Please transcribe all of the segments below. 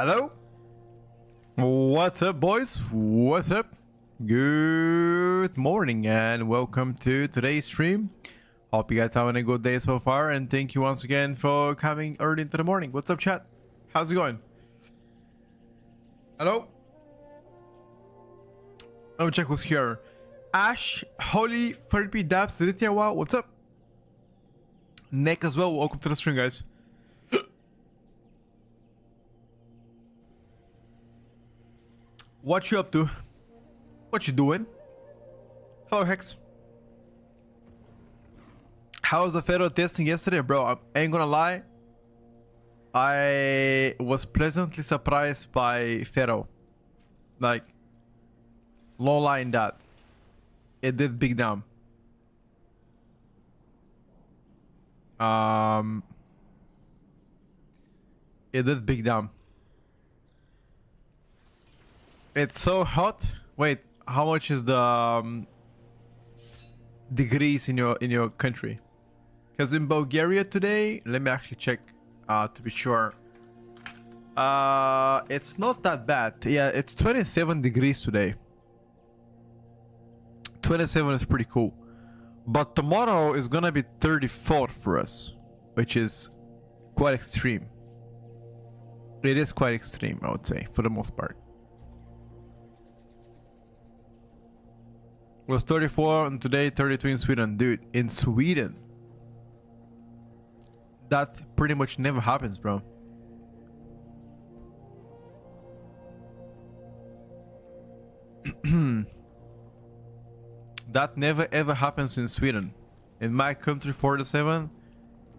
Hello? What's up, boys? What's up? Good morning and welcome to today's stream. Hope you guys having a good day so far, and thank you once again for coming early into the morning. What's up, chat? How's it going? Hello? Let me check who's here. Ash, Holly, Furby, Dabs, Rityawa, what's up? Nick as well, welcome to the stream, guys. What you up to? What you doing? Hello, Hex. How was the Fero testing yesterday, bro? I ain't gonna lie. I was pleasantly surprised by Fero. Like, low line that. It did big down. It did big down. It's so hot. Wait, how much is the degrees in your country? Because in Bulgaria today, let me actually check to be sure. It's not that bad. Yeah, it's 27 degrees today. 27 is pretty cool. But tomorrow is gonna be 34 for us, which is quite extreme. It is quite extreme, I would say, for the most part. It was 34 and today 32 in Sweden. Dude, in Sweden, that pretty much never happens, bro. That never ever happens in Sweden. In my country, 47.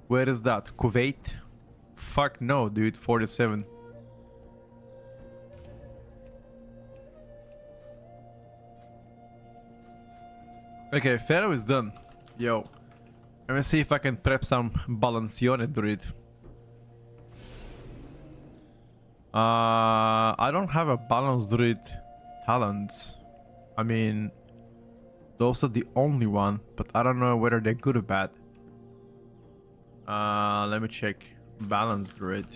Where is that? Kuwait? Fuck no, dude. 47. Okay, Pharaoh is done. Yo. Let me see if I can prep some Balancione Druid. I don't have a Balance Druid talents. I mean, those are the only one, but I don't know whether they're good or bad. Let me check. Balance Druid.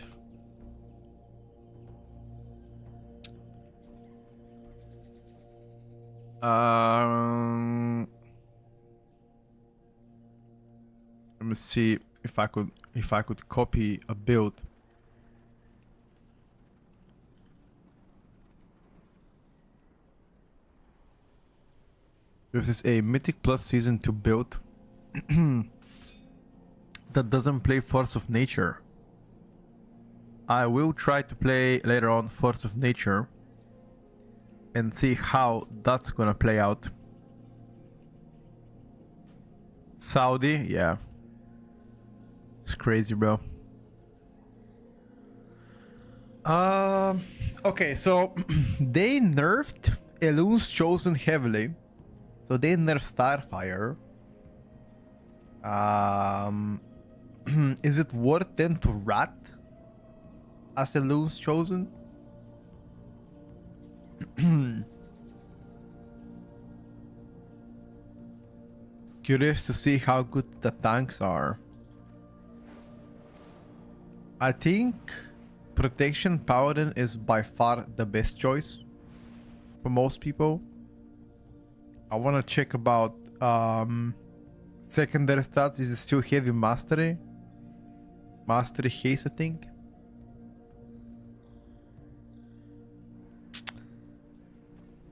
Let me see if I could copy a build. This is a Mythic Plus Season 2 build that doesn't play Force of Nature. I will try to play later on Force of Nature and see how that's gonna play out. Saudi, yeah. It's crazy, bro. Okay, so they nerfed Elune's Chosen heavily. So they nerfed Starfire. Is it worth then to rat as Elune's Chosen? Curious to see how good the tanks are. I think Protection Paladin is by far the best choice for most people. I want to check about secondary stats. Is it still heavy mastery? Mastery haste, I think.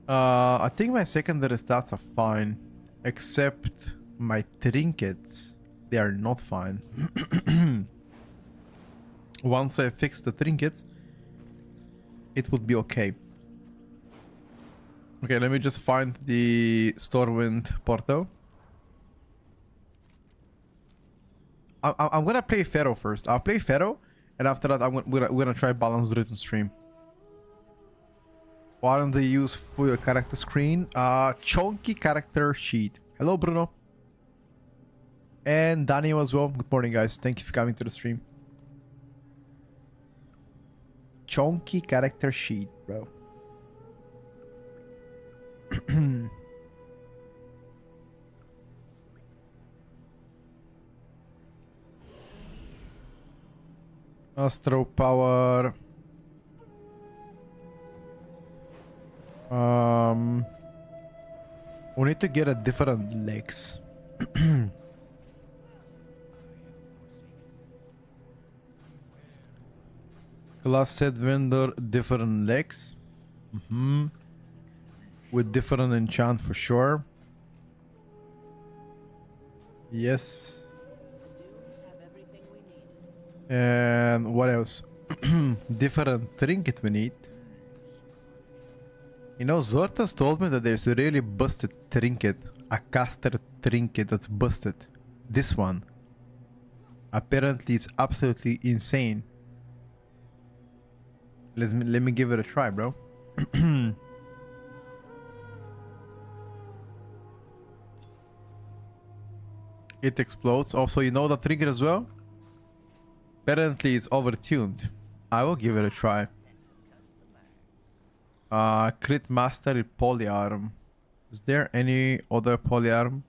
I think my secondary stats are fine, except my trinkets. They are not fine. Once I fix the trinkets, it would be okay. Okay, let me just find the Stormwind Portal. I'm gonna play Pharaoh first. I'll play Pharaoh, and after that, we're gonna try Balance Druid on stream. Why don't they use for your character screen? Chunky character sheet. Hello, Bruno. And Daniel as well. Good morning, guys. Thank you for coming to the stream. Chunky character sheet, bro. Astro power. Um, we need to get a different legs. Class set vendor, different legs. With different enchant for sure. Yes. And what else? Different trinket we need. You know, Zortas told me that there's a really busted trinket. A caster trinket that's busted. This one. Apparently it's absolutely insane. Let me give it a try, bro. It explodes. Also, you know the trinket as well? Apparently it's overtuned. I will give it a try. Crit master polyarm. Is there any other polyarm?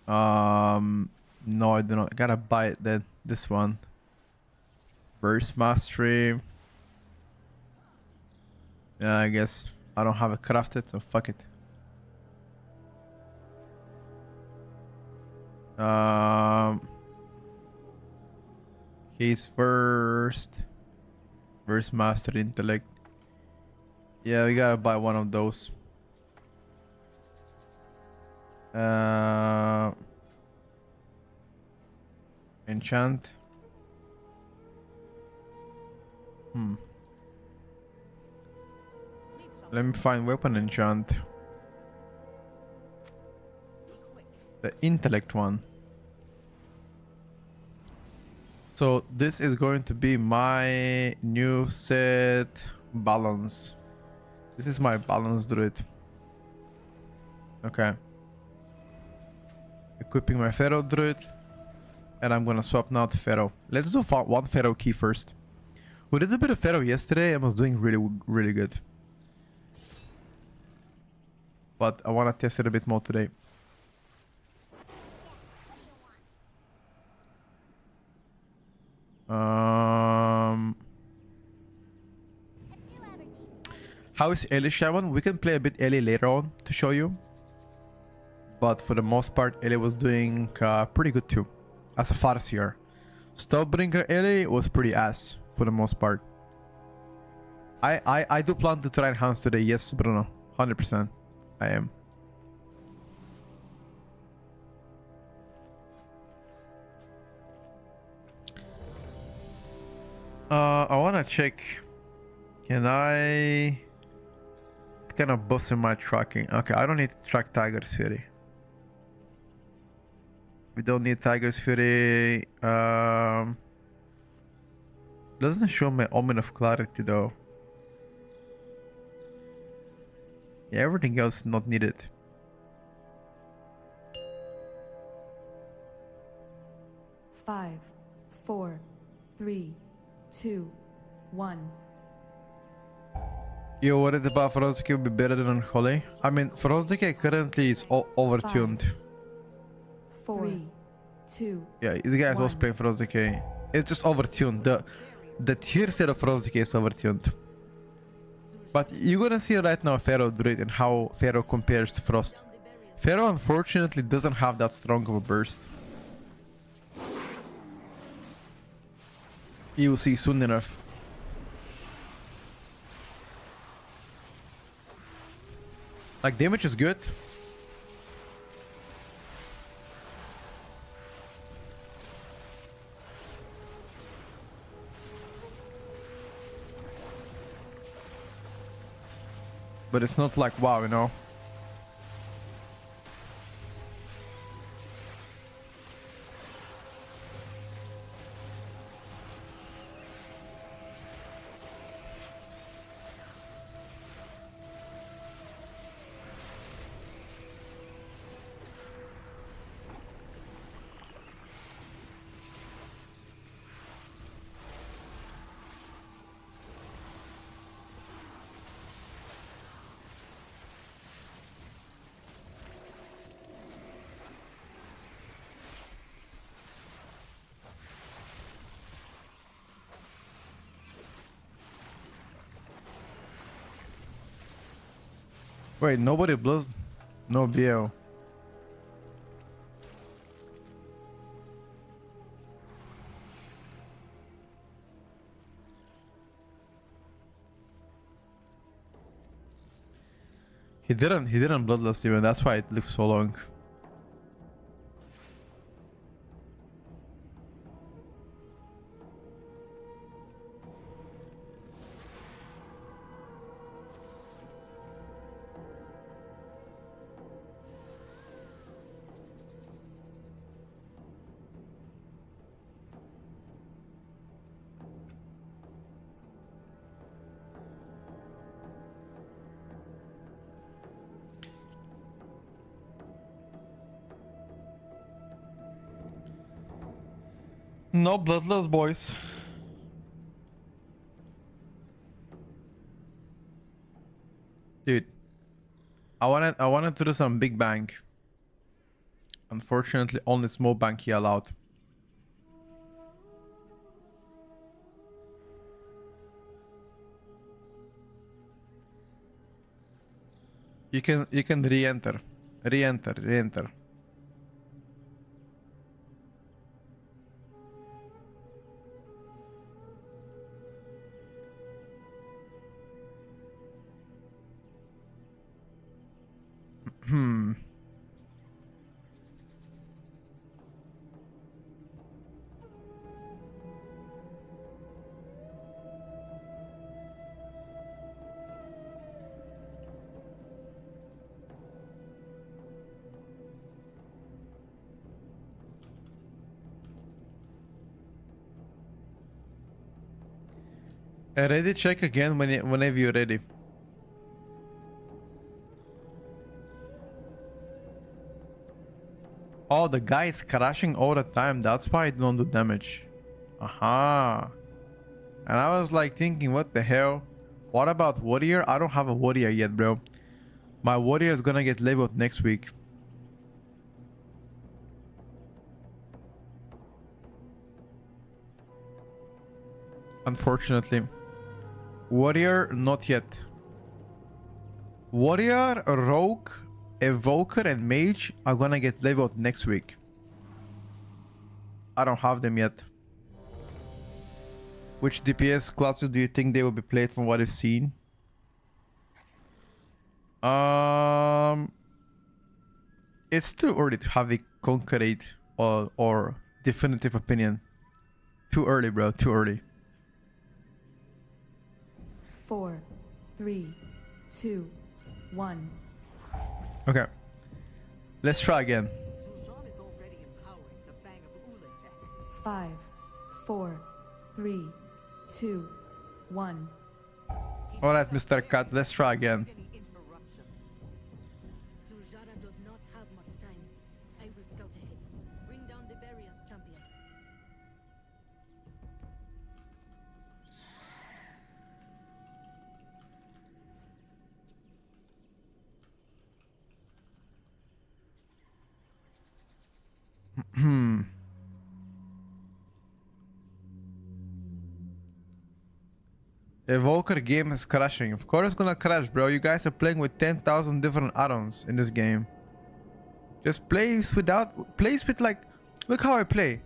No, I do not. Gotta buy it then. This one. Burst mastery. Yeah, I guess I don't have it crafted, so fuck it. He's first. Burst master intellect. Yeah, we gotta buy one of those. Enchant. Let me find weapon enchant. The intellect one. So this is going to be my new set balance. This is my balance druid. Okay. Equipping my pharaoh druid. And I'm gonna swap now to pharaoh. Let's do one pharaoh key first. We did a bit of pharaoh yesterday and was doing really good. But I wanna test it a bit more today. How is Ellie, Shaman? We can play a bit Ellie later on to show you. But for the most part, Ellie was doing pretty good too. As a Farseer. Stubbringer Ellie was pretty ass for the most part. I do plan to try and Hans today. Yes, Bruno. 100%. I am. I wanna check. Can I... It's kind of busting my tracking. Okay, I don't need to track Tiger's Fury. We don't need Tiger's Fury. Doesn't show my Omen of Clarity though. Yeah, everything else not needed. Five, 4, 3, 2, 1. Yo, what is about Feroziki will be better than Unholy? I mean, Feroziki currently is overtuned. 4, 3, 2. Yeah, this guy was playing Feroziki. It's just overtuned. The tier set of Feroziki is overtuned. But you're gonna see right now Pharaoh Druid and how Pharaoh compares to Frost. Pharaoh unfortunately doesn't have that strong of a burst. You will see soon enough. Like, damage is good. But it's not like wow, you know. Wait, nobody blows. No BL. He didn't bloodlust even. That's why it looks so long. No bloodless, boys. Dude, I wanted to do some big bang. Unfortunately, only small bank he allowed. You can re-enter. Re-enter. Hmm. Ready? Check again whenever you're ready. Oh, the guy is crashing all the time. That's why I don't do damage. Aha. And I was like thinking, what the hell? What about warrior? I don't have a warrior yet, bro. My warrior is gonna get leveled next week. Unfortunately. Warrior, not yet. Warrior, rogue, evoker, and mage are gonna get leveled next week. I don't have them yet. Which DPS classes do you think they will be played from what I've seen? It's too early to have a concrete or definitive opinion. Too early, bro. Too early. 4, 3, 2, 1. Okay. Let's try again. 5, 4, 3, 2, 1. Alright, Mr. Cat, let's try again. Zujara does not have much time. I will scout ahead. Bring down the barriers, champion. Evoker game is crashing. Of course it's gonna crash, bro. You guys are playing with 10,000 different add-ons in this game. Just plays with like, look how I play.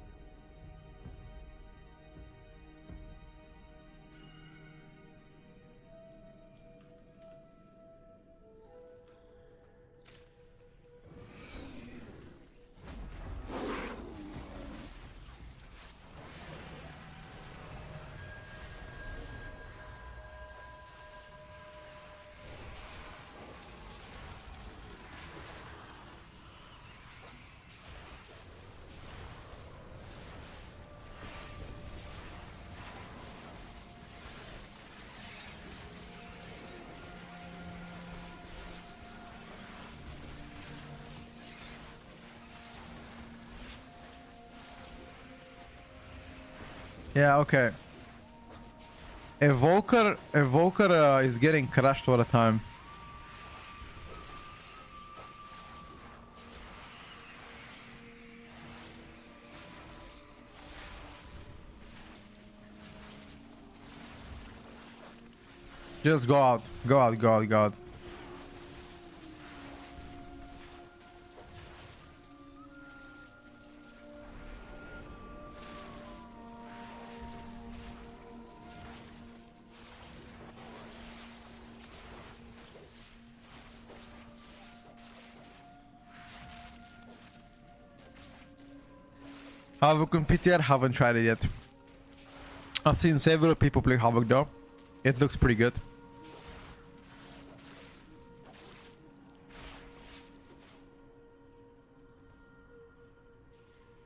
Yeah, okay. Evoker is getting crushed all the time. Just go out. Go out. Havoc on PTR, haven't tried it yet. I've seen several people play Havoc though. It looks pretty good.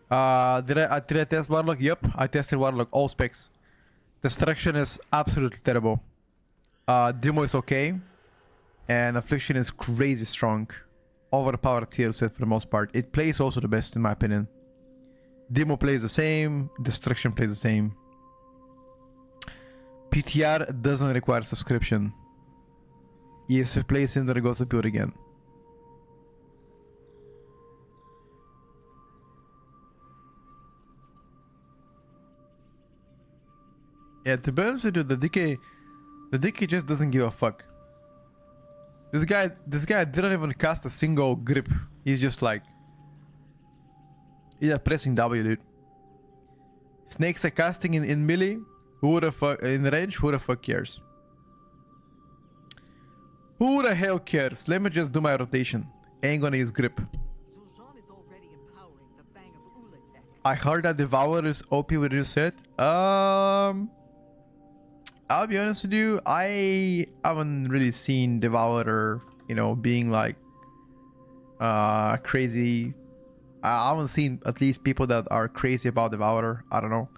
Did I test Warlock? Yep, I tested Warlock, all specs. Destruction is absolutely terrible. Demo is okay. And Affliction is crazy strong. Overpowered tier set for the most part. It plays also the best in my opinion. Demo plays the same. Destruction plays the same. PTR doesn't require subscription. Yes, if plays in, then it goes to pure again. Yeah, to be honest with you, the DK just doesn't give a fuck. This guy didn't even cast a single grip. He's just like, yeah, pressing W, dude. Snakes are casting in melee. Who the fuck in range? Who the fuck cares? Who the hell cares? Let me just do my rotation. Ain't gonna use grip. I heard that Devour is OP with reset. I'll be honest with you, I haven't really seen Devourer, you know, being like crazy. I haven't seen at least people that are crazy about Devourer. I don't know.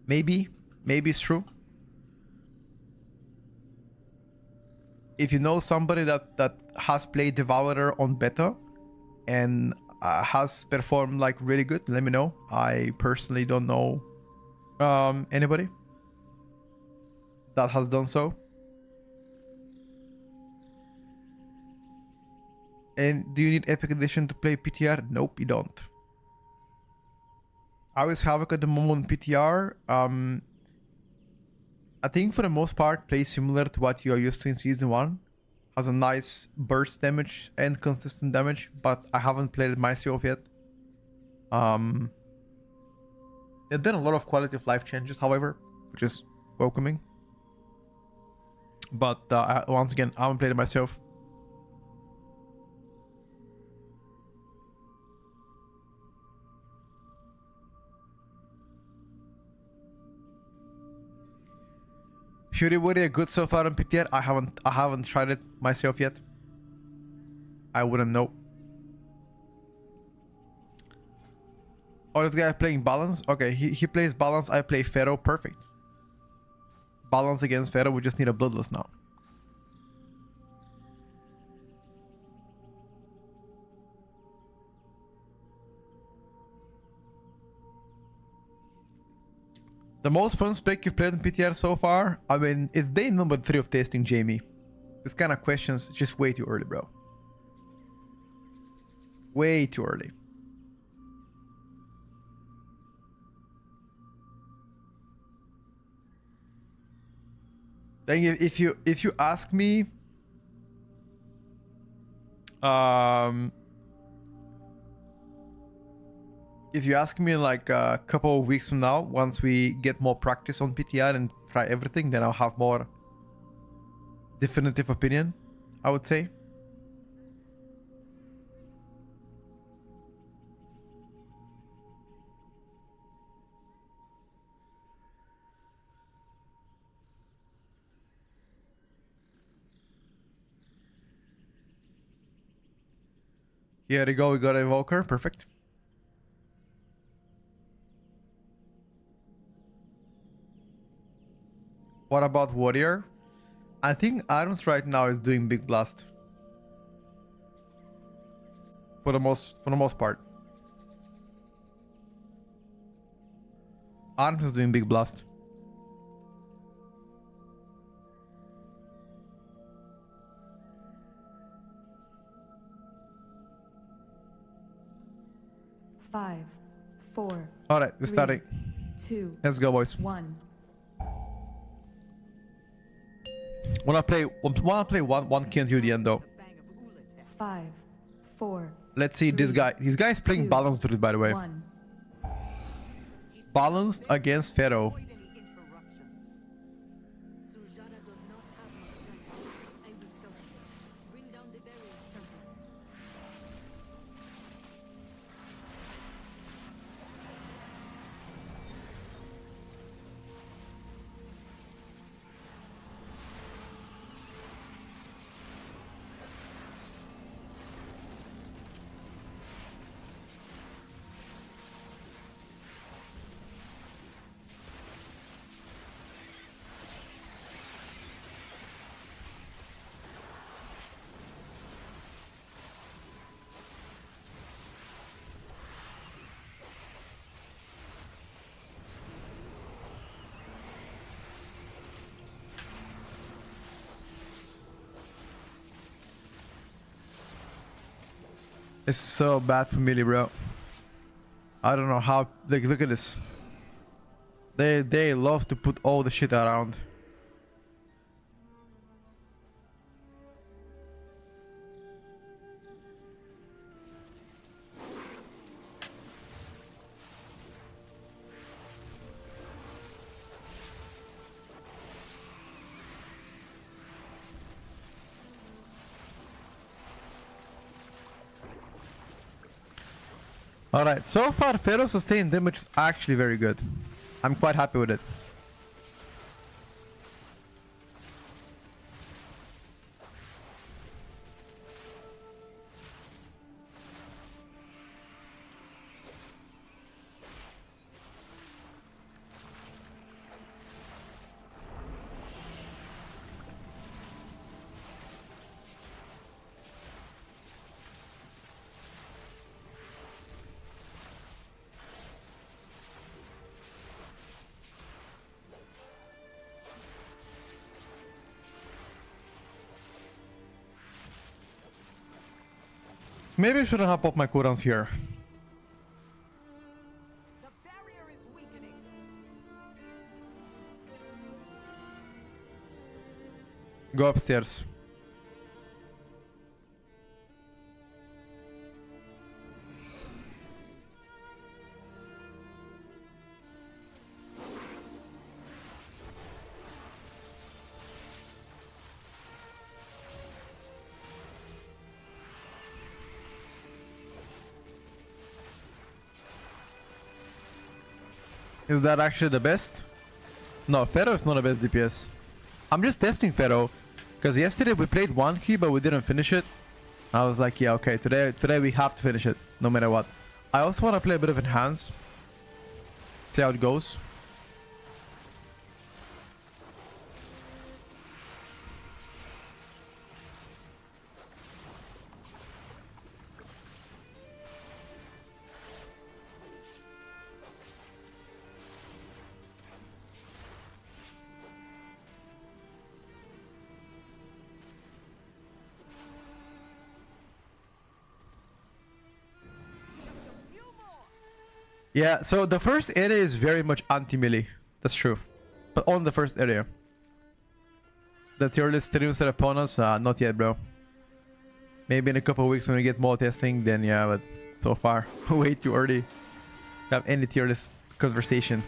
Maybe it's true. If you know somebody that has played Devourer on beta and has performed like really good, let me know. I personally don't know anybody that has done so. And do you need Epic Edition to play PTR? Nope, you don't. I always Havoc at the moment on PTR. I think for the most part plays similar to what you are used to in Season 1. Has a nice burst damage and consistent damage, but I haven't played it myself yet. They've done a lot of quality of life changes, however, which is welcoming. But once again, I haven't played it myself. Fury Warrior good so far on PTR. I haven't tried it myself yet. I wouldn't know. Oh, this guy playing balance. Okay, he plays balance. I play Pharaoh. Perfect. Balance against Pharaoh. We just need a bloodless now. The most fun spec you've played in PTR so far? I mean, it's day number 3 of testing Jamie. This kind of questions just way too early, bro. Way too early. Then if you ask me, if you ask me like a couple of weeks from now, once we get more practice on PTR and try everything, then I'll have more definitive opinion, I would say. Here we go, we got an Evoker, perfect. What about Warrior? I think Arms right now is doing Big Blast. For the most part. Arms is doing Big Blast. Five, four. All right, we're starting. 2. Let's go, boys. 1. Wanna play one key until the end though. 5, 4. Let's see this guy. This guy is playing 2, balanced druid, by the way. 1. Balanced against Pharaoh. It's so bad for melee, bro. I don't know how. Like, look at this. They love to put all the shit around. Alright, so far Pharaoh's sustained damage is actually very good. I'm quite happy with it. Maybe I shouldn't have popped my cooldowns here. The barrier is weakening. Go upstairs. Is that actually the best? No, Pharaoh is not the best DPS. I'm just testing Pharaoh. Because yesterday we played one key but we didn't finish it. I was like, yeah, okay, today we have to finish it, no matter what. I also want to play a bit of Enhance. See how it goes. Yeah, so the first area is very much anti-melee. That's true. But on the first area. The tier list streams that upon us? Not yet, bro. Maybe in a couple of weeks when we get more testing, then yeah, but so far, way too early to have any tier list conversation.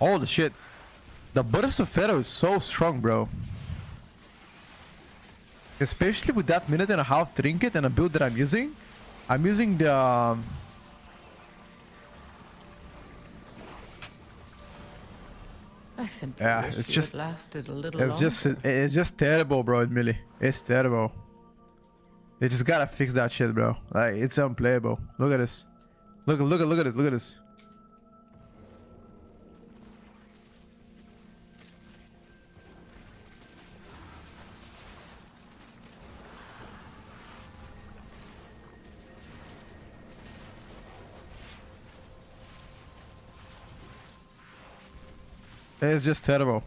Holy shit. The burst of Pharaoh is so strong, bro. Especially with that minute and a half trinket and a build that I'm using. I'm using the... I simply Yeah, wish it's you just- had lasted a little it's just terrible, bro, in melee. It's terrible. They just gotta fix that shit, bro. Like, it's unplayable. Look at this. Look at it. Look at this. It's just terrible.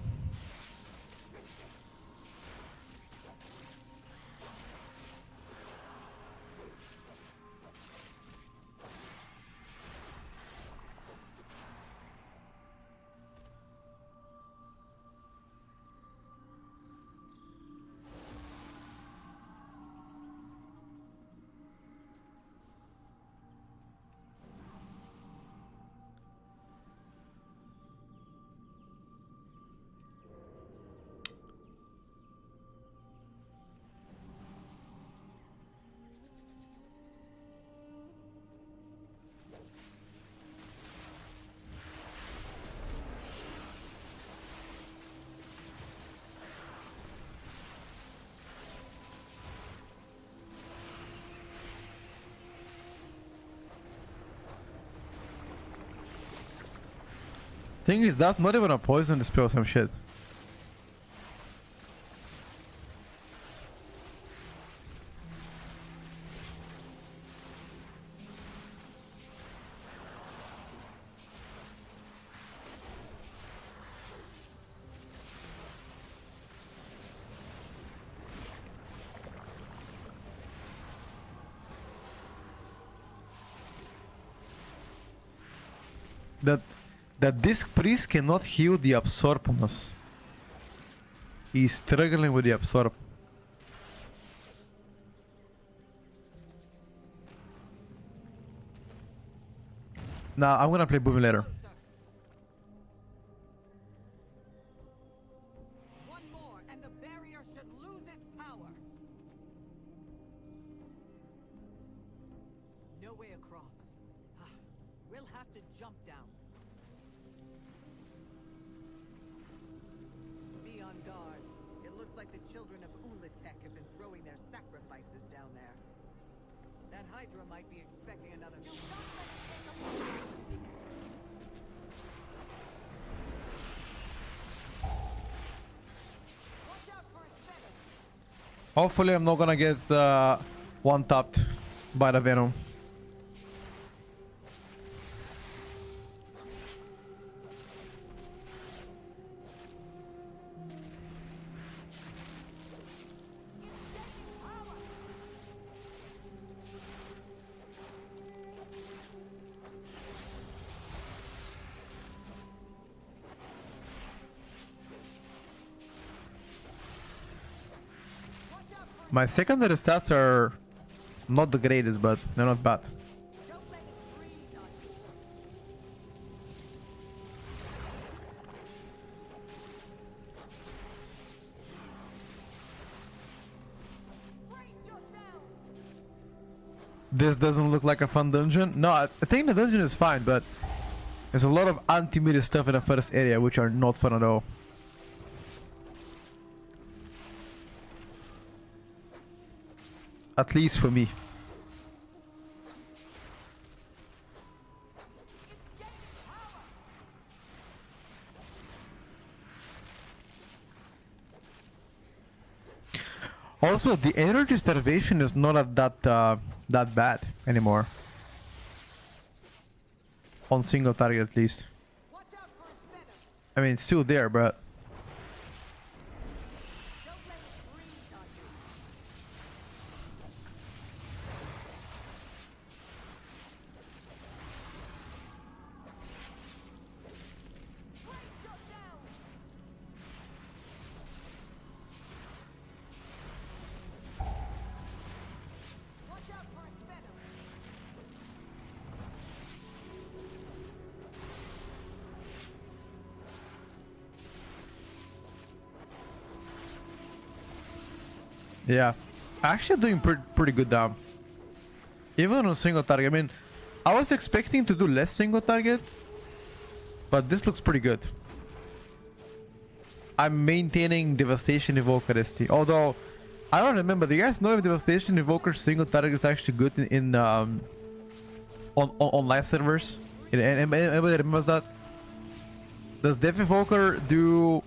Thing is, that's not even a poison spell or some shit. that this priest cannot heal the absorb on us. He's struggling with the absorb. Nah, I'm gonna play Boomy later. One more, and the barrier should lose its power. No way across. We'll have to jump down. Be on guard. It looks like the children of Ulatek have been throwing their sacrifices down there. That Hydra might be expecting another. Hopefully I'm not gonna get one-tapped by the Venom. My secondary stats are not the greatest, but they're not bad. This doesn't look like a fun dungeon. No, I think the dungeon is fine, but there's a lot of anti-melee stuff in the first area, which are not fun at all. At least for me. Also, the energy starvation is not at that bad anymore. On single target, at least. I mean, it's still there, but yeah, actually doing pretty good down. Even on single target. I mean, I was expecting to do less single target, but this looks pretty good. I'm maintaining Devastation Evoker ST. Although, I don't remember. Do you guys know if Devastation Evoker single target is actually good in on live servers? Anybody remembers that? Does Dev Evoker do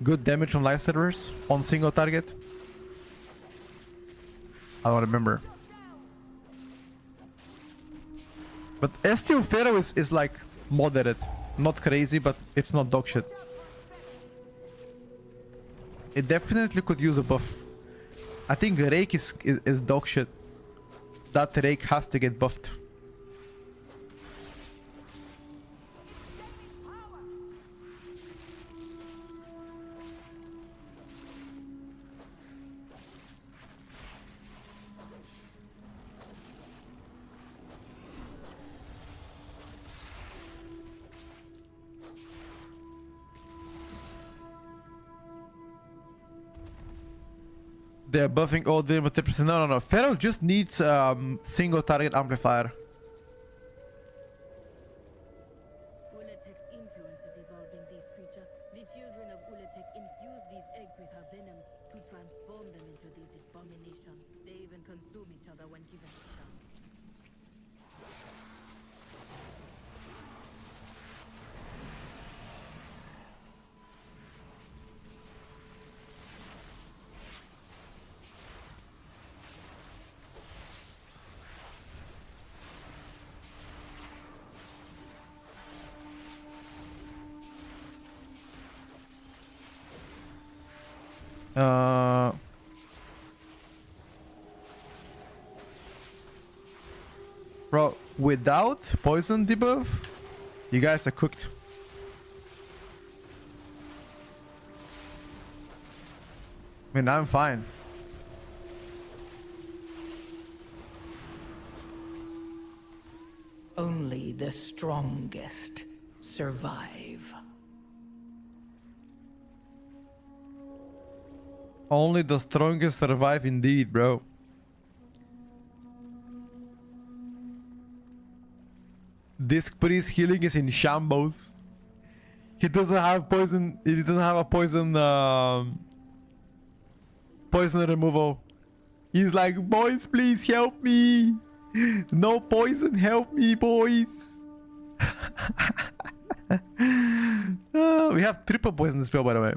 good damage on live servers on single target? I don't remember. But ST Pharaoh is like moderate. Not crazy, but it's not dog shit. It definitely could use a buff. I think Rake is dog shit. That Rake has to get buffed. They're buffing all the 10%. No. Pharaoh just needs single target amplifier. Ulatek's influence is evolving these creatures. The children of Ulatek infuse these eggs with her venom to transform them into these abominations. They even consume each other when given a chance. Bro, without poison debuff, You guys are cooked. I mean, I'm fine. Only the strongest survive. Only the strongest survive indeed, bro. This priest healing is in shambles. He doesn't have poison. He doesn't have a poison. Poison removal. He's like, boys, please help me. No poison, help me, boys. We have triple poison spell, by the way.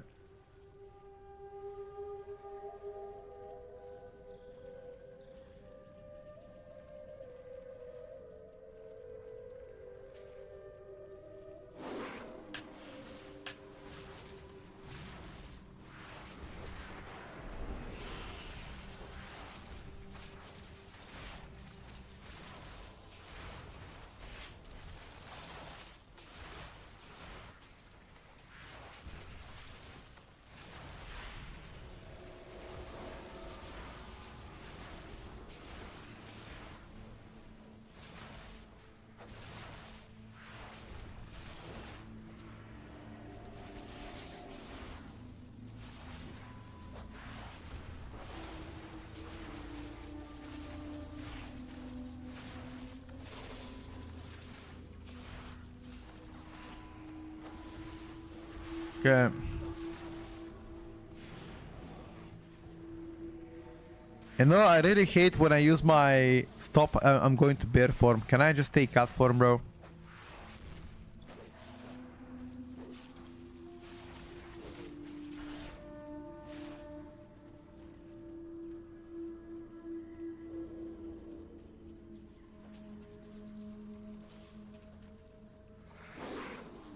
Okay. You know, I really hate when I use my stop. I'm going to bear form. Can I just take cat form, bro?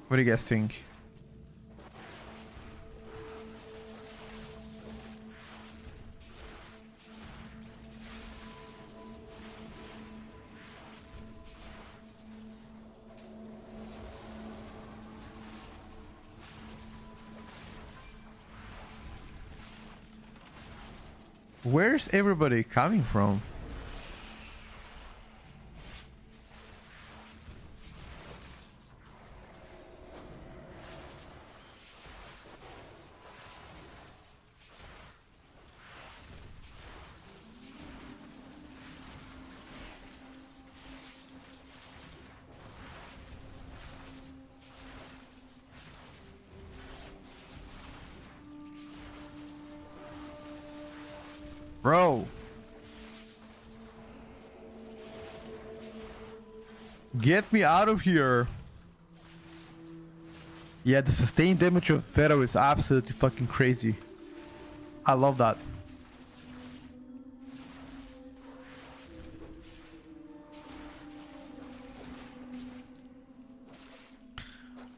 What do you guys think? Where's everybody coming from? Bro. Get me out of here. Yeah, the sustained damage of Pharaoh is absolutely fucking crazy. I love that.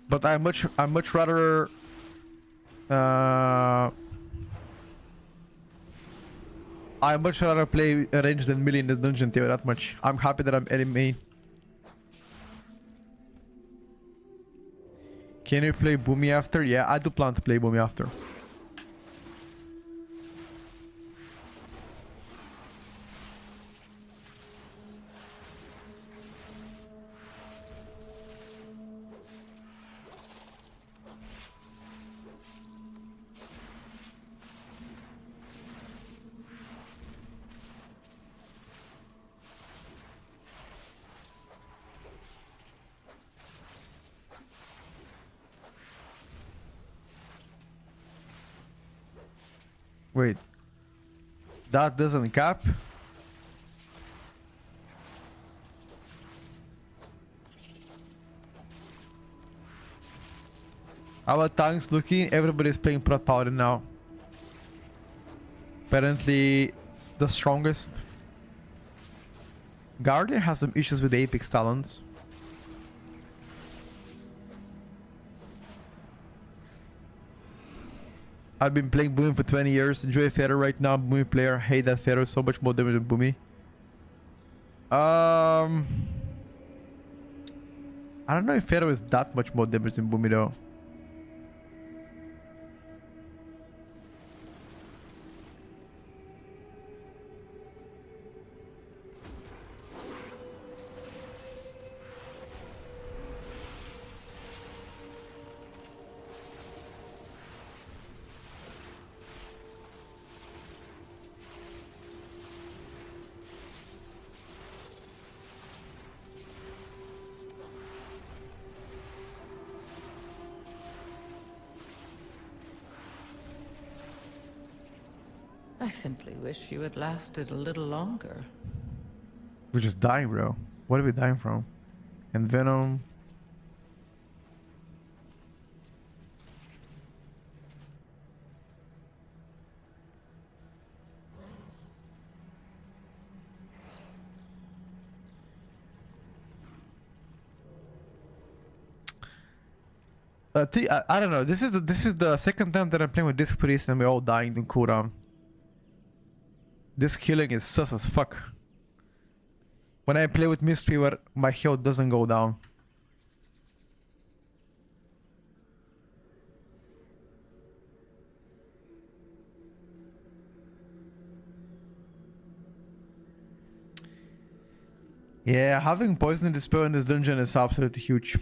But I much rather I much rather play range than melee in this dungeon, tell you that much. I'm happy that I'm early main. Can you play Boomy after? Yeah, I do plan to play Boomy after. Wait, that doesn't cap? Our tanks looking, everybody's playing Prot Paladin now. Apparently the strongest. Guardian has some issues with Apex talents. I've been playing Boomy for 20 years. Enjoy Pharaoh right now. Boomy player. Hate that Pharaoh. So much more damage than Boomy. I don't know if Pharaoh is that much more damage than Boomy though. I simply wish you had lasted a little longer. We're just dying, bro. What are we dying from? And Venom. I don't know. This is the second time that I'm playing with this priest and we're all dying in cooldown. This killing is sus as fuck. When I play with Mistweaver, my health doesn't go down. Yeah, having poison dispel in this dungeon is absolutely huge.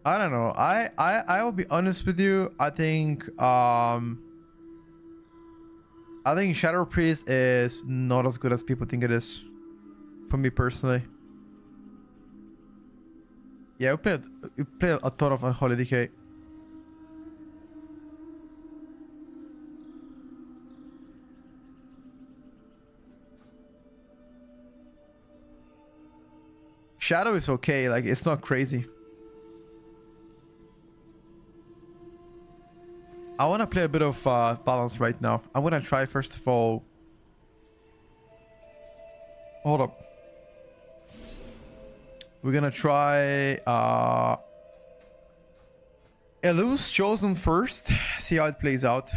I don't know. I will be honest with you. I think Shadow Priest is not as good as people think it is. For me personally. Yeah, we played a ton of Unholy Decay. Shadow is okay, like it's not crazy. I want to play a bit of balance right now. I'm gonna try first of all. Hold up. We're gonna try Eluse Chosen first. See how it plays out.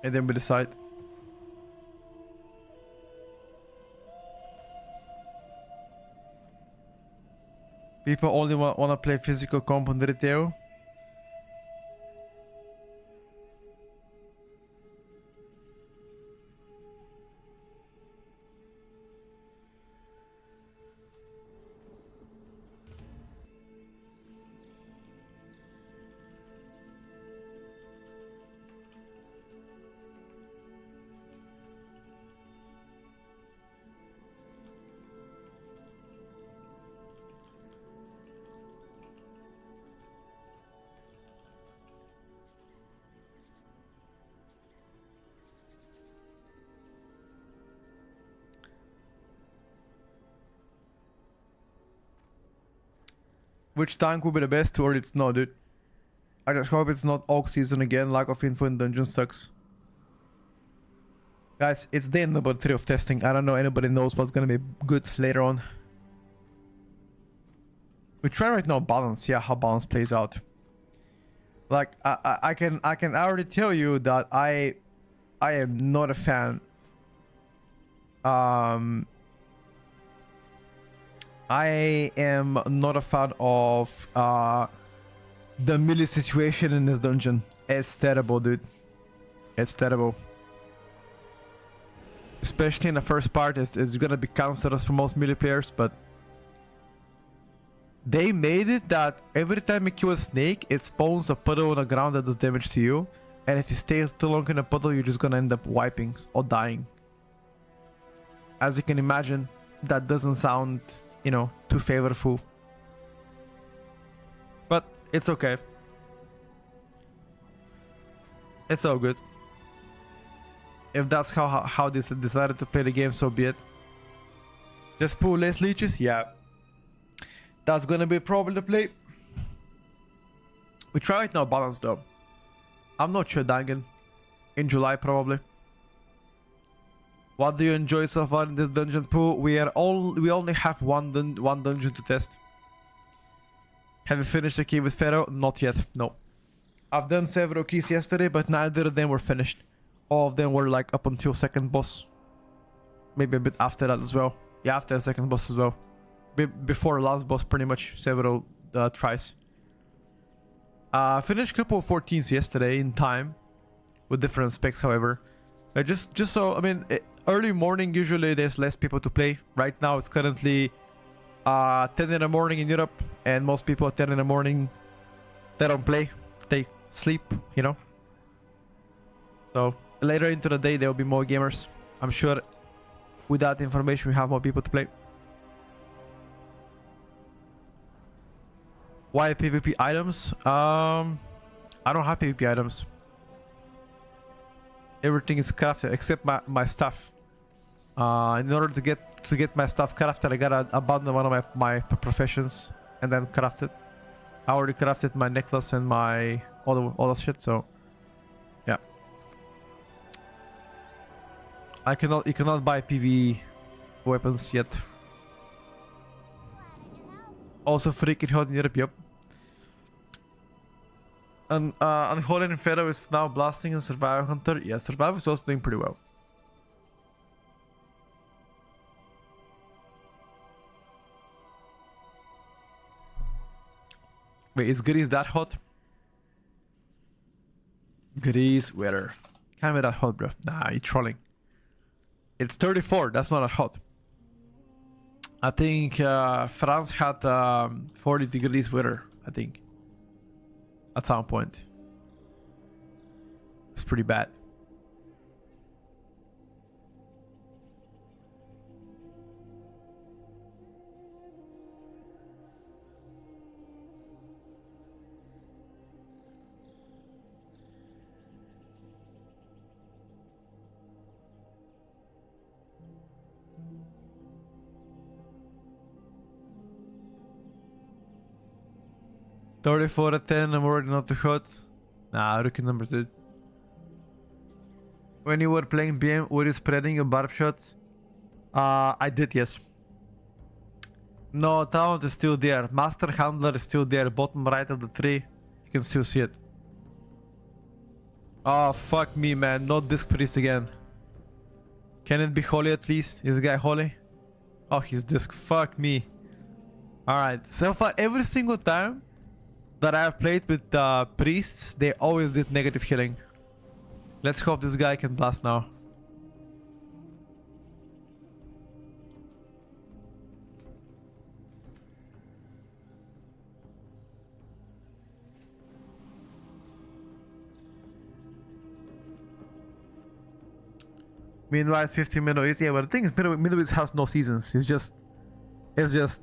And then we decide. People only want to play physical comp on the retail. Which tank will be the best, or it's not, dude? I just hope it's not Oak season again. Lack of info in dungeon sucks. Guys, it's day number 3 of testing. I don't know anybody knows what's gonna be good later on. We try right now balance, yeah, how balance plays out. Like I can already tell you that I am not a fan. I am not a fan of the melee situation in this dungeon. It's terrible, dude. It's terrible. Especially in the first part, it's gonna be cancerous for most melee players, but they made it that every time you kill a snake, it spawns a puddle on the ground that does damage to you, and if you stay too long in a puddle, you're just gonna end up wiping or dying. As you can imagine, that doesn't sound, you know, too favorable. But it's okay. It's all good. If that's how they decided to play the game, so be it. Just pull less leeches? Yeah. That's gonna be probably the play. We try it now balance though. I'm not sure, Dangan. In July probably. What do you enjoy so far in this dungeon pool? We only have one dungeon to test. Have you finished the key with Pharaoh? Not yet, no. I've done several keys yesterday, but neither of them were finished. All of them were like up until second boss. Maybe a bit after that as well. Yeah, after the second boss as well. Before last boss, pretty much several tries. Finished a couple of 14s yesterday in time. With different specs, however. Just so, I mean, early morning, usually there's less people to play. Right now, it's currently 10 in the morning in Europe. And most people at 10 in the morning, they don't play. They sleep, you know. So, later into the day, there will be more gamers. I'm sure with that information, we have more people to play. Why PvP items? I don't have PvP items. Everything is crafted except my stuff. In order to get my stuff crafted, I gotta abandon one of my professions and then craft it. I already crafted my necklace and my all the shit, so yeah. You cannot buy PvE weapons yet. Also freaking hot in Europe, yep. And Unholy Pharaoh is now blasting in Survivor Hunter. Yeah, Survivor is also doing pretty well. Wait, is Greece that hot? Greece weather. Can't be that hot, bro. Nah, you're trolling. It's 34. That's not that hot. I think France had 40 degrees weather, I think. At some point. It's pretty bad. $34 at 10, I'm already not too hot. Nah, rookie numbers, dude. When you were playing BM, were you spreading your barb shots? I did, yes. No, talent is still there. Master Handler is still there. Bottom right of the tree. You can still see it. Oh, fuck me, man. Not Disc Priest again. Can it be Holy at least? Is the guy Holy? Oh, he's Disc. Fuck me. Alright, so far, every single time that I've played with priests, they always did negative healing. Let's hope this guy can blast now. Meanwhile, it's 15 Middle East. Yeah, but the thing is, Middle East has no seasons. It's just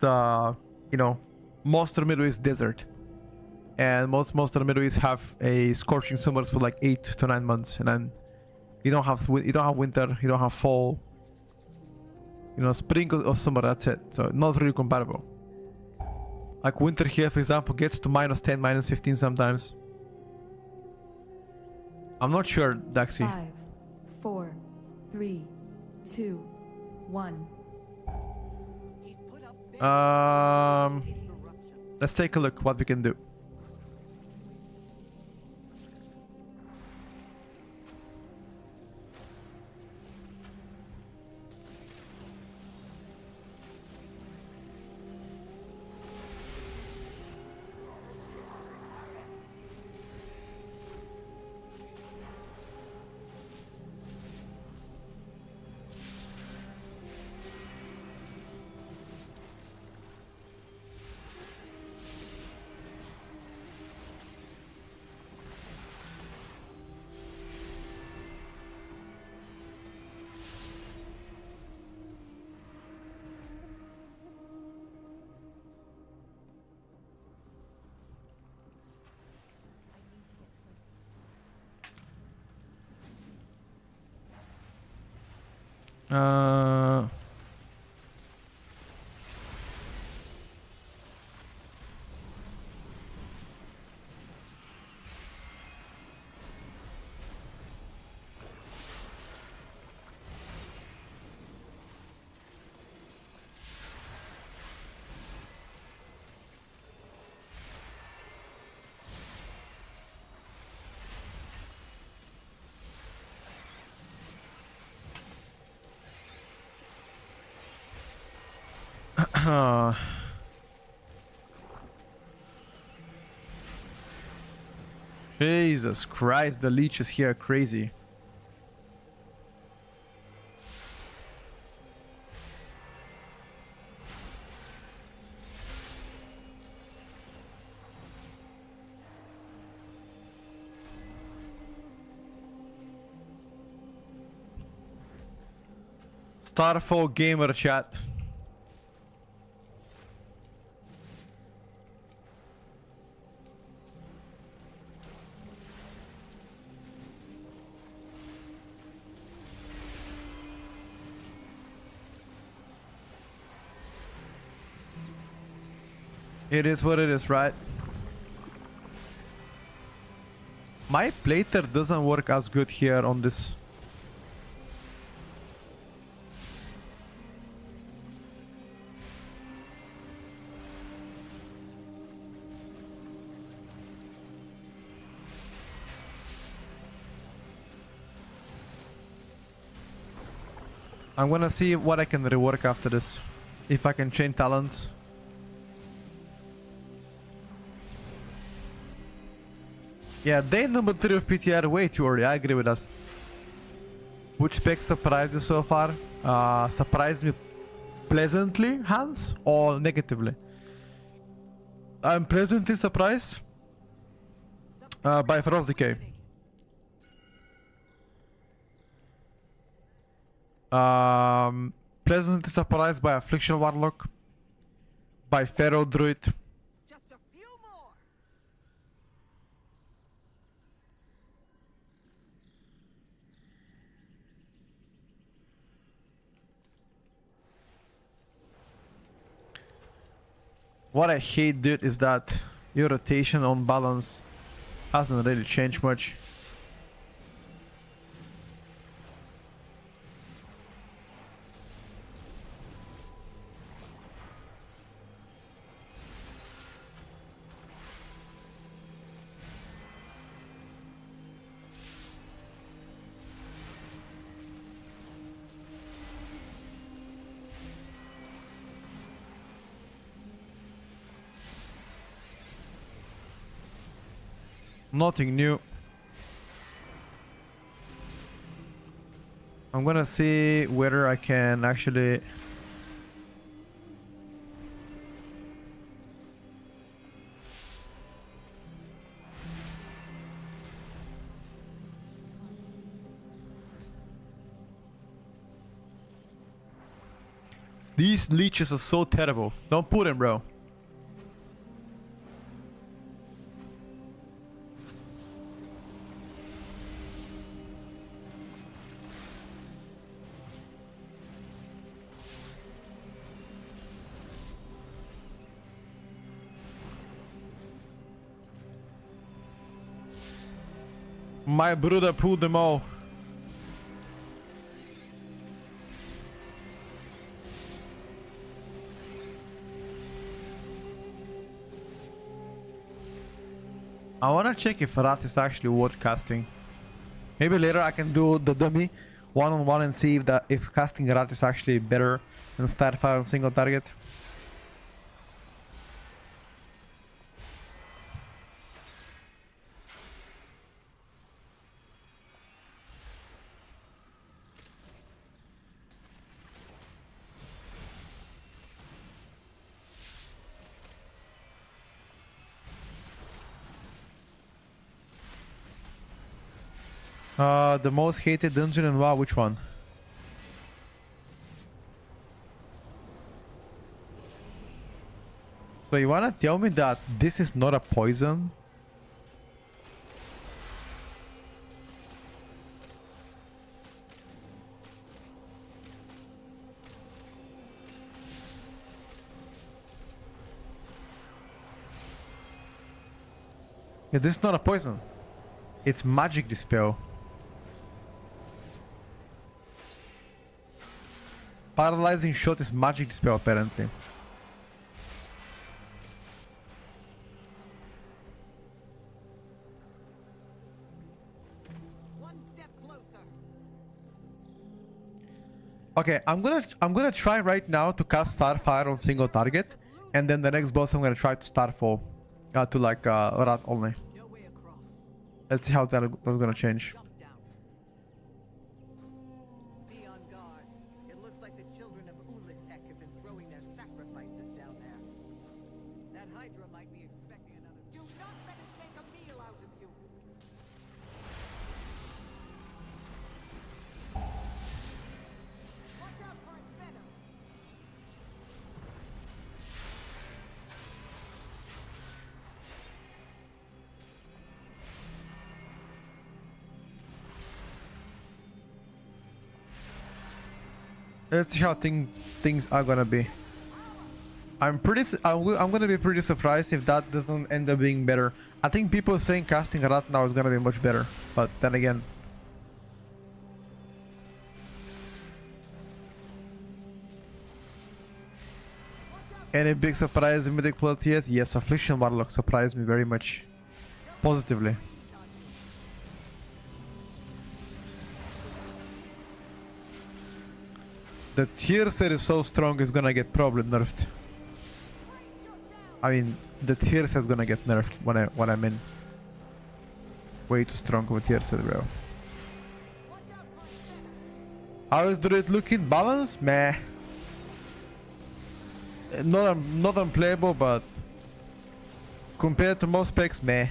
you know, most of the Middle East desert. And most of the Middle East have a scorching summers for like 8 to 9 months, and then you don't have winter, you don't have fall, you know, spring or summer. That's it. So not really comparable. Like winter here, for example, gets to -10, -15 sometimes. I'm not sure, Daxi. 5, 4, 3, 2, 1. He's put up barriers against interruption. Let's take a look what we can do. Jesus Christ, the leeches here are crazy. Starfall gamer chat. It is what it is, right? My plater doesn't work as good here on this. I'm gonna see what I can rework after this. If I can chain talents. Yeah, day number 3 of PTR way too early. I agree with us. Which spec surprised you so far? Surprised me pleasantly, Hans, or negatively? I'm pleasantly surprised by Frost Decay. Pleasantly surprised by Affliction Warlock, by Pharaoh Druid. Just a few more. What I hate, dude, is that your rotation on balance hasn't really changed much. Nothing new. I'm gonna see whether I can actually These leeches are so terrible. Don't put them, bro. My brother pulled them all. I wanna check if Rat is actually worth casting. Maybe later I can do the dummy one-on-one and see if casting Rat is actually better than Starfire on single target. The most hated dungeon in WoW, which one? So you wanna tell me that this is not a poison? Yeah, this is not a poison. It's magic dispel. Paralyzing shot is magic dispel apparently. One step closer. Okay, I'm gonna try right now to cast Starfire on single target, and then the next boss I'm gonna try to Starfall, to like Rat only. No way across. Let's see how that's gonna change. Jump down. Be on guard. It looks like the children of Ulatek have been throwing their sacrifices down there. That Hydra might be expecting another. Do not let it make a meal out of you. Watch out for its venom. Let's see how things are gonna be. I'm gonna be pretty surprised if that doesn't end up being better. I think people saying casting Rat now is gonna be much better, but then again. Any big surprise in Mythic Plot yet? Yes, Affliction Warlock surprised me very much. Positively. The tier set is so strong it's gonna get probably nerfed. I mean, the tier set is gonna get nerfed when I'm in. Way too strong of a tier set, bro. How is Druid looking? Balance? Meh. Not unplayable, but compared to most specs, meh.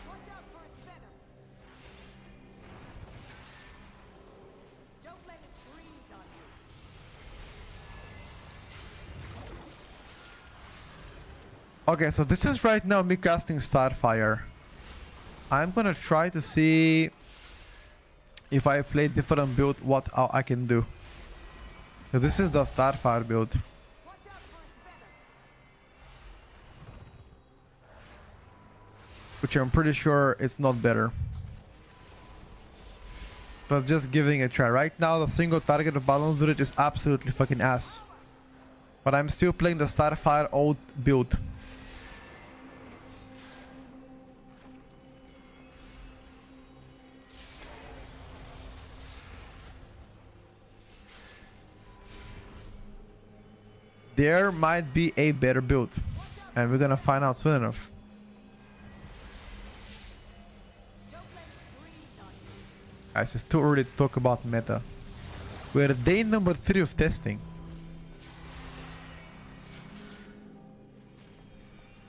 Watch out for its venom. Don't let it breathe on you. Okay, so this is right now me casting Starfire. I'm gonna try to see if I play different build what I can do. So this is the Starfire build, Watch out for its venom. which I'm pretty sure it's not better. But just giving it a try. Right now the single target of Balance Druid is absolutely fucking ass. But I'm still playing the Starfire old build. There might be a better build, and we're gonna find out soon enough. Don't let it breathe on you. Guys, it's too early to talk about meta. We're day number 3 of testing.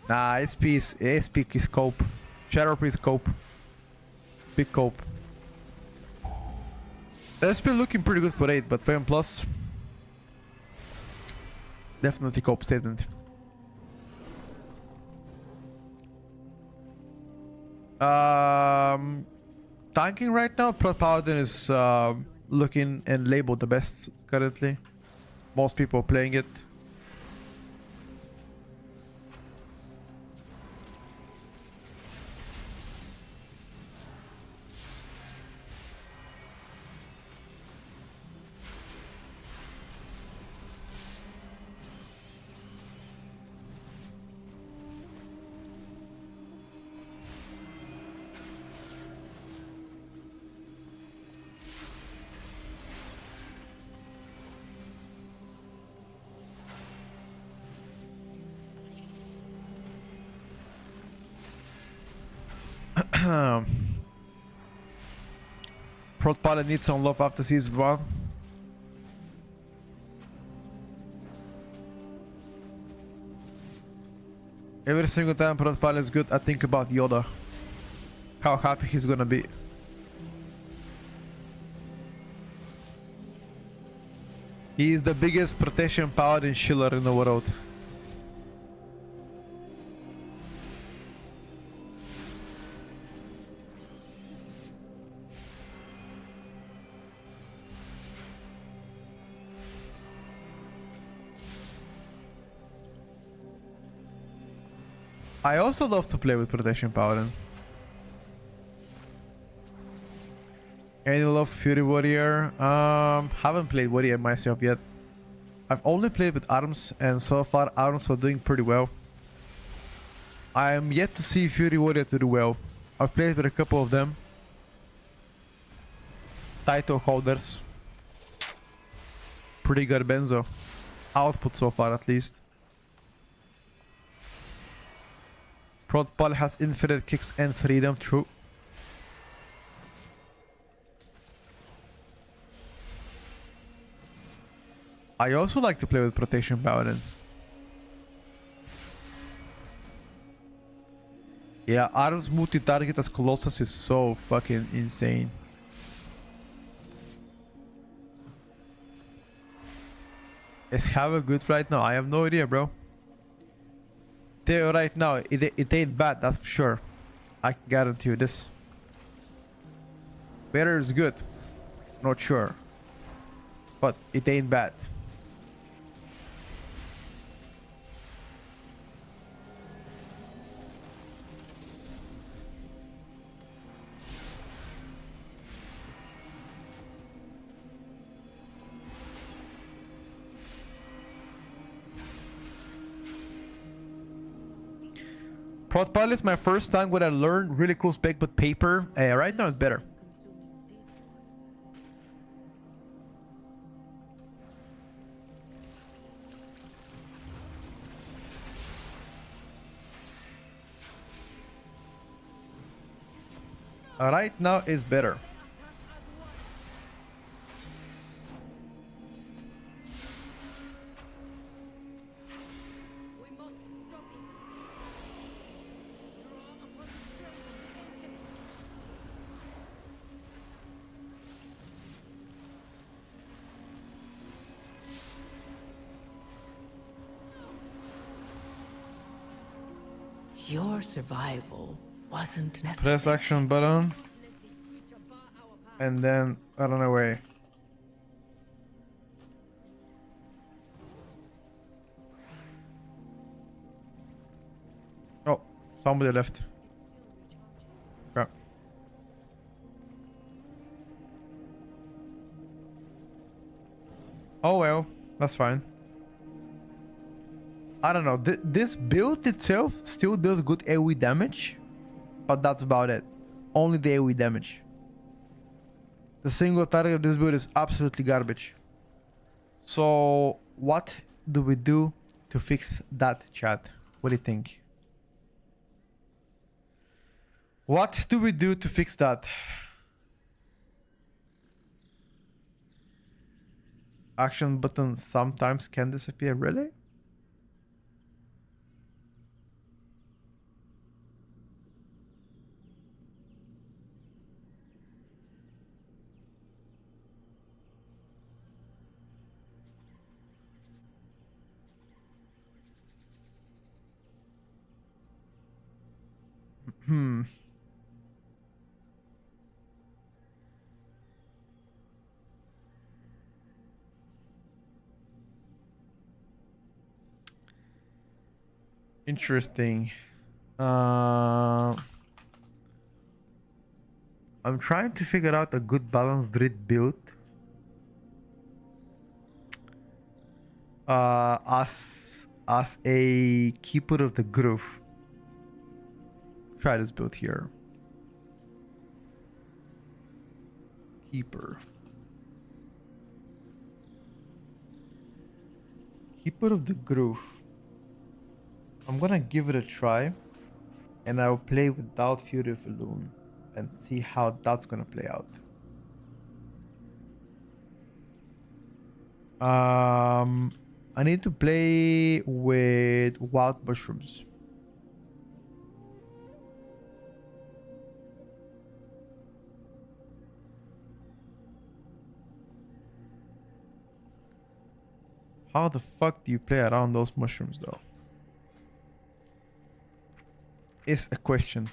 Nah, SP is cope. Shadow Priest cope. Big cope. SP looking pretty good for 8, but Fame Plus definitely cope statement. Tanking right now, Prot Paladin is looking and labeled the best currently. Most people are playing it. Prot Pilot needs some love after season 1. Every single time Prot Pilot is good, I think about Yoda. How happy he's gonna be. He is the biggest protection paladin shiller in the world. I also love to play with Protection Paladin. Any love Fury Warrior? Haven't played Warrior myself yet. I've only played with Arms, and so far Arms were doing pretty well. I am yet to see Fury Warrior to do well. I've played with a couple of them. Title holders. Pretty good Benzo. Output so far at least. Protpal has infinite kicks and freedom, true. I also like to play with Protection Paladin. Yeah, Arms multi-target as Colossus is so fucking insane. Is Hava good right now? I have no idea, bro. Tell you right now, it ain't bad, that's for sure. I can guarantee you this. Better is good. Not sure. But it ain't bad. Protpal is my first time when I learned really cool spec, but paper right now is better. Right now is better. We must stop it. Draw upon strength. Your survival wasn't Press necessary. action button Let this creature bar our path. and then run away. Oh, somebody left. Okay. Oh well, that's fine. I don't know. This build itself still does good AoE damage, but that's about it. Only the AoE damage. The single target of this build is absolutely garbage. So what do we do to fix that, chat? What do you think? What do we do to fix that? Action button sometimes can disappear, really? Hmm. Interesting. I'm trying to figure out a good balanced grid build. As a keeper of the groove. Try this build here. Keeper. Keeper of the groove. I'm gonna give it a try, and I'll play without Fury of Elune and see how that's gonna play out. I need to play with wild mushrooms. How the fuck do you play around those mushrooms though? Is a question.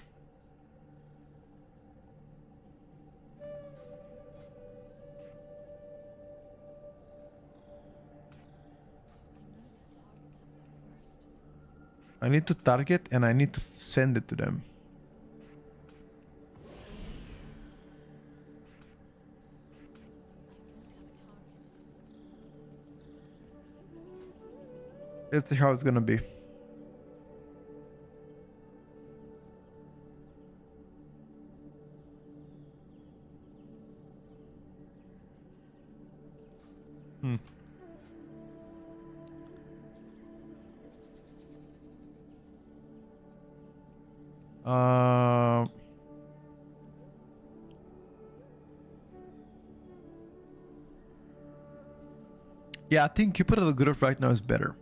I need to target and I need to send it to them. Let's see how it's gonna be. Hmm. Uh, yeah, I think Keeper of the Groove right now is better.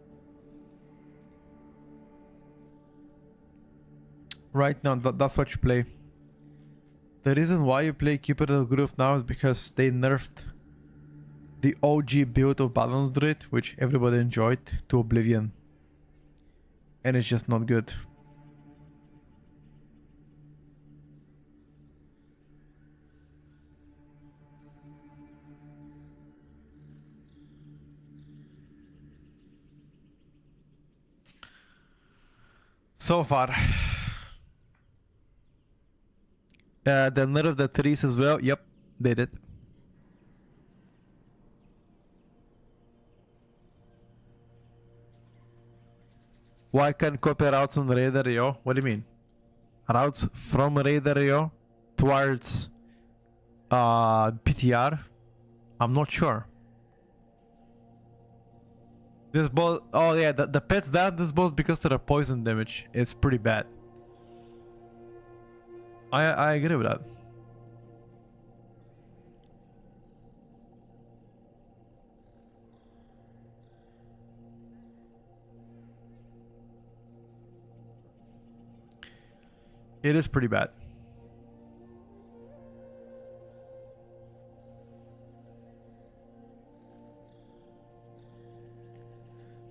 Right now, that's what you play. The reason why you play Keeper of the Groove now is because they nerfed the OG build of Balance Druid, which everybody enjoyed, to oblivion. And it's just not good. So far. The nerf the trees as well. Yep, they did. Why can't copy routes on Raider, yo? What do you mean? Routes from Raider, yo, towards PTR? I'm not sure. This boss, oh yeah, the pets down this boss because of the poison damage. It's pretty bad. I agree with that. It is pretty bad.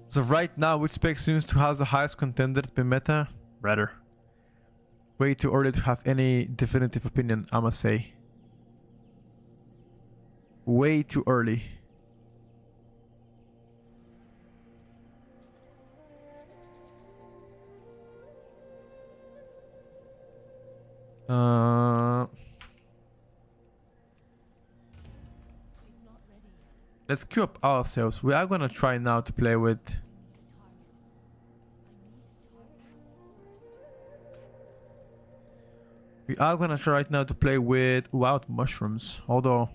So right now, which spec seems to have the highest contender to be meta? Rather. Way too early to have any definitive opinion, I must say. Way too early. Let's queue up ourselves. We are gonna try now to play with... We are gonna try right now to play with wild mushrooms. Although...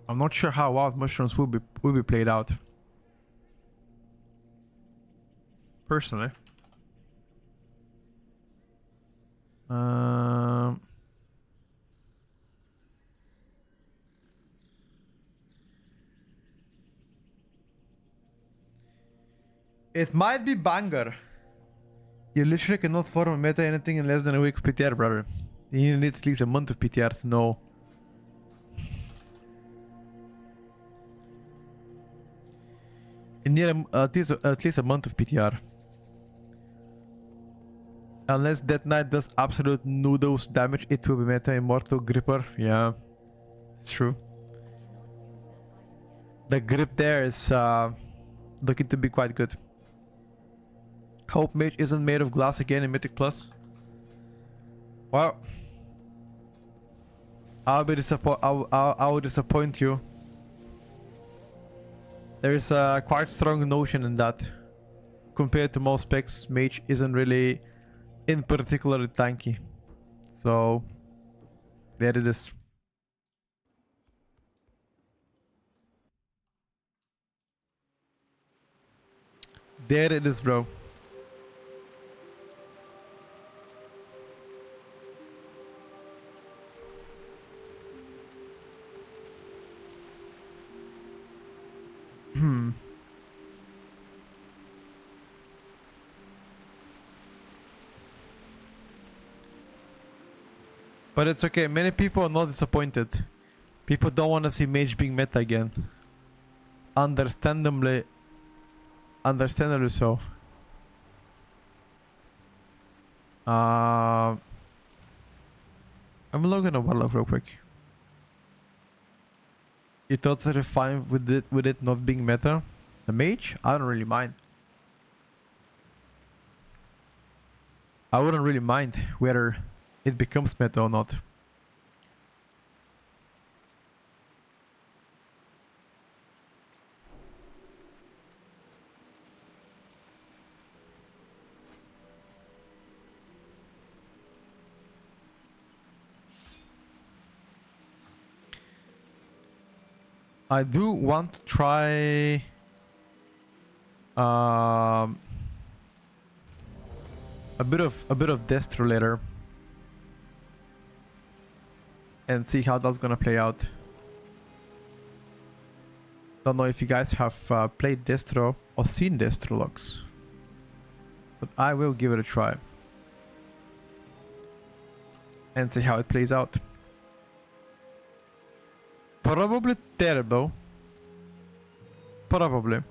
I'm not sure how wild mushrooms will be played out. Personally. It might be banger. You literally cannot form a meta anything in less than a week of PTR, brother. You need at least a month of PTR to know. You need at least a month of PTR. Unless that knight does absolute noodles damage, it will be meta immortal gripper. Yeah, it's true. The grip there is looking to be quite good. Hope Mage isn't made of glass again in Mythic Plus. Well, I will disappoint you. There is a quite strong notion in that. Compared to most specs, Mage isn't really in particular tanky. So there it is. There it is, bro. But it's okay. Many people are not disappointed. People don't want to see Mage being meta again. Understandably so. I'm logging a Warlock real quick. You're totally fine with it not being meta? The Mage? I don't really mind. I wouldn't really mind whether it becomes meta or not. I do want to try um, a bit of Destro later and see how that's gonna play out. Don't know if you guys have played Destro or seen Destro locks, but I will give it a try and see how it plays out. Probably terrible. Probably.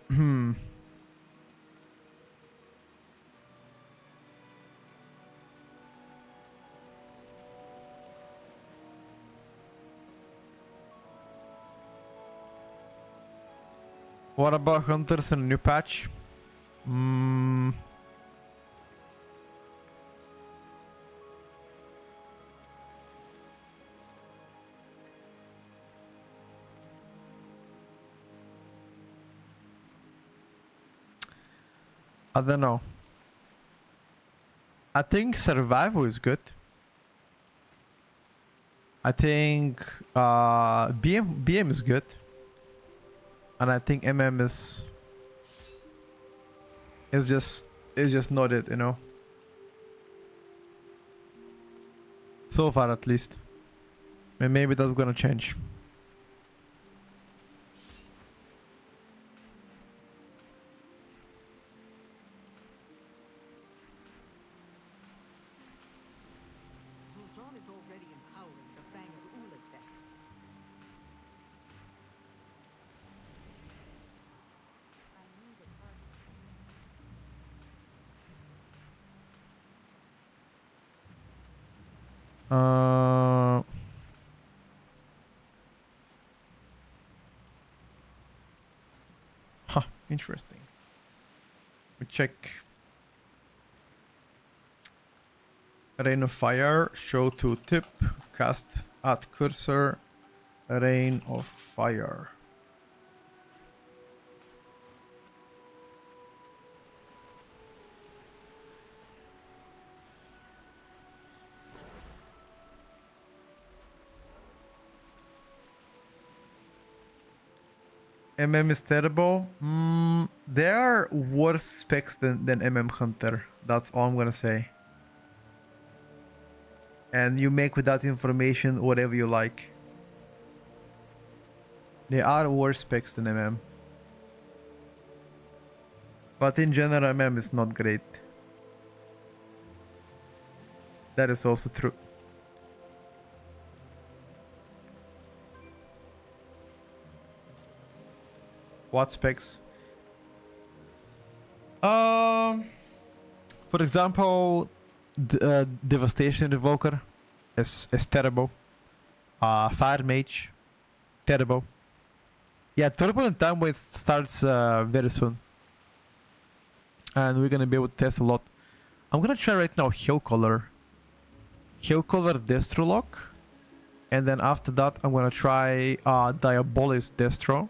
Hmm. What about hunters in a new patch? I don't know. I think survival is good. I think BM is good. And I think MM is just not it, you know. So far at least. And maybe that's gonna change. Zul'Shan is already empowering the Fang of Ulatek. Huh, interesting. We check. Rain of Fire, show to tip, cast at cursor, Rain of Fire. MM is terrible. There are worse specs than MM Hunter. That's all I'm gonna say. And you make with that information whatever you like. There are worse specs than MM. But in general, MM is not great. That is also true. What specs? For example, Devastation Evoker is terrible. Fire Mage, terrible. Yeah, Turbulent Time Wave starts very soon. And we're gonna be able to test a lot. I'm gonna try right now Hail Color. Hail Color Destro Lock. And then after that, I'm gonna try Diabolis Destro.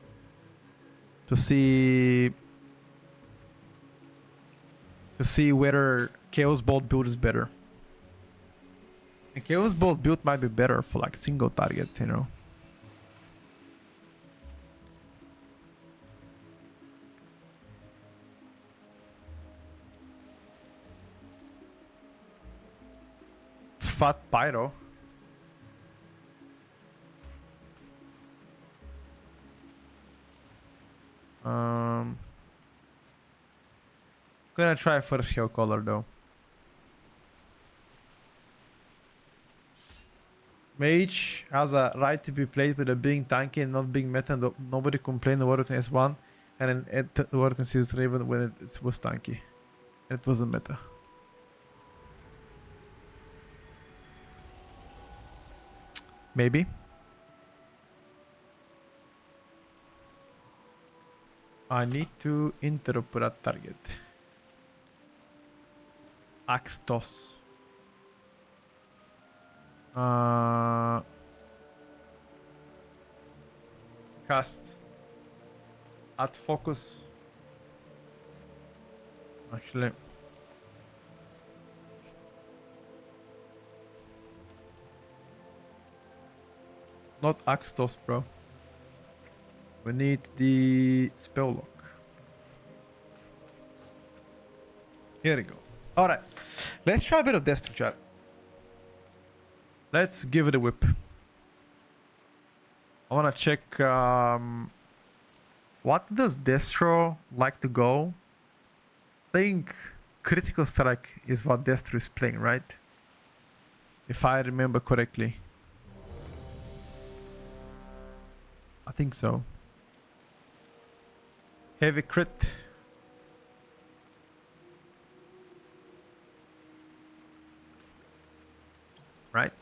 To see whether Chaos Bolt build is better. And Chaos Bolt build might be better for like single target, you know. Fat Pyro. Gonna try first Hail Color though. Mage has a right to be played with a being tanky and not being meta. Nobody complained the Warden S1 and then the Warden is Raven when it was tanky. And it wasn't meta. Maybe. I need to interrupt that target. Axtos. Cast. At focus. Actually. Not Axtos, bro. We need the spell lock. Here we go. Alright. Let's try a bit of Destro, chat. Let's give it a whip. I wanna check what does Destro like to go? I think critical strike is what Destro is playing, right? If I remember correctly. I think so. Heavy crit. Right?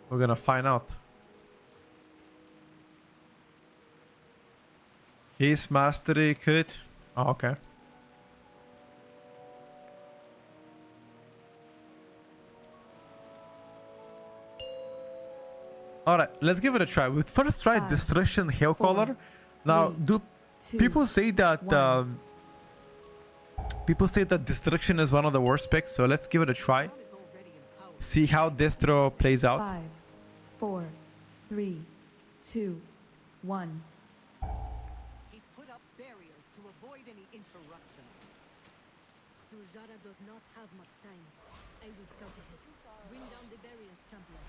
We're gonna find out. His mastery crit. Oh, okay. Alright, let's give it a try. We first try Five, Destruction Hellcaller. Now, three, do two, people say that one. people say that Destruction is one of the worst picks, so let's give it a try. Is already empowered. See how Destro plays out. 5, 4, 3, 2, 1. He's put up barriers to avoid any interruptions. Sujara does not have much time. I will scout ahead. Bring down the barriers, champion.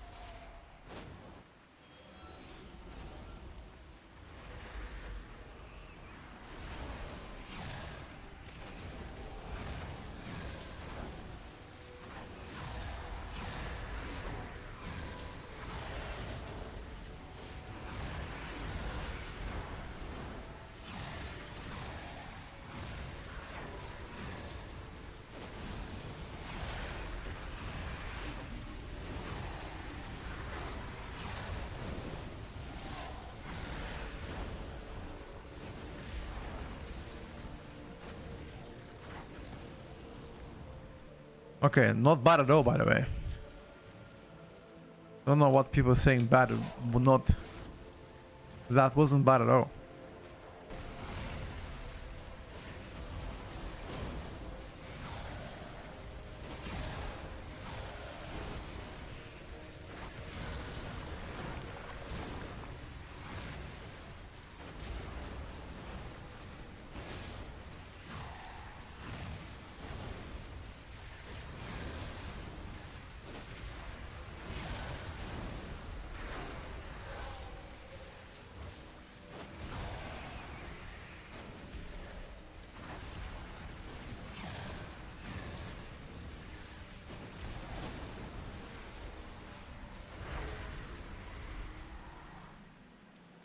Okay, not bad at all, by the way. Don't know what people are saying bad, but not. That wasn't bad at all.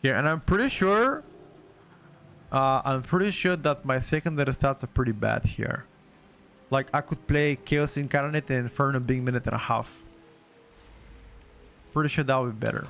Yeah, and I'm pretty sure that my secondary stats are pretty bad here. Like, I could play Chaos Incarnate and Inferno being minute and a half. Pretty sure that would be better.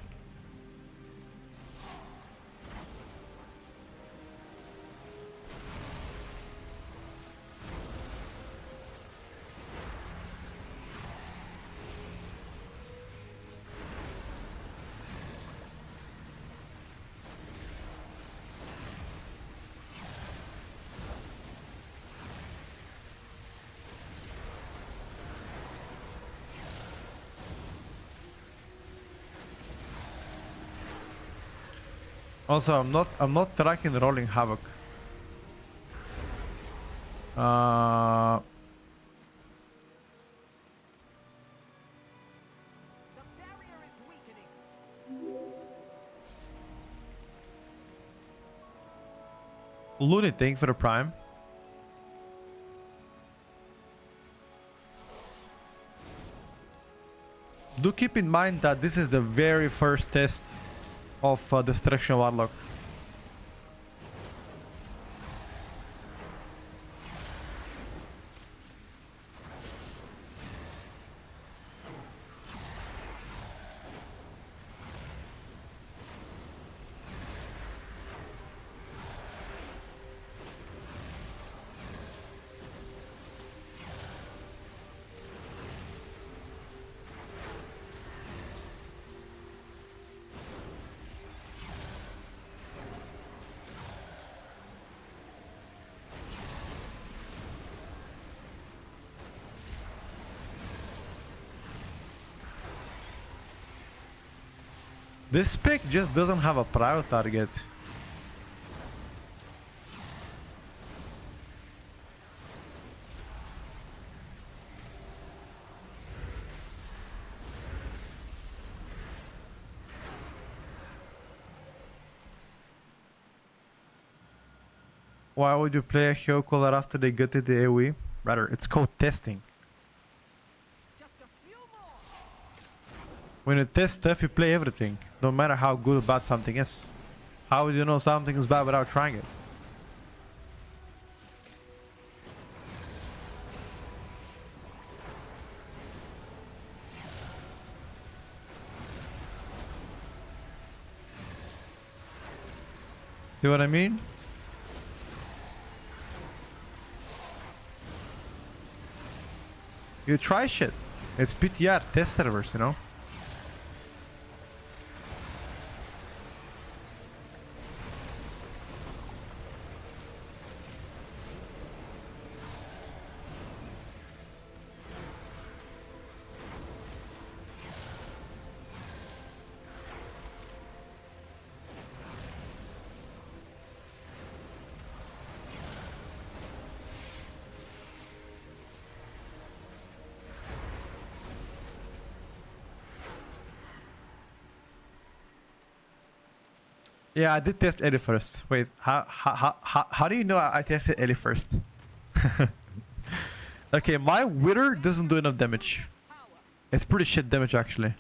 Also, I'm not tracking the Rolling Havoc. The barrier is weakening. Looney, thank you for the Prime. Do keep in mind that this is the very first test of Destruction Warlock. This pick just doesn't have a prior target. Why would you play a hero caller after they get to the AoE? Rather, it's called testing. Just a few more. When you test stuff, you play everything, no matter how good or bad something is. How would you know something is bad without trying it? See what I mean? You try shit. It's PTR, test servers, you know? Yeah, I did test Ellie first. Wait, how do you know I tested Ellie first? Okay, my Wither doesn't do enough damage. It's pretty shit damage actually.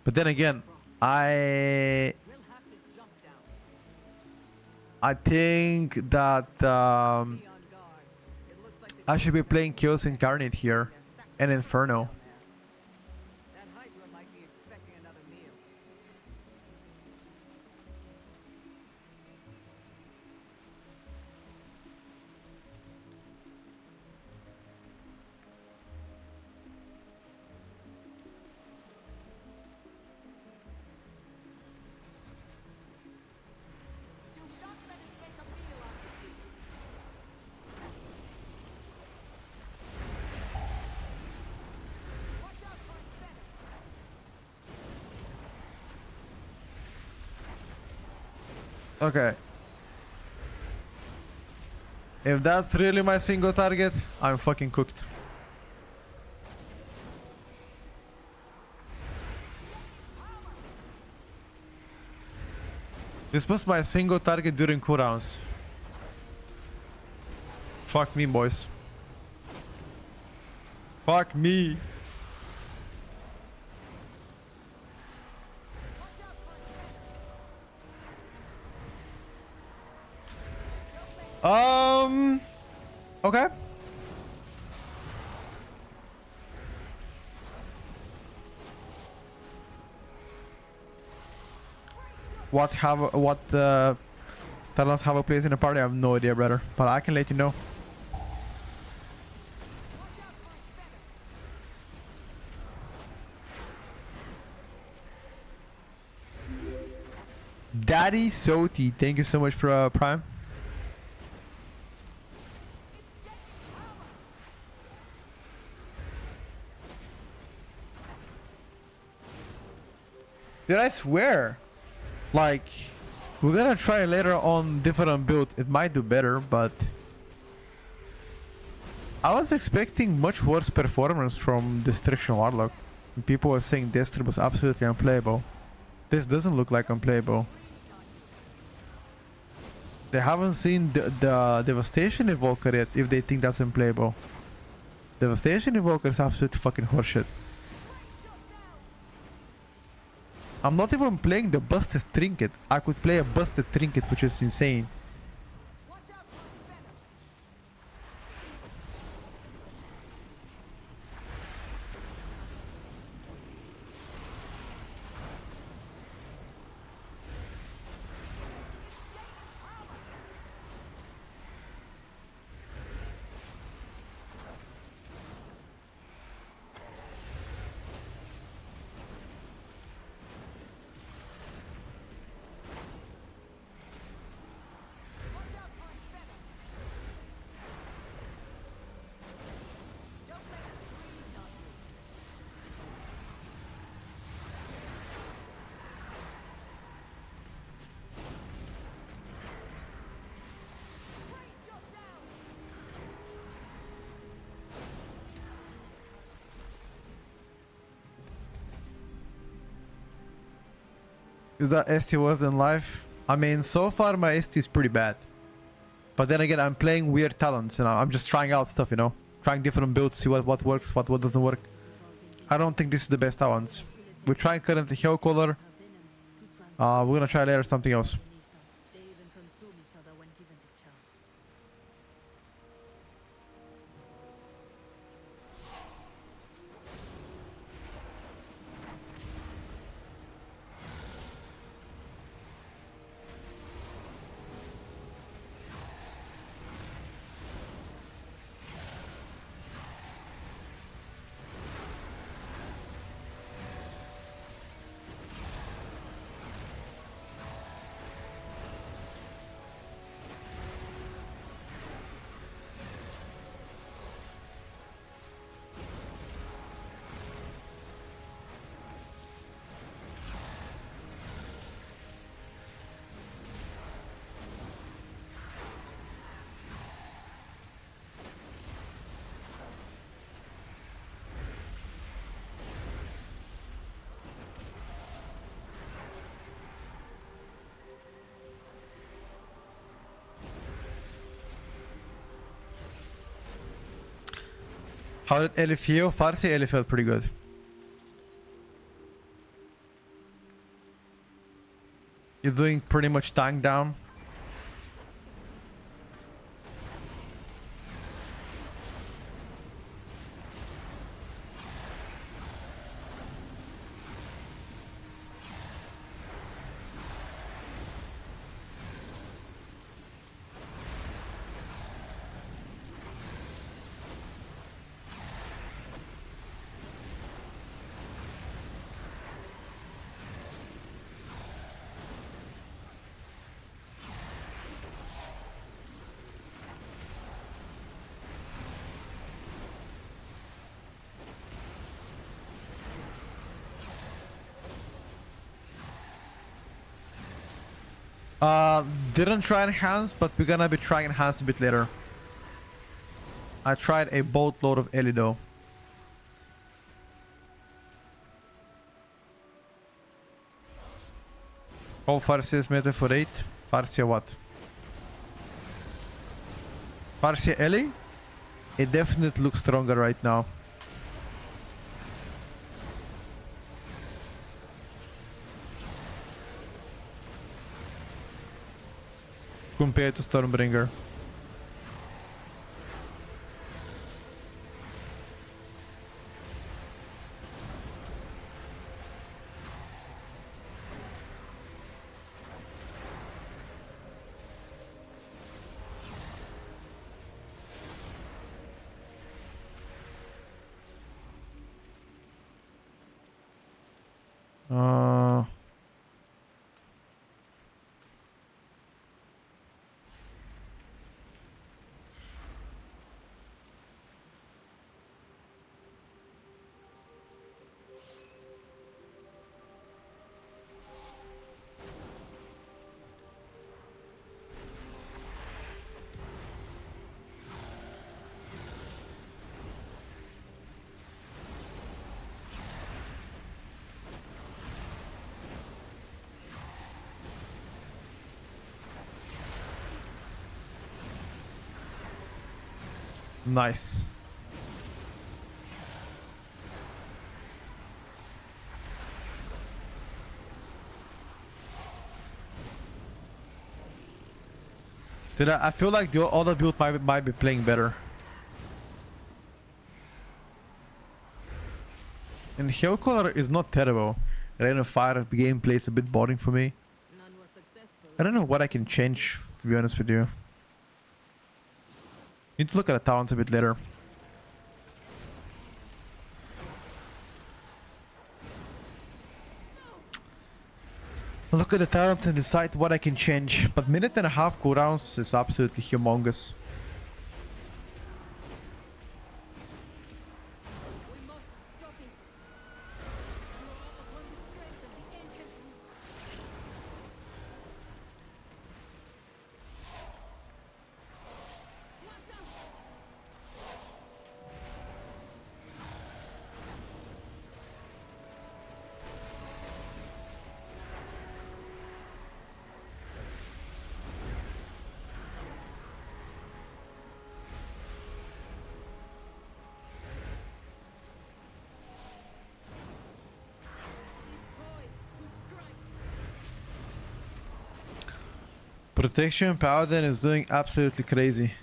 But then again, I We'll have to jump down. think that Be on guard. It looks like the I should be playing Chaos Incarnate here and Inferno. that Hydra might be expecting another meal. Do not let it make a meal out of you. Watch out for its venom. Okay. If that's really my single target, I'm fucking cooked. This was my single target during cooldowns. Fuck me, boys. Fuck me. Okay. What talents have a place in the party? I have no idea, brother. But I can let you know. Daddy Soti, thank you so much for Prime. Dude, I swear, like, we're gonna try later on different build. It might do better, but I was expecting much worse performance from Destruction Warlock. People were saying Destry was absolutely unplayable. This doesn't look like unplayable. They haven't seen the Devastation Evoker yet if they think that's unplayable. Devastation Evoker is absolute fucking horseshit. I'm not even playing the Busted Trinket. I could play a Busted Trinket, which is insane. Is that ST worse than life? I mean, so far my ST is pretty bad. But then again, I'm playing weird talents, and I'm just trying out stuff, you know? Trying different builds, see what works, what doesn't work. I don't think this is the best talents. We're trying currently Hell Color. We're gonna try later something else. They even consume each other when given the chance. How did Ellie feel? Farsi Ellie felt pretty good. You're doing pretty much tank down. Didn't try enhance, but we're gonna be trying enhance a bit later. I tried a boatload of Ellie though. Oh, Farsi is meta for 8. Farsi what? Farsi Ellie? It definitely looks stronger right now. Compared to Stormbringer. Nice. I feel like the other build might be playing better. And Hell Color is not terrible. Rain of Fire gameplay is a bit boring for me. None was successful. I don't know what I can change, to be honest with you. Need to look at the talents a bit later. Look at the talents and decide what I can change. But minute and a half cooldowns is absolutely humongous. We must stop it. Draw upon the strength of the ancient roots. What's up? Protection Paladin is doing absolutely crazy.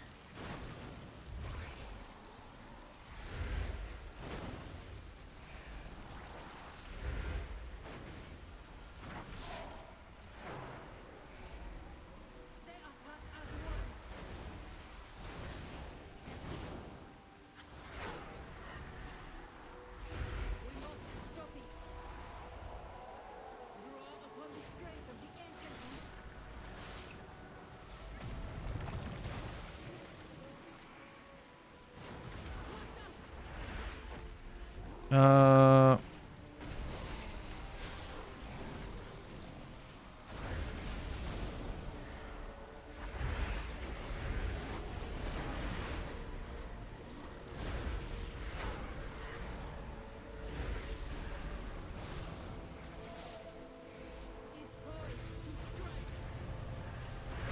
Uh,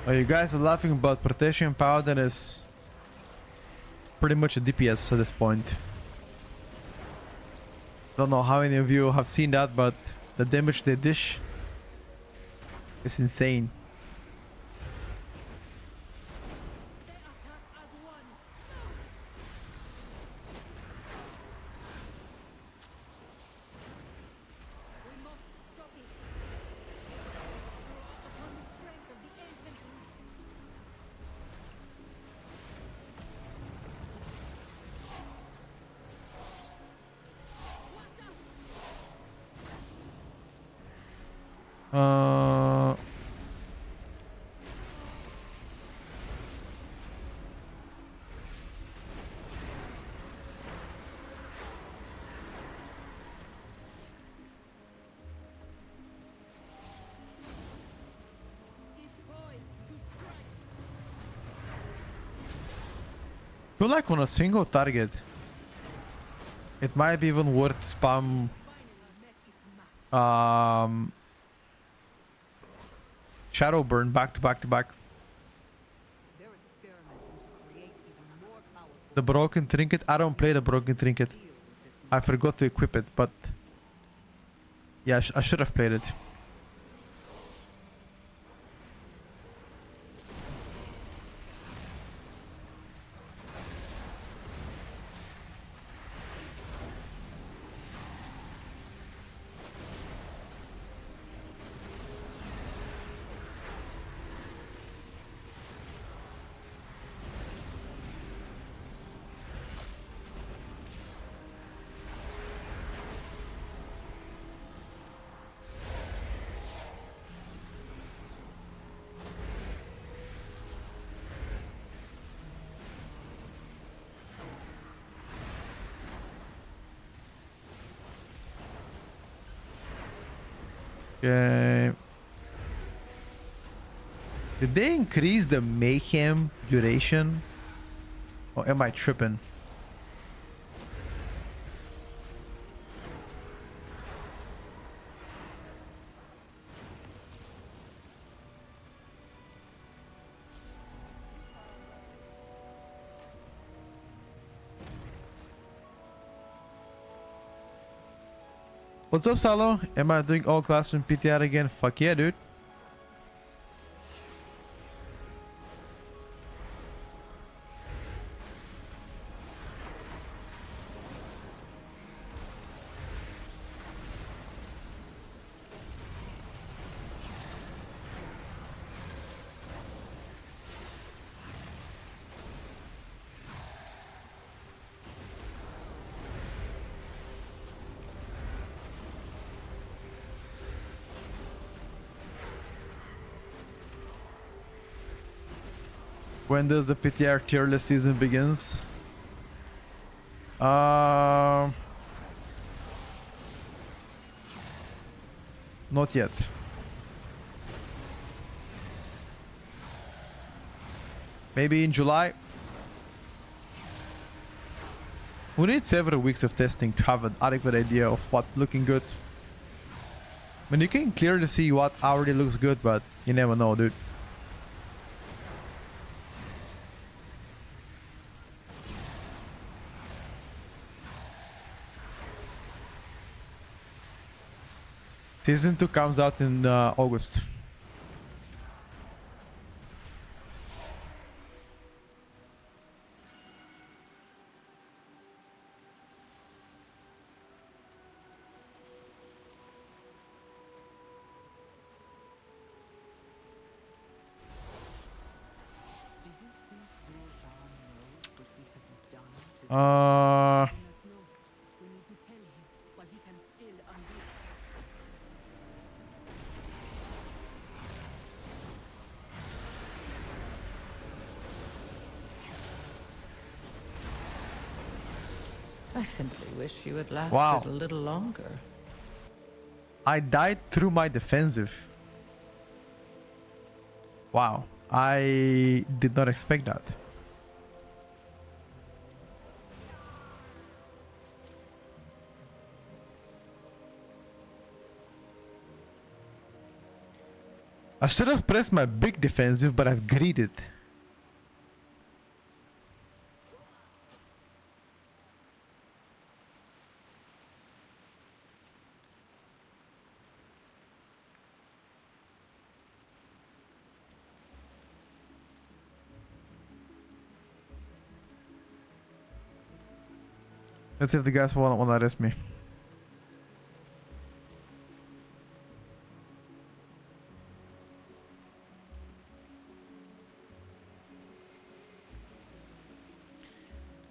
oh, you guys are laughing, but Protection Paladin is pretty much a DPS at this point. Don't know how many of you have seen that, but the damage they dish is insane. Uh, feel like on a single target, it might be even worth spam Shadow Burn back to back to back. They're experimenting to create even more powerful The Broken Trinket. I don't play the Broken Trinket. field with this I forgot to equip it, but yeah, I should have played it. Okay. Did they increase the mayhem duration? Or am I tripping? What's up, Salo? Am I doing all classroom PTR again? Fuck yeah, dude. When does the PTR tier list season begins? Not yet. Maybe in July. We need several weeks of testing to have an adequate idea of what's looking good. I mean, you can clearly see what already looks good, but you never know, dude. Season 2 comes out in August. Uh, Do not know. We need to tell him, but he can still undo it. I simply wish you had lasted Wow. a little longer. I died through my defensive. Wow. I did not expect that. I should have pressed my big defensive, but I've greeted. Let's see if the guys want to arrest me.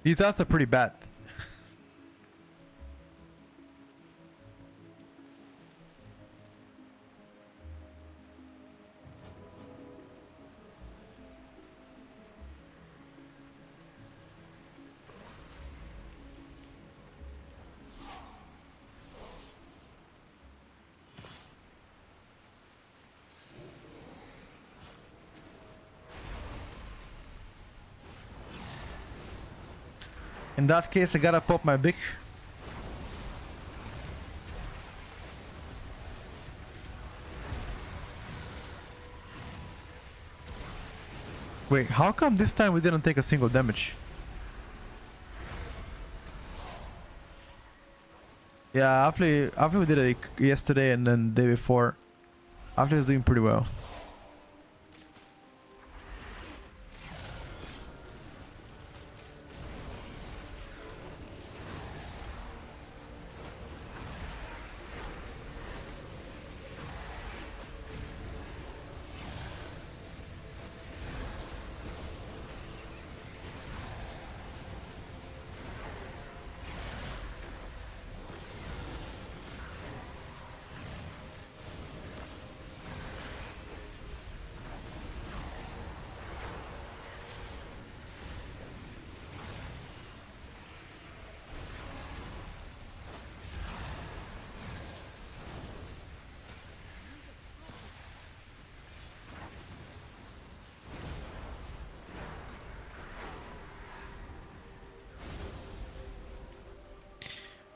These odds are pretty bad. In that case, I gotta pop my big. Wait, how come this time we didn't take a single damage? Yeah, after we did it yesterday and then the day before, after is doing pretty well.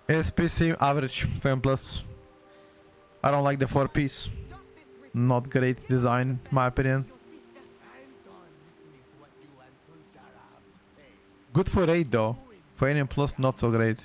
SPC average, fan plus. I don't like the 4-piece. Not great design, in my opinion. Good for 8 though. For NM plus, not so great.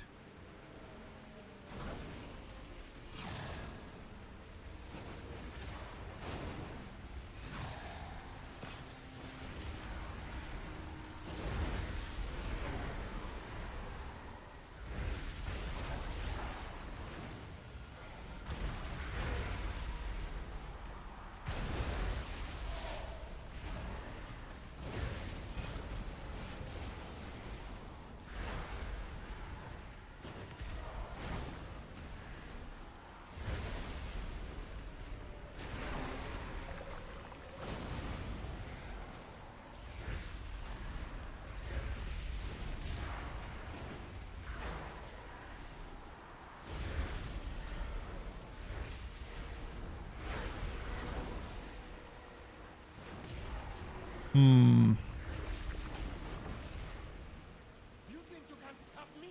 Hmm. You think you can stop me?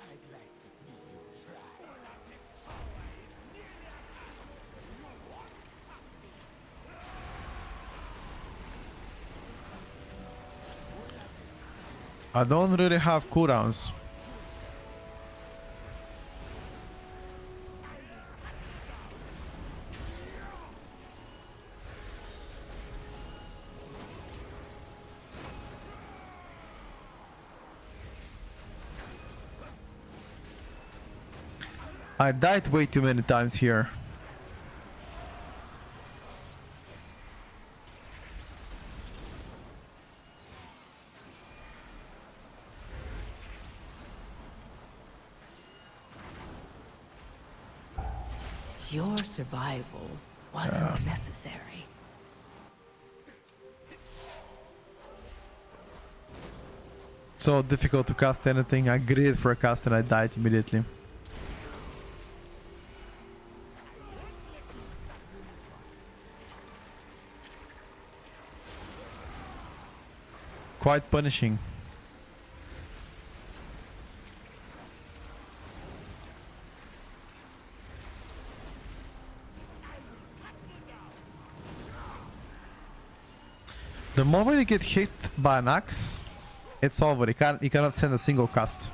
I'd like to see you try. I don't really have cooldowns. I died way too many times here. Your survival wasn't necessary. So difficult to cast anything. I grid for a cast and I died immediately. Quite punishing. The moment you get hit by an axe, it's over. You cannot send a single cast.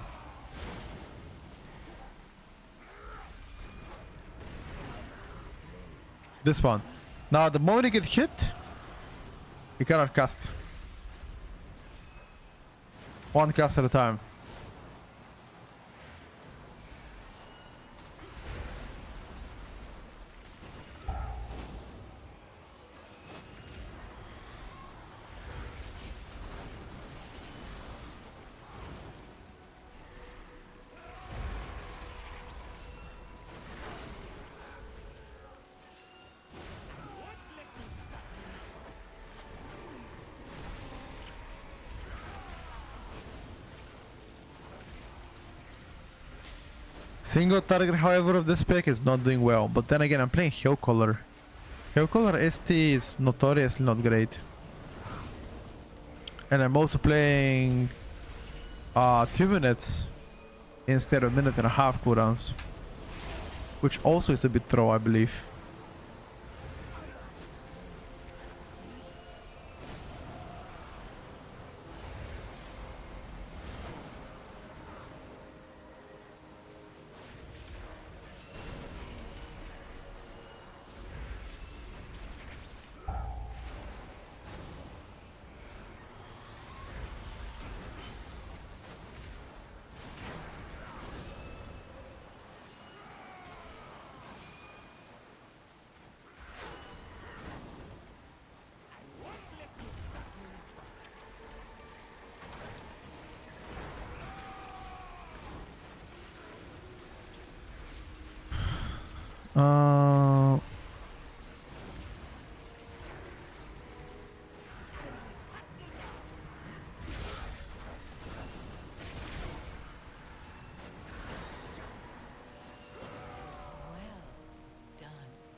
This one. Now the moment you get hit, you cannot cast. One cast at a time. Single target, however, of this pick is not doing well. But then again, I'm playing Hill Color. Hill Color ST is notoriously not great. And I'm also playing 2 minutes instead of 1.5 minutes cooldowns. Which also is a bit throw, I believe.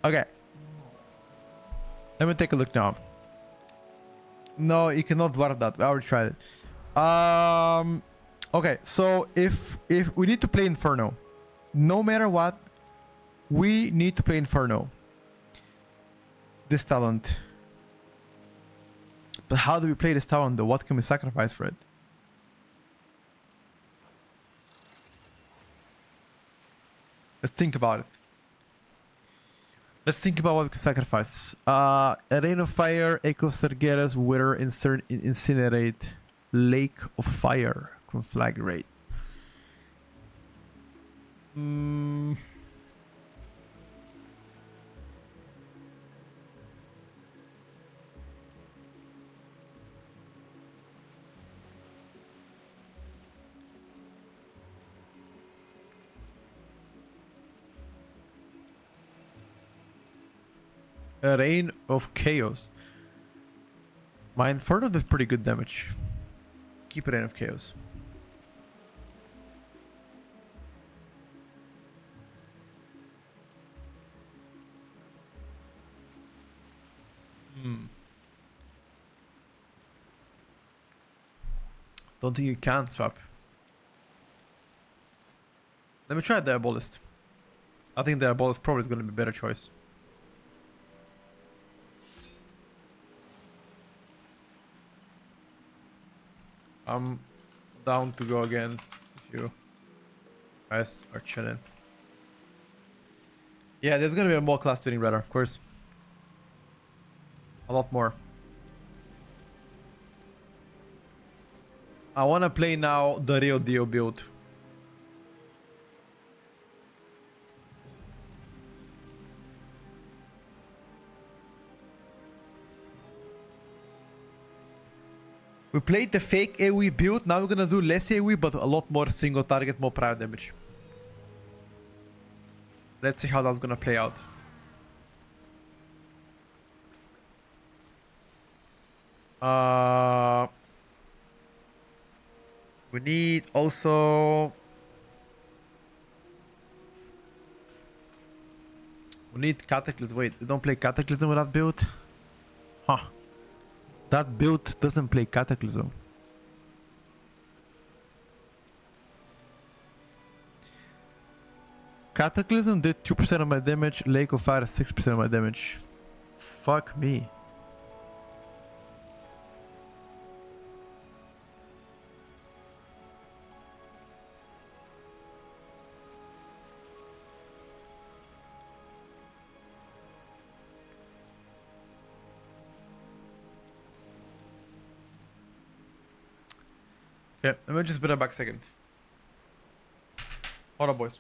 Okay. Let me take a look now. No, you cannot warp that. I already tried it. Okay, so if we need to play Inferno, no matter what, we need to play Inferno. This talent. But how do we play this talent though? What can we sacrifice for it? Let's think about it. Let's think about what we can sacrifice. A Rain of Fire, Echo of Sargeras, Wither, Incinerate, Lake of Fire, Conflagrate. A Rain of Chaos. My Inferno did pretty good damage. Keep a Rain of Chaos. Don't think you can swap. Let me try Diabolist. I think Diabolist probably is going to be a better choice. I'm down to go again if you guys are chilling. Yeah, there's gonna be a more class tuning radar, of course. A lot more. I wanna play now the Rio Dio build. We played the fake AoE build, now we're gonna do less AoE but a lot more single target, more prior damage. Let's see how that's gonna play out. We need also... We need Cataclysm. Wait, they don't play Cataclysm with that build? Huh. That build doesn't play Cataclysm. Cataclysm did 2% of my damage, Lake of Fire 6% of my damage. Fuck me. Okay, let me just put it back a second. Hold up, boys.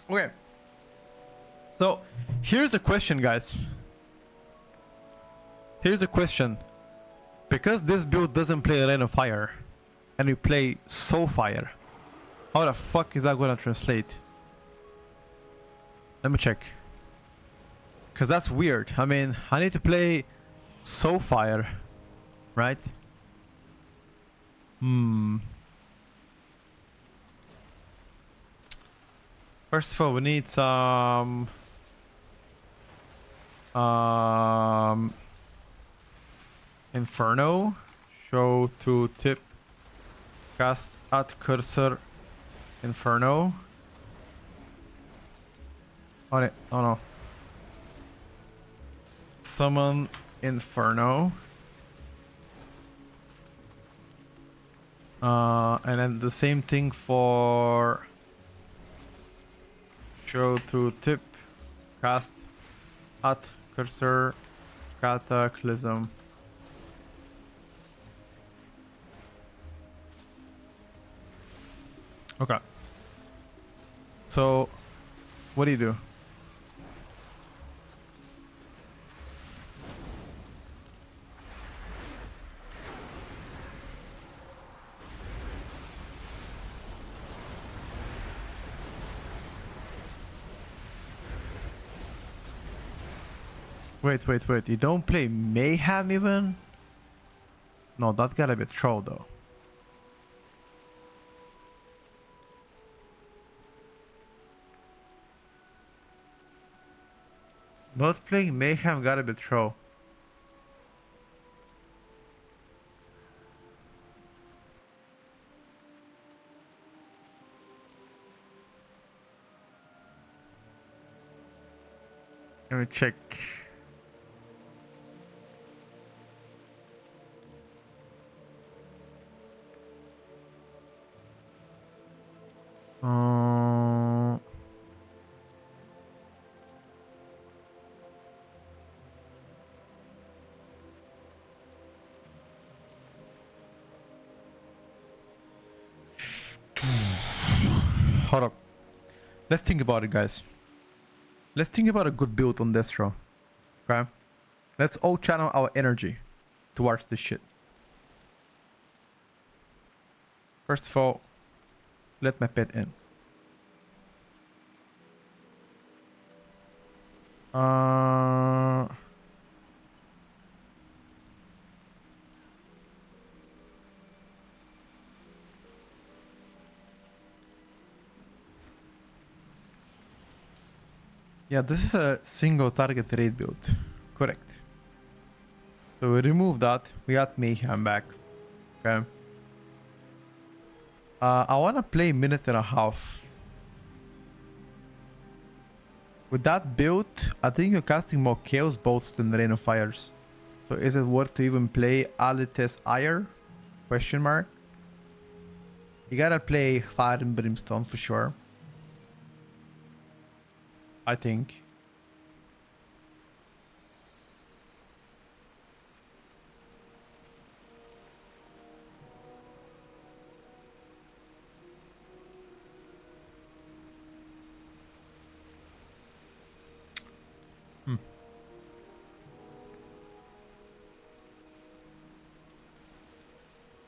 Okay. So here's the question, guys. Here's a question. Because this build doesn't play Rain of Fire, and we play Soul Fire, how the fuck is that gonna translate? Let me check. Cause that's weird. I mean, I need to play Soul Fire, right? First of all, we need some Inferno. Show to tip. Cast at cursor. Inferno. On it. Oh no. Summon Inferno. And then the same thing for show to tip, cast at cursor, cataclysm. Okay. So, what do you do? Wait. You don't play Mayhem even? No, that gotta be a troll though. Not playing Mayhem gotta be a troll. Let me check. Hold up. Let's think about it, guys. Let's think about a good build on this row. Okay? Let's all channel our energy towards this shit. First of all, let my pet in. Yeah, this is a single target raid build. Correct. So we remove that. We got Mayhem back. Okay. I want to play minute and a half. With that build, I think you're casting more Chaos Bolts than Rain of Fires. So is it worth to even play Alites Ire? Question mark. You gotta play Fire and Brimstone for sure. I think.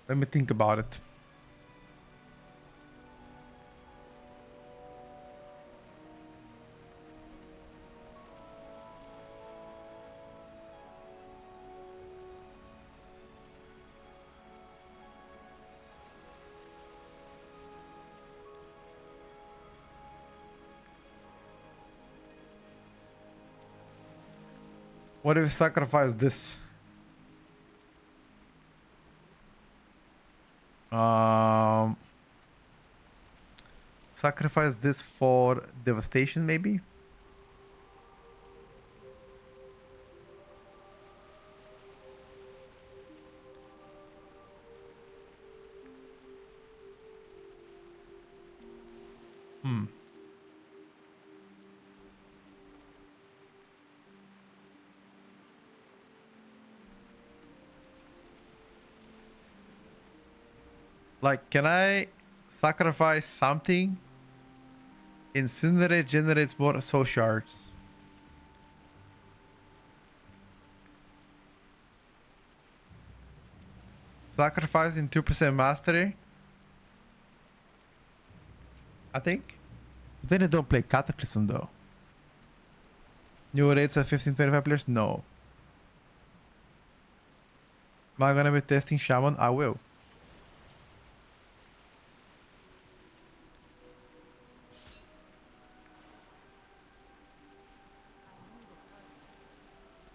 Let me think about it. What if we sacrifice this? Sacrifice this for devastation, maybe? Like, can I sacrifice something? Incinerate generates more soul shards. Sacrificing 2% mastery. I think. Then you don't play Cataclysm though. New rates at 15-25 players? No. Am I gonna be testing Shaman? I will.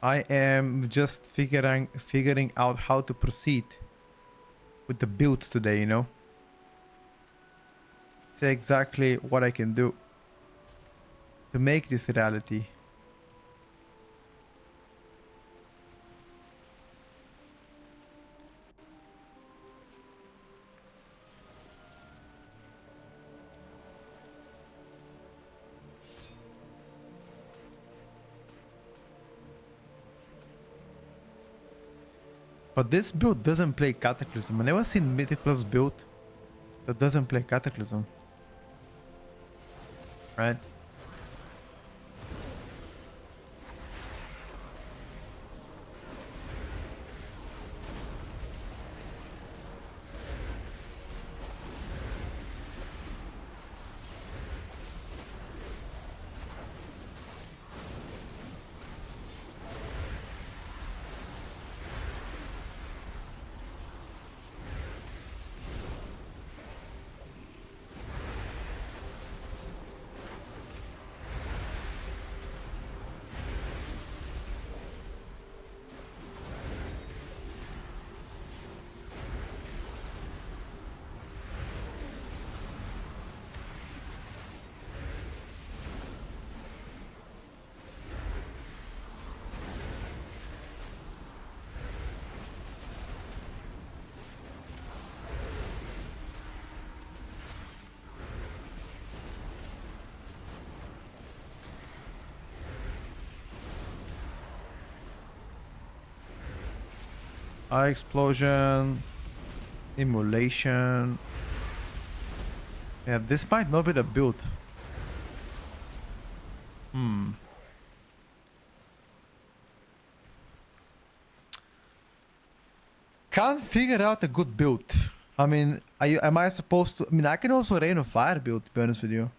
I am just figuring out how to proceed with the builds today, you know? See exactly what I can do to make this reality. But this build doesn't play Cataclysm. I never seen Mythic Plus build that doesn't play Cataclysm. Right? Eye explosion. Immolation. Yeah, this might not be the build. Can't figure out a good build. I mean, am I supposed to? I mean, I can also Rain of Fire build, to be honest with you.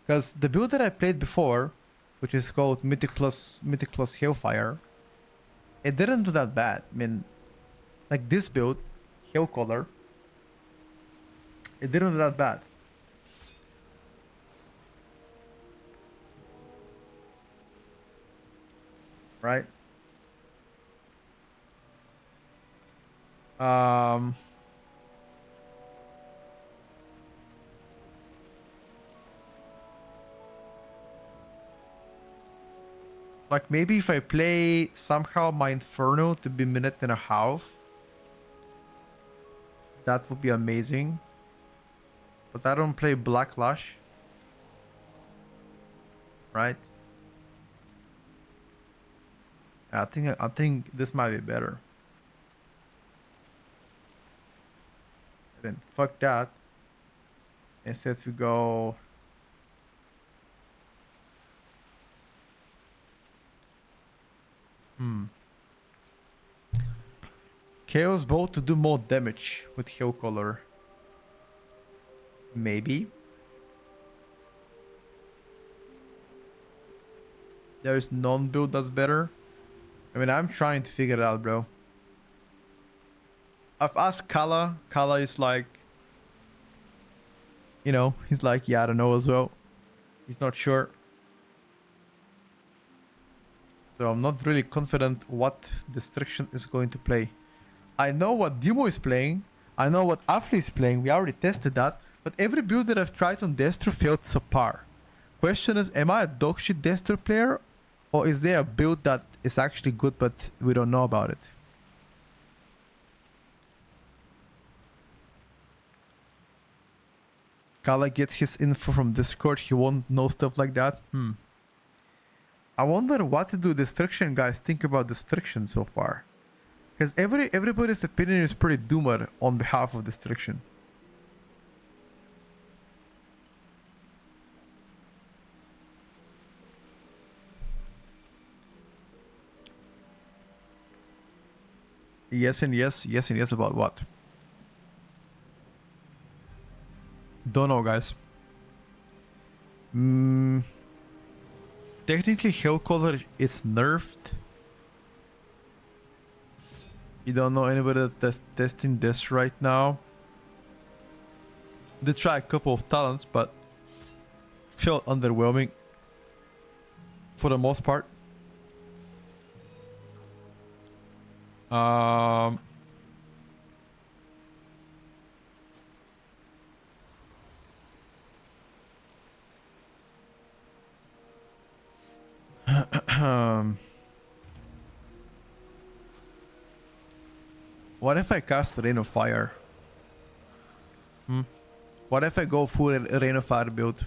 Because the build that I played before, which is called Mythic plus Hailfire, it didn't do that bad. I mean, like this build, Hail Color, it didn't do that bad. Right? Like maybe if I play somehow my Inferno to be minute and a half, that would be amazing. But I don't play Black Lash. Right? I think this might be better. Then fuck that. Instead we go. Chaos Bolt to do more damage with Hail Color. Maybe. There's non-build that's better. I mean, I'm trying to figure it out, bro. I've asked Kala. Kala is like, you know, he's like, yeah, I don't know as well. He's not sure. So I'm not really confident what Destruction is going to play. I know what Demo is playing. I know what Afli is playing. We already tested that. But every build that I've tried on Destro failed subpar. Question is, am I a dogshit Destro player? Or is there a build that is actually good but we don't know about it? Kala gets his info from Discord. He won't know stuff like that. I wonder what do Destruction guys think about Destruction so far. Because everybody's opinion is pretty doomer on behalf of Destruction. Yes and yes, yes and yes about what? Don't know, guys. Technically, Hail Color is nerfed. You don't know anybody that's testing this right now. They try a couple of talents, but felt underwhelming for the most part. What if I cast Rain of Fire? What if I go full Rain of Fire build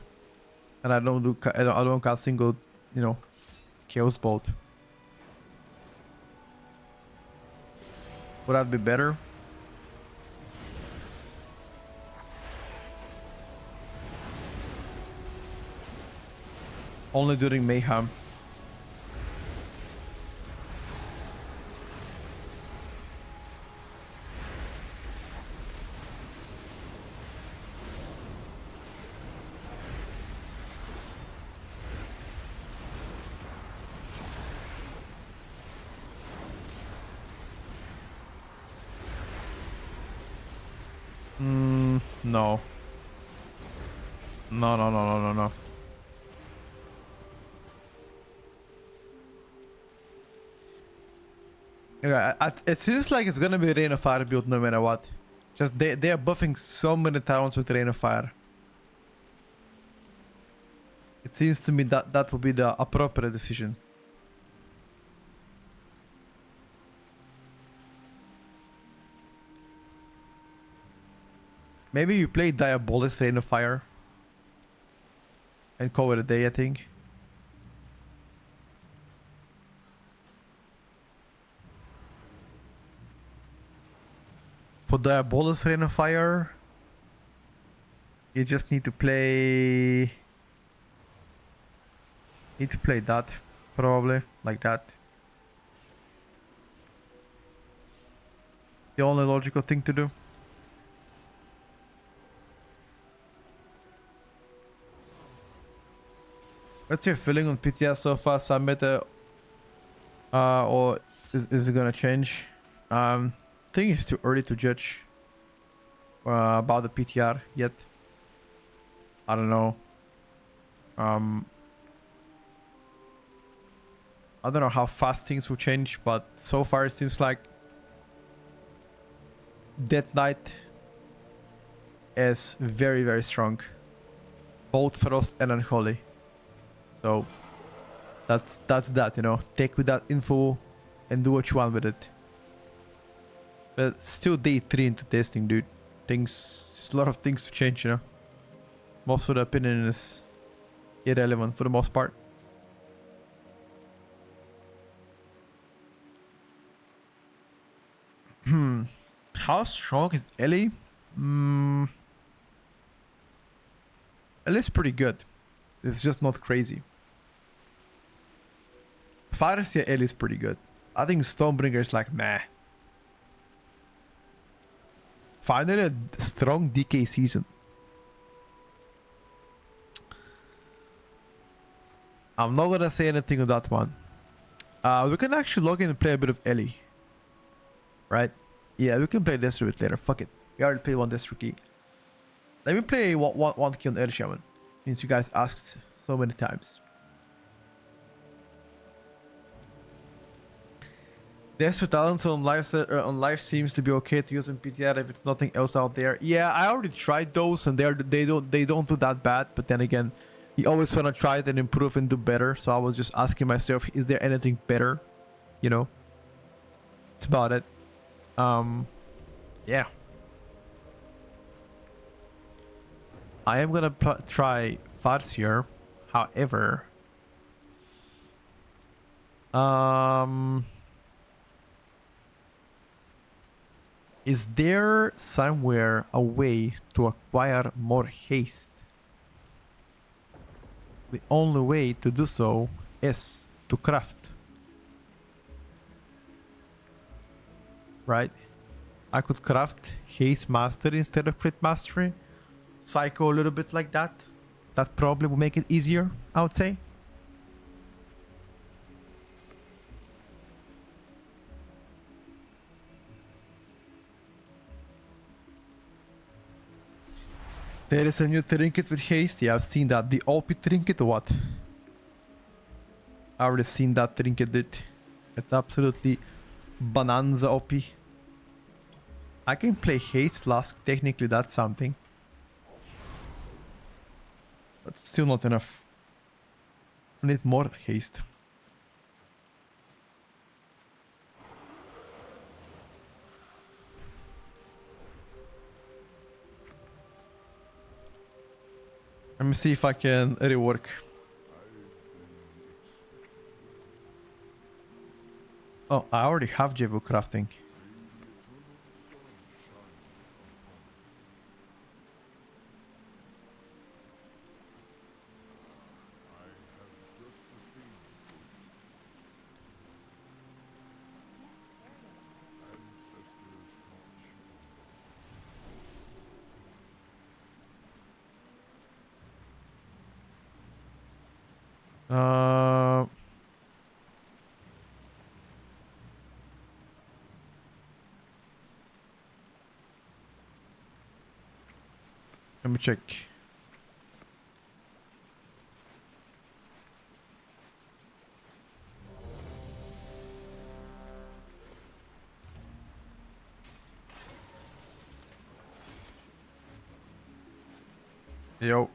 and I don't cast single, you know, Chaos Bolt? Would that be better? Only during Mayhem. No. No. Okay, it seems like it's gonna be Rain of Fire build no matter what. Just they are buffing so many talents with Rain of Fire. It seems to me that that would be the appropriate decision. Maybe you play Diabolist Rain of Fire and call it a day, I think. For Diabolus Rain of Fire, you just need to play that, probably, like that. The only logical thing to do. What's your feeling on PTR so far, Summit? Or is it gonna change? I think it's too early to judge about the PTR yet. I don't know. I don't know how fast things will change, but so far it seems like Death Knight is very, very strong. Both Frost and Unholy. So that's that, you know. Take with that info and do what you want with it. But still day 3 into testing, dude. Things, a lot of things to change, you know. Most of the opinion is irrelevant for the most part. How strong is Ellie? Ellie's pretty good. It's just not crazy. Pharsia Ellie's pretty good. I think Stonebringer is like meh. Finally a strong DK season. I'm not gonna say anything on that one. We can actually log in and play a bit of Ellie. Right? Yeah, we can play this a bit later. Fuck it. We already played one this rookie. Let me play one key on Ellie Shaman. Since you guys asked so many times. There's talent on live seems to be okay to use in PTR if it's nothing else out there. Yeah, I already tried those and they don't do that bad. But then again, you always want to try it and improve and do better. So I was just asking myself, is there anything better? You know, it's about it. Yeah. I am gonna try Farseer. However, is there somewhere a way to acquire more haste? The only way to do so is to craft. Right? I could craft haste mastery instead of crit mastery. Psycho a little bit like that. That probably will make it easier, I would say. There is a new trinket with haste. Yeah, I've seen that. The OP trinket or what? I already seen that trinket, dude. It's absolutely bonanza OP. I can play haste flask. Technically, that's something. But still not enough. I need more haste. Let me see if I can rework. Oh, I already have Jevu crafting. Let me check. Yo.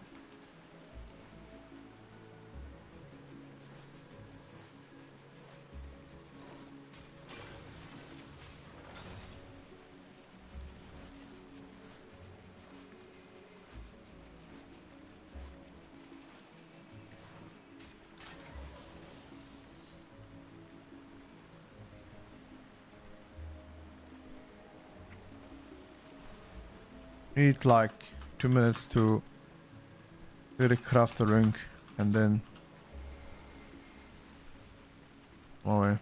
Need like 2 minutes to really craft the ring and then. Oh, yeah.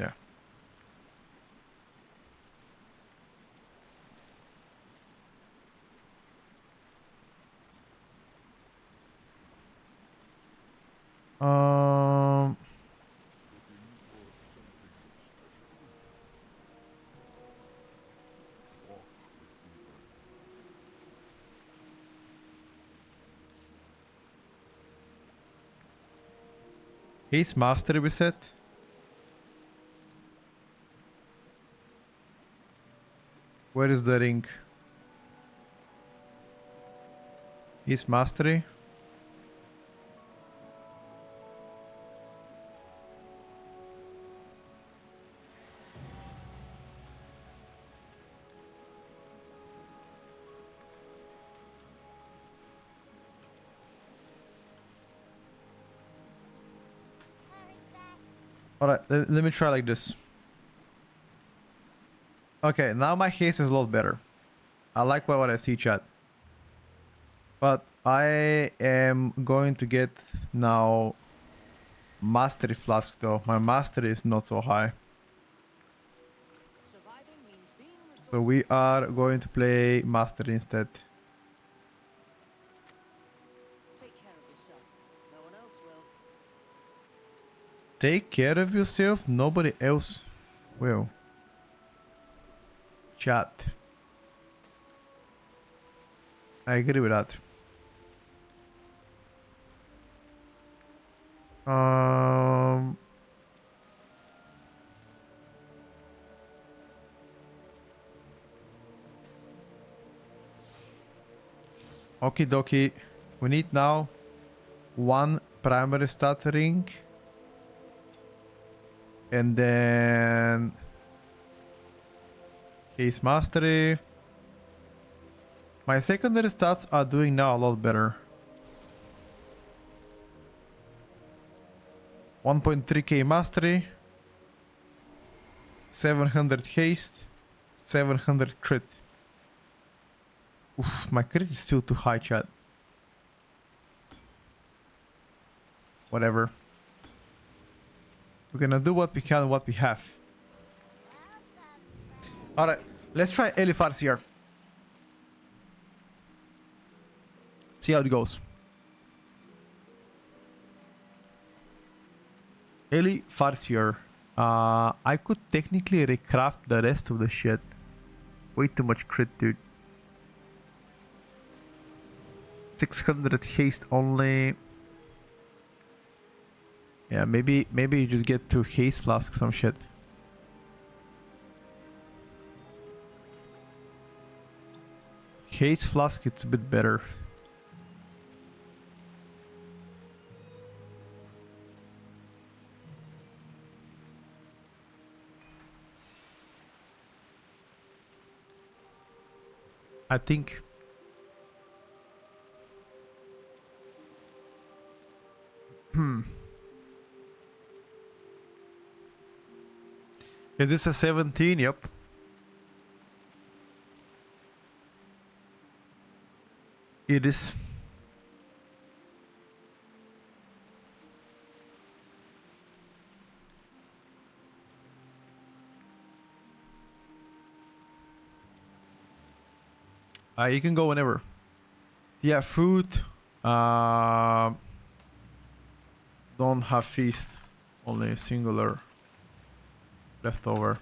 Yeah. Um. He's mastery we said. Where is the ring? He's mastery. Alright, let me try like this. Okay, now my haste is a lot better. I like what I see, chat. But I am going to get now mastery flask though. My mastery is not so high. So we are going to play mastery instead. Take care of yourself. No one else will. Take care of yourself, nobody else will. Chat. I agree with that. Okie dokie. We need now one primary stat ring. And then case mastery. My secondary stats are doing now a lot better. 1.3k mastery, 700 haste, 700 crit. Oof, my crit is still too high, chat. Whatever. We're gonna do what we can, what we have. Alright, let's try Elifar's here. See how it goes. Eli Farsier. I could technically recraft the rest of the shit. Way too much crit, dude. 600 haste only. Yeah, maybe you just get to haste flask some shit. Haste flask, it's a bit better. I think. Is this a 17? Yep. It is. You can go whenever. Yeah, food. Don't have feast. Only singular leftover.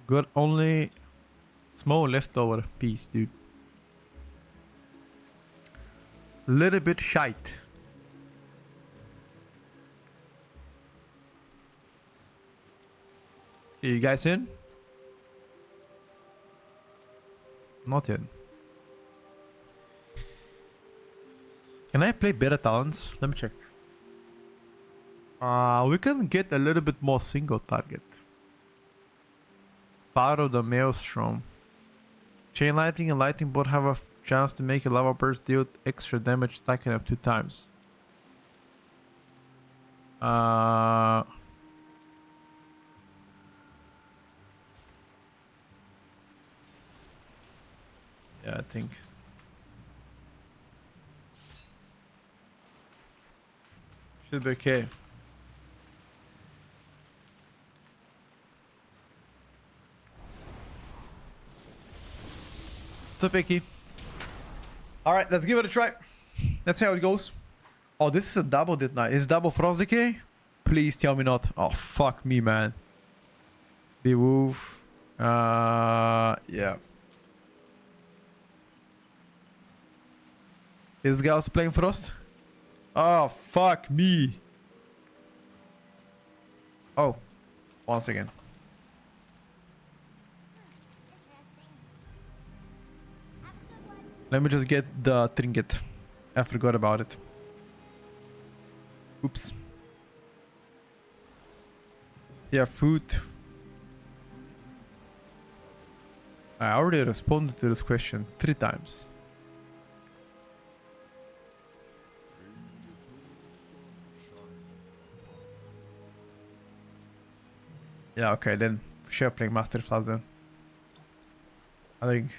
Got only small leftover piece, dude. Little bit shite. Are you guys in? Not yet. Can I play better talents? Let me check. We can get a little bit more single target. Power of the Maelstrom. Chain lighting and lighting both have a chance to make a lava burst deal extra damage stacking up 2 times. Yeah, I think. Should be okay. What's up, Icky? Alright, let's give it a try. Let's see how it goes. Oh, this is a double, didn't I? Is double frost decay? Please tell me not. Oh, fuck me, man. Bewoof. Yeah. This guy also playing frost? Oh, fuck me. Oh, once again. Let me just get the trinket. I forgot about it. Oops. Yeah, food. I already responded to this question 3 times. Yeah, okay, then for sure playing Master Class then. I think.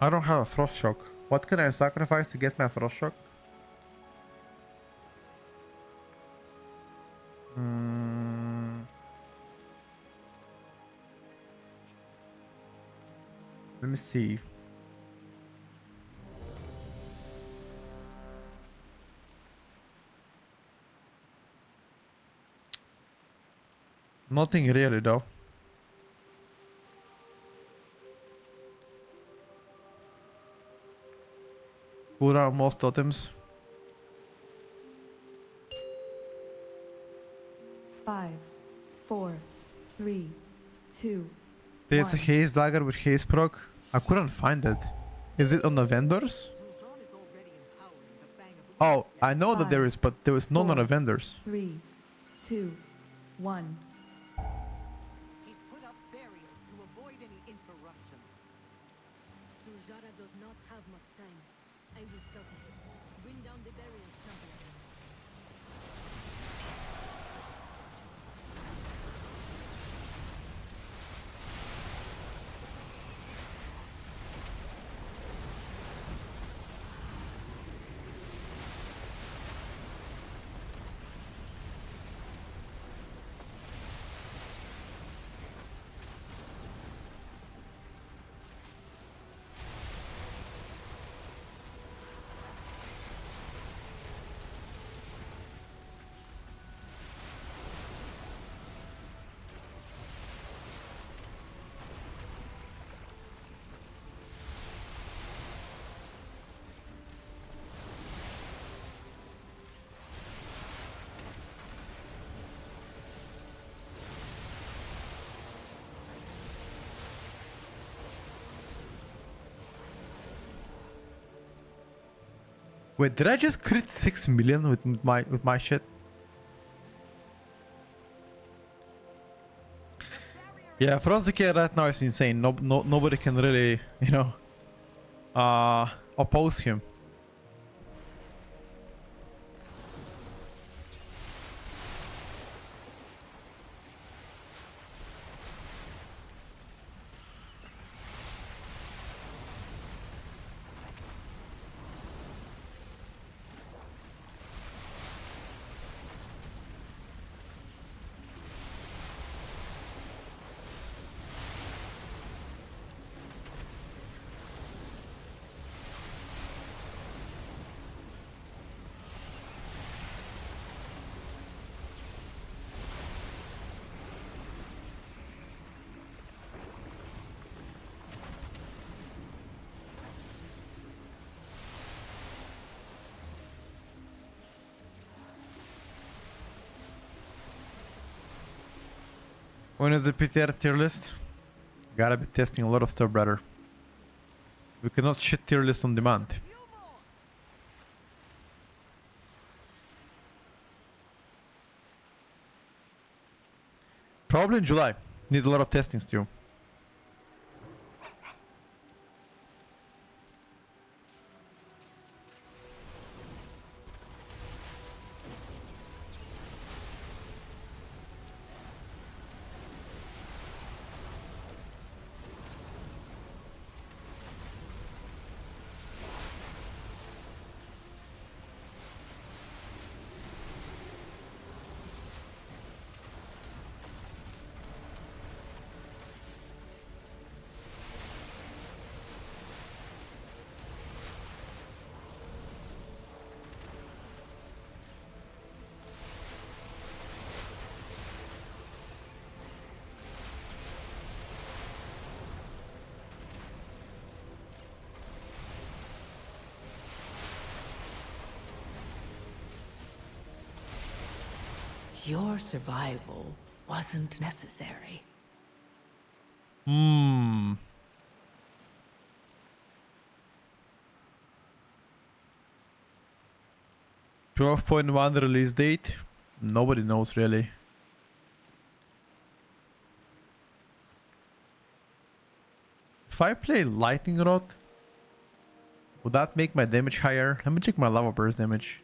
I don't have a frost shock. What can I sacrifice to get my frost shock? Let me see. Nothing really though. Cool down most totems. 5, 4, 3, 2, There's a 1. haze dagger with haze proc. I couldn't find it. Is it on the vendors? Zul'Jin is already empowering the Fang of Oh, I know that there is, but there was none on the vendors. 3, 2, 1. He's put up barriers to avoid any interruptions. Sujara does not have much time. I will stop him. Bring down the barriers, champion. Wait, did I just crit 6 million with my shit? Yeah, Frost Decay right now is insane. Nobody can really, you know, oppose him. When is the PTR tier list? Gotta be testing a lot of stuff, brother. We cannot shit tier list on demand. Probably in July. Need a lot of testing still. Your survival wasn't necessary. Hmm. 12.1 release date. Nobody knows really. If I play lightning rod, would that make my damage higher? Let me check my lava burst damage.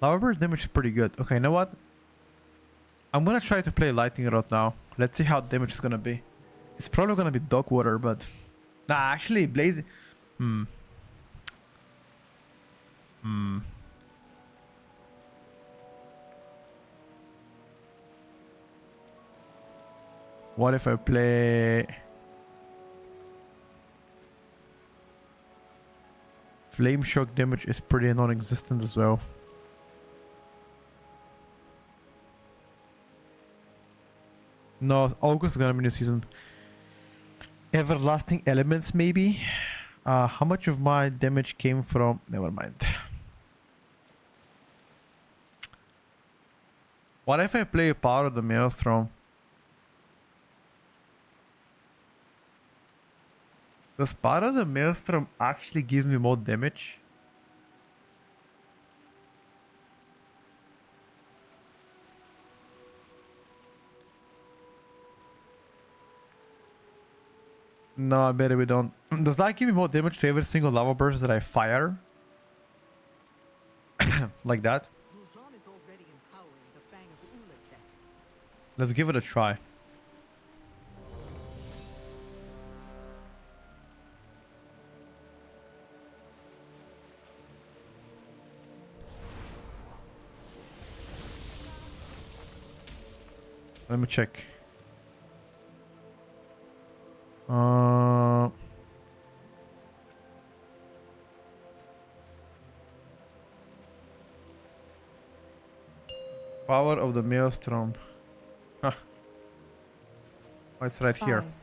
Lava burst damage is pretty good. Okay, you know what? I'm gonna try to play lightning rod now. Let's see how damage is gonna be. It's probably gonna be dog water, but nah, actually blaze. What if I play flame shock? Damage is pretty non-existent as well. No, August is gonna be new season. Everlasting elements, maybe. How much of my damage came from? Never mind. What if I play a Power of the Maelstrom? Does Power of the Maelstrom actually give me more damage? No, I bet we don't. Does that give me more damage to every single lava burst that I fire? Like that? Zul'Jin is already empowering the Fang of Ulatek. Let's give it a try. Let me check. Power of the Maelstrom. Huh. Oh, it's right here. 5,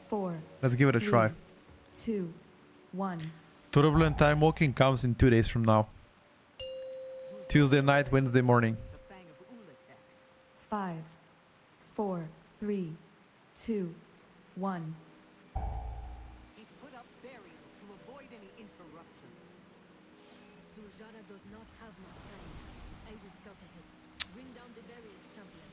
4, Let's give it a try. 2, 1. Turbulent time walking comes in 2 days from now. Tuesday night, Wednesday morning. The Fang of Ulatek. 5, 4, 3, 2, 1. He's put up barriers to avoid any interruptions. Zul'Jin does not have much time. I will scout ahead. Bring down the barriers, champion.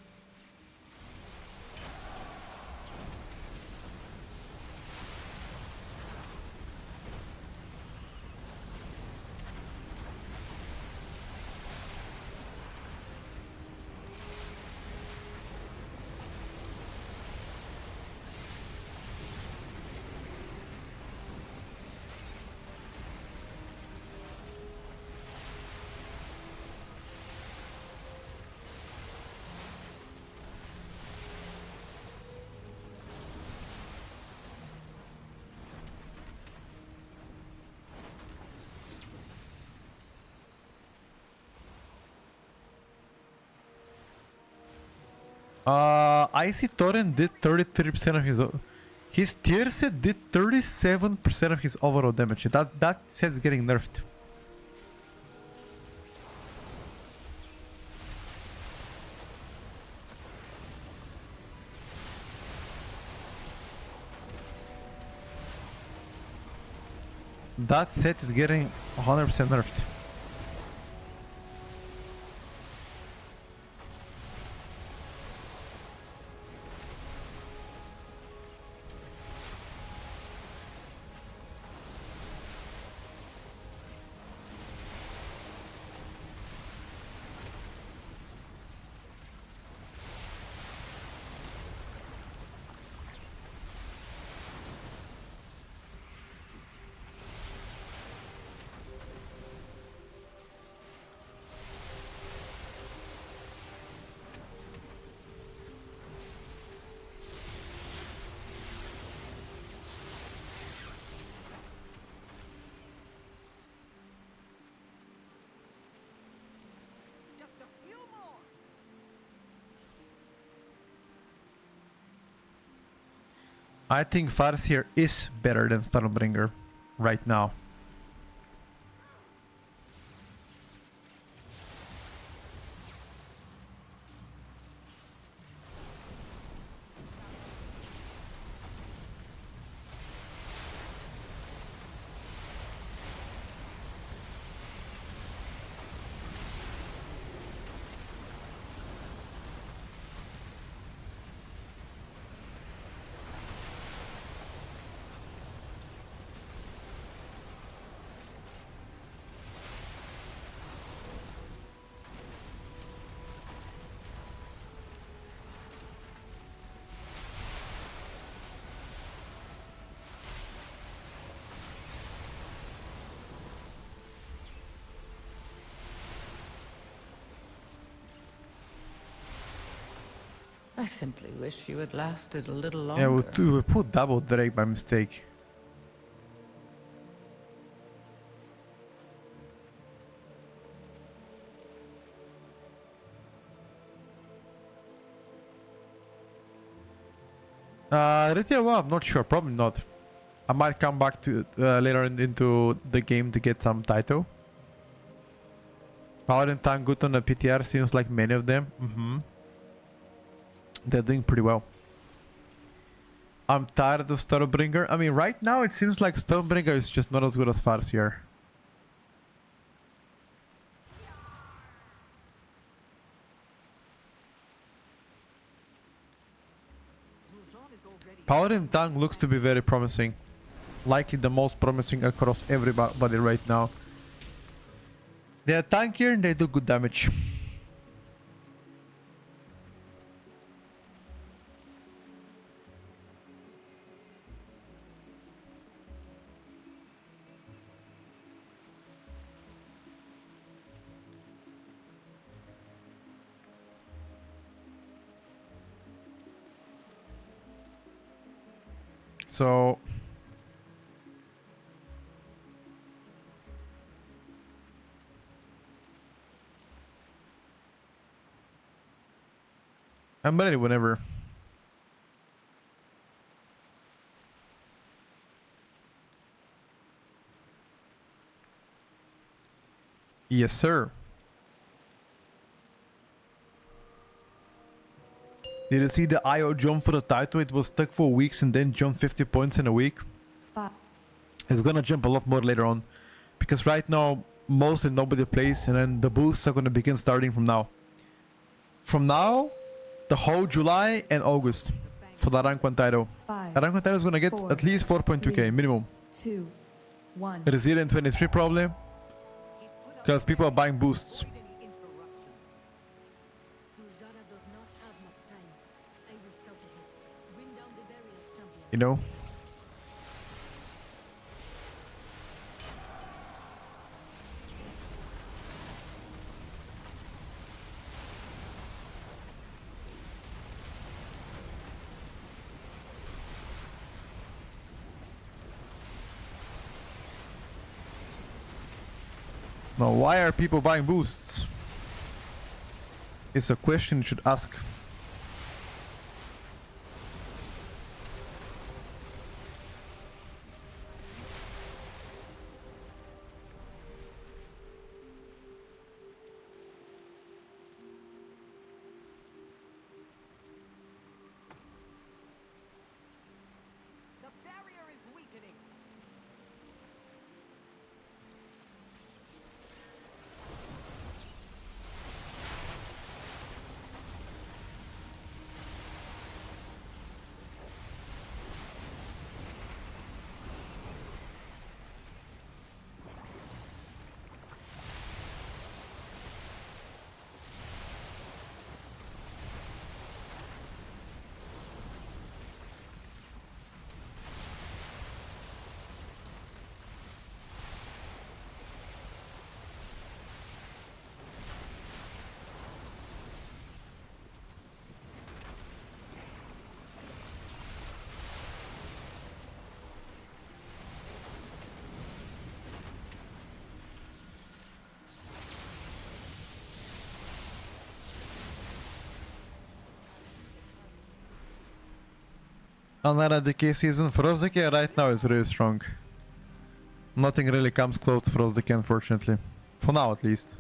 I see Torrent did 33% of his tier set did 37% of his overall damage. That set's getting nerfed. That set is getting 100% nerfed. Just a few more. I think Farseer is better than Stormbringer right now. I simply wish you had lasted a little Yeah, longer. we put double Drake by mistake. Retail, well, I'm not sure. Probably not. I might come back to later into the game to get some title. Power and Tank good on the PTR, seems like many of them. They're doing pretty well. I'm tired of Stormbringer. I mean, right now it seems like Stormbringer is just not as good as Farseer. Zul'Jin is already Paladin Tank looks to be very promising. Likely the most promising across everybody right now. They are tankier and they do good damage. So I'm ready whenever. Yes, sir. Did you see the IO jump for the title? It was stuck for weeks and then jumped 50 points in a week. 5, It's gonna jump a lot more later on. Because right now, mostly nobody plays and then the boosts are gonna begin starting from now. From now, the whole July and August for the rank 1 title. 5, The rank 1 title is gonna get 4, at least 4.2k 3, minimum. 2, 1. Resilient 23 probably. he's put up Because people are buying boosts. avoid any interruptions. Zul'Jin does not have much time. I will scout ahead. Bring down the barriers, champion. You know? Now, why are people buying boosts? It's a question you should ask. The barrier is weakening. another decay season. Frost Decay right now is really strong. Nothing really comes close to Frost Decay, unfortunately. For now, at least.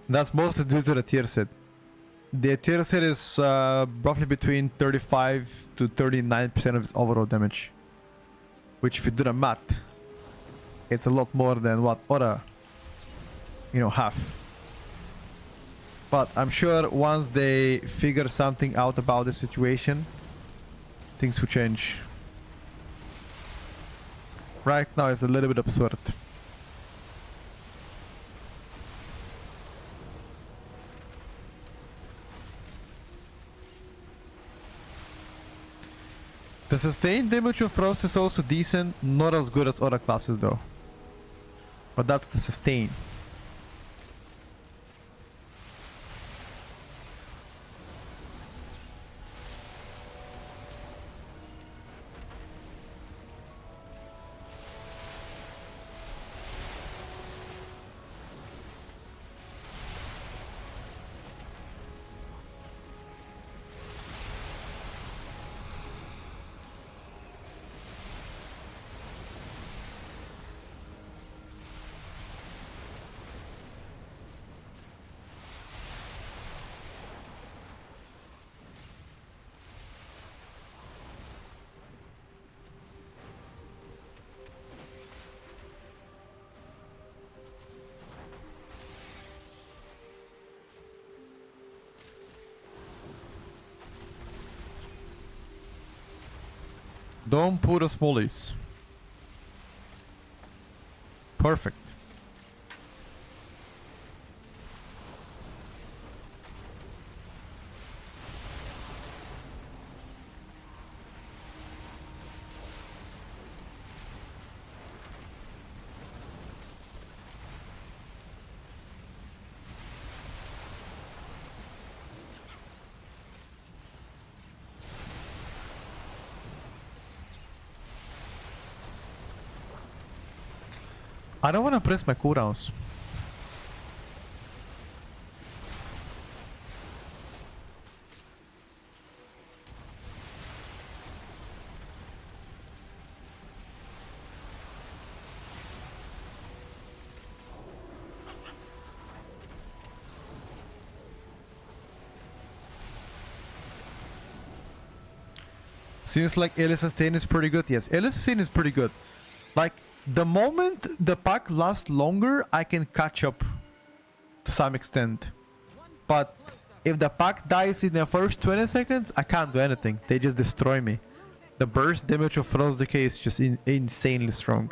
That's mostly due to the tier set. The tier set is roughly between 35 to 39% of its overall damage. Which, if you do the math, it's a lot more than what other, have. But I'm sure once they figure something out about the situation, things will change. Right now it's a little bit absurd. The sustained damage of Frost is also decent, not as good as other classes though. But that's the sustain. Don't put a smallies. Perfect. I don't want to press my cooldowns. Seems like Ellie Sustain is pretty good. Yes, Ellie Sustain is pretty good. Like, the moment the pack lasts longer, I can catch up to some extent. But if the pack dies in the first 20 seconds, I can't do anything. They just destroy me. The burst damage of Frost Decay is just insanely strong.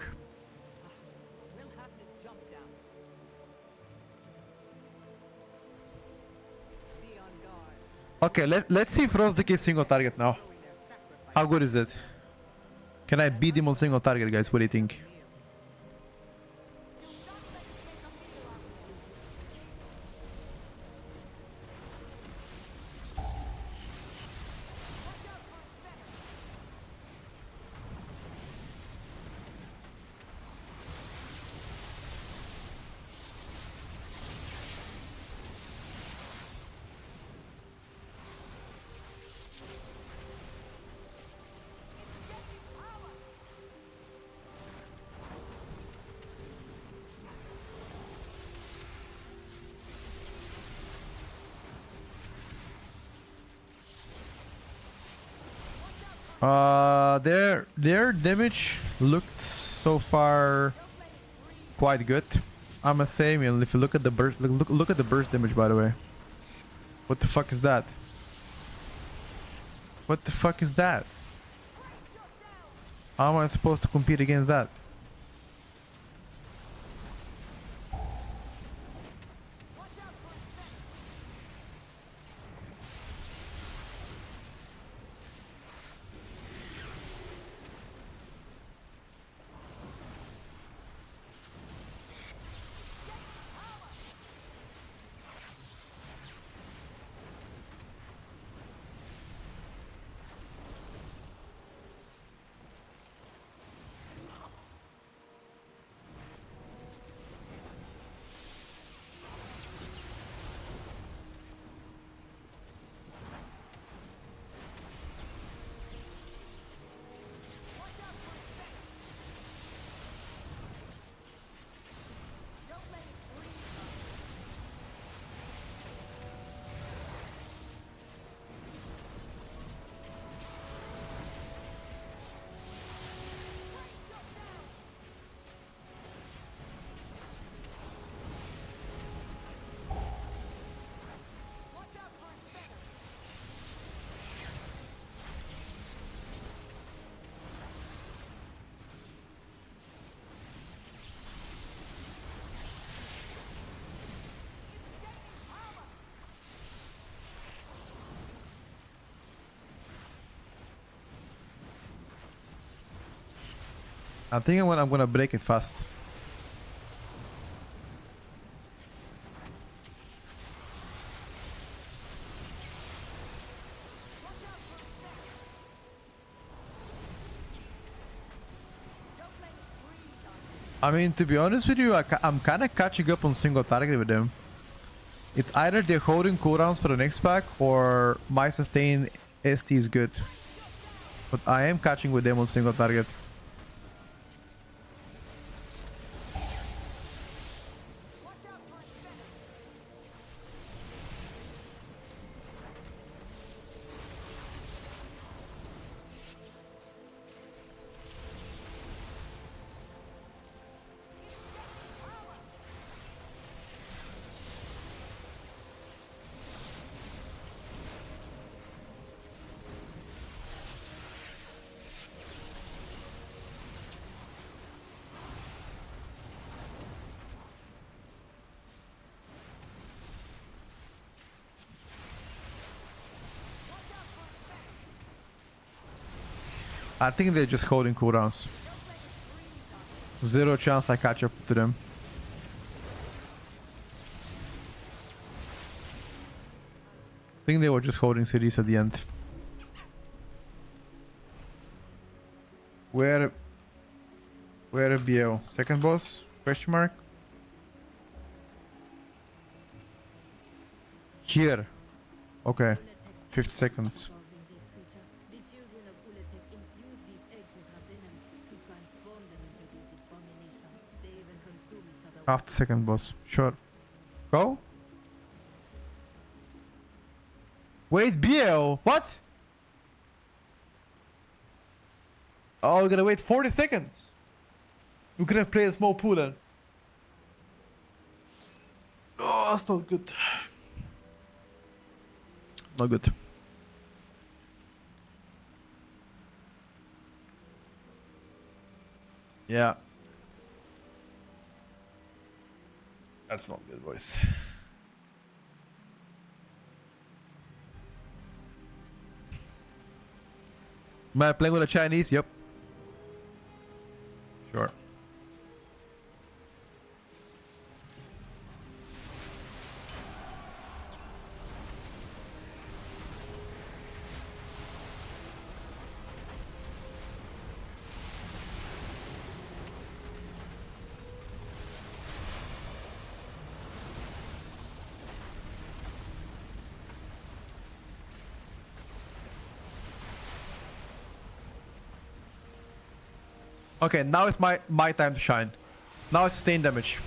We'll have to jump down. Be on guard. Okay, let's see Frost Decay single target now. Throwing their sacrifice. How good is it? Can I beat him on single target, guys? What do you think? Their damage looked so far quite good, I must say. I mean, if you look at the burst, look at the burst damage, by the way. What the fuck is that? What the fuck is that? How am I supposed to compete against that? I think I'm gonna break it fast. I mean, to be honest with you, I'm kind of catching up on single target with them. It's either they're holding cooldowns for the next pack or my sustain ST is good. But I am catching with them on single target. I think they're just holding cooldowns. Zero chance I catch up to them. I think they were just holding cities at the end. Where BL? Second boss? Question mark? Here. Okay. 50 seconds. The children of Uletech infuse these eggs with her venom to transform them into these abominations. They even consume each other. After second boss. Sure. Go. Wait, BL. What? Oh, we're gonna wait 40 seconds. We could have played a small pool then. Oh, that's not good. Not good. Yeah. That's not good, boys. Am I playing with a Chinese? Yep. Sure. Okay, now it's my time to shine. Now it's sustain damage.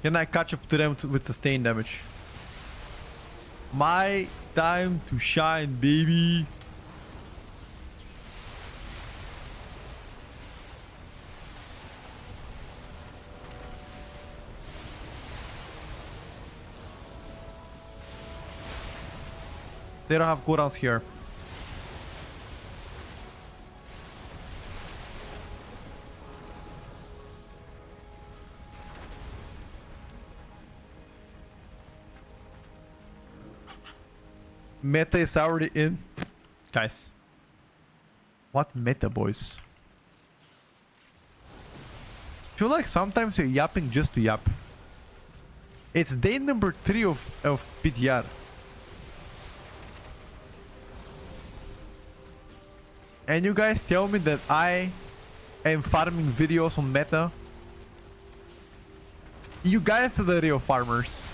Can I catch up to them with sustain damage? My time to shine, baby. They don't have cooldowns here. Meta is already in. Guys. What meta, boys? Feel like sometimes you're yapping just to yap. It's day number 3 of PTR. And you guys tell me that I am farming videos on meta. You guys are the real farmers.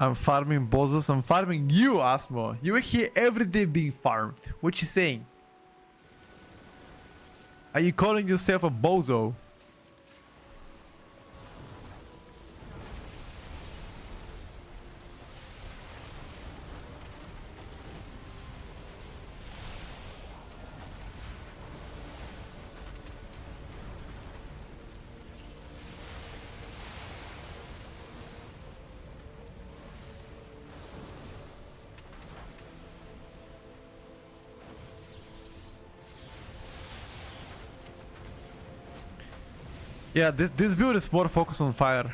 I'm farming bosses. I'm farming you, Asmo. You are here every day being farmed. What you saying? Are you calling yourself a bozo? Yeah, this build is more focused on fire.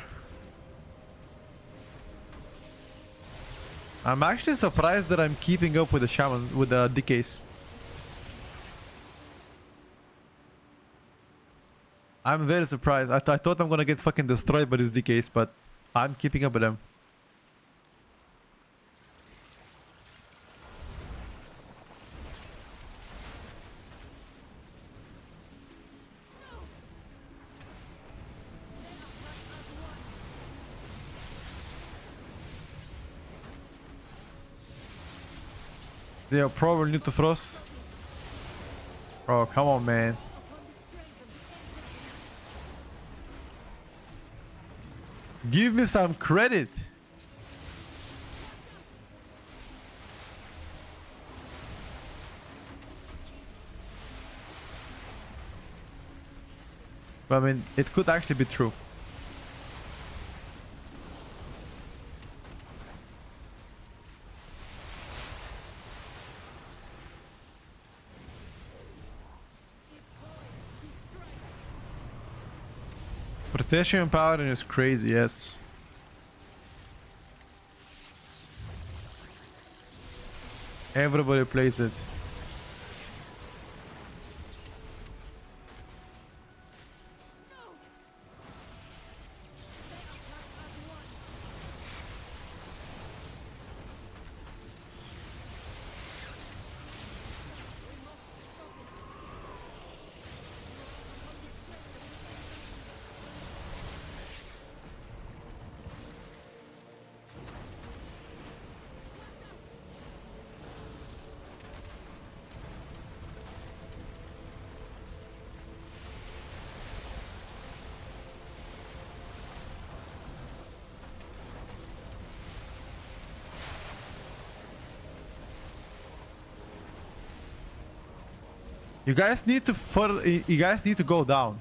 I'm actually surprised that I'm keeping up with the shaman, with the decays. I'm very surprised. I thought I'm gonna get fucking destroyed by these decays, but I'm keeping up with them. They are probably new to Frost. Oh, come on, man. Give me some credit. But I mean, it could actually be true. Protection and paladin is crazy, yes. Everybody plays it. You guys need to go down.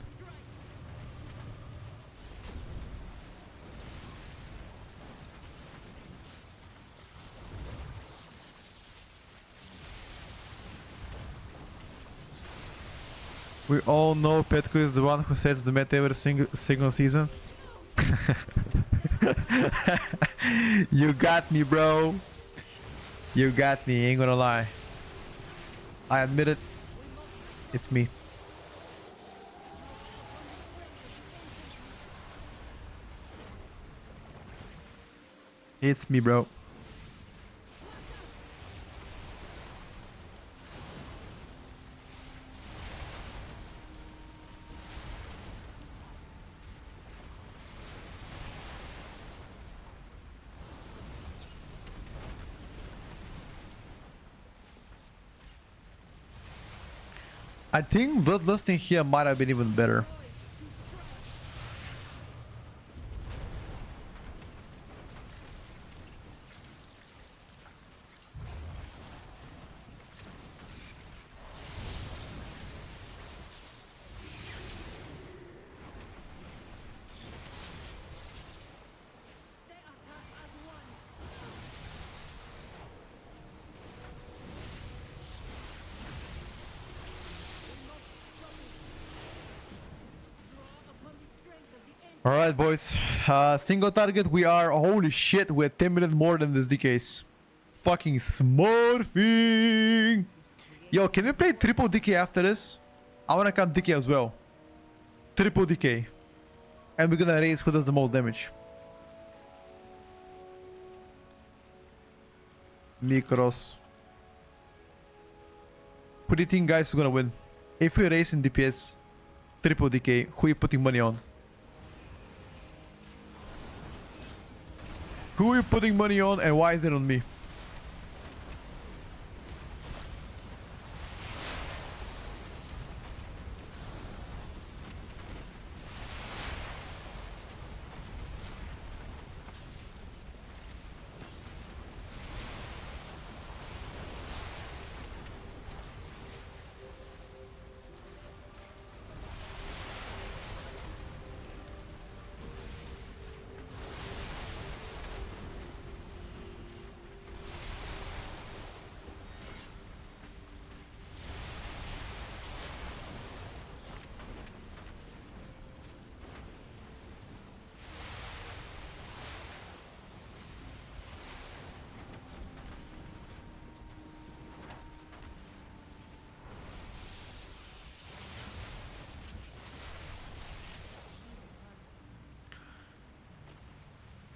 We all know Petko is the one who sets the meta every single season. You got me, bro. You got me, ain't gonna lie. I admit it. It's me. It's me, bro. I think bloodlusting here might have been even better. Alright, boys. Single target, we are. Holy shit, we're 10 minutes more than this DKs. Fucking smurfing. Yo, can we play triple DK after this? I wanna count DK as well. Triple DK. And we're gonna raise who does the most damage. Mikros. Who do you think, guys, is gonna win? If we raise in DPS, triple DK, who are you putting money on? Who are you putting money on and why is it on me?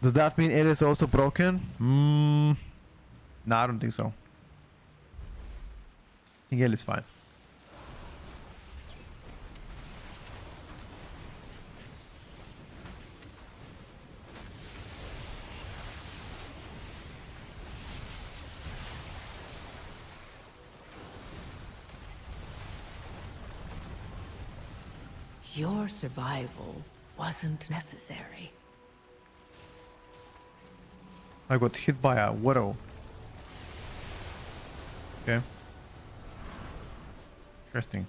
Does that mean it is also broken? No, I don't think so. I think it is fine. Your survival wasn't necessary. I got hit by a widow. Okay. Interesting.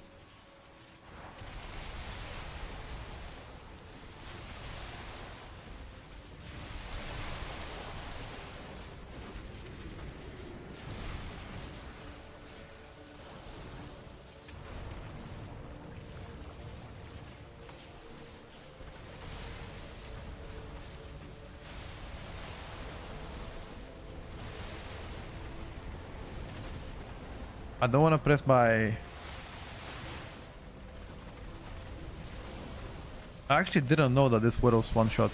I don't want to press my... I actually didn't know that this widow's one shot.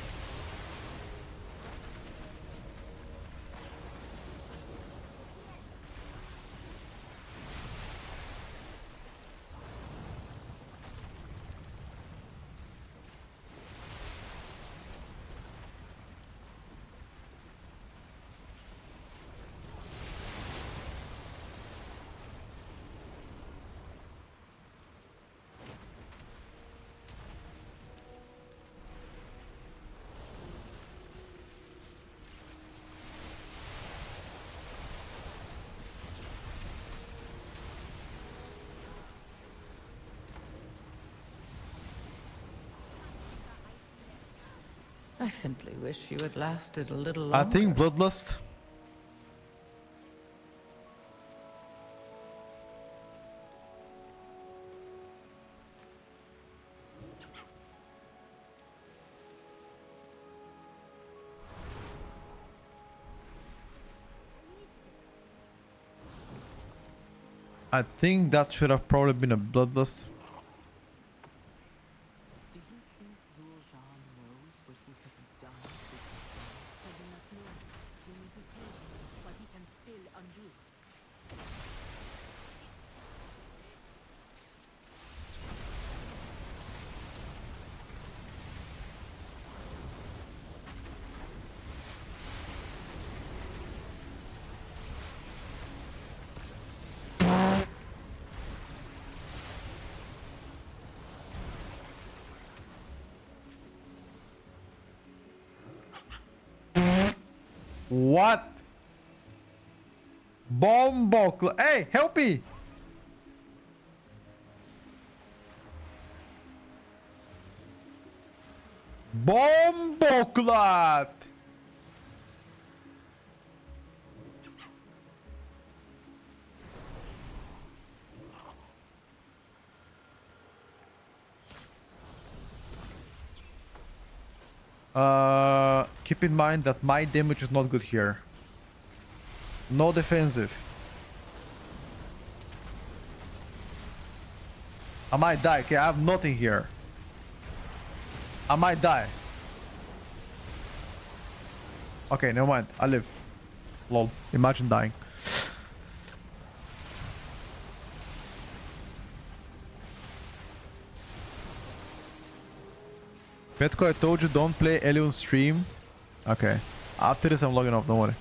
I simply wish you had lasted a little I longer. think Bloodlust. I think that should have probably been a Bloodlust. Do you think Zul'Jan knows what you have done? He does not know. You need to tell him, but he can still undo it. What? Bombo. Hey, help me! Bomboclat! Keep in mind that my damage is not good here. No defensive. I might die. Okay, I have nothing here. I might die. Okay, never mind. I live. Lol. Imagine dying. Petko, I told you don't play Ellie on stream. Okay. After this, I'm logging off. Don't worry.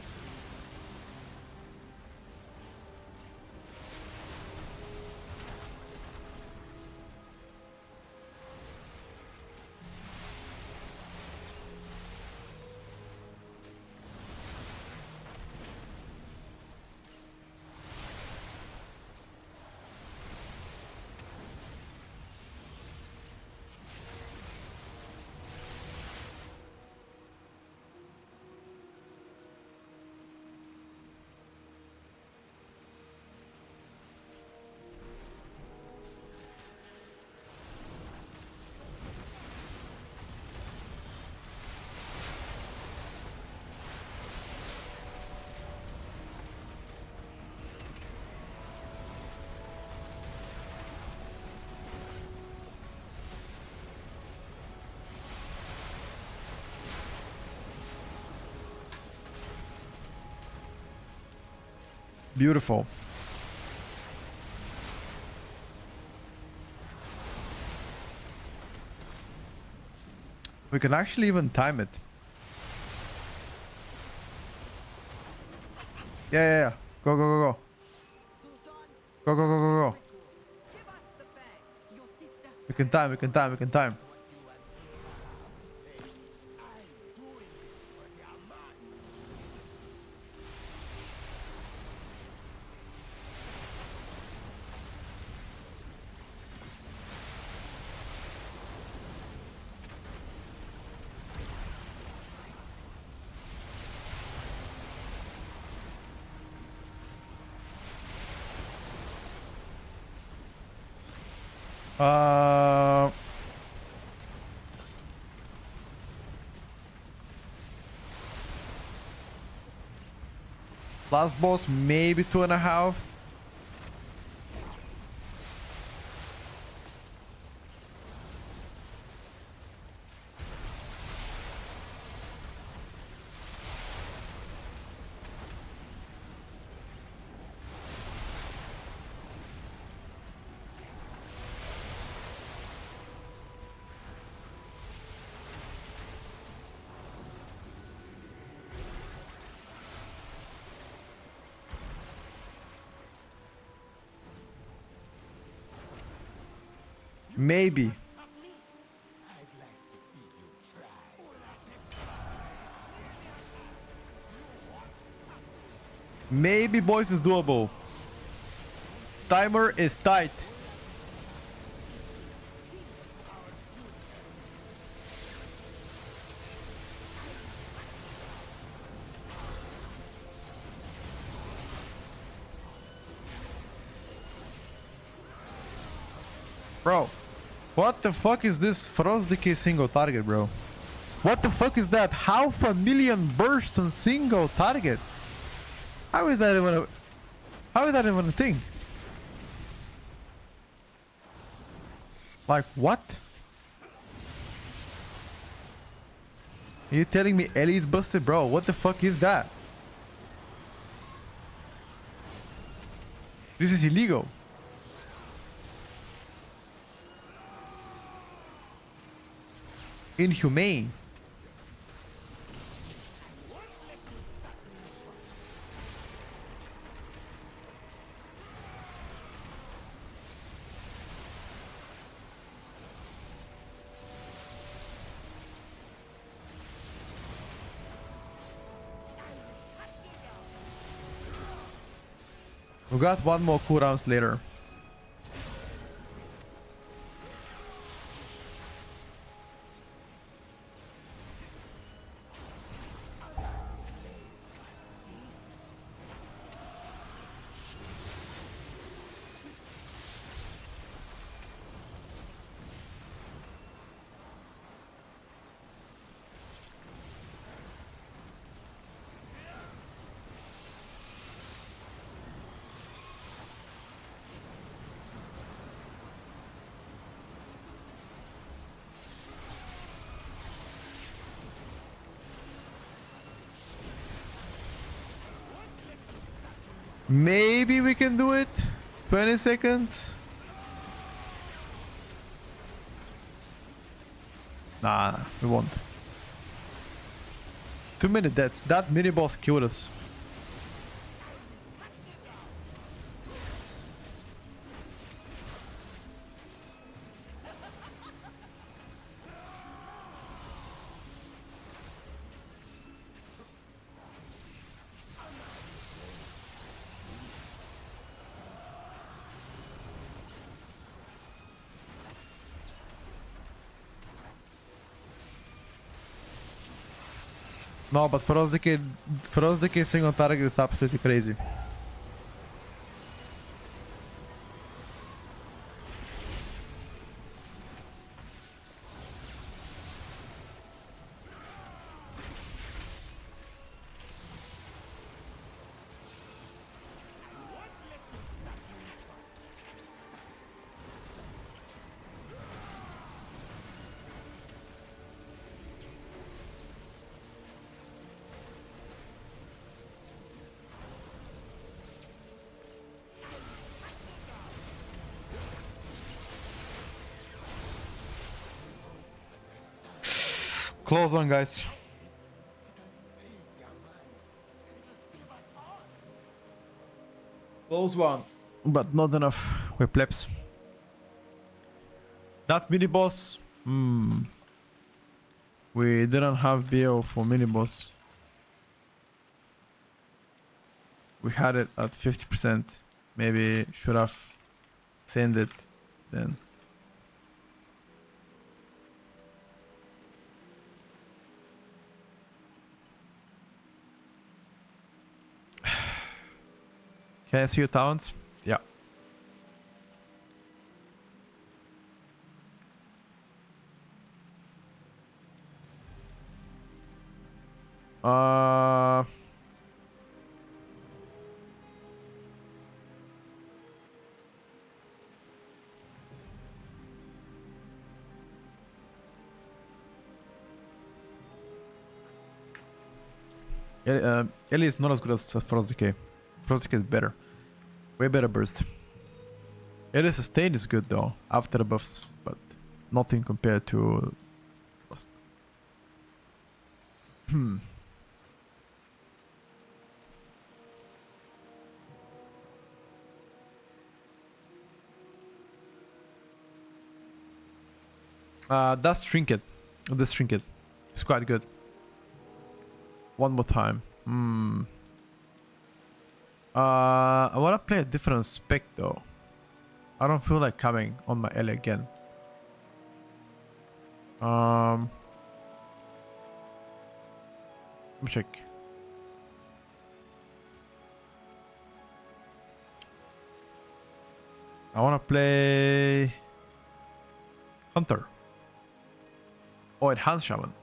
Beautiful. We can actually even time it. Yeah, yeah, yeah. Go, go, go, go. Go, go, go, go, go. Give us the bag. Your sister. We can time, we can time, we can time. Last boss, maybe 2.5. Maybe. Maybe, boys, is doable. Timer is tight. Bro, what the fuck is this Frost Decay single target, bro? What the fuck is that? Half a million bursts on single target? How is that even a thing? Like, what? Are you telling me Ellie's busted? Bro, what the fuck is that? This is illegal. Inhumane. We got one more cooldowns later. Maybe we can do it. 20 seconds. Nah, we won't. Too many deaths. That mini boss killed us. No, but for us the single target is absolutely crazy. Close on, guys. Close one, but not enough. We're plebs. That mini boss. We didn't have BO for mini boss. We had it at 50%. Maybe should have sent it then. Can I see your talents? Yeah. Ellie is not as good as Frost Decay. Frost Decay is better. Way better burst. Ellie's sustain is good though, after the buffs, but nothing compared to Frost. That's Trinket. This Trinket. It's quite good. One more time. I wanna play a different spec though. I don't feel like coming on my Ellie again. Let me check. I wanna play Hunter or Enhanced Shaman.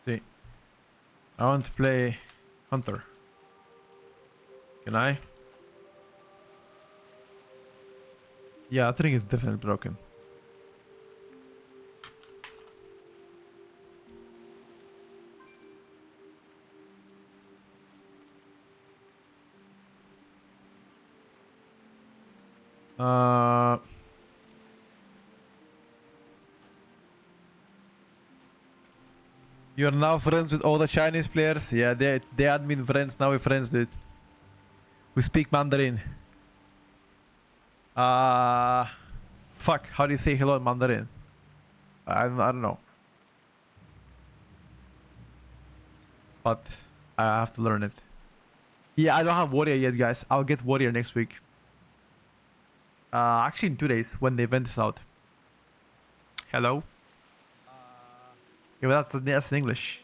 See, I want to play Hunter. Can I? Yeah, I think it's definitely broken. You're now friends with all the Chinese players? Yeah, they admin friends, now we're friends, dude. We speak Mandarin. Fuck, how do you say hello in Mandarin? I don't know. But I have to learn it. Yeah, I don't have Warrior yet, guys. I'll get Warrior next week. Actually in 2 days, when the event is out. Hello? Yeah, but that's in English.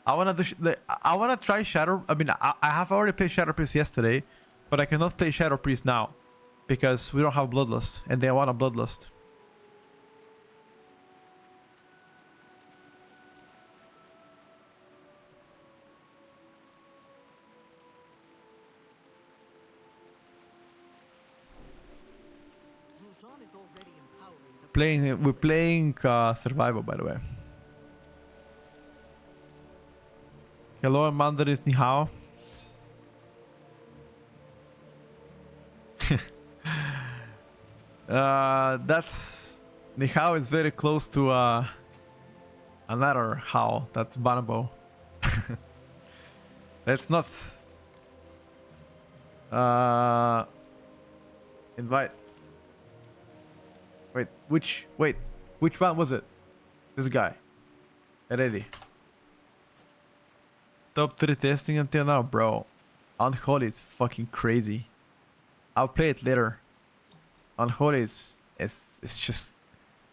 I wanna try Shadow. I mean, I have already played Shadow Priest yesterday, but I cannot play Shadow Priest now because we don't have Bloodlust, and they want a Bloodlust. Zuzan is already empowering the We're playing Survival, by the way. Hello, Mandarin is ni hao. That's the how is very close to another how. That's Banabo. Let's not invite. Wait, which one was it? This guy. Ready. Top 3 testing until now, bro. Unholy is fucking crazy. I'll play it later. Unholy is it's just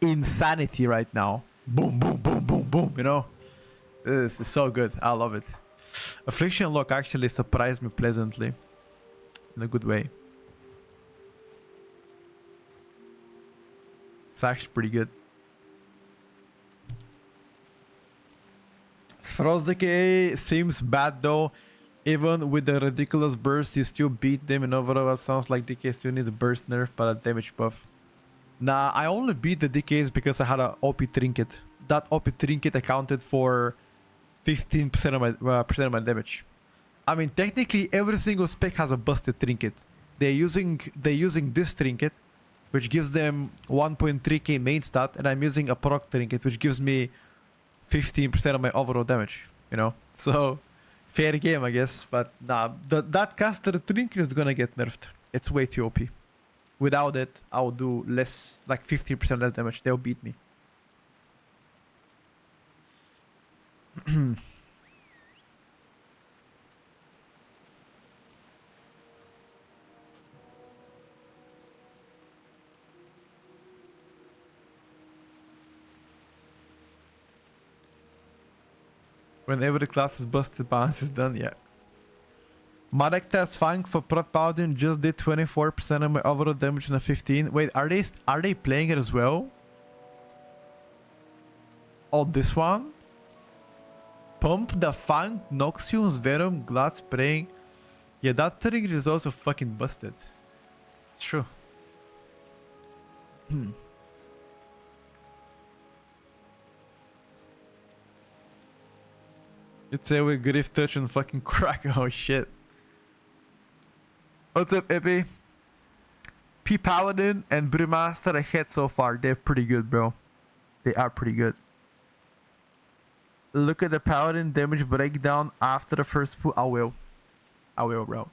insanity right now. Boom, boom, boom, boom, boom. You know, this is so good. I love it. Affliction Lock actually surprised me pleasantly, in a good way. It's actually pretty good. Frost Decay seems bad though. Even with the ridiculous burst, you still beat them, and overall it sounds like DK still needs a burst nerf but a damage buff. Nah, I only beat the DKs because I had a OP trinket. That OP trinket accounted for 15% of my damage. I mean, technically every single spec has a busted trinket. They're using this trinket, which gives them 1.3k main stat, and I'm using a proc trinket, which gives me 15% of my overall damage. You know, so fair game, I guess. But nah, that caster trinket is gonna get nerfed. It's way too OP. Without it, I will do less, like 15% less damage. They'll beat me. When every class is busted, balance is done, yeah. Marek Test Fang for Prot Paladin just did 24% of my overall damage in a 15. Wait, are they playing it as well? Oh, this one? Pump the Fang, Noxium's Venom, Glad Spraying. Yeah, that trigger is also fucking busted. It's true. It's a with Griff Touch and fucking crack. Oh shit. What's up, Epi? P Paladin and Brewmaster ahead so far. They're pretty good, bro. They are pretty good. Look at the Paladin damage breakdown after the first pull. I will, bro.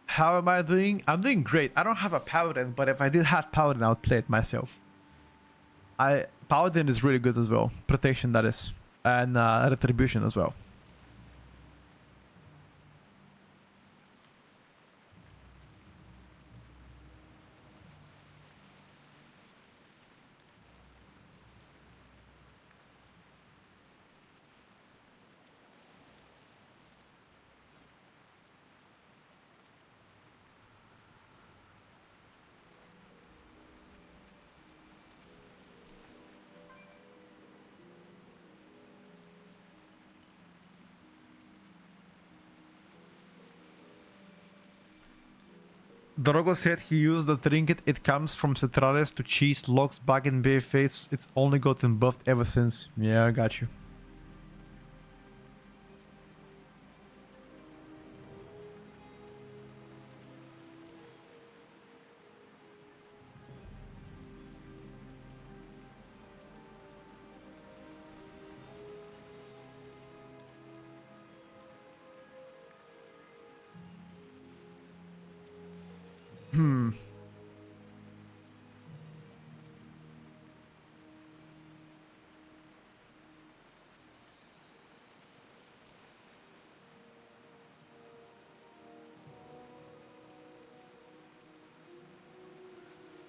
How am I doing? I'm doing great. I don't have a Paladin, but if I did have Paladin, I would play it myself. Paladin is really good as well. Protection, that is. And Retribution as well. Drogo said he used the trinket. It comes from Cetrales to cheese locks back in BFAs. It's only gotten buffed ever since. Yeah, I got you.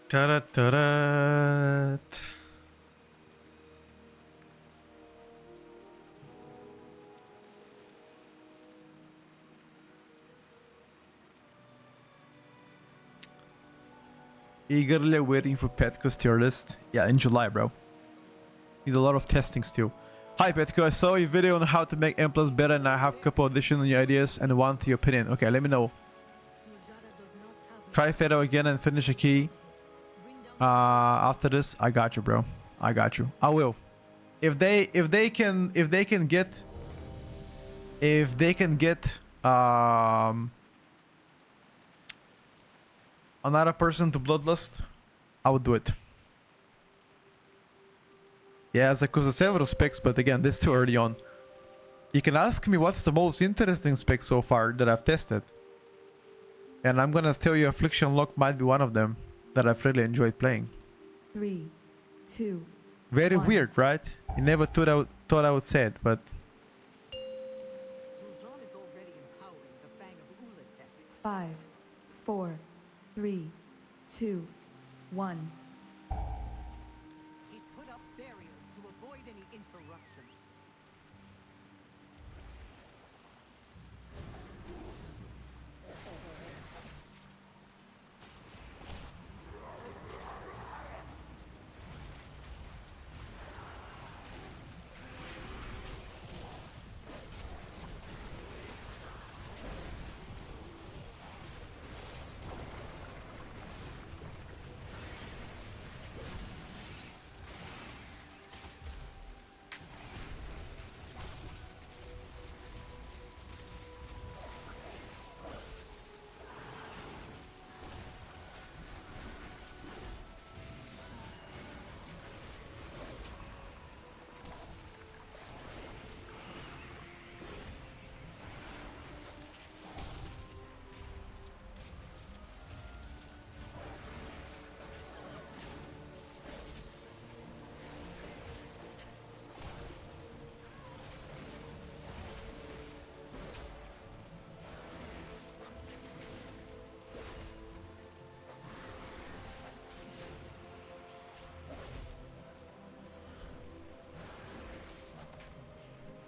Ta-da-ta-da. Eagerly waiting for Petco's tier list. Yeah, in July, bro. Need a lot of testing still. Hi Petco, I saw your video on how to make M Plus better and I have a couple additional ideas and want your opinion. Okay, let me know. Try Fado again and finish a key. After this, I got you, bro. I got you. I will. If they can get another person to Bloodlust, I would do it. Yeah, because of several specs, but again, this is too early on. You can ask me what's the most interesting spec so far that I've tested. And I'm gonna tell you Affliction Lock might be one of them that I've really enjoyed playing. 3, 2, Very 1. weird, right? You never thought I would say it, but... Sultan is already empowering the Fang of Ulatek. 5, 4, 3, 2, 1. He's put up barriers to avoid any interruptions.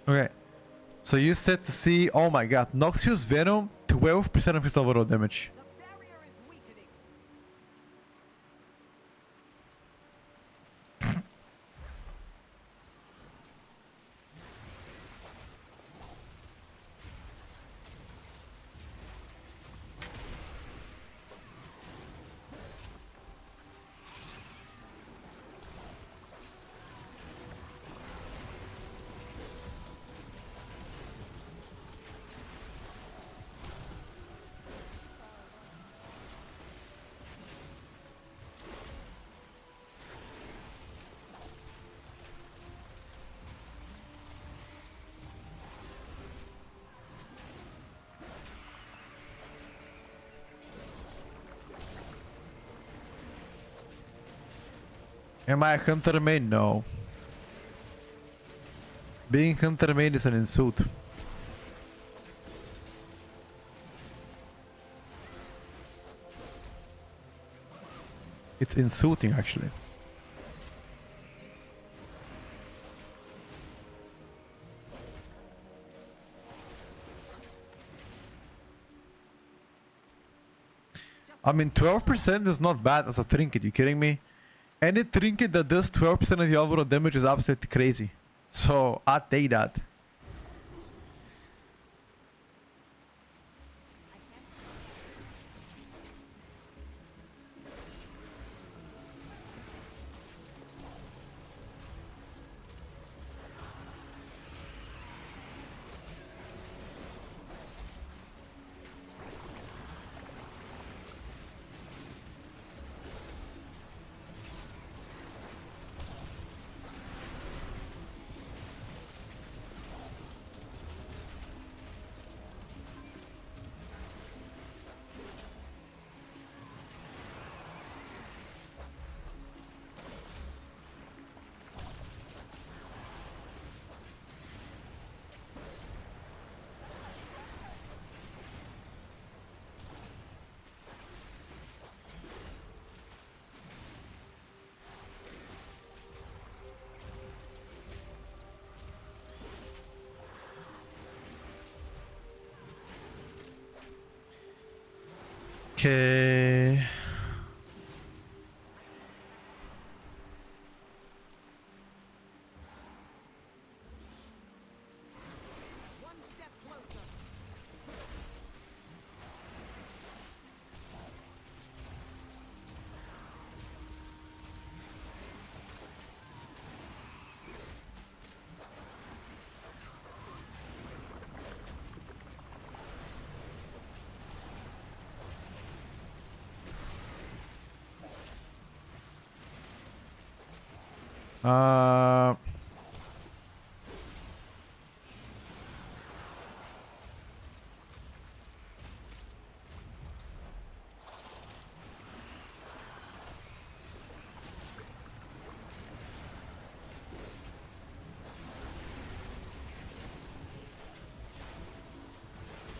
Okay. So you said to see... Oh my god. Noxious Venom, 12% of his overall damage. The barrier is weakening. Am I a Hunter main? No. Being Hunter main is an insult. It's insulting, actually. I mean, 12% is not bad as a trinket, you kidding me? Any trinket that does 12% of the overall damage is absolutely crazy. So, I'll take that. Okay. Uh,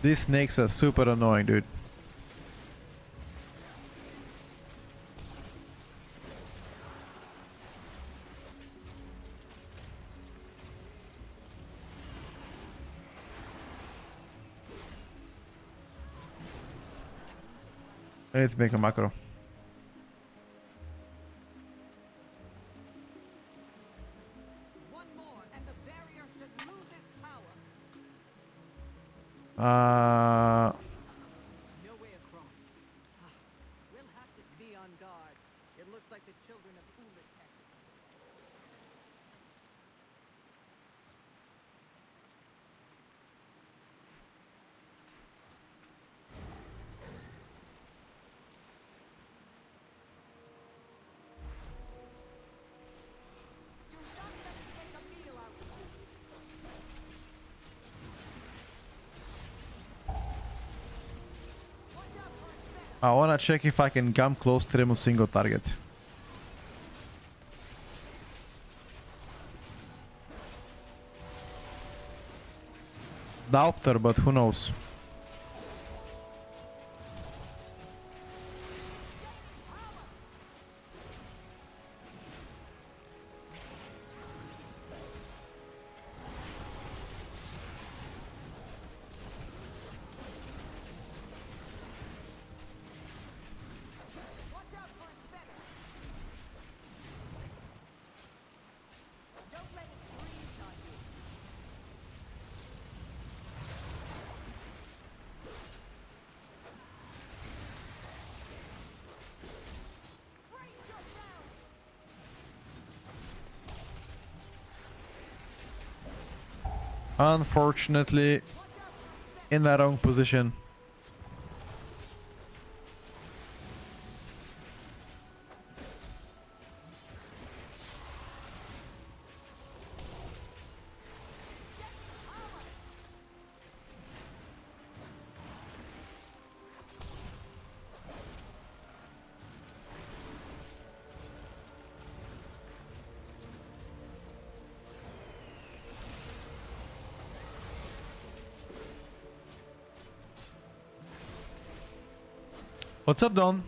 these snakes are super annoying, dude. I need to make a macro. One more, and the barrier should lose its power. No way across. We'll have to be on guard. It looks like the children of Ulitek. Do not let us make a meal out of you. Watch out for its venom. I wanna check if I can come close to them with single target. Doubter, but who knows? Watch out for its venom. Don't let it breathe on you. Brace yourself. Unfortunately, in the wrong position. What's up, Don?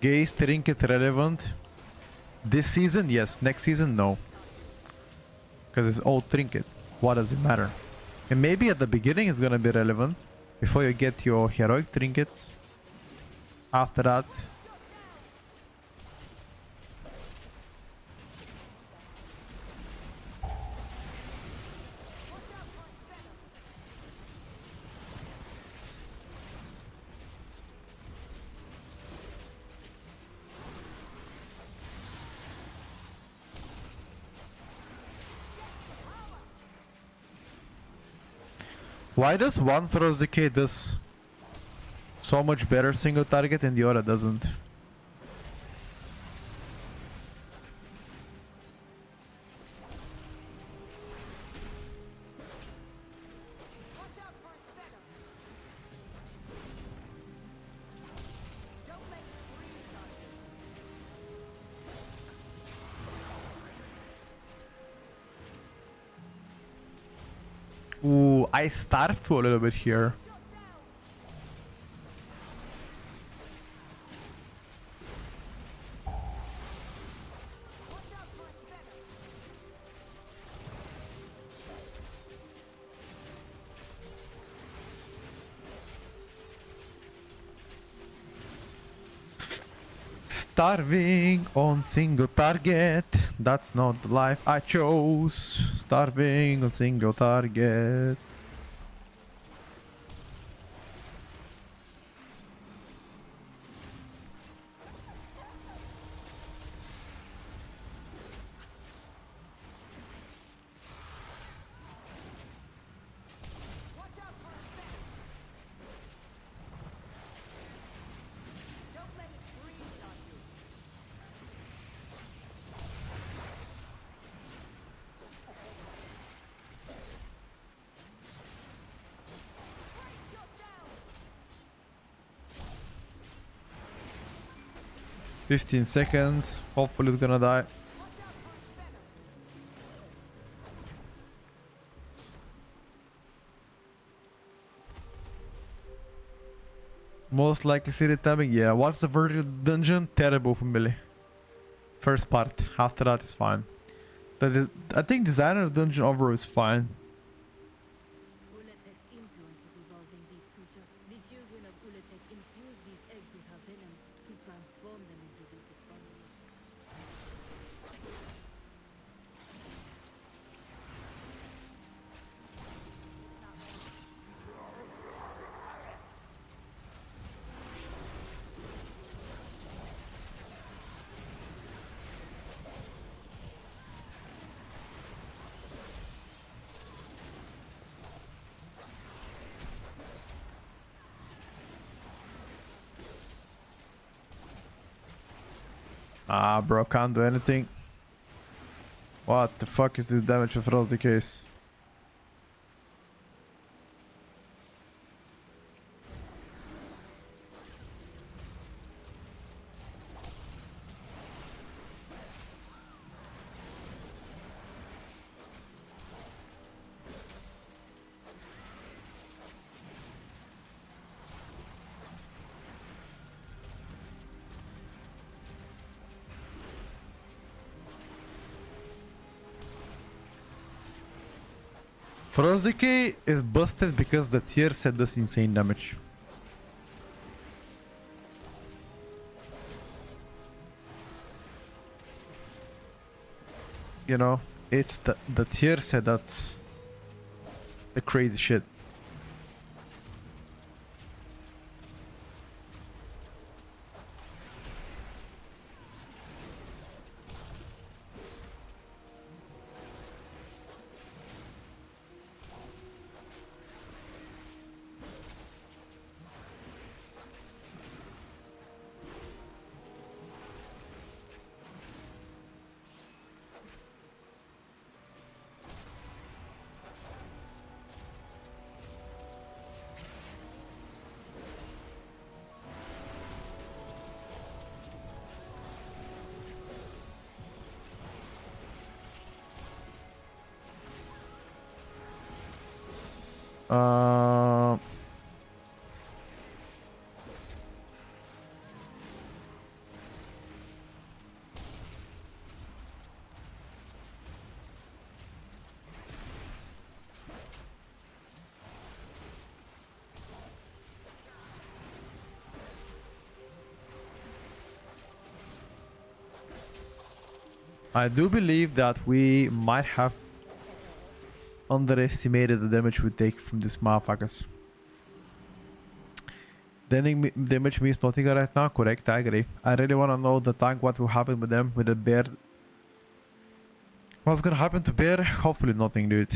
Gaze trinket relevant this season? Yes. Next season? No. Because it's old trinket. What does it matter? And maybe at the beginning it's gonna be relevant before you get your heroic trinkets. After that, why does one throws decay this so much better single target and the other doesn't? Watch out for its venom. Don't let it breathe on you. Ooh, I starved for a little bit here. Watch out for its venom. Starving on single target. That's not the life I chose. Starving on single target. Watch out for its venom. Don't let it breathe on you. 15 seconds. Hopefully it's gonna die. Most likely city tabbing. Yeah, what's the verdict of the dungeon? Terrible for Millie. First part. After that is fine. I think design of the dungeon overall is fine. Uletek's influence is evolving these creatures. The children of Uletek infuse these eggs with her venom to transform them into these abominations. Ah, bro, can't do anything. What the fuck is this damage with Rose the case? Frost Decay is busted because the tier set does insane damage. You know, it's the tier set that's the crazy shit. Uh, I do believe that we might have underestimated the damage we take from these motherfuckers. Damage means nothing right now, correct, I agree. I really wanna know the tank, what will happen with them, with the bear. What's gonna happen to bear? Hopefully nothing, dude.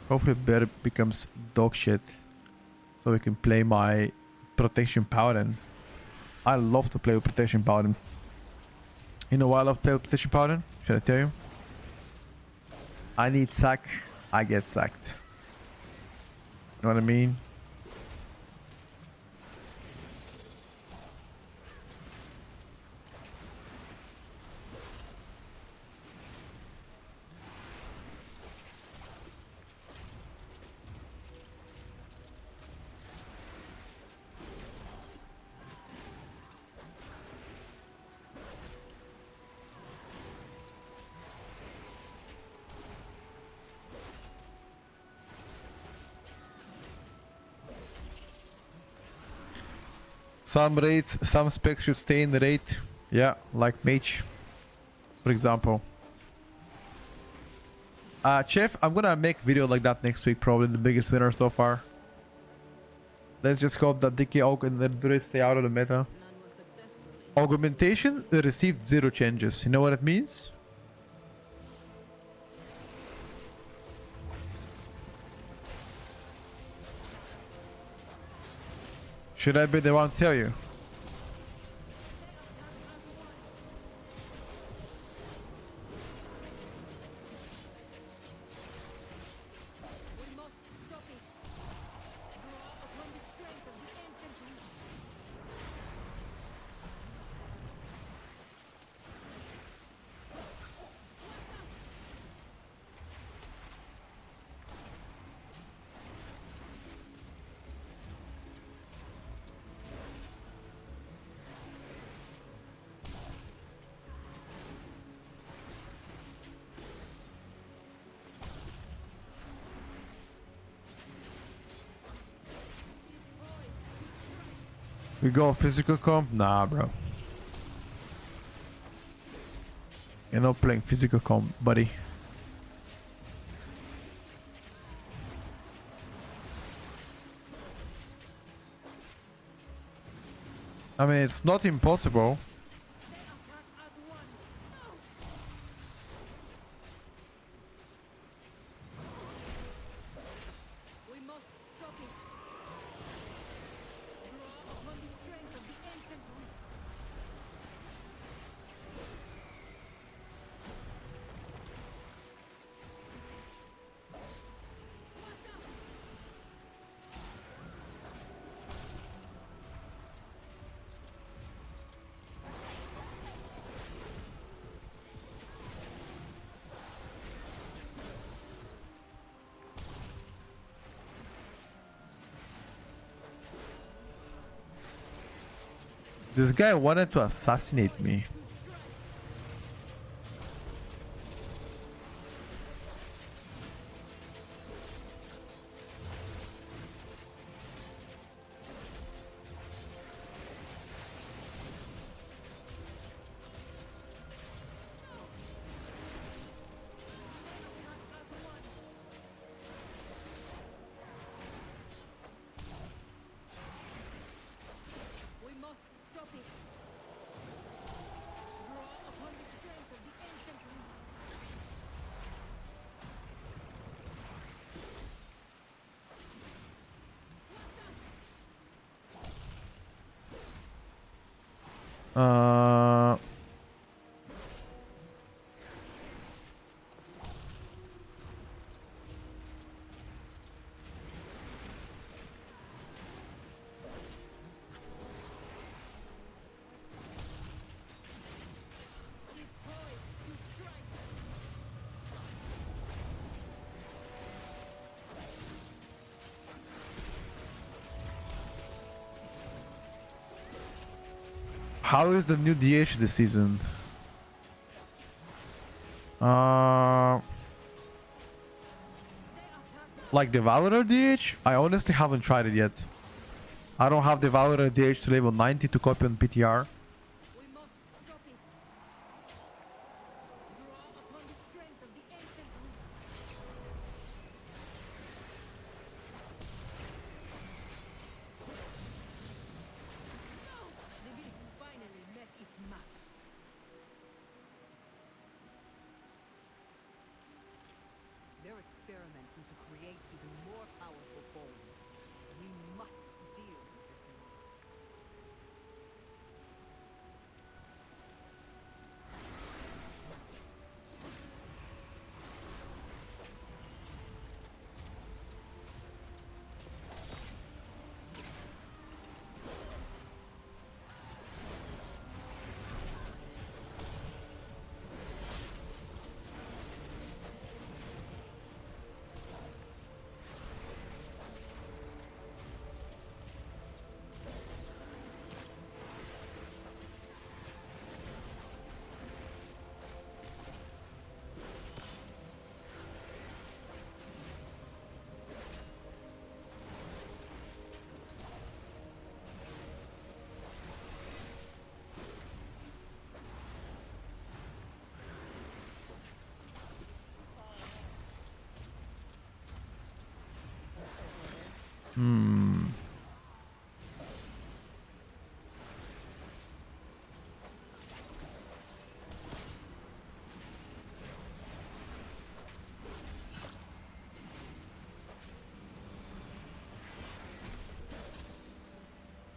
Hopefully bear becomes dog shit. So we can play my protection paladin. I love to play with protection paladin. You know why I love to play with protection paladin? Should I tell you? I need sack, I get sacked. You know what I mean? Some raids, some specs should stay in the raid. Yeah, like mage, for example. Chef, I'm gonna make video like that next week, probably the biggest winner so far. Let's just hope that Dicky Aug and the Druid stay out of the meta. None were successful. Augmentation received 0 changes. You know what it means? Should I be the one to tell you? We must stop it. Draw upon the strength of the ancient We go physical comp? Nah, bro. You're not playing physical comp, buddy. I mean, it's not impossible. We must stop it. Draw upon the strength of the ancient roots. This guy wanted to assassinate me. We must stop it. Draw upon the strength of the ancient roots. Uh, Is poised to strike. how is the new DH this season? Uh, like the Valorant DH? I honestly haven't tried it yet. I don't have the Valorant DH to level 90 to copy on PTR. We must stop it. Draw upon the strength of the ancient roots. The beast finally met its match. They're experimenting to create even more powerful foes. We must deal with this monster.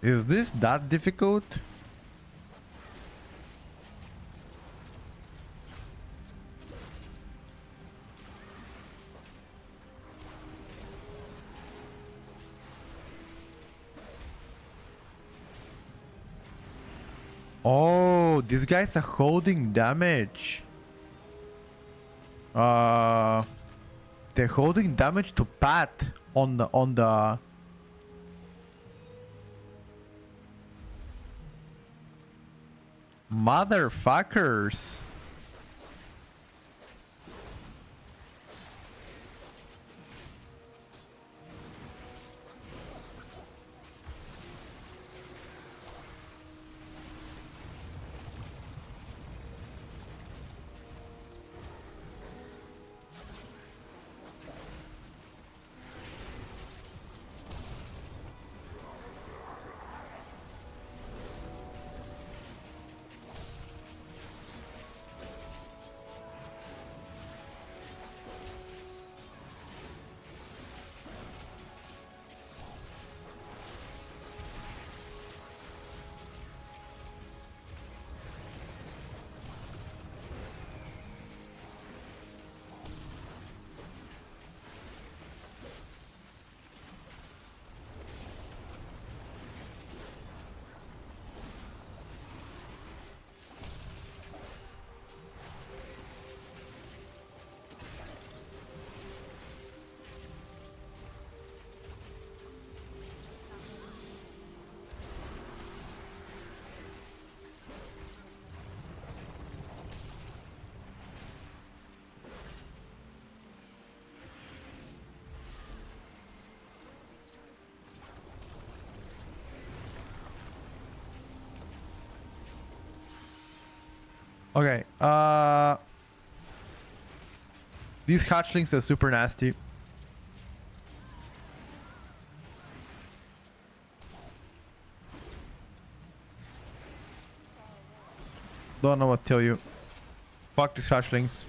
Is this that difficult? Oh, these guys are holding damage. They're holding damage to Pat on the motherfuckers. Okay. These hatchlings are super nasty. Don't know what to tell you. Fuck these hatchlings.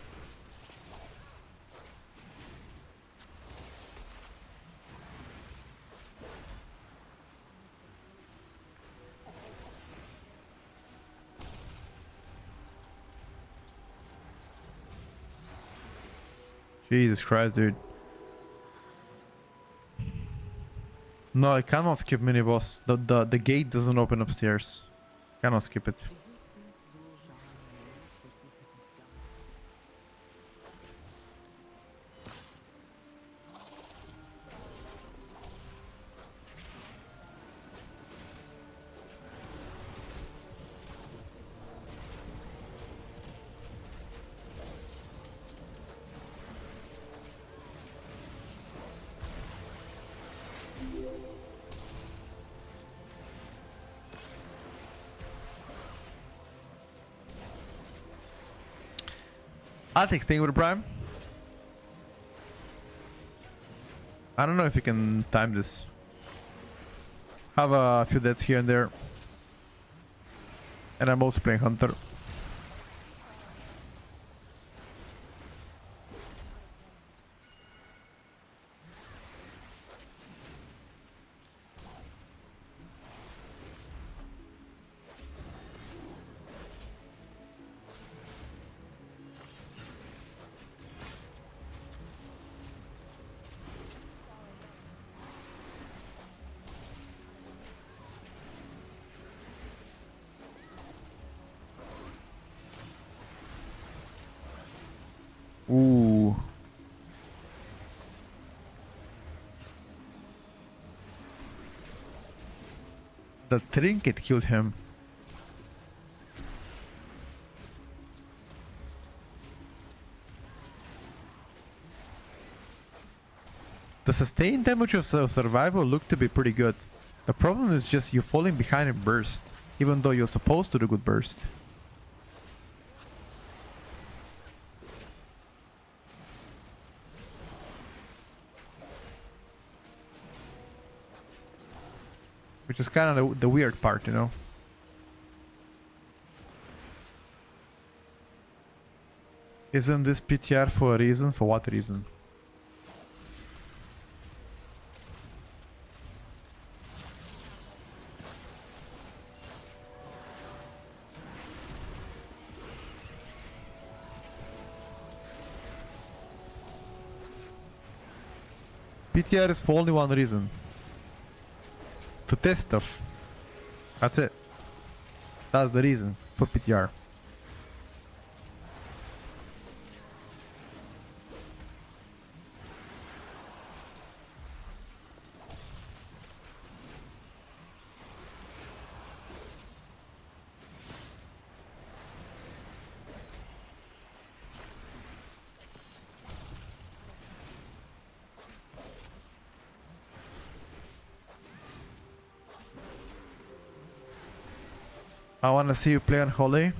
Jesus Christ, dude. No, I cannot skip mini boss. The gate doesn't open upstairs. Cannot skip it. I'll take Sting with Prime. I don't know if you can time this. Have a few deaths here and there. And I'm also playing Hunter. Ooh. The trinket killed him. The sustained damage of survival looked to be pretty good. The problem is just you falling behind in burst, even though you're supposed to do good burst. Which is kind of the weird part, you know? Isn't this PTR for a reason? For what reason? PTR is for only one reason. To test stuff. That's it. That's the reason for PTR. I want to see you play on Holy.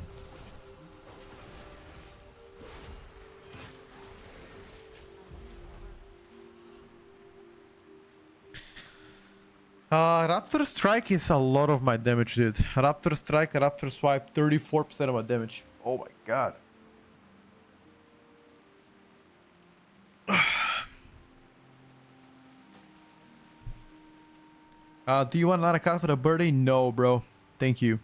Raptor Strike is a lot of my damage, dude. Raptor Strike, Raptor Swipe, 34% of my damage. Oh my god. Do you want another cut for the birdie? No, bro. Thank you.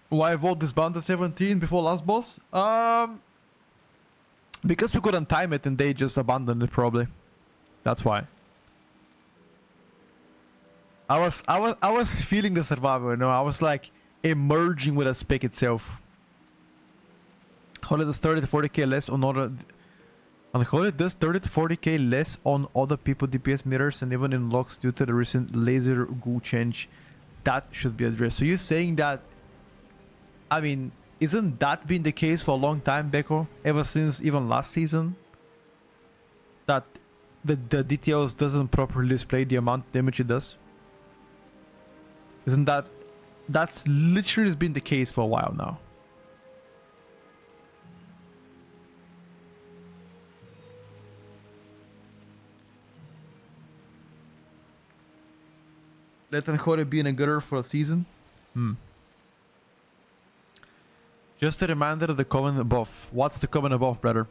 Why vote this bound to 17 before last boss? Because we couldn't time it and they just abandoned it probably. That's why. I was feeling the survival, you know. I was like emerging with a spec itself. Holy does 30 to 40k less on other. And Holy does 30 to 40k less on other people DPS mirrors and even in locks due to the recent laser goo change. that should be addressed. So you're saying that, I mean, isn't that been the case for a long time, Beko? Ever since even last season? That the DTOs doesn't properly display the amount of damage it does? Isn't that's literally been the case for a while now? Let Anjore be in a gutter for a season? Just a reminder of the comment above. What's the comment above, brother?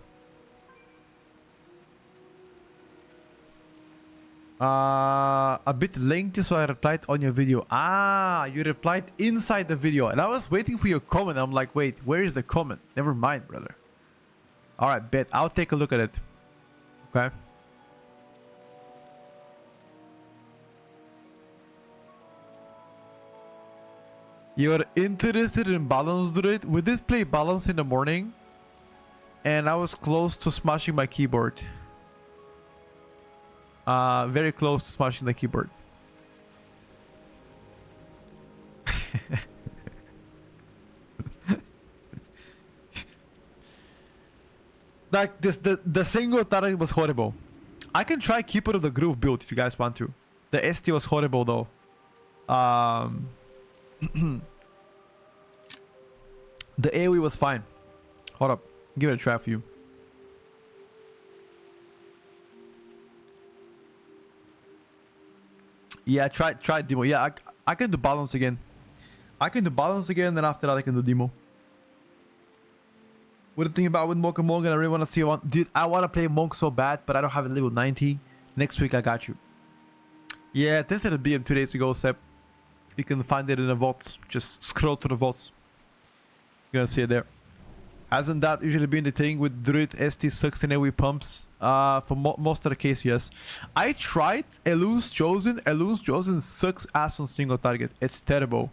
A bit lengthy, so I replied on your video. Ah, you replied inside the video. And I was waiting for your comment. I'm like, wait, where is the comment? Never mind, brother. Alright, bet. I'll take a look at it. Okay. You're interested in balance, Druid? We did play balance in the morning. And I was close to smashing my keyboard. Very close to smashing the keyboard. Like this, the single target was horrible. I can try Keeper of the Groove build if you guys want to. The ST was horrible though. The AoE was fine. Hold up, give it a try for you. Yeah, try demo. Yeah, I can do balance again. I can do balance again, and after that I can do demo. What do you think about with Monk and Morgan? I really want to see one. Dude, I want to play Monk so bad, but I don't have a level 90. Next week I got you. Yeah, I tested a BM 2 days ago, Seb. You can find it in the vaults. Just scroll to the vaults. You're gonna see it there. Hasn't that usually been the thing with Druid ST sucks in AoE pumps? For most of the case, yes. I tried Elu's Chosen. Elu's Chosen sucks ass on single target. It's terrible.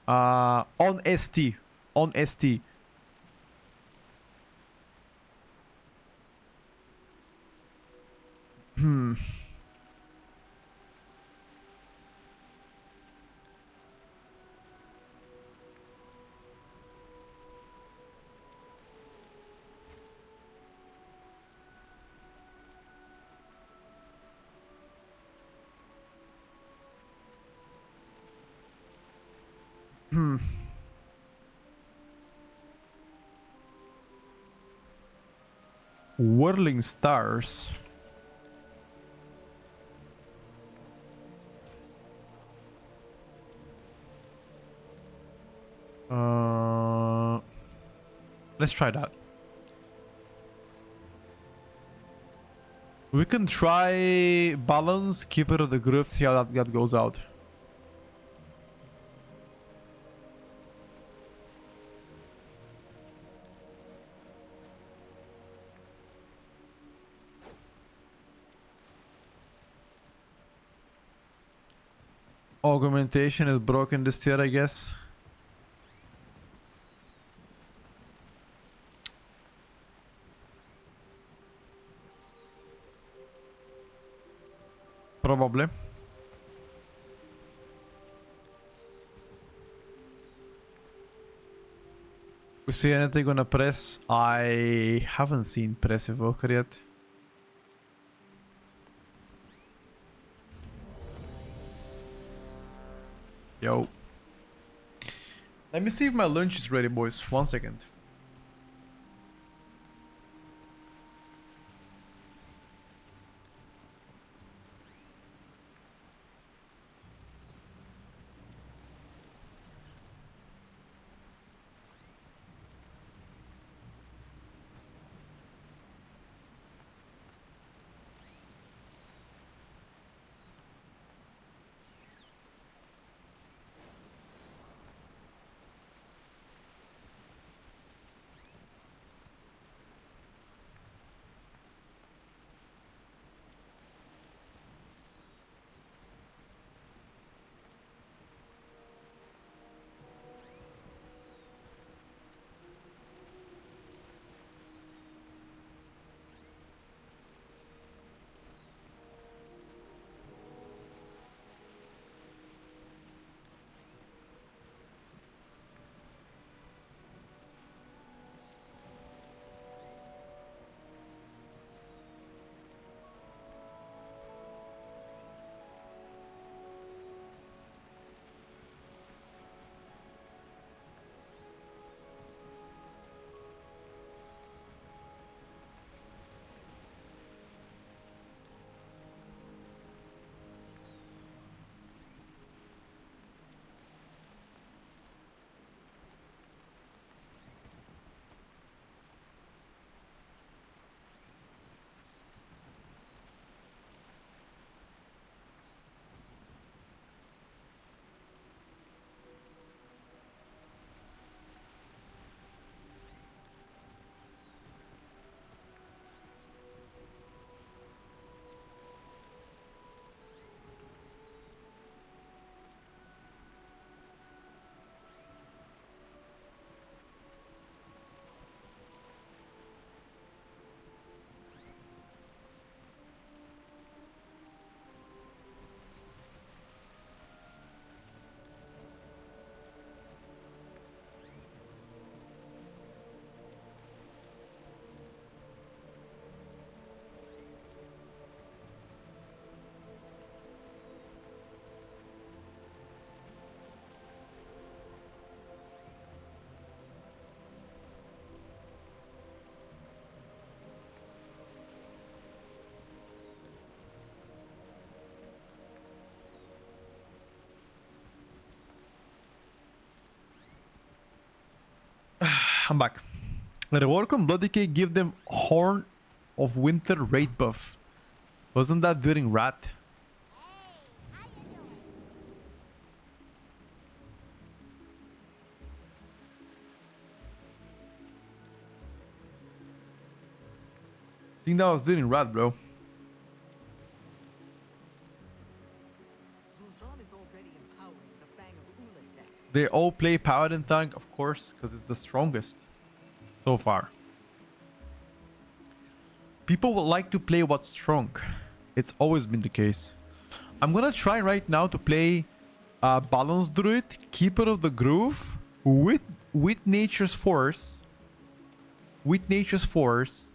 On ST. On ST. Whirling Stars. Let's try that. We can try balance, Keeper of the Groove, see how that goes out. Augmentation is broken this tier, I guess. Probably. We see anything on a press? I haven't seen press evoker yet. Yo. Let me see if my lunch is ready, boys. 1 second. I'm back. Rework on Blood Decay, give them Horn of Winter raid buff. Wasn't that during Rat? I think that was during Rat, bro. Zul'Jin is already empowering the Fang of Ulatek. They all play Paladin tank, of course, because it's the strongest so far. People would like to play what's strong. It's always been the case. I'm gonna try right now to play Balance Druid, Keeper of the Groove, with Nature's Force. With Nature's Force.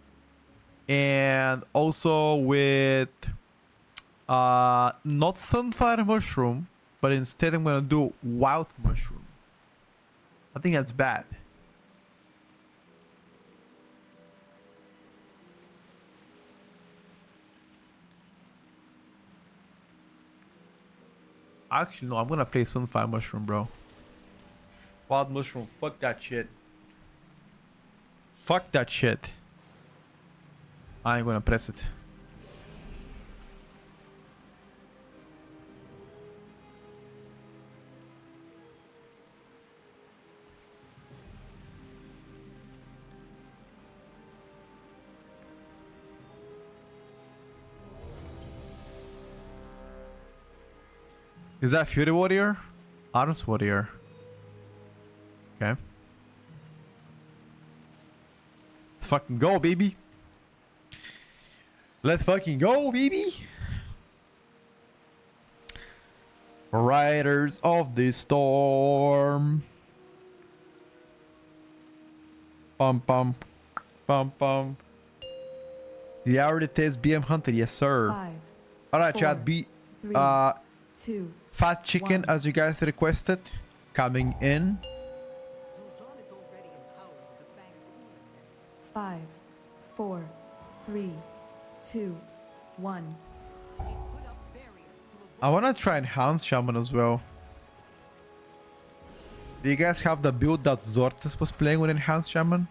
And also with not Sunfire Mushroom, but instead I'm gonna do Wild Mushroom. I think that's bad. Actually, no, I'm gonna play Sunfire Mushroom, bro. Wild Mushroom, fuck that shit. Fuck that shit. I ain't gonna press it. Is that Fury Warrior? Arms Warrior. Okay. Let's fucking go, baby. Let's fucking go, baby. Riders of the Storm. Pum pum. Pum pum. The already test BM Hunter, yes sir. 5, Alright, 4, chat. 3, 2, Fat Chicken, 1. as you guys requested, coming in. Zul'Jin is already empowering the Fang of Ulatek. 5, 4, 3, 2, 1. He's put up barriers to I want to try Enhanced Shaman as well. Do you guys have the build that Zortis was playing with Enhanced Shaman?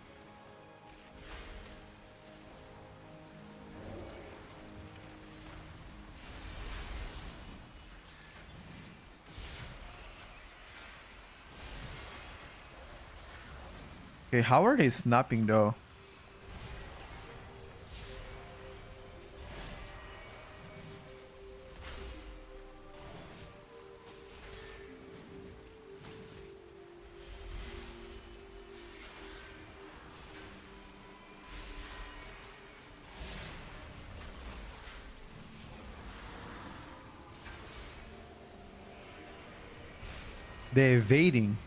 Okay, how are they snapping though? They're evading.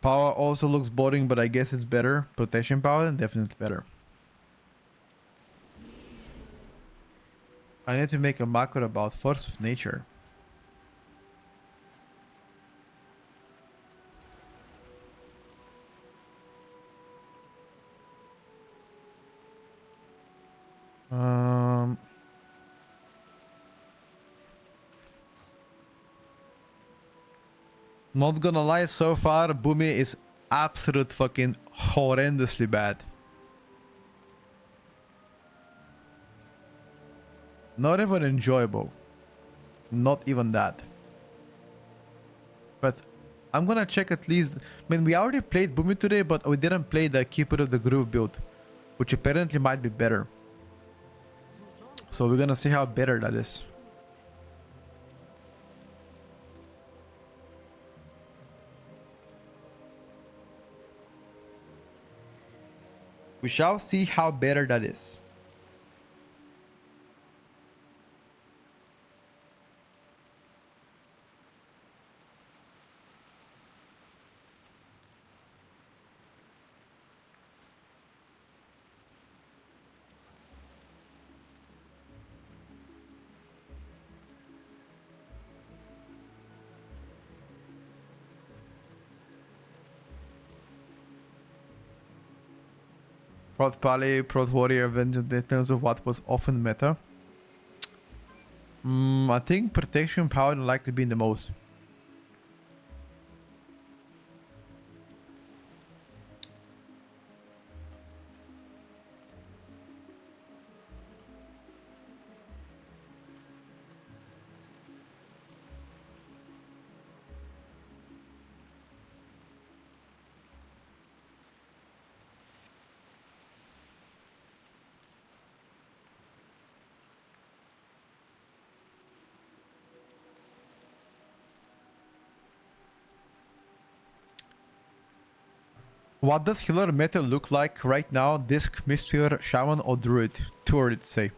Power also looks boring, but I guess it's better. Protection power, then definitely better. I need to make a macro about Force of Nature. Not gonna lie, so far Boomy is absolute fucking horrendously bad. Not even enjoyable. Not even that. But I'm gonna check at least. I mean, we already played Boomy today, but we didn't play the Keeper of the Groove build, which apparently might be better. So we're gonna see how better that is. We shall see how better that is. Prot Pally, Prot Warrior, Vengeance in terms of what was often meta. I think Protection Paladin likely being the most. What does healer meta look like right now? Disc, Mistweaver, Shaman, or Druid? Too early to say.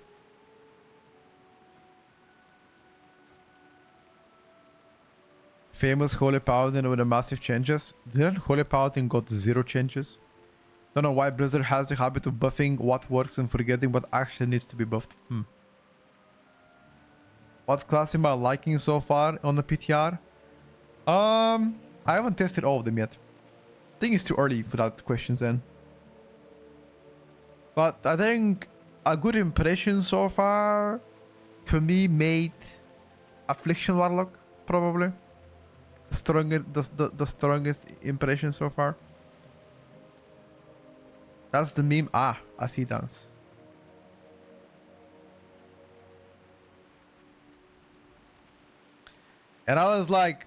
Famous Holy Paladin with a massive changes. Didn't Holy Paladin got 0 changes? Don't know why Blizzard has the habit of buffing what works and forgetting what actually needs to be buffed. What class am I liking so far on the PTR? I haven't tested all of them yet. I think it's too early for that questions then. But I think a good impression so far for me made Affliction Warlock probably the strongest impression so far. That's the meme. Ah, I see dance. And I was like,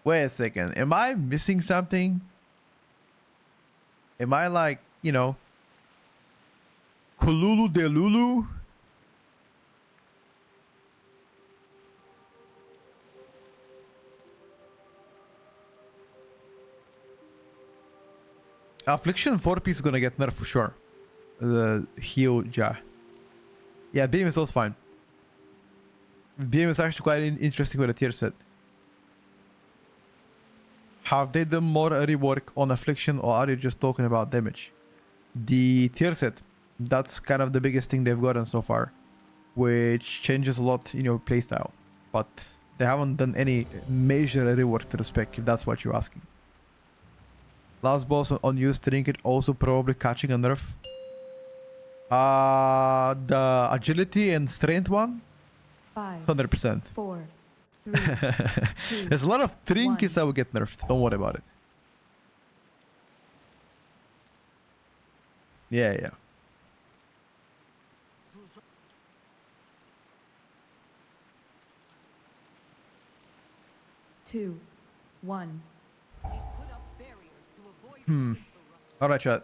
wait a second, am I missing something? Am I like, you know, Kululu de Lulu? Affliction 4-piece is gonna get nerfed for sure. The heal ja. Yeah, Beam is also fine. Beam is actually quite interesting with a tier set. Have they done more rework on Affliction, or are you just talking about damage? The tier set, that's kind of the biggest thing they've gotten so far, which changes a lot in your playstyle. But they haven't done any major rework to the spec, if that's what you're asking. Last boss on used trinket also probably catching a nerf. The agility and strength one? 5, 100%. 4, 3, 2, There's a lot of trinkets that will get nerfed. Don't worry about it. Yeah, yeah. two, 1. He's put up barriers to avoid Alright, chat.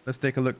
Let's take a look.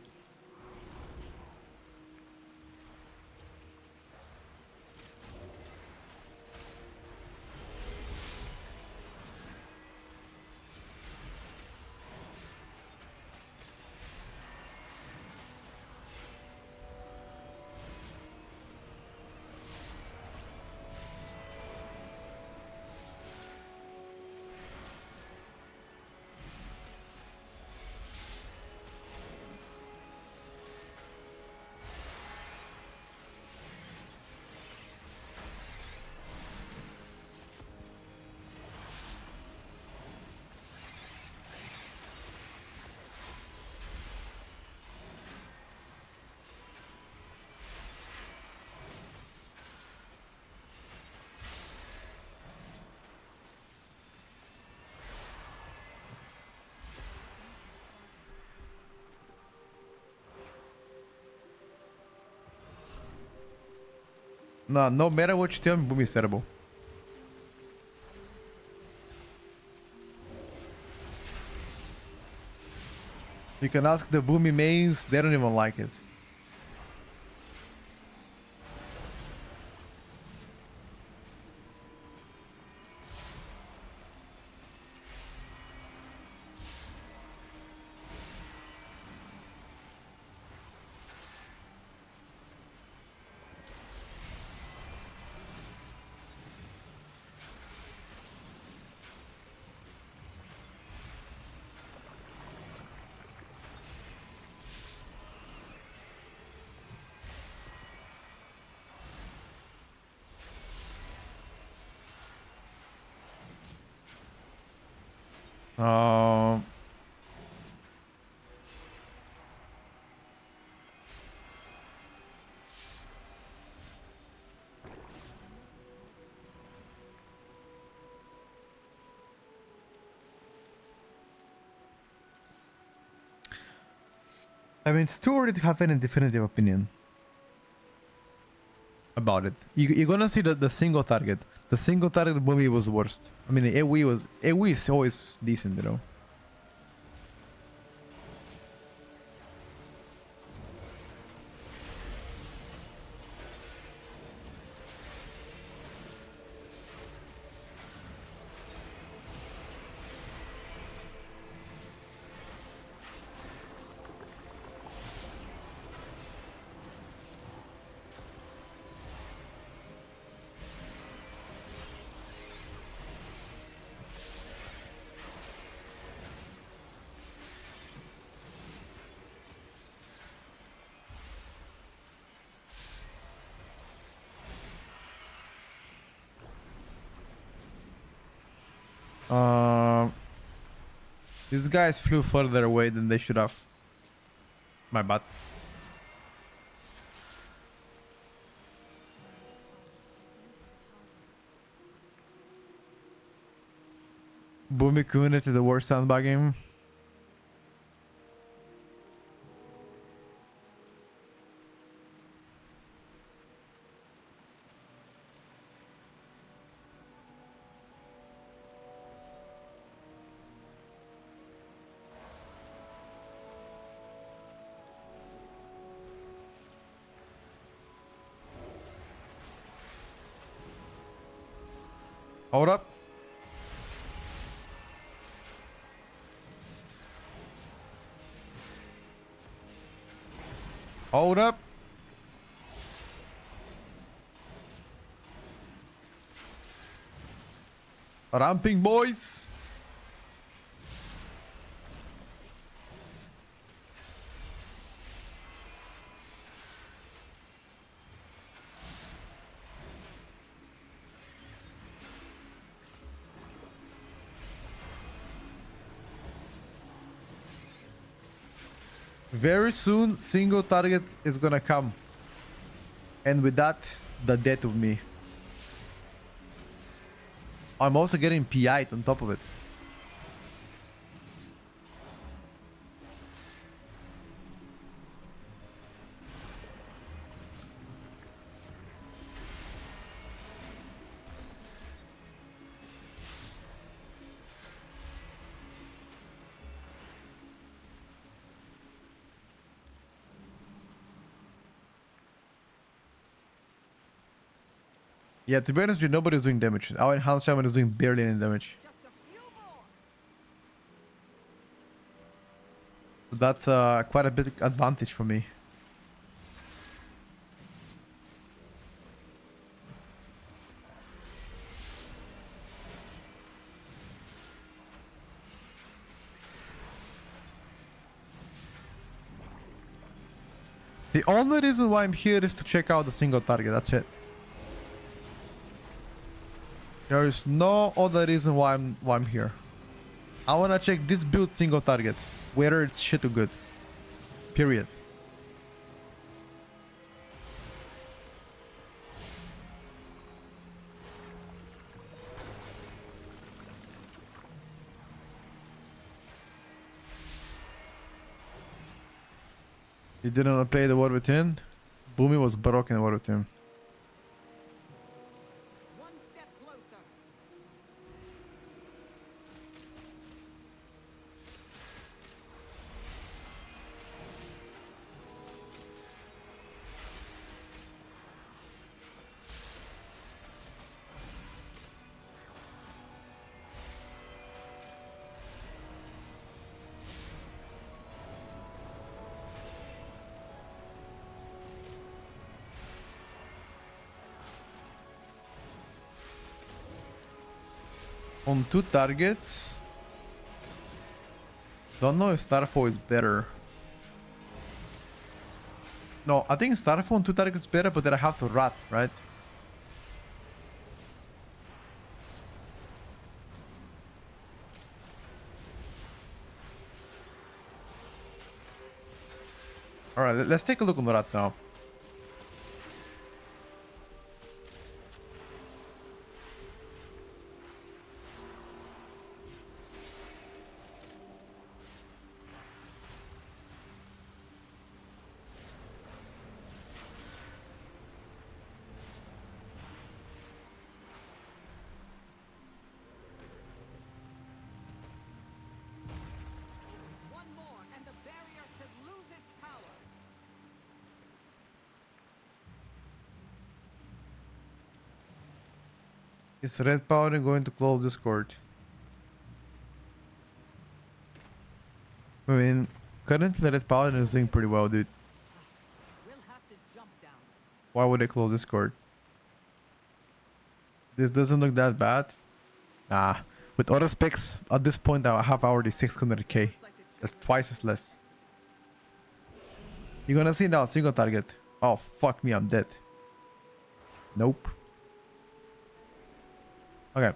Nah, no matter what you tell me, Boom is terrible. You can ask the Boomy mains, they don't even like it. I mean, it's too early to have any definitive opinion about it. You're gonna see the single target. The single target movie was worst. I mean, the AoE is always decent, you know. Um, these guys flew further away than they should have. My bad. Boomy community, the worst sandbag game. Hold up. Hold up. Ramping, boys. Very soon, single target is gonna come. And with that, the death of me. I'm also getting PI'd on top of it. Yeah, to be honest with you, nobody's doing damage. Our enhanced shaman is doing barely any damage. Just a few more. So that's quite a bit advantage for me. The only reason why I'm here is to check out the single target. That's it. There is no other reason why I'm here. I wanna check this build single target, whether it's shit or good. Period. He didn't wanna play the War Within. Boomy was broken in War Within. One step closer. On 2 targets. Don't know if Starfall is better. No, I think Starfall on 2 targets is better, but then I have to rat, right? Alright, let's take a look on the rat now. Is Red Paladin going to close Discord? I mean, currently Red Paladin is doing pretty well, dude. We'll have to jump down. Why would they close Discord? This doesn't look that bad. Ah, with auto specs, at this point I have already 600k. That's twice as less. You're gonna see now, single target. Oh, fuck me, I'm dead. Nope. Okay.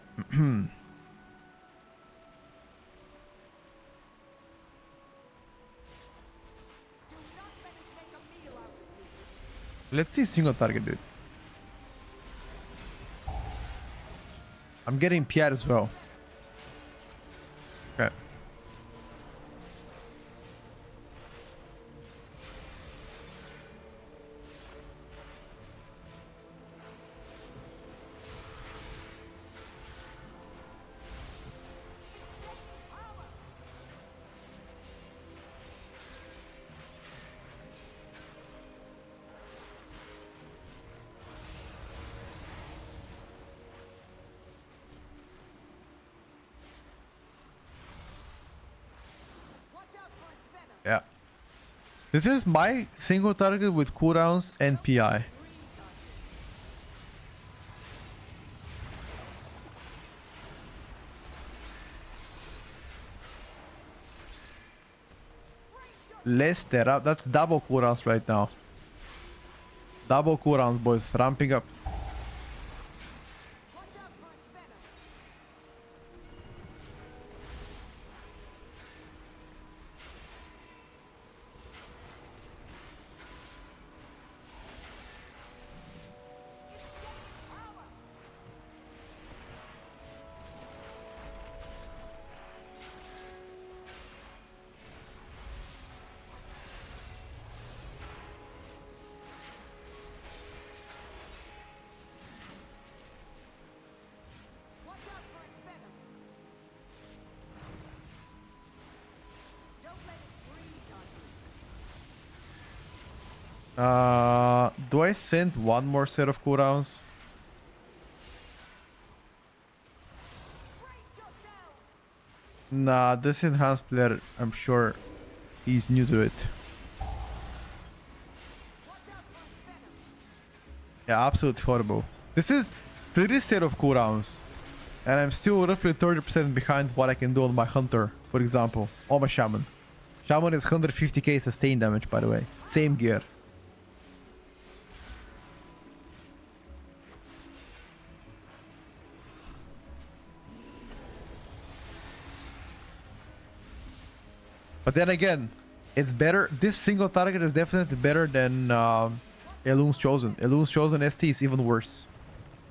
Let's see single target, dude. I'm getting PTR as well. Okay. Yeah. This is my single target with cooldowns and PI. Let's that up. That's double cooldowns right now. Double cooldowns, boys. Ramping up. Do I send one more set of cooldowns? Nah, this enhanced player, I'm sure he's new to it. Yeah, absolutely horrible. This is 30 set of cooldowns, and I'm still roughly 30% behind what I can do on my hunter, for example, or my shaman. Shaman is 150k sustain damage, by the way. Same gear. But then again, it's better. This single target is definitely better than Elun's Chosen. Elun's Chosen ST is even worse.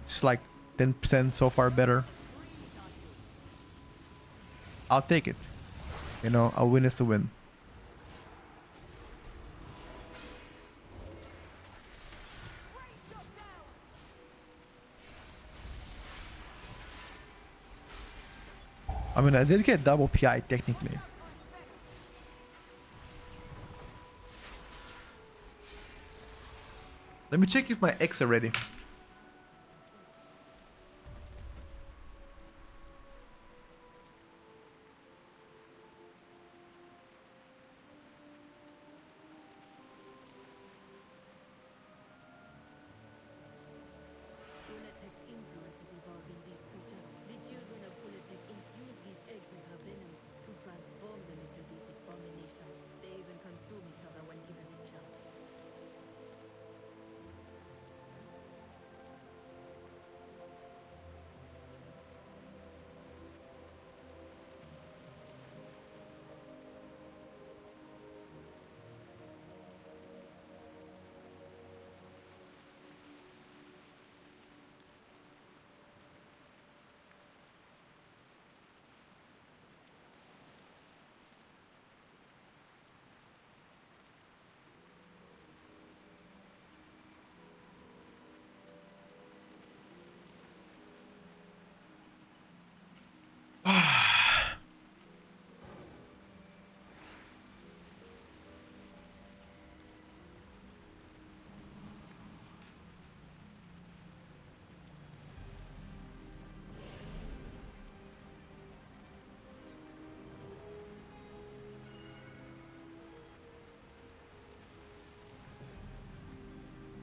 It's like 10% so far better. I'll take it. You know, a win is a win. I mean, I did get double PI technically. Let me check if my X are ready. Uletek's influence is evolving these creatures. The children of Uletek infuse these eggs with her venom to transform them into these abominations. They even consume each other when given the chance.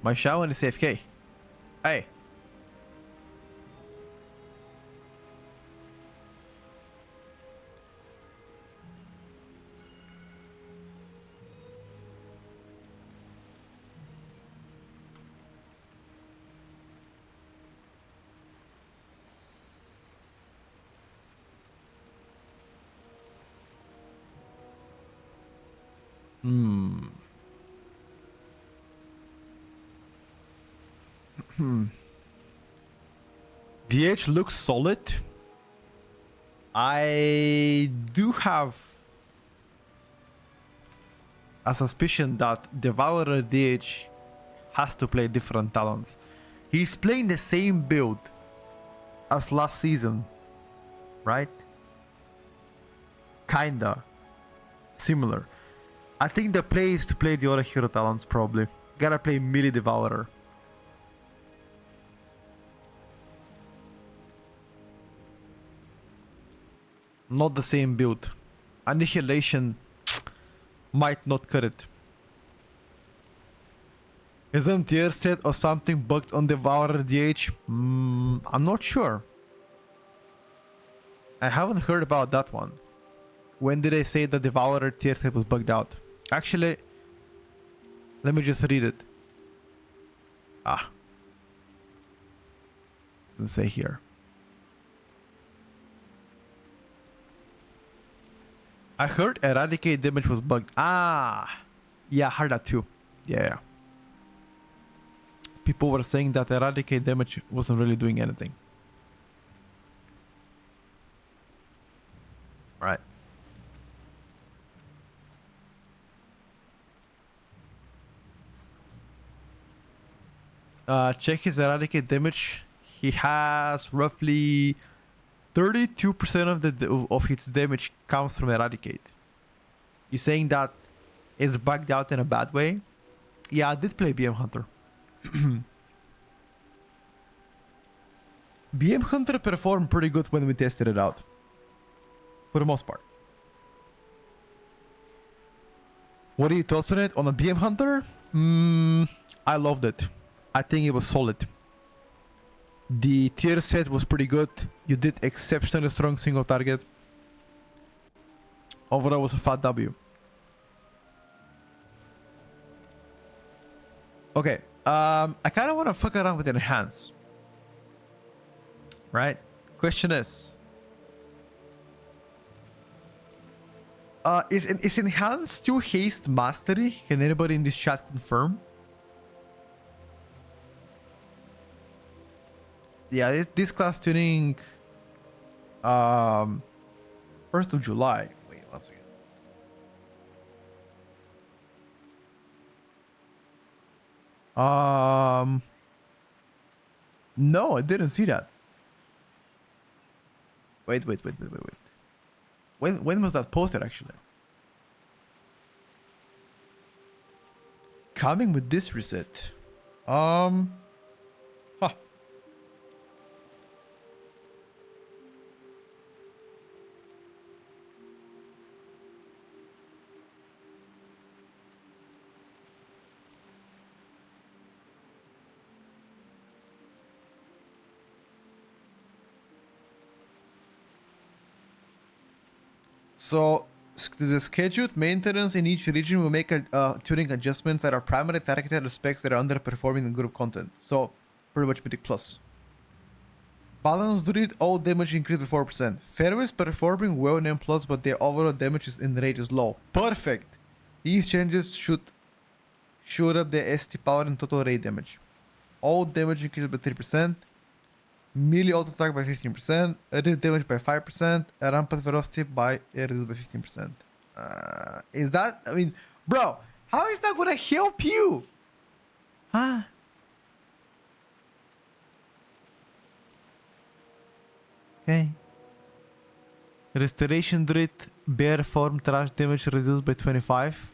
My Shaman is AFK. Hey. DH looks solid. I do have a suspicion that Devourer DH has to play different talents. He's playing the same build as last season, right? Kinda similar. I think the play is to play the other hero talents probably. Gotta play melee Devourer. Not the same build. Annihilation might not cut it. Isn't tier set or something bugged on Devourer DH? I'm not sure. I haven't heard about that one. When did they say the Devourer tier set was bugged out? Actually, let me just read it. It doesn't say here. I heard Eradicate damage was bugged. Yeah, I heard that too. Yeah. People were saying that Eradicate damage wasn't really doing anything. Right. Check his Eradicate damage. He has roughly 32% of its damage comes from Eradicate. You're saying that it's bugged out in a bad way? Yeah, I did play BM Hunter. BM Hunter performed pretty good when we tested it out. For the most part. What are your thoughts on it? On a BM Hunter? I loved it. I think it was solid. The tier set was pretty good. You did exceptionally strong single target. Overall was a fat W. Okay. I kind of want to fuck around with enhance. Right? Question is enhance still haste mastery? Can anybody in this chat confirm? Yeah, this class tuning 1st of July. Wait, one second. No, I didn't see that. Wait. When was that posted actually? Coming with this reset. So the scheduled maintenance in each region will make tuning adjustments that are primarily targeted at specs that are underperforming in group content. So pretty much Mythic Plus. Balanced Druid, all damage increased by 4%. Pharaoh is performing well in M+, but their overall damage in range is low. Perfect! These changes shoot up their ST power and total raid damage. All damage increased by 3%. Melee auto attack by 15%, reduced damage by 5%, rampant velocity by reduced by 15%. Is that, I mean, bro, how is that gonna help you? Huh? Okay. Restoration Druid, bear form trash damage reduced by 25.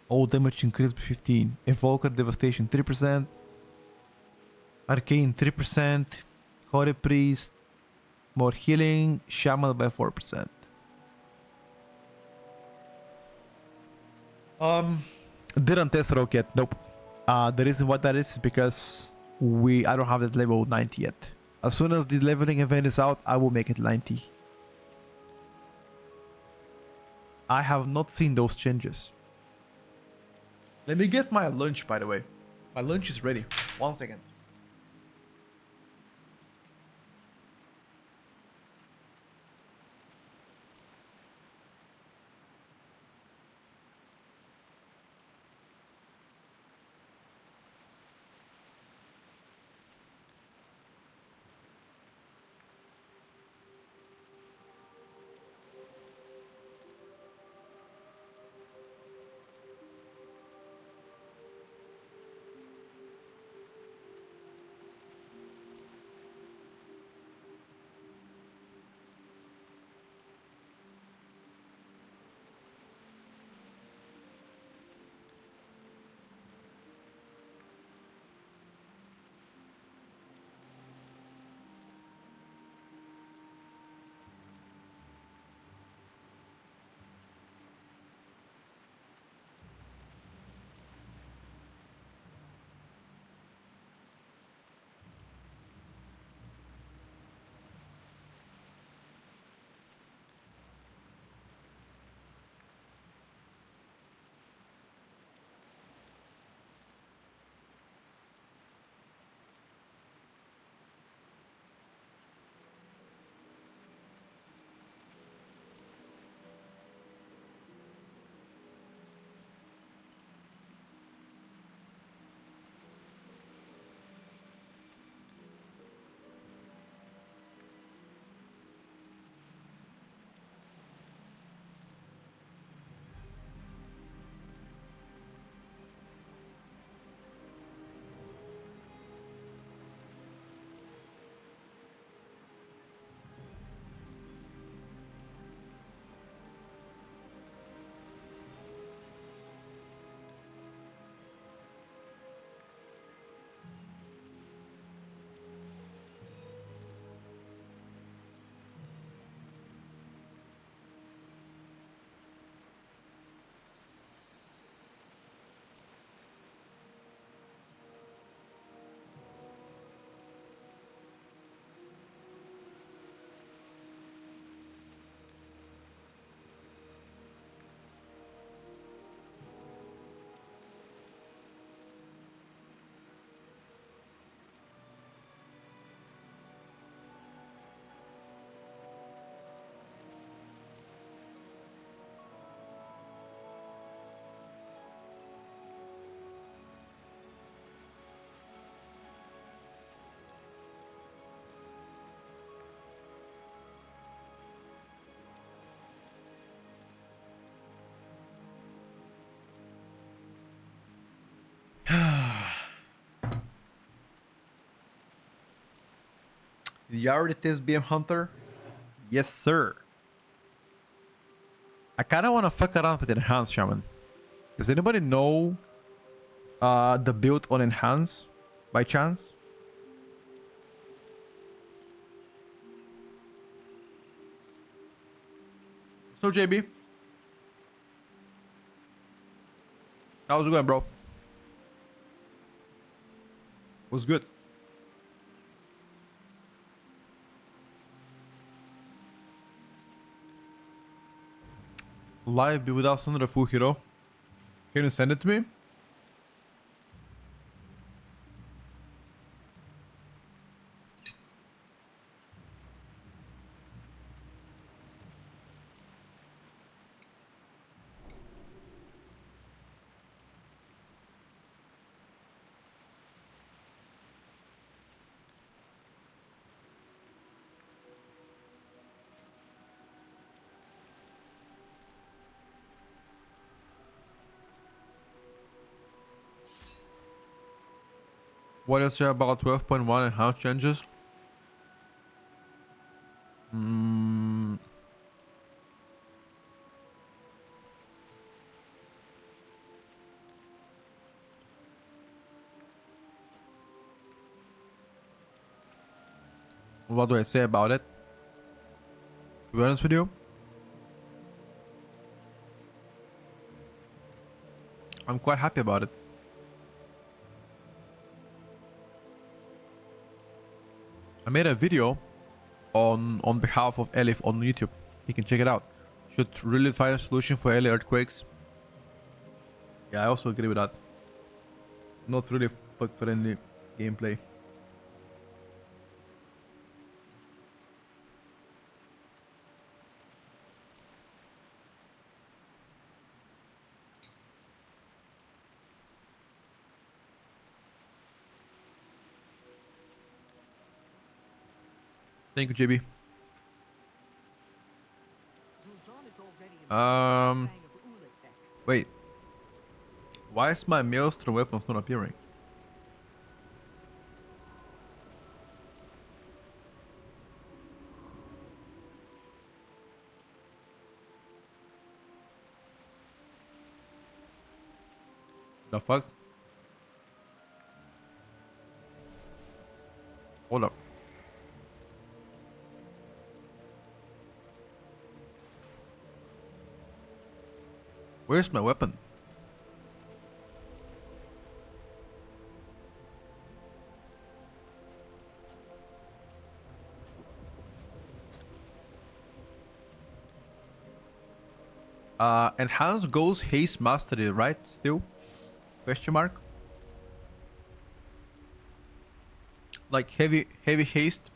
All damage increased by 15. Evoker devastation 3%. Arcane 3%, Holy Priest, more healing, Shaman by 4%. Didn't test Rogue yet, nope. The reason why that is because I don't have that level 90 yet. As soon as the leveling event is out, I will make it 90. I have not seen those changes. Let me get my lunch, by the way. My lunch is ready. 1 second. Did you already test BM Hunter? Yes, sir. I kind of want to fuck around with Enhance Shaman. Does anybody know the build on Enhance by chance? So JB, how's it going, bro? Was good. Live be without another full hero. Can you send it to me? What is there about 12.1 and house changes? What do I say about it? To be honest with you, I'm quite happy about it. I made a video on behalf of Elif on YouTube. You can check it out. Should really find a solution for LA earthquakes. Yeah, I also agree with that. Not really bug friendly gameplay. Thank you, JB. Zuzan is already in the gang of Ulatech. Wait. Why is my maelstrom weapons not appearing? The fuck? Hold up. Where's my weapon? Enhanced goes haste mastery, right? Still? Question mark? Like heavy haste?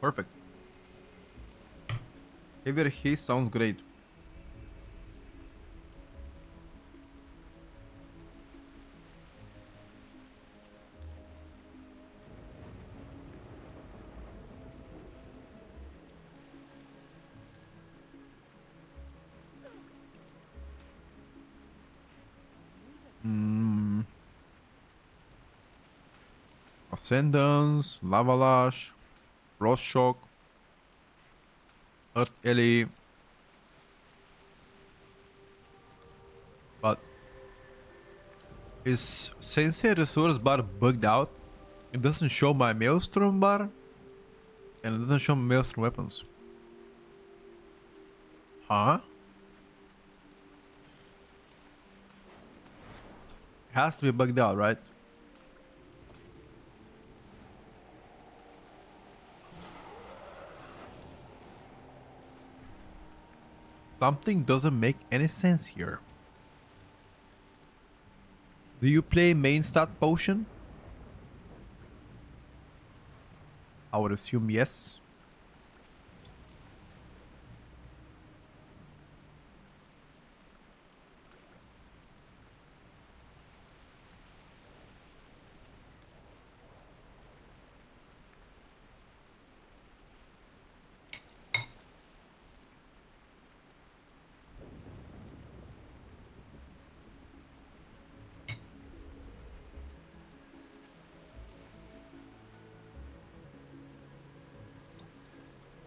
Perfect. Heavier haste sounds great. Ascendance, Lava Lash, Frost Shock, Earth Ellie. But is Sensei resource bar bugged out? It doesn't show my Maelstrom bar, and it doesn't show my Maelstrom weapons. Huh? It has to be bugged out, right? Something doesn't make any sense here. Do you play main stat potion? I would assume yes.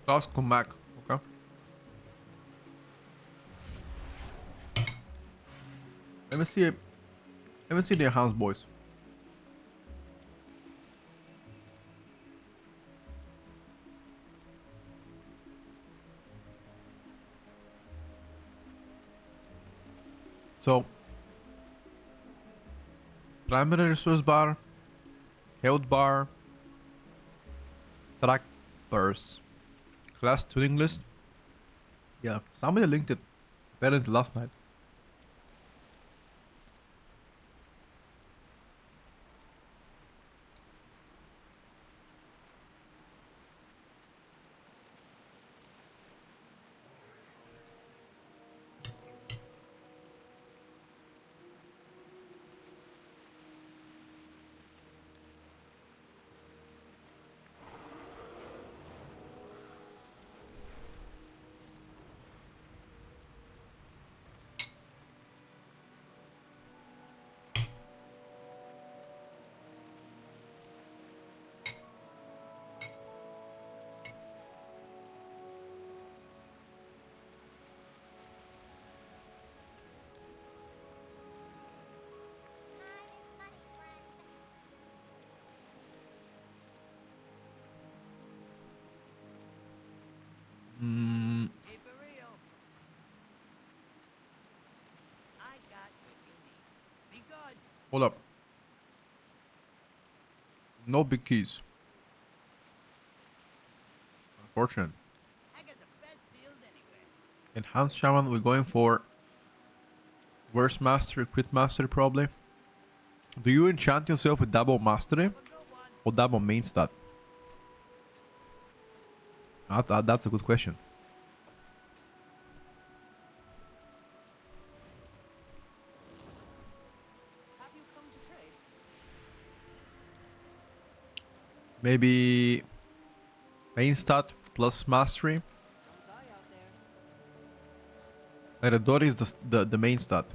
Task come back. Okay. Let me see. Let me see the enhanced boys. So, primary resource bar, health bar, track bars, class tuning list. Yeah, somebody linked it apparently last night. Hold up. No big keys. Unfortunate. I got the best deals anywhere. Enhanced Shaman, we're going for Worst Mastery, Crit Mastery probably. Do you enchant yourself with double mastery or double main stat? That's a good question. Have you come to trade? Maybe main stat plus mastery. Don't die out there. Eredor is the main stat.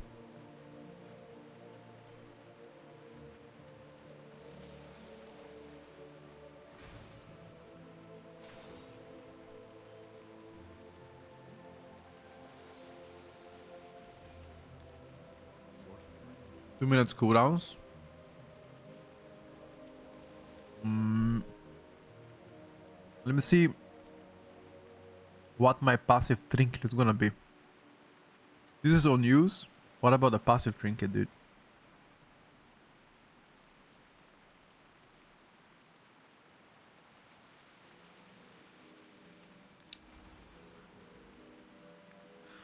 Two minutes cooldowns. Let me see what my passive trinket is gonna be. This is on use. What about the passive trinket, dude?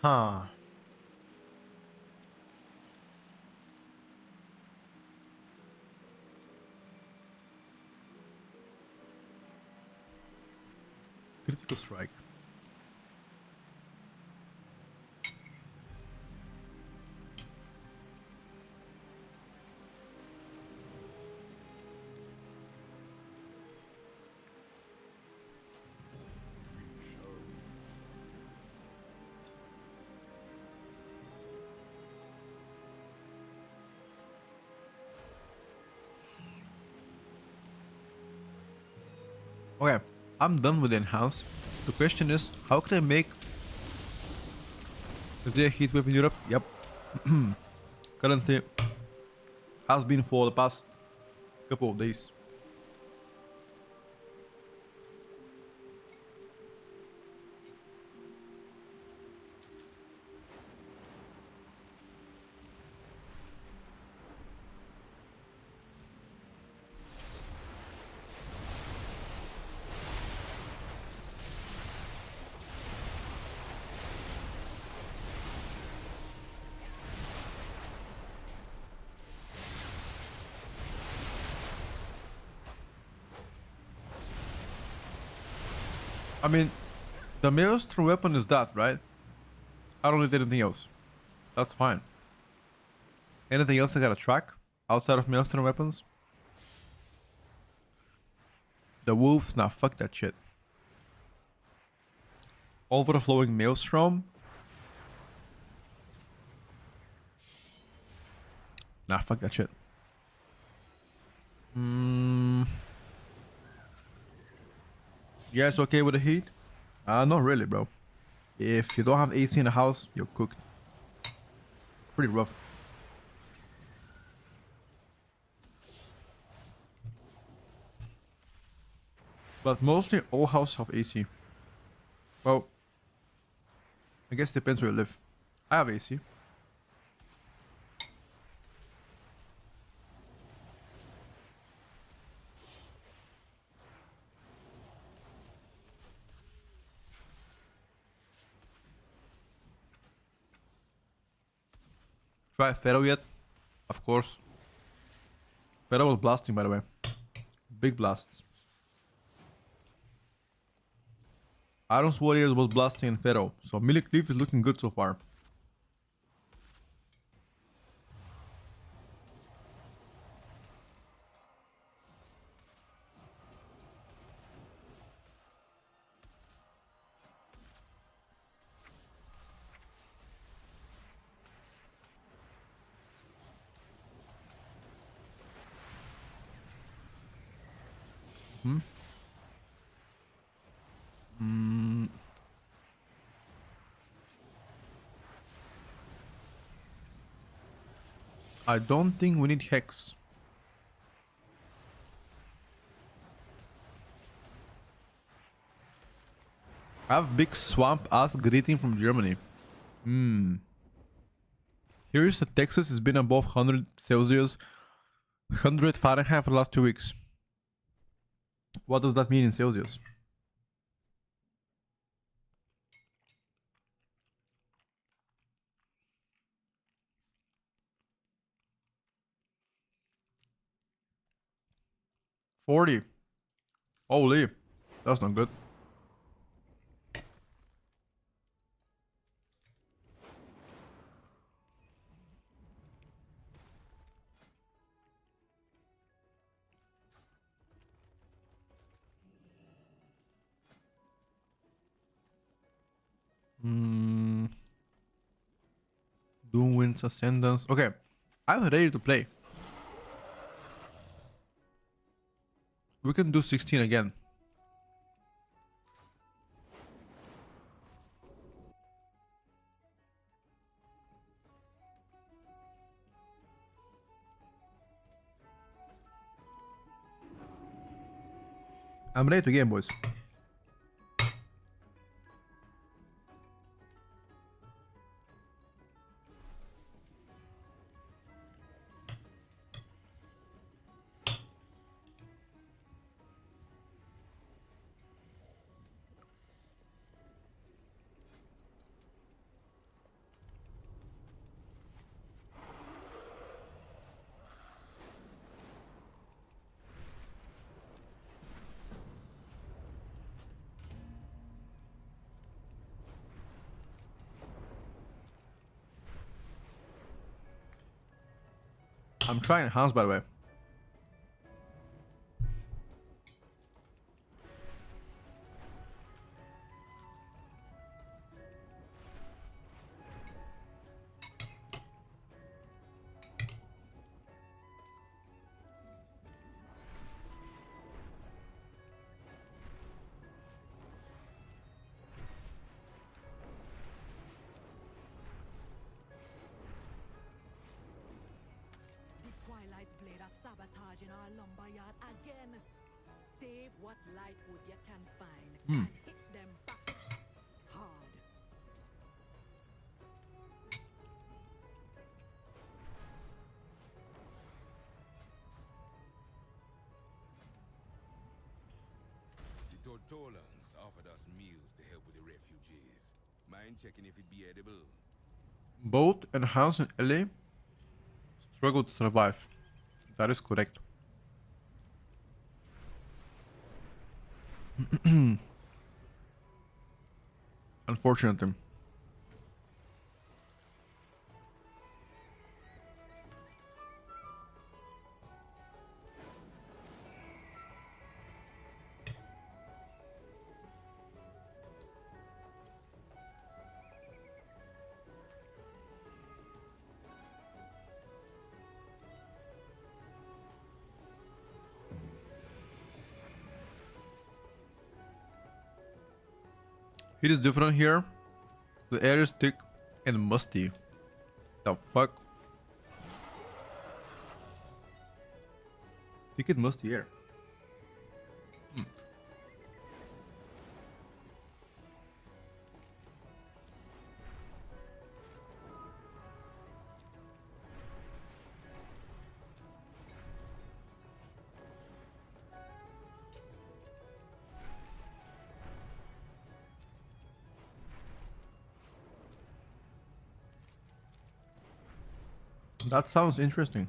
Huh. Critical strike. Okay, I'm done with enhance. The question is, how can I make... Is there a heat wave in Europe? Yep. Currently has been for the past couple of days. I mean, the maelstrom weapon is that, right? I don't need anything else. That's fine. Anything else I gotta track outside of maelstrom weapons? The wolves, nah, fuck that shit. Overflowing maelstrom. Nah, fuck that shit. You guys okay with the heat? Not really, bro. If you don't have AC in the house, you're cooked. Pretty rough. But mostly all houses have AC. Well, I guess it depends where you live. I have AC. Try Pharaoh yet? Of course. Pharaoh was blasting, by the way. Big blasts. Iron's Warriors was blasting in Pharaoh, so Milik Leaf is looking good so far. I don't think we need Hex. I have big swamp ass greeting from Germany. Here is the Texas, it's been above 100 Celsius 100 Fahrenheit for the last 2 weeks. What does that mean in Celsius? $40. Holy, that's not good. Doom wins Ascendance. Okay, I'm ready to play. We can do 16 again. I'm ready to game, boys. I'm trying Hans, by the way. The Twilight's blade are sabotaging our lumberyard again. Save what light wood you can find and hit them back hard. The Tortolans offered us meals to help with the refugees. Mind checking if it'd be edible? Both and Hans and Ellie struggle to survive. That is correct. Unfortunately. It is different here. The air is thick and musty. The fuck? Thick and musty air. That sounds interesting.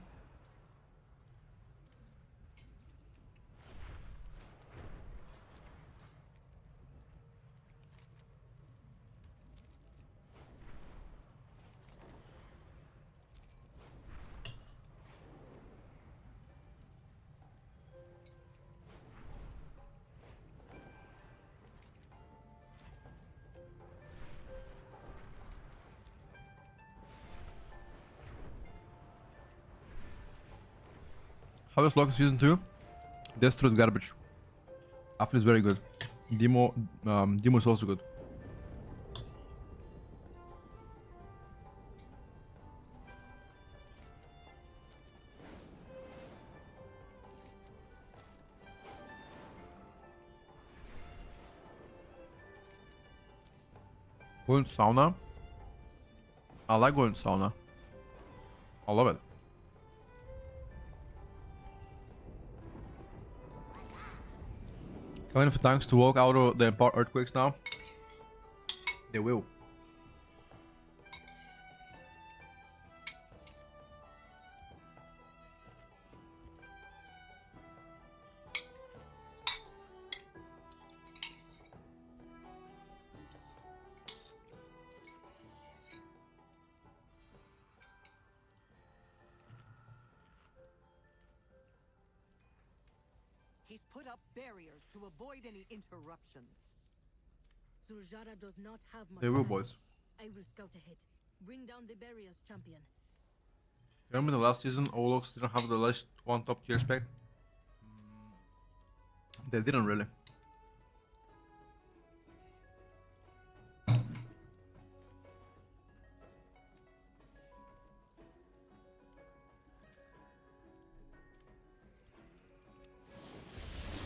How is Loki season 2? Destro is garbage. Apple is very good. Demo is also good. Going to sauna. I like going to sauna. I love it. Coming for tanks to walk out of the Empire Earthquakes now. They will. He's put up barriers to avoid any interruptions. Suljara does not have much They will, time. boys. I will scout ahead. Bring down the barriers, champion. Remember the last season, Olox didn't have the last one top tier spec? They didn't really.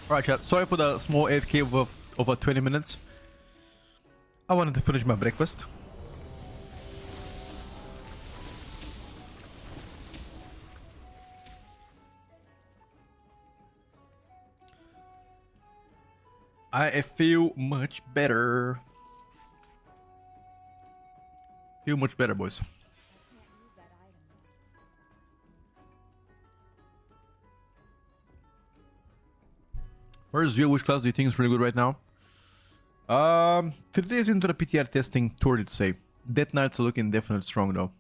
Alright chat, sorry for the small AFK of over 20 minutes. I wanted to finish my breakfast. I feel much better. Feel much better, boys. First view, which class do you think is really good right now? 3 days into the PTR testing, too early to say. Death Knights are looking definitely strong though.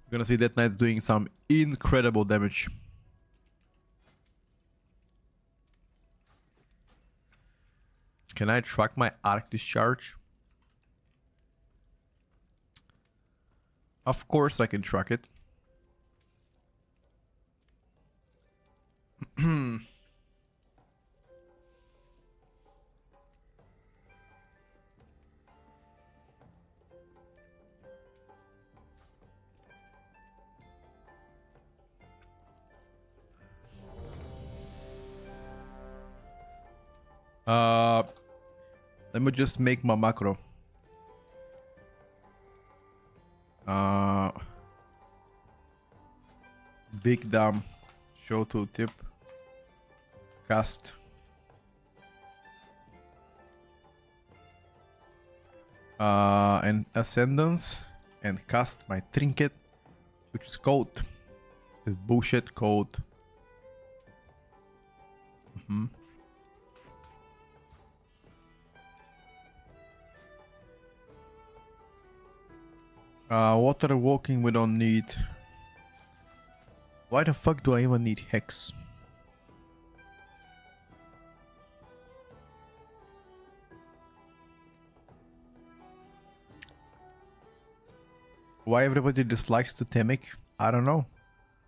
You're gonna see Death Knights doing some incredible damage. Can I track my arc discharge? Of course I can track it. Let me just make my macro. Big dam, show tooltip, cast. And ascendance, and cast my trinket, which is code. This bullshit code. Water walking we don't need. Why the fuck do I even need Hex? Why everybody dislikes Totemic? I don't know.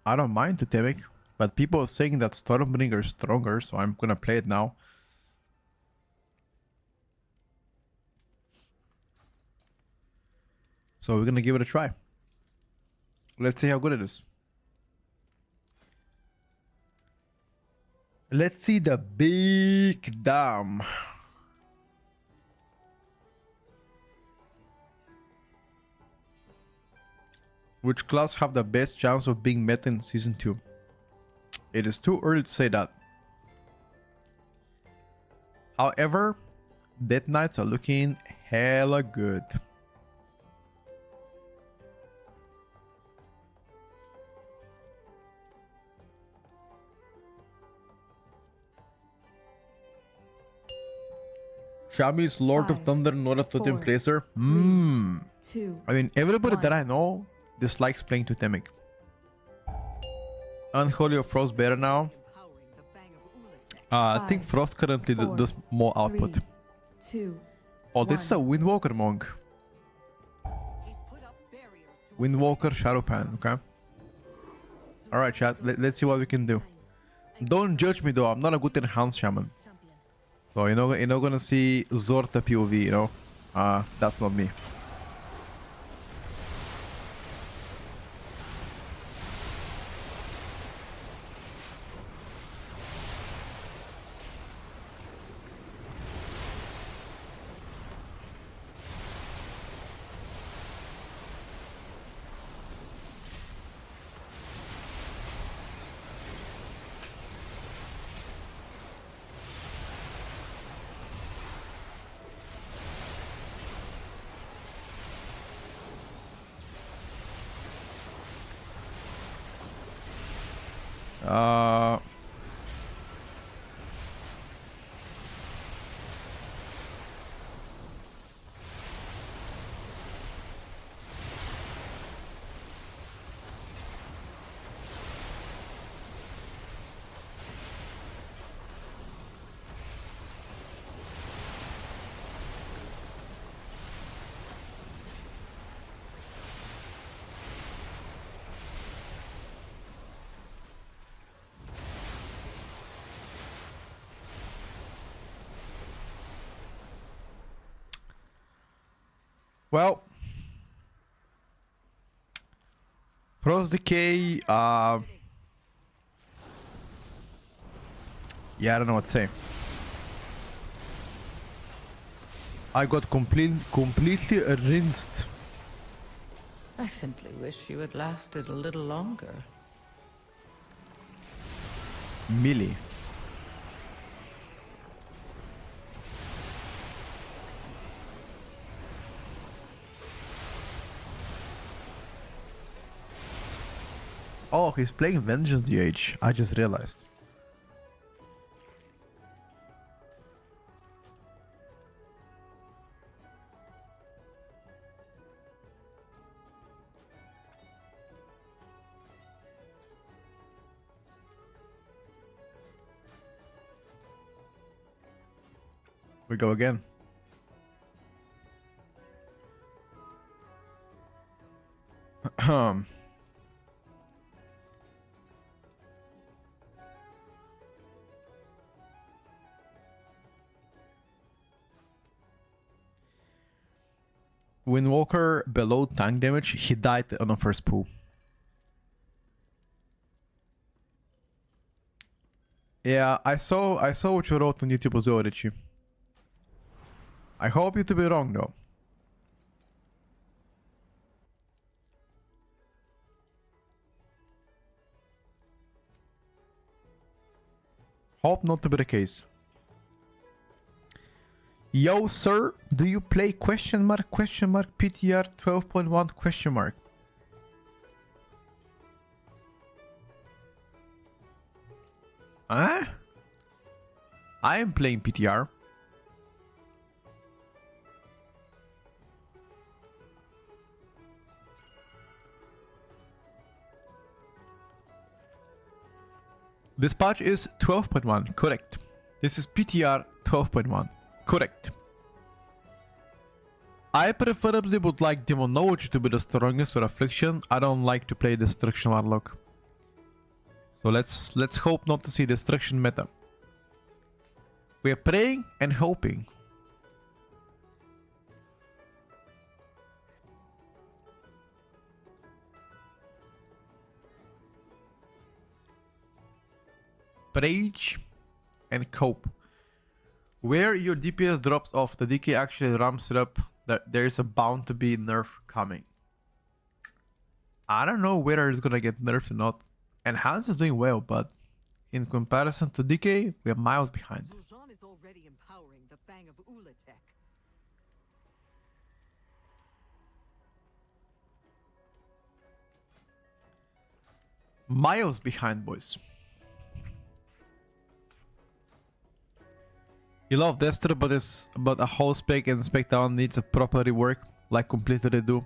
I don't mind Totemic, but people are saying that Stormbringer is stronger, so I'm gonna play it now. So we're gonna give it a try. Let's see how good it is. Let's see the big dam. Which class have the best chance of being meta in season 2? It is too early to say that. However, Death Knights are looking hella good. Shami is Lord of 5, Thunder, not a Totem 4, Placer. 2. I mean, everybody that 1. I know dislikes playing Totemic. Unholy of Frost better now. Empowering the Fang of Ulick. I think 5, Frost currently 4, does more output. 3, 2. Oh, this is a 1. Windwalker monk. He's put up barriers to Windwalker Shadowpan, okay. Alright chat, let's see what we can do. Don't judge me though, I'm not a good enhanced shaman. Champion. So you're not gonna see Zorta POV, you know? That's not me. Uh, well, Frost Decay, yeah, I don't know what to say. I got completely rinsed. I simply wish you had lasted a little longer. Millie. Oh, he's playing Vengeance DH. I just realized. We go again. Windwalker below tank damage, he died on the first pull. Yeah, I saw what you wrote on YouTube as well, Richie. I hope you to be wrong though. Hope not to be the case. Yo, sir, do you play question mark PTR 12.1 question mark? Huh? I am playing PTR. This patch is 12.1, correct. This is PTR 12.1, correct. I preferably would like Demonology to be the strongest for Affliction. I don't like to play Destruction Warlock. So let's hope not to see Destruction meta. We are praying and hoping. Rage and cope. Where your DPS drops off, the DK actually ramps it up. That there is a bound to be nerf coming. I don't know whether it's gonna get nerfed or not. And Hans is doing well, but in comparison to DK, we are miles behind. Zul'Jin is already empowering the Fang of Ulatek. Miles behind, boys. You love Destro, but a whole spec and spec down needs a proper rework, like completely redo.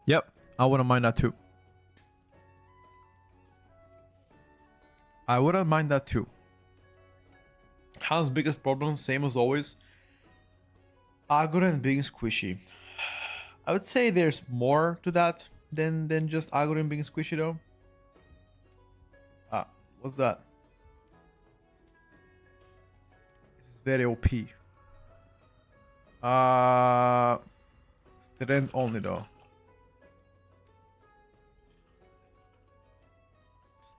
Yep, I wouldn't mind that too. I wouldn't mind that too. How's biggest problem? Same as always. Aggro being squishy. I would say there's more to that than just Aggro being squishy though. Ah, what's that? Very OP. Strength only though.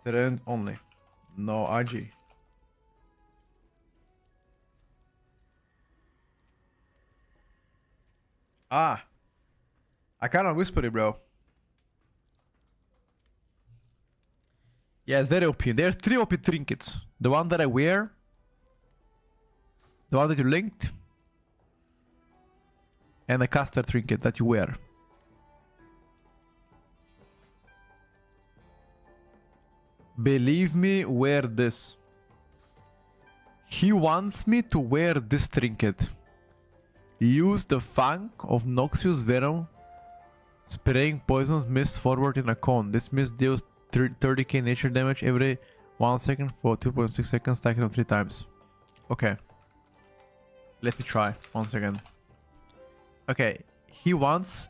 Strength only. No RG. Ah. I cannot whisper it, bro. Yeah, it's very OP. There are 3 OP trinkets. The one that I wear. The one that you linked. And the caster trinket that you wear. Believe me, wear this. He wants me to wear this trinket. Use the fang of noxious venom, spraying poisonous mist forward in a cone. This mist deals 30k nature damage every 1 second for 2.6 seconds, stacking up 3 times. Okay. Let me try. 1 second. Okay. He wants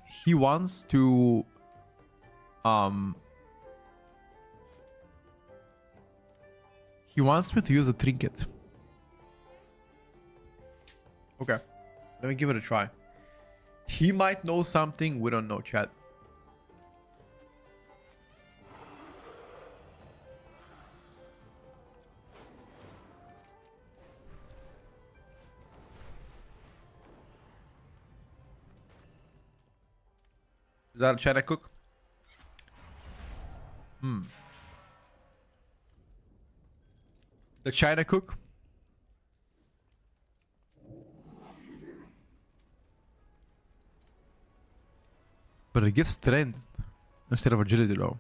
to he wants me to use a trinket. Okay. Let me give it a try. He might know something we don't know, chat. Is that a China cook? The China cook? But it gives strength instead of agility though.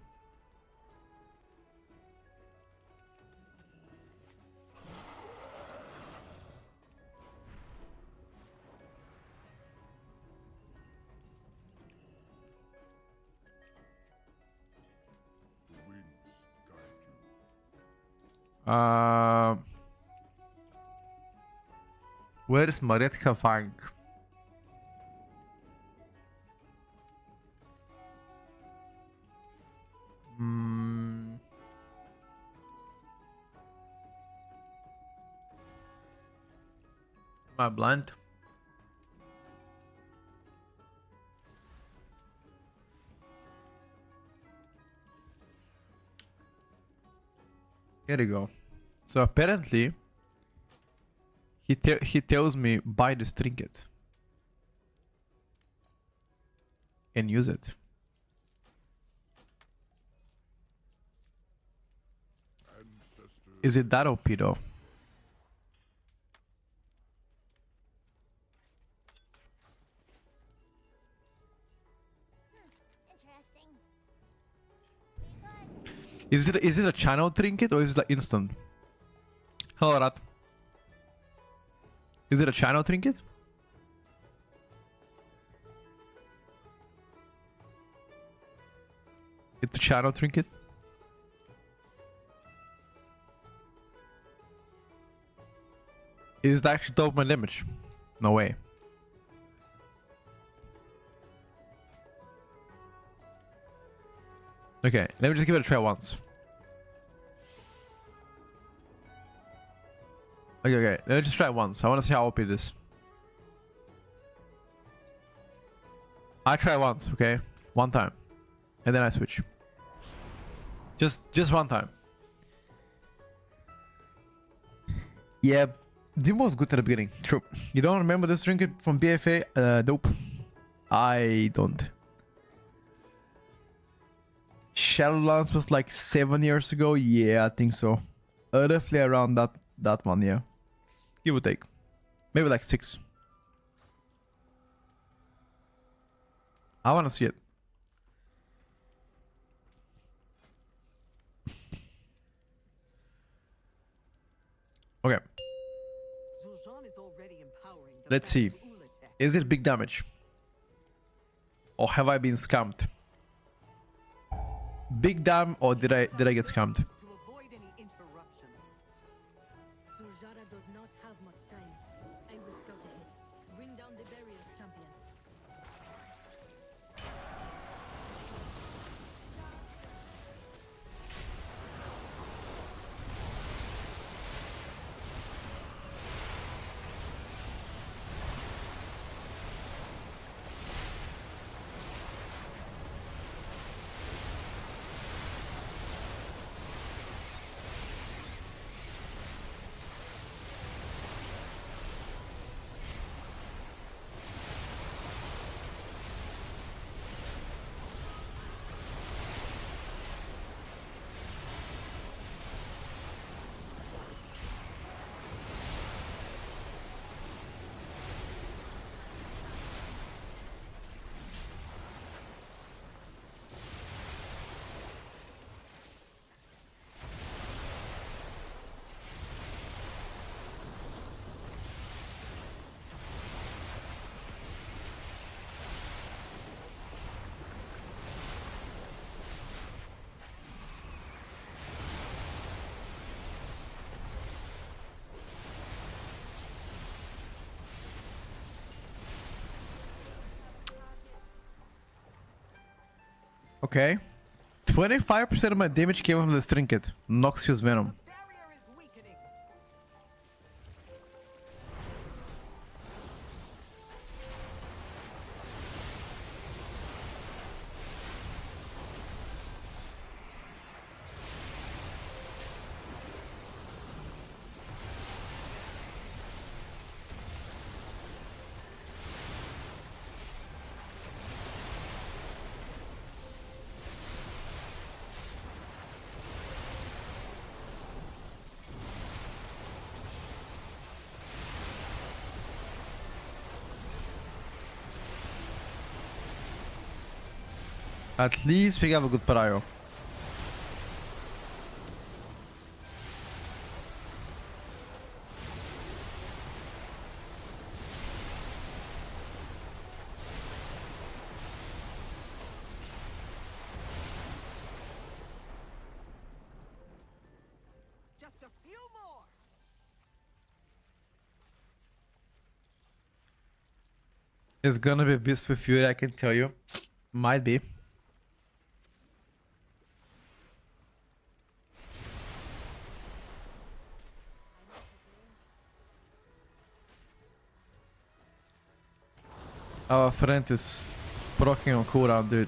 Where is Marietta Fang? Am I blind? Here we go. So apparently, he tells me buy this trinket and use it. Is it that OP though? Is it a channel trinket or is it like instant? Hello, Rat. Is it a channel trinket? It's a channel trinket. Is it actually double my damage? No way. Okay, let me just give it a try once. Okay, let me just try it once. I want to see how OP it is. I try once, okay? One time. And then I switch. Just one time. Yeah, Dimo was good at the beginning. True. You don't remember this trinket from BFA? Nope. I don't. Shadowlands was like 7 years ago. Yeah, I think so. Definitely around that one, yeah. Give or take. Maybe like 6. I wanna see it. Okay. Let's see. Is it big damage? Or have I been scammed? Big damn, or did I get scammed? To avoid any interruptions. Zuljara does not have much time. I will scout ahead. Bring down the barriers, champion. Okay. 25% of my damage came from this trinket. Noxious Venom. Barrier is weakening. At least we have a good prio. Just a few more. It's gonna be Beast with Fury, I can tell you. Might be. Our friend is proccing on cooldown, dude.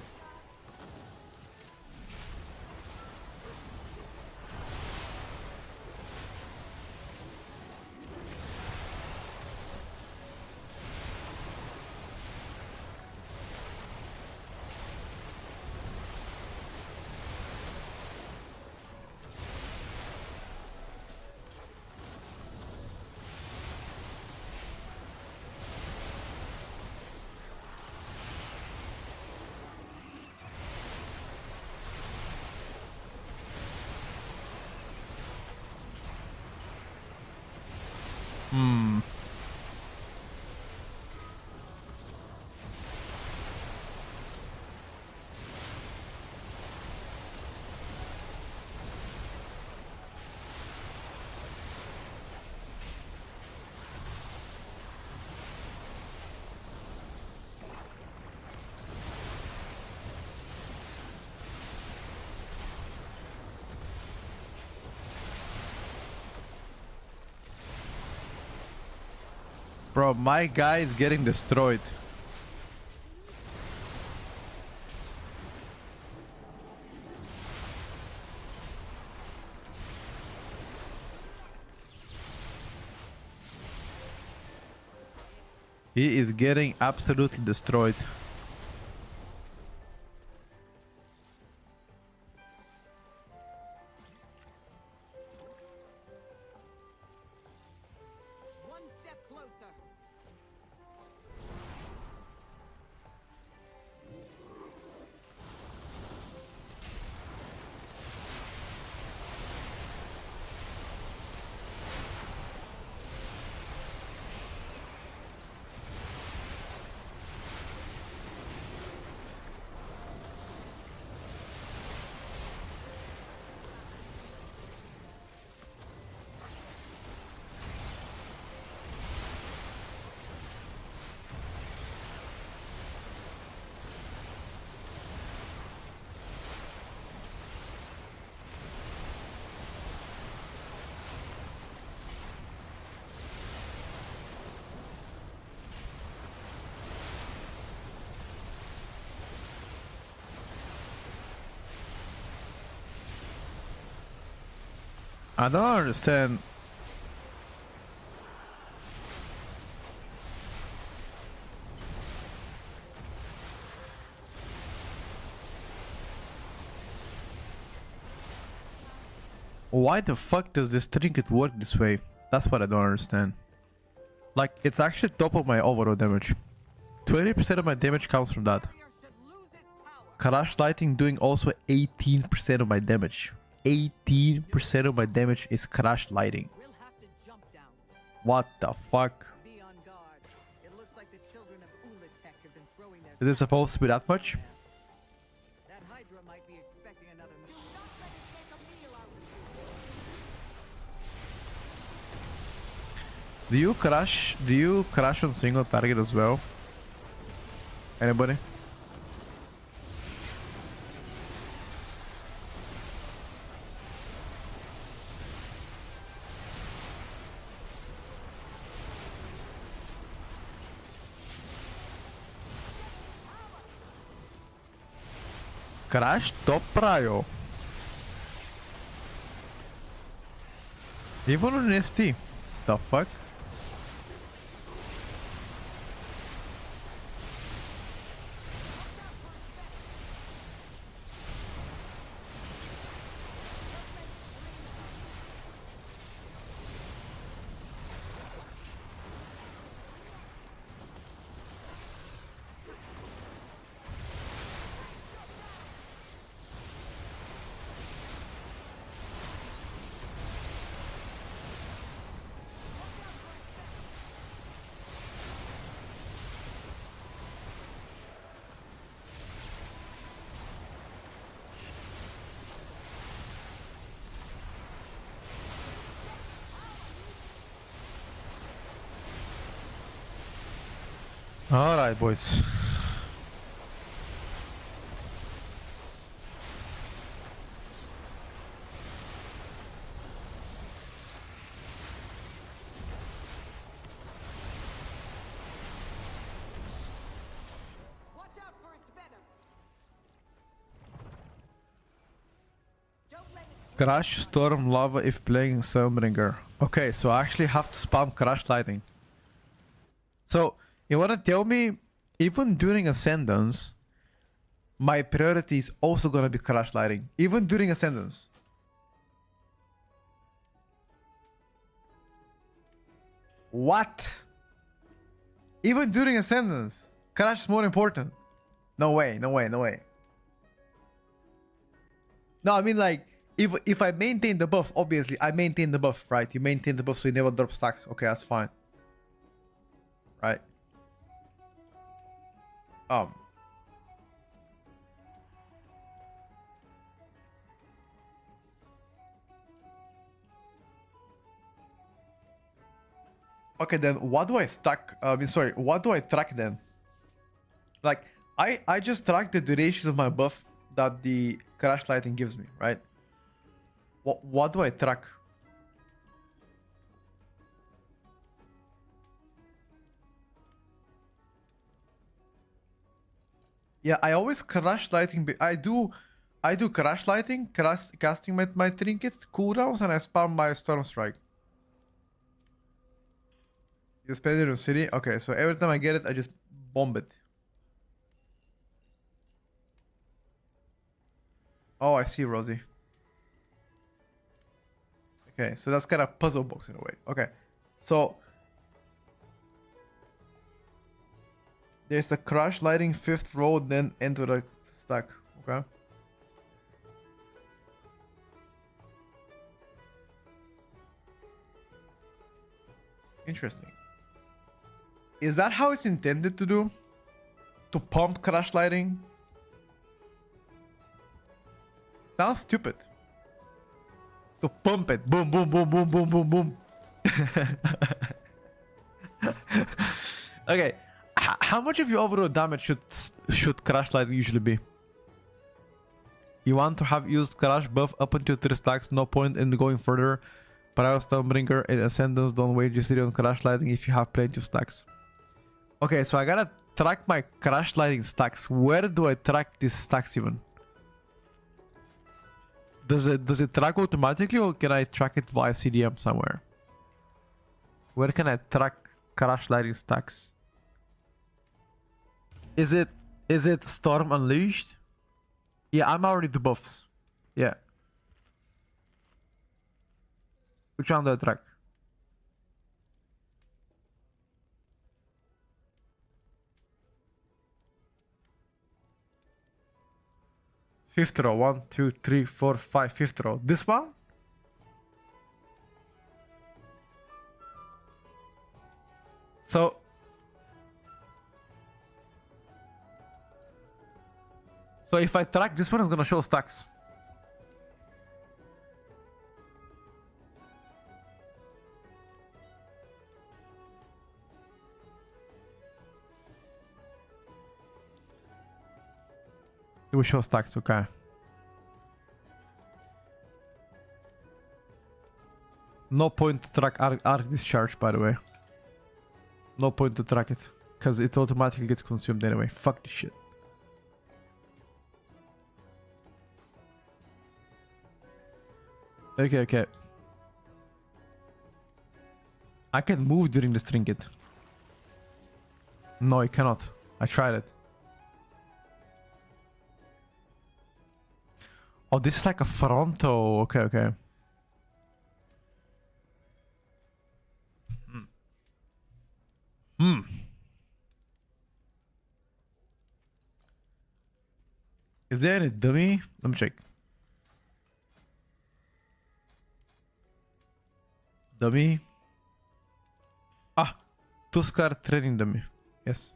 Hmm. Bro, my guy is getting destroyed. He is getting absolutely destroyed. One step closer. I don't understand. Why the fuck does this trinket work this way? That's what I don't understand. Like, it's actually top of my overall damage. 20% of my damage comes from that. Barrier should lose its power. Crash Lighting doing also 18% of my damage. 18% of my damage is Crash Lighting. We'll have to jump down. What the fuck? Be on guard. It looks like the children of Ulatech have been throwing their Is it supposed to be that much? That Hydra might be expecting another. Do not let it make a meal out of you. Do you crash on single target as well? Anybody? Crash top prio. Even on ST. The fuck? Alright, boys. Watch out for its venom. Don't let it. Crash, Storm, Lava if playing Stormbringer. Okay, so I actually have to spam Crash Lighting. So, you wanna tell me, even during Ascendance, my priority is also gonna be Crash Lighting. Even during Ascendance. What? Even during Ascendance, Crash is more important. No way, no way, no way. No, I mean like, if I maintain the buff, obviously I maintain the buff, right? You maintain the buff so you never drop stacks. Okay, that's fine. Right? Okay, then what do I stack? Sorry, what do I track then? Like, I just track the duration of my buff that the Crash Lighting gives me, right? What do I track? Yeah, I always Crash Lighting. I do Crash Lighting, casting my trinkets, cooldowns, and I spam my Storm Strike. You spend it on city? Okay, so every time I get it, I just bomb it. Oh, I see, Rosie. Okay, so that's kind of puzzle box in a way. Okay, so there's a Crash Lighting 5th row, then enter the stack. Okay. Interesting. Is that how it's intended to do? To pump Crash Lighting? Sounds stupid. To pump it. Boom, boom, boom, boom, boom, boom, boom. Okay. How much of your overall damage should Crash Lighting usually be? You want to have used Crash buff up until 3 stacks, no point in going further. But Stormbringer and Ascendance don't wait just on Crash Lighting if you have plenty of stacks. Okay, so I gotta track my Crash Lighting stacks. Where do I track these stacks even? Does it track automatically, or can I track it via CDM somewhere? Where can I track Crash Lighting stacks? Is it Storm Unleashed? Yeah, I'm already the buffs. Yeah. Which one do I track? Fifth row. 1, 2, 3, 4, 5. Fifth row. This one? So if I track this one, it's gonna show stacks. It will show stacks, okay. No point to track arc discharge, by the way. No point to track it, because it automatically gets consumed anyway. Fuck this shit. Okay, okay. I can move during this trinket. No, I cannot. I tried it. Oh, this is like a fronto. Okay, okay. Hmm. Is there any dummy? Let me check. Dummy. Ah, Tuskar training dummy. Yes.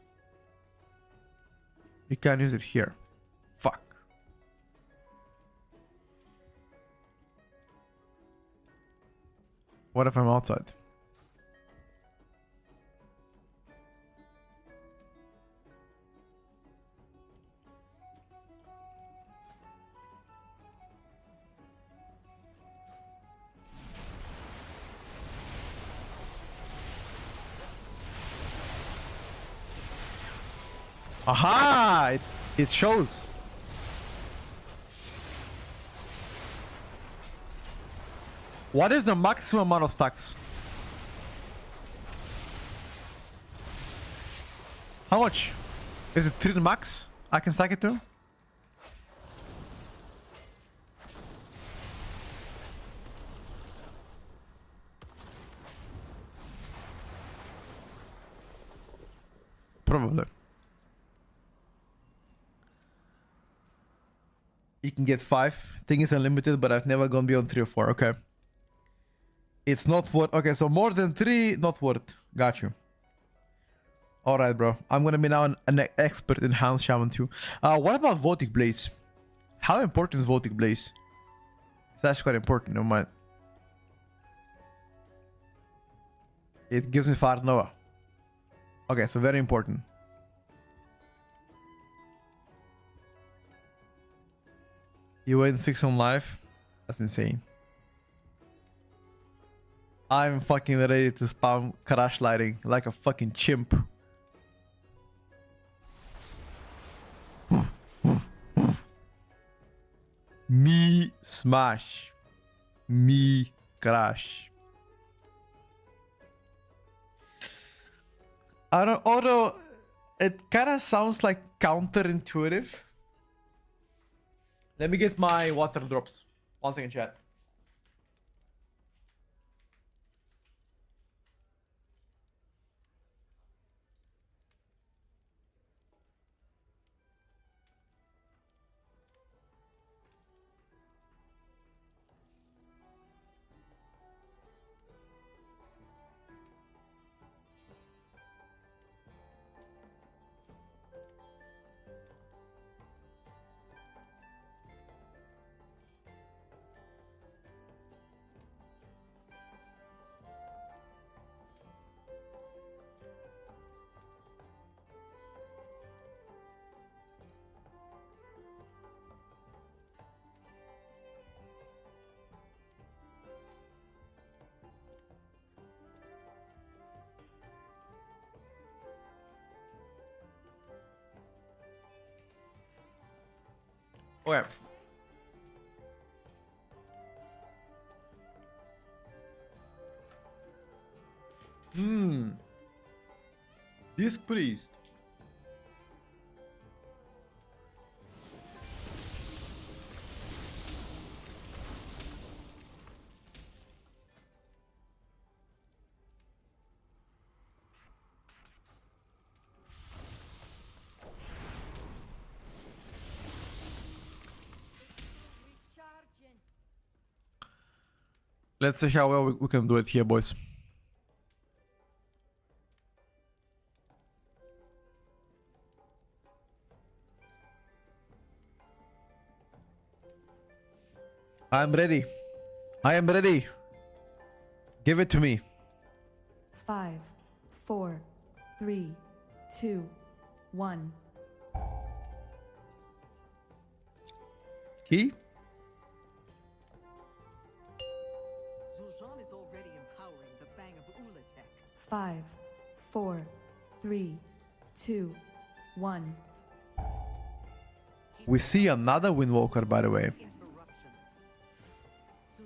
You can use it here. Fuck. What if I'm outside? Aha! It shows. What is the maximum amount of stacks? How much? Is it 3 max? I can stack it to? Probably. You can get 5. Thing is unlimited, but I've never gone beyond 3 or 4. Okay. It's not worth. Okay, so more than 3, not worth. Got you. Alright, bro. I'm gonna be now an expert in Hound Shaman too. What about Votic Blaze? How important is Votic Blaze? It's actually quite important, no mind. It gives me Fire Nova. Okay, so very important. You win 6 on life? That's insane. I'm fucking ready to spam crash lighting like a fucking chimp. Me smash. Me crash. I don't, although it kind of sounds like counterintuitive. Let me get my water drops. 1 second, chat. Okay. Disc priest. Let's see how well we can do it here, boys. I'm ready. I am ready. Give it to me. 5, 4, 3, 2, 1. Key? Zul'Jan is already empowering the Fang of Ulatek. 5, 4, 3, 2, 1. We see another Windwalker, by the way. Interruptions.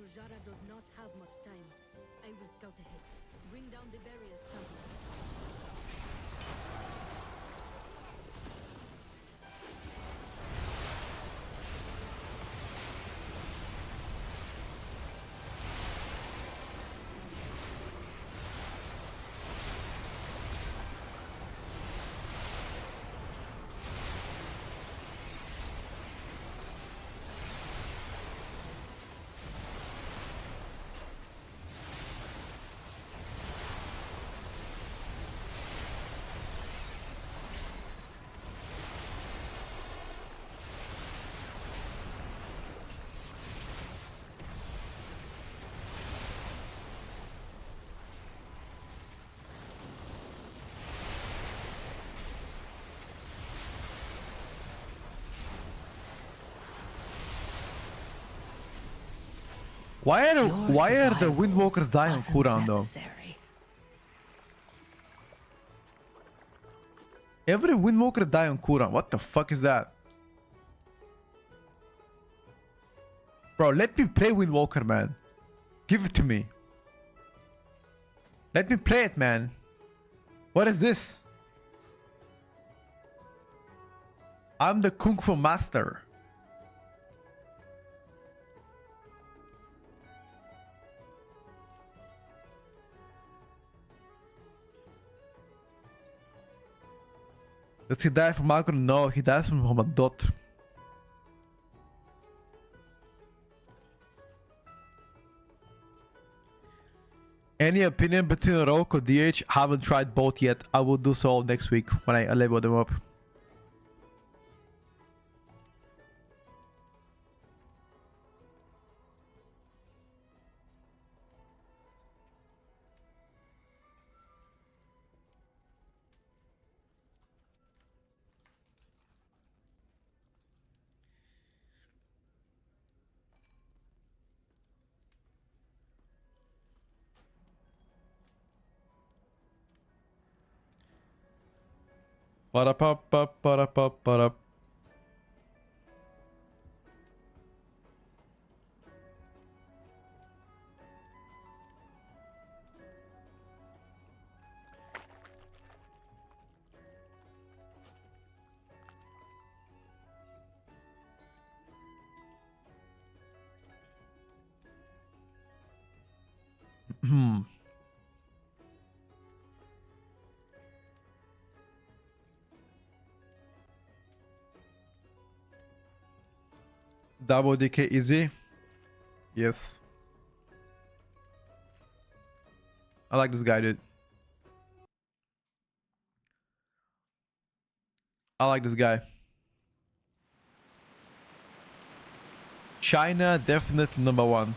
Zuljara does not have much time. I will scout ahead. Bring down the barriers, champion. Why are the Windwalkers dying on Wasn't cooldown though? necessary. Every Windwalker die on cooldown. What the fuck is that? Bro, let me play Windwalker, man. Give it to me. Let me play it, man. What is this? I'm the Kung Fu Master. Does he die from alcohol? No, he dies from a dot. Any opinion between Rogue or DH? Haven't tried both yet. I will do so next week when I level them up. Ba-da-pop-pop-ba-da-pop-ba-da. Double DK easy? Yes. I like this guy, dude. I like this guy. China, definite number one.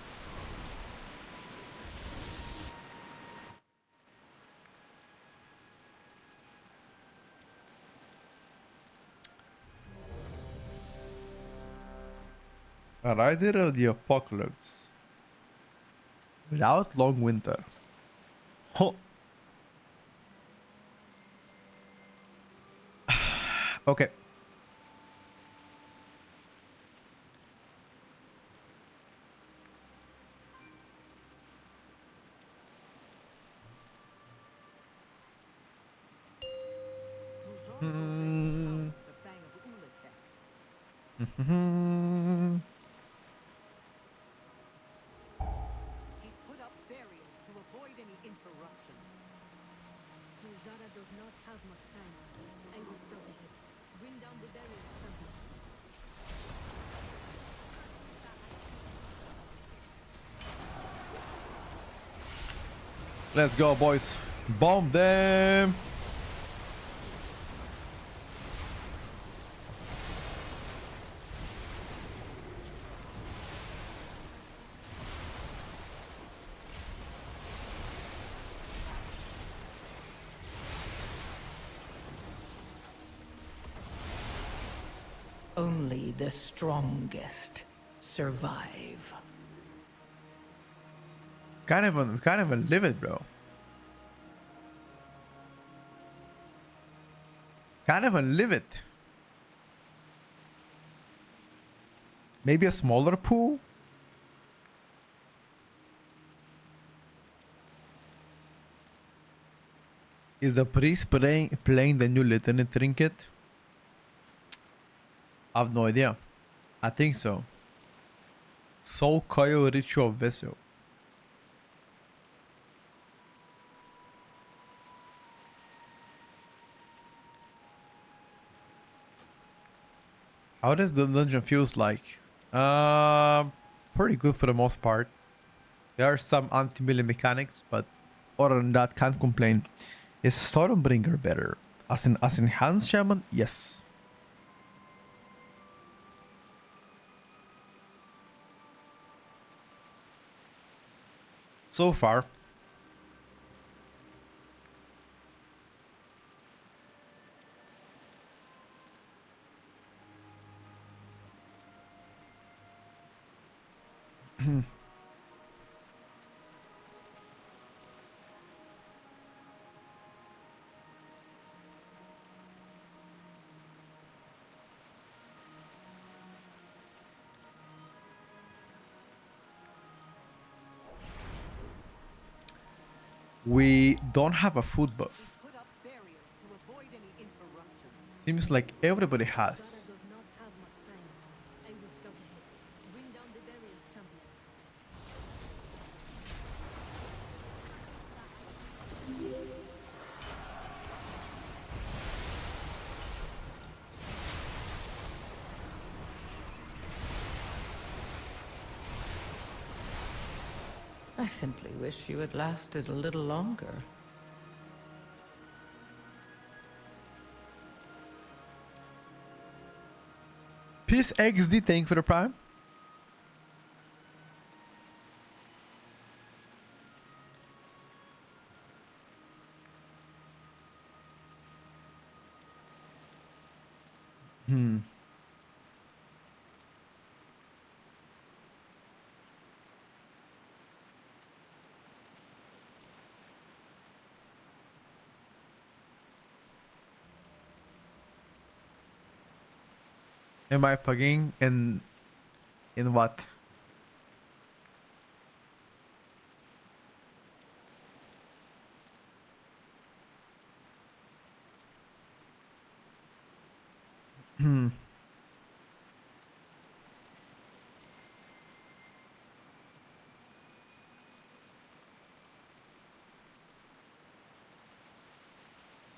A rider of the apocalypse. Without long winter. Huh. Okay. The Fang of Ulatek. He's put up barriers to avoid any interruptions. Zuljara does not have much time. I will scout ahead. Bring down the barriers, champion. Let's go, boys. Bomb them. Only the strongest survive. Can't even live it, bro. Can't even live it. Maybe a smaller pool? Is the priest playing the new litany trinket? I have no idea. I think so. Soul Coil Ritual Vessel. How does the dungeon feels like? Pretty good for the most part. There are some anti-melee mechanics, but other than that, can't complain. Is Stormbringer better? As in Hans Shaman? Yes. So far. We don't have a food buff. Put up barriers to avoid any interruptions. Seems like everybody has. Zara does not have much time. I will scout ahead. Bring down the barriers, champion. I simply wish you had lasted a little longer. Peace XD, thank you for the prime. Am I plugging in what?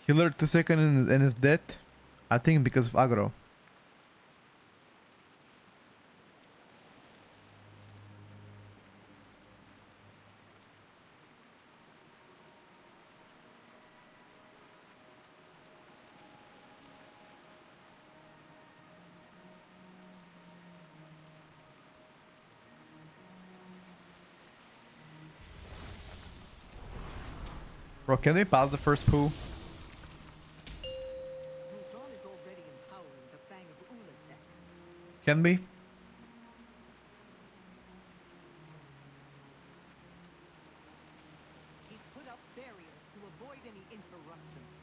Healer 2 seconds and is dead. I think because of aggro. Bro, can we pass the first pool? Zul'Jin is already empowering the Fang of Ulatek. Can we? He's put up barriers to avoid any interruptions.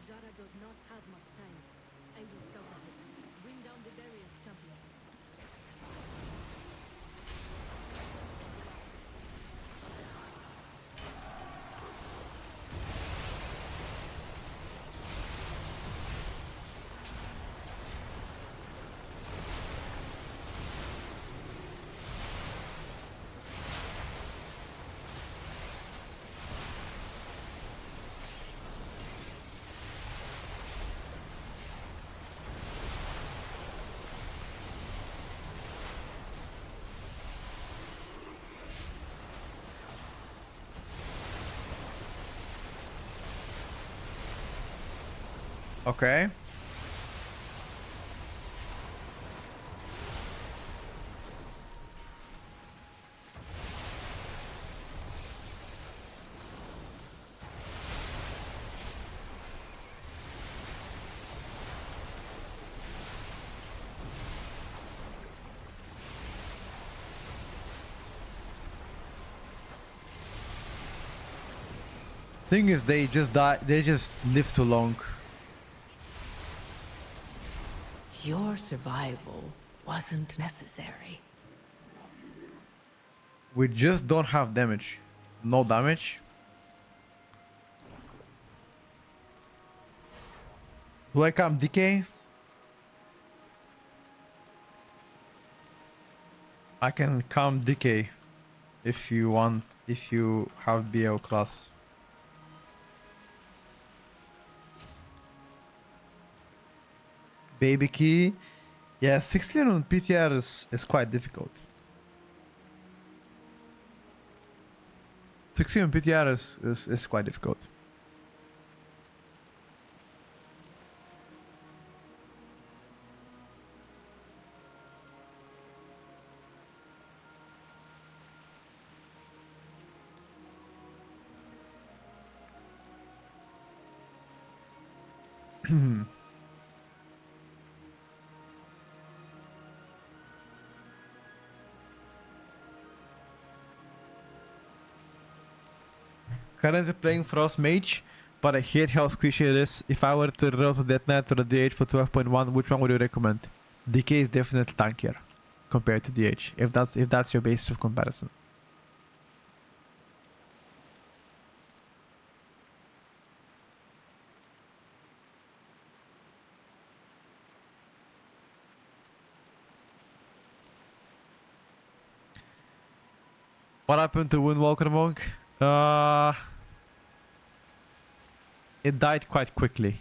Zara does not have much time. I will scout ahead. Bring down the barriers, champion. Okay. Thing is, they just die. They just live too long. Your survival wasn't necessary. We just don't have damage. No damage. Do I come decay? I can come decay if you want, if you have BL class. Baby key. Yeah, 16 on PTR is quite difficult. 16 on PTR is quite difficult. Currently playing Frost Mage, but I hate how squishy it is. If I were to roll to Death Knight or the DH for 12.1, which one would you recommend? DK is definitely tankier compared to DH, if that's your basis of comparison. What happened to Windwalker Monk? It died quite quickly.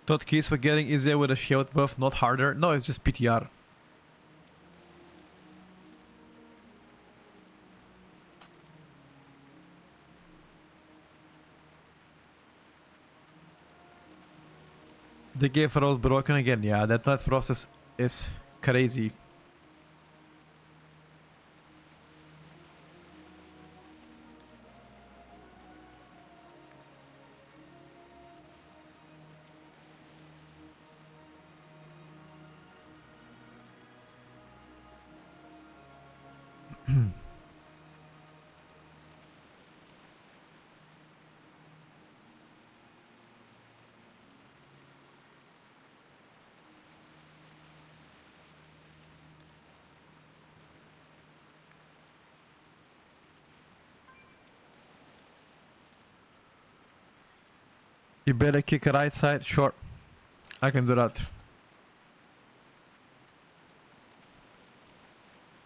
Thought keys were getting easier with a shield buff, not harder. No, it's just PTR. The gate froze broken again. Yeah, that nut frost is crazy. You better kick a right side. Sure, I can do that.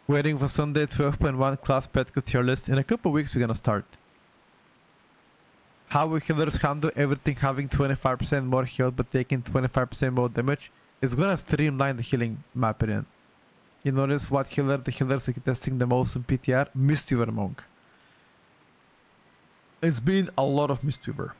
Waiting for Sunday 12.1 class petco tier list. In a couple weeks we're gonna start. How will healers handle everything having 25% more health but taking 25% more damage? It's gonna streamline the healing, in my opinion. You notice what healer the healers are testing the most in PTR? Mistweaver Monk. It's been a lot of Mistweaver.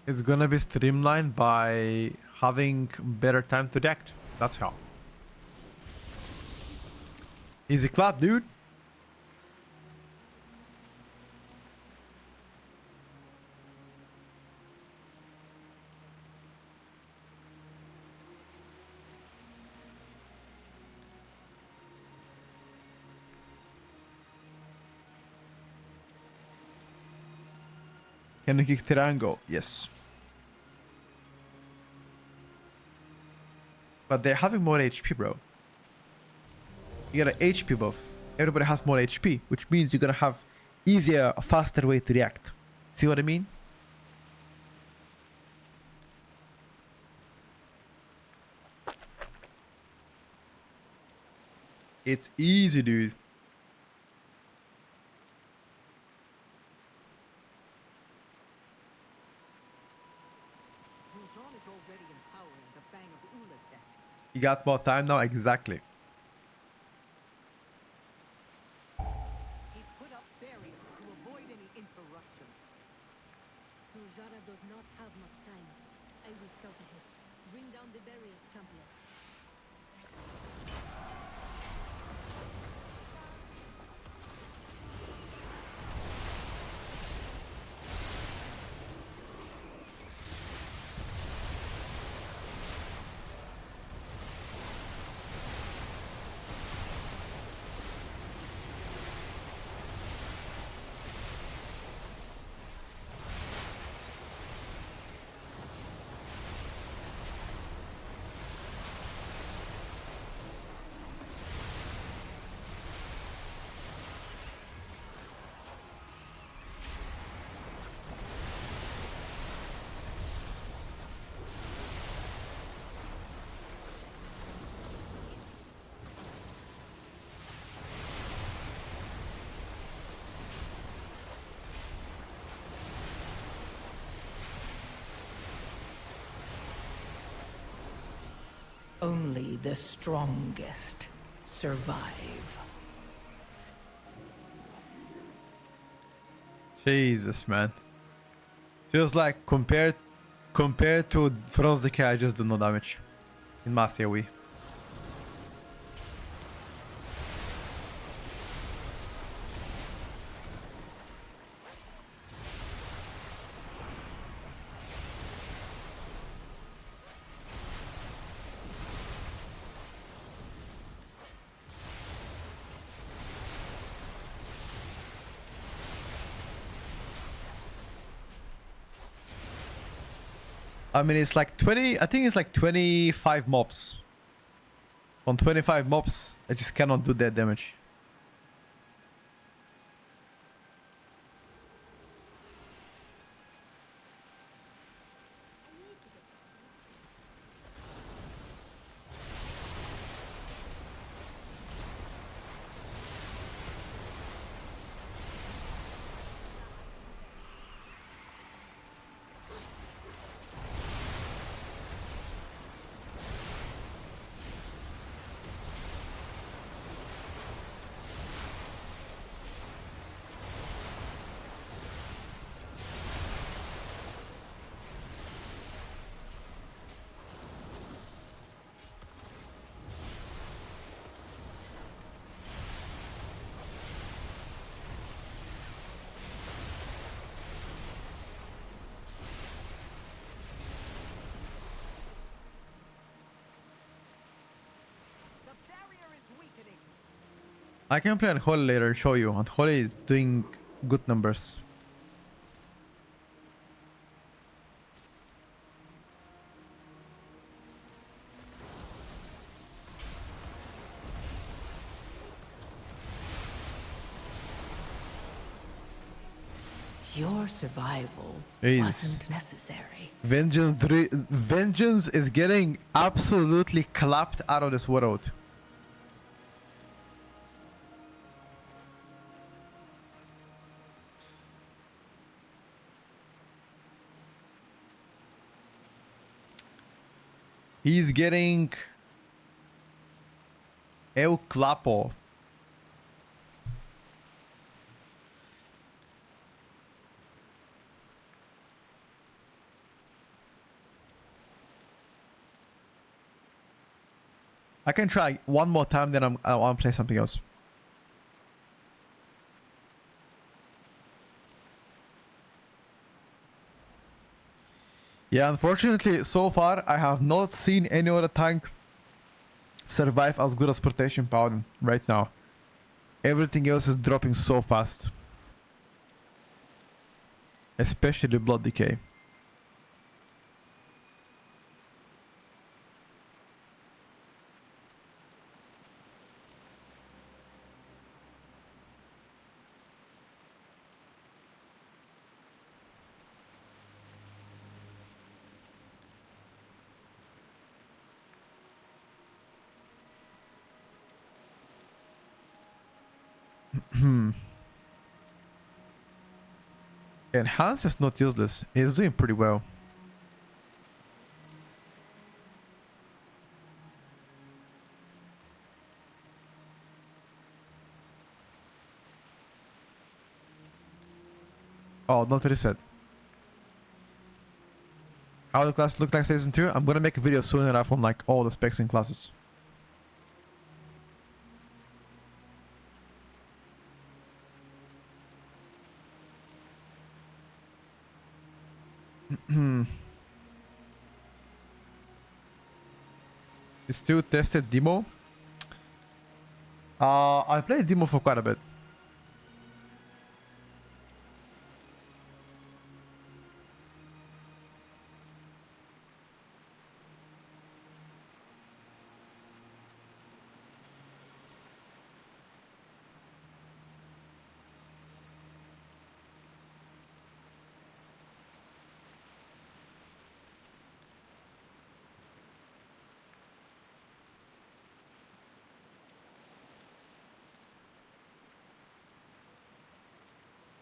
It's gonna be streamlined by having better time to react. That's how. Easy clap, dude. Can you kick triangle? Yes. But they're having more HP, bro. You got an HP buff. Everybody has more HP, which means you're gonna have easier, a faster way to react. See what I mean? It's easy, dude. Zul'Jin is already empowering the Fang of Ulatek. You got more time now? Exactly. He's put up barriers to avoid any interruptions. Zul'Jara does not have much time. I will scout ahead. Bring down the barriers, champion. Only the strongest survive. Jesus, man. Feels like compared to Frost Decay, I just do no damage in mass AoE. I mean, it's like 20, I think it's like 25 mobs. On 25 mobs, I just cannot do that damage. The barrier is weakening. I can play on Holy later and show you. And Holy is doing good numbers. Your survival Jeez. wasn't necessary. Vengeance is getting absolutely clapped out of this world. He's getting El Clapo. I can try one more time, then I want to play something else. Yeah, unfortunately, so far I have not seen any other tank survive as good as Protection Paladin right now. Everything else is dropping so fast. Especially Blood Decay. Enhance is not useless. It's doing pretty well. Oh, not reset. How the class look like season 2? I'm gonna make a video soon enough on like all the specs and classes. Still tested demo. I played demo for quite a bit.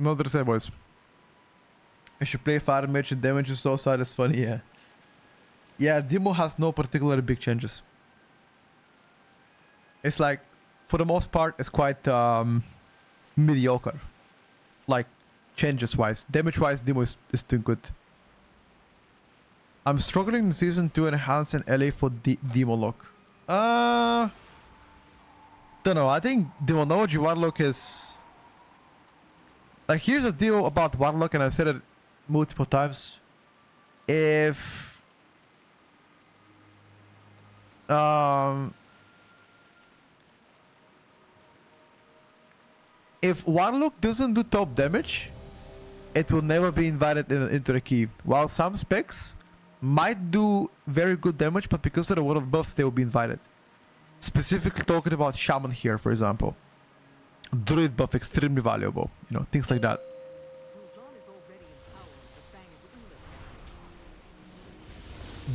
No, there's a voice. I should play fire match and damage is so sad, it's funny, yeah. Yeah, demo has no particular big changes. It's like, for the most part, it's quite mediocre. Like, changes wise. Damage wise, demo is doing good. I'm struggling in season 2 enhance and LA for demo lock. Don't know, I think demonology warlock is... Like, here's a deal about warlock, and I've said it multiple times. If warlock doesn't do top damage, it will never be invited into the key. While some specs might do very good damage, but because of the world of buffs, they will be invited. Specifically talking about shaman here, for example. Druid buff extremely valuable, you know, things like that.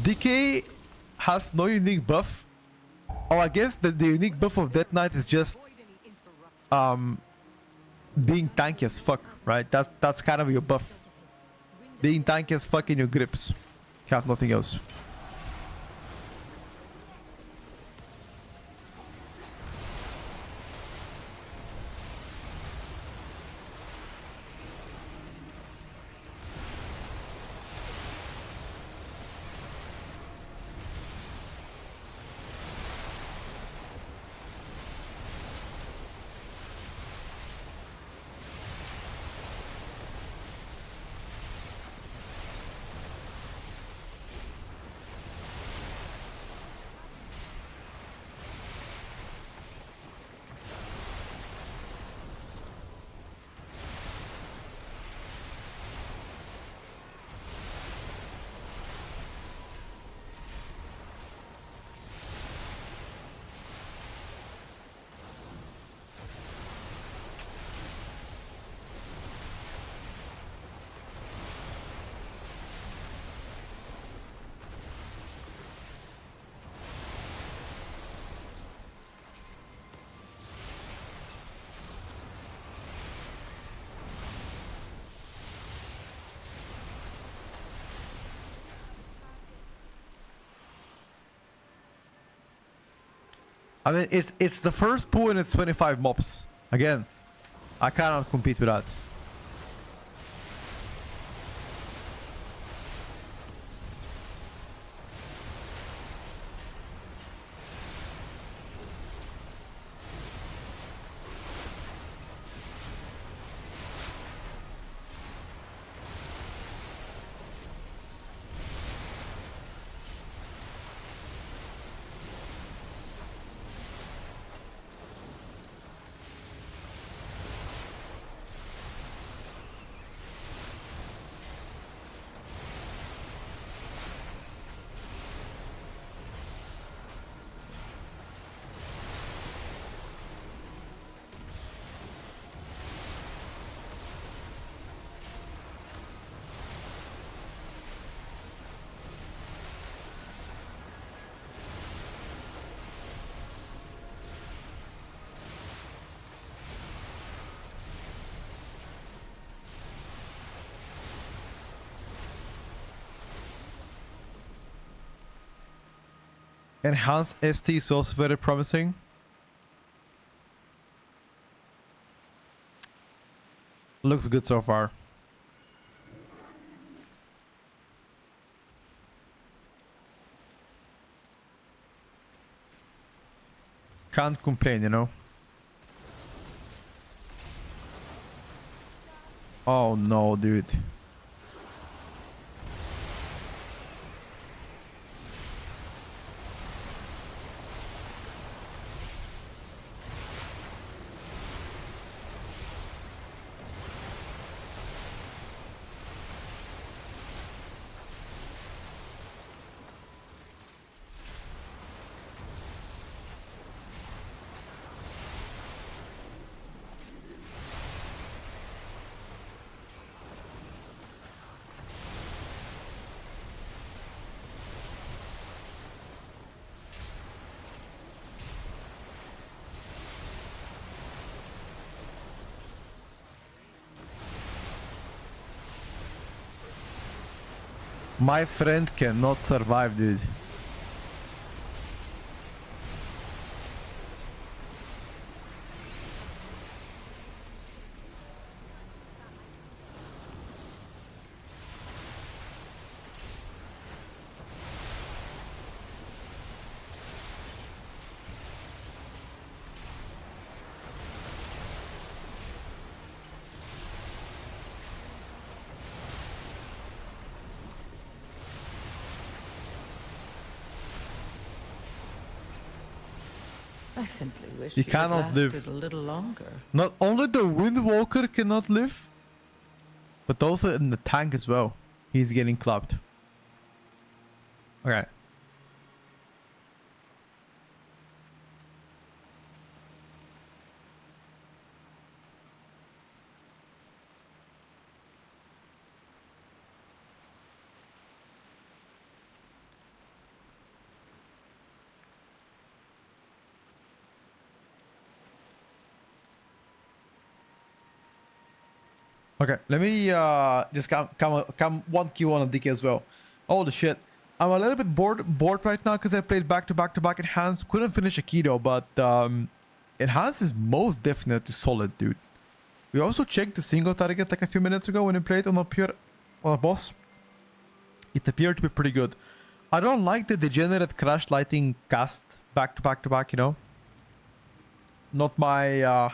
Decay has no unique buff. Oh, I guess the unique buff of Death Knight is just being tanky as fuck, right? That's kind of your buff. Being tanky as fuck in your grips. You have nothing else. I mean, it's the first pool and it's 25 mobs. Again, I cannot compete with that. Enhanced ST is also very promising. Looks good so far. Can't complain, you know. Oh no, dude. My friend cannot survive, dude. I simply wish You you had cannot live. lasted a little longer. Not only the Windwalker cannot live, but also in the tank as well. He's getting clubbed. Okay. Okay, let me just come one Q on a DK as well. Holy shit. I'm a little bit bored right now because I played back to back Enhanced. Couldn't finish a Keto, but Enhanced is most definitely solid, dude. We also checked the single target like a few minutes ago when we played on a boss. It appeared to be pretty good. I don't like the degenerate crash lighting cast back to back, you know. Not my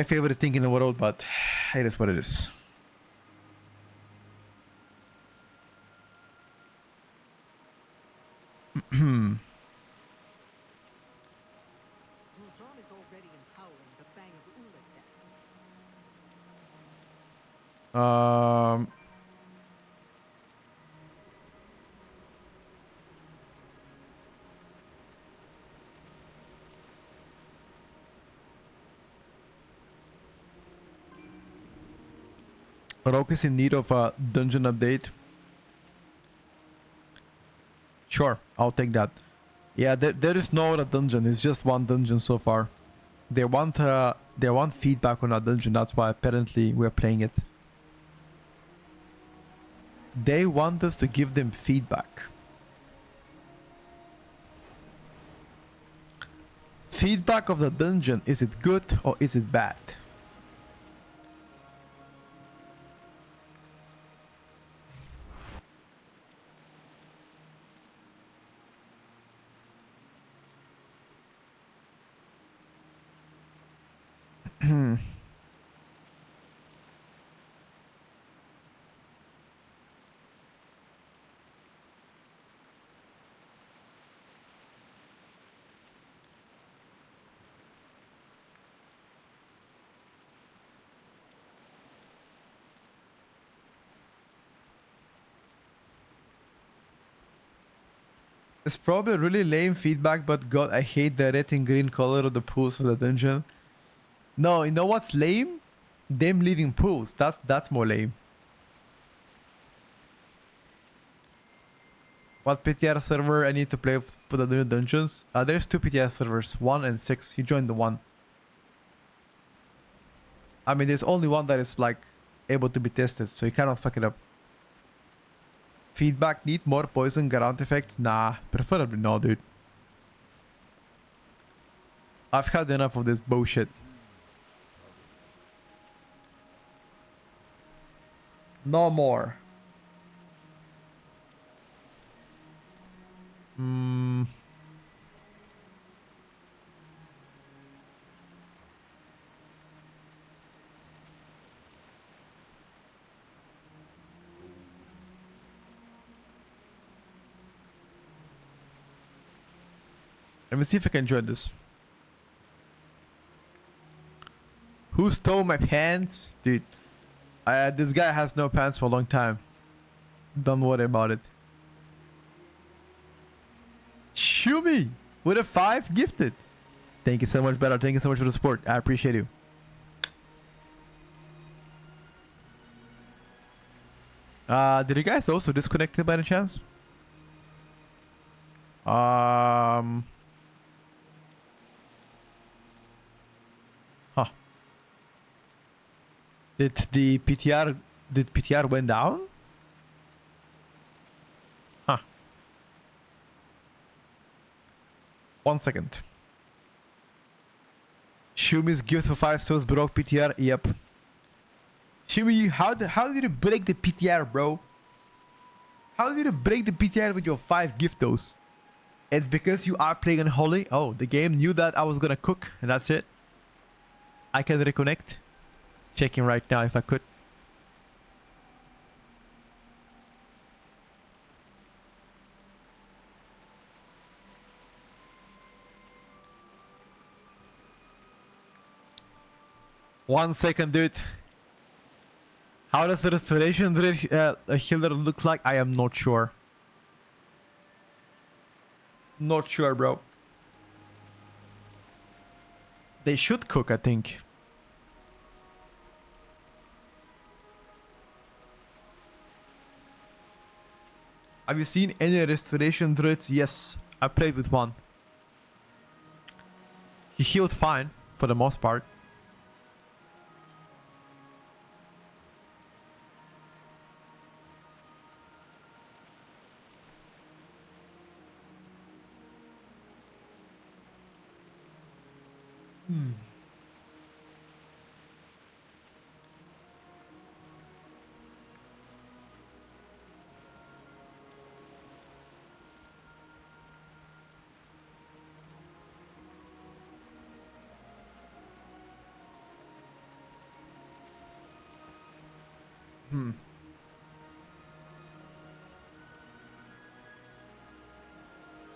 favorite thing in the world, but it is what it is. Zuzan is already empowering the Fang of Ulatek. Rogue is in need of a dungeon update. Sure, I'll take that. Yeah, there is no other dungeon. It's just one dungeon so far. They want feedback on that dungeon. That's why apparently we're playing it. They want us to give them feedback. Feedback of the dungeon. Is it good or is it bad? It's probably really lame feedback, but god, I hate the red and green color of the pools of the dungeon. No, you know what's lame? Them leaving pools. That's more lame. What PTR server I need to play for the new dungeons? There's 2 PTR servers, 1 and 6. You joined the 1. I mean, there's only one that is like able to be tested, so you cannot fuck it up. Feedback need more poison ground effects? Nah, preferably no, dude. I've had enough of this bullshit. No more. Let me see if I can join this. Who stole my pants? Dude, this guy has no pants for a long time. Don't worry about it. Shumi with a 5 gifted. Thank you so much, Better. Thank you so much for the support. I appreciate you. Did you guys also disconnect by any chance? Huh. Did PTR went down? Huh. 1 second. Shumi's gift for 5 souls broke PTR. Yep. Shumi, how did you break the PTR, bro? How did you break the PTR with your 5 giftos? It's because you are playing on Holy. Oh, the game knew that I was gonna cook, and that's it. I can reconnect. Checking right now if I could. One second, dude. How does the restoration healer look like? I am not sure. Not sure, bro. They should cook, I think. Have you seen any restoration druids? Yes, I played with one. He healed fine for the most part.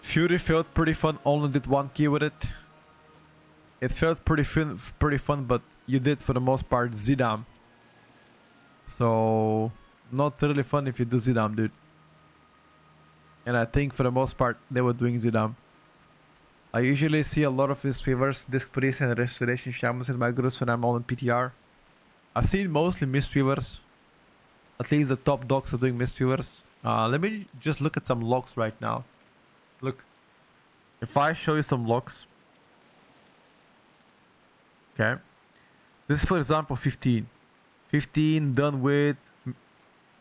Fury felt pretty fun, only did 1 key with it. It felt pretty fun, but you did for the most part Zidam. So not really fun if you do Zidam, dude. And I think for the most part they were doing Zidam. I usually see a lot of Mistweavers, Disc Priest and Restoration Shamans in my groups when I'm all in PTR. I've seen mostly Mistweavers. At least the top dogs are doing Mistweavers. Let me just look at some logs right now. Look, if I show you some logs. Okay. This is for example 15. 15 done with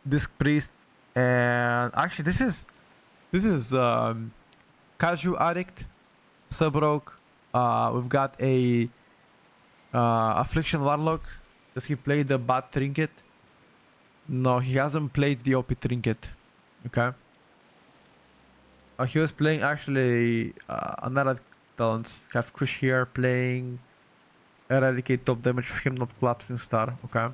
Disc Priest. And actually this is Casual Addict, Subrogue. We've got a Affliction Warlock. Does he play the Bat Trinket? No, he hasn't played the OP Trinket. Okay. He was playing actually another talent. Have Kush here playing Eradicate top damage for him, not Collapsing Star. Okay.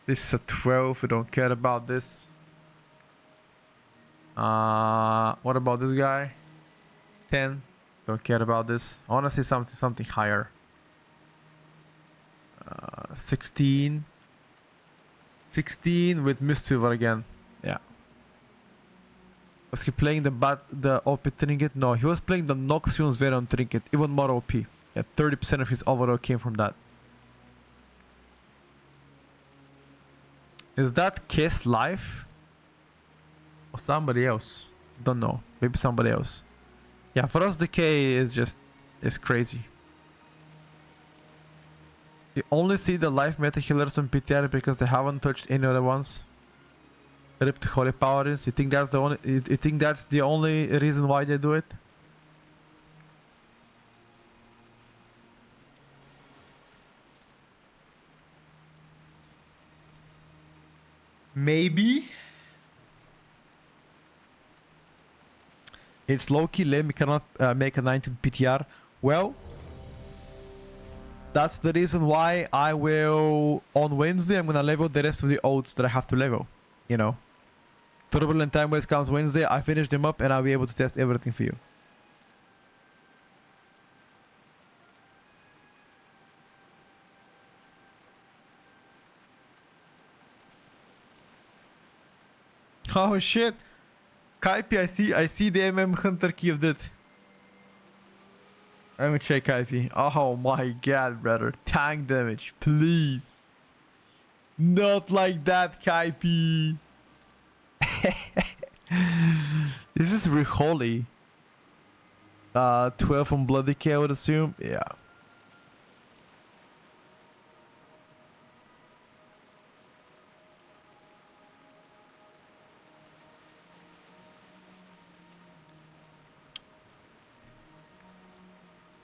This is a 12. We don't care about this. What about this guy? 10. Don't care about this. I want to see something higher. 16. 16 with Mistweaver again. Yeah. Was he playing the OP Trinket? No, he was playing the Noxion's Variant Trinket. Even more OP. Yeah, 30% of his overall came from that. Is that Kiss live? Or somebody else? Don't know. Maybe somebody else. Yeah, for us, Decay is just... is crazy. You only see the life meta healers on PTR because they haven't touched any other ones. Ripped Holy Paladins. You think that's the only? You think that's the only reason why they do it? Maybe. It's low-key lame. You cannot make a 19 PTR. Well, that's the reason why I will, on Wednesday, I'm gonna level the rest of the oats that I have to level. You know. Turbulent Time Waste comes Wednesday. I finish them up and I'll be able to test everything for you. Oh shit. Kaipi, I see the MM Hunter key of that. Let me check Kaipi. Oh my god, brother. Tank damage, please. Not like that, Kaipi. This is Riholi. 12 on Bloody K, I would assume. Yeah.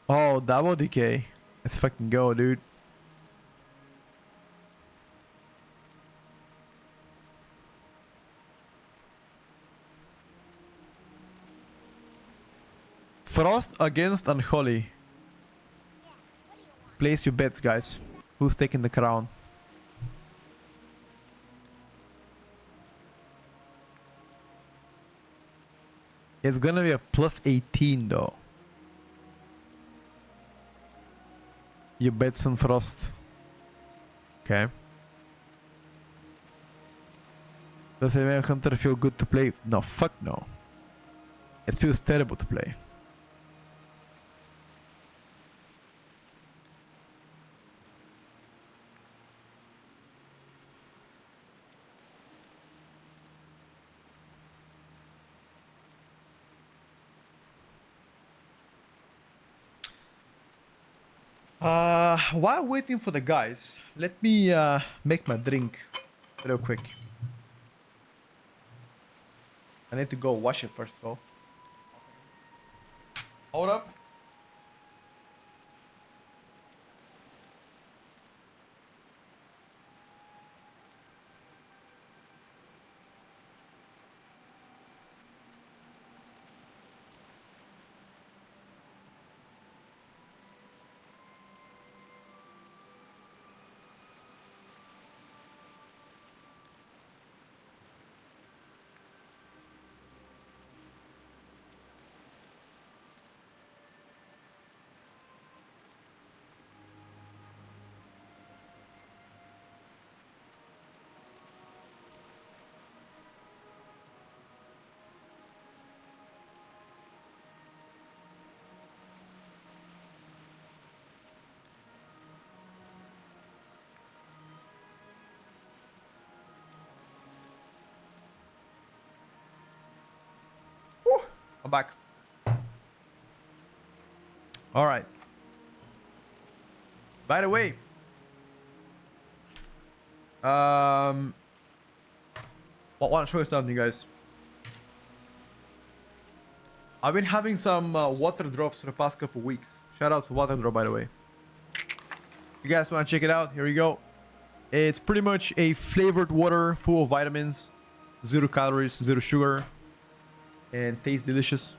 Oh, double decay. Let's fucking go, dude. Frost against Unholy. Place your bets, guys. Who's taking the crown? It's gonna be a plus 18 though. You bet on Frost. Okay. Does MM Hunter feel good to play? No, fuck no. It feels terrible to play. While waiting for the guys, let me make my drink real quick. I need to go wash it first though. Hold up. I'm back. All right. By the way, I want to show you something, guys. I've been having some water drops for the past couple weeks. Shout out to Water Drop, by the way. If you guys want to check it out, here we go. It's pretty much a flavored water full of vitamins, 0 calories, 0 sugar, and tastes delicious.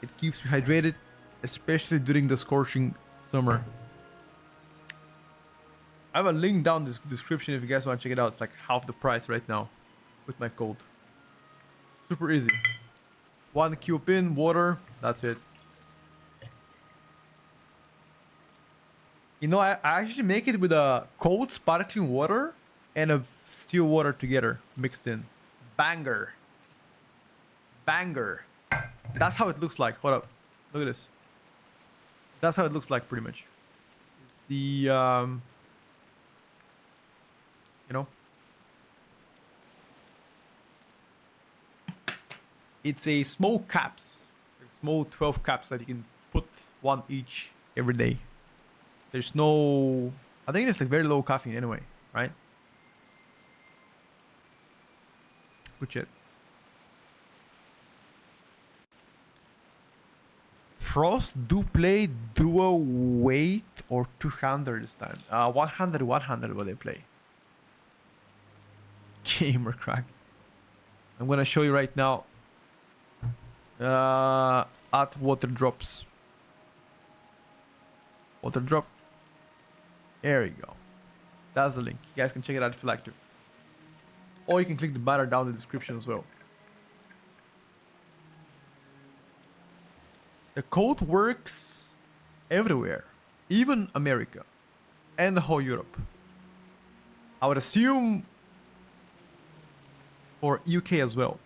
It keeps you hydrated, especially during the scorching summer. I have a link down in the description if you guys want to check it out. It's like half the price right now with my code. Super easy. 1 cube in, water, that's it. You know, I actually make it with a cold sparkling water and a still water together mixed in. Banger. Banger. That's how it looks like. Hold up. Look at this. That's how it looks like pretty much. It's the you know, it's a small caps, small 12 caps that you can put one each every day. There's no, I think it's like very low caffeine anyway, right? Good shit. Frost do play duo weight or 200 this time. 100 will they play. Gamer crack. I'm gonna show you right now. At water drops. Water drop. There you go. That's the link. You guys can check it out if you like to. Or you can click the banner down in the description as well. The code works everywhere, even America and the whole Europe. I would assume for UK as well,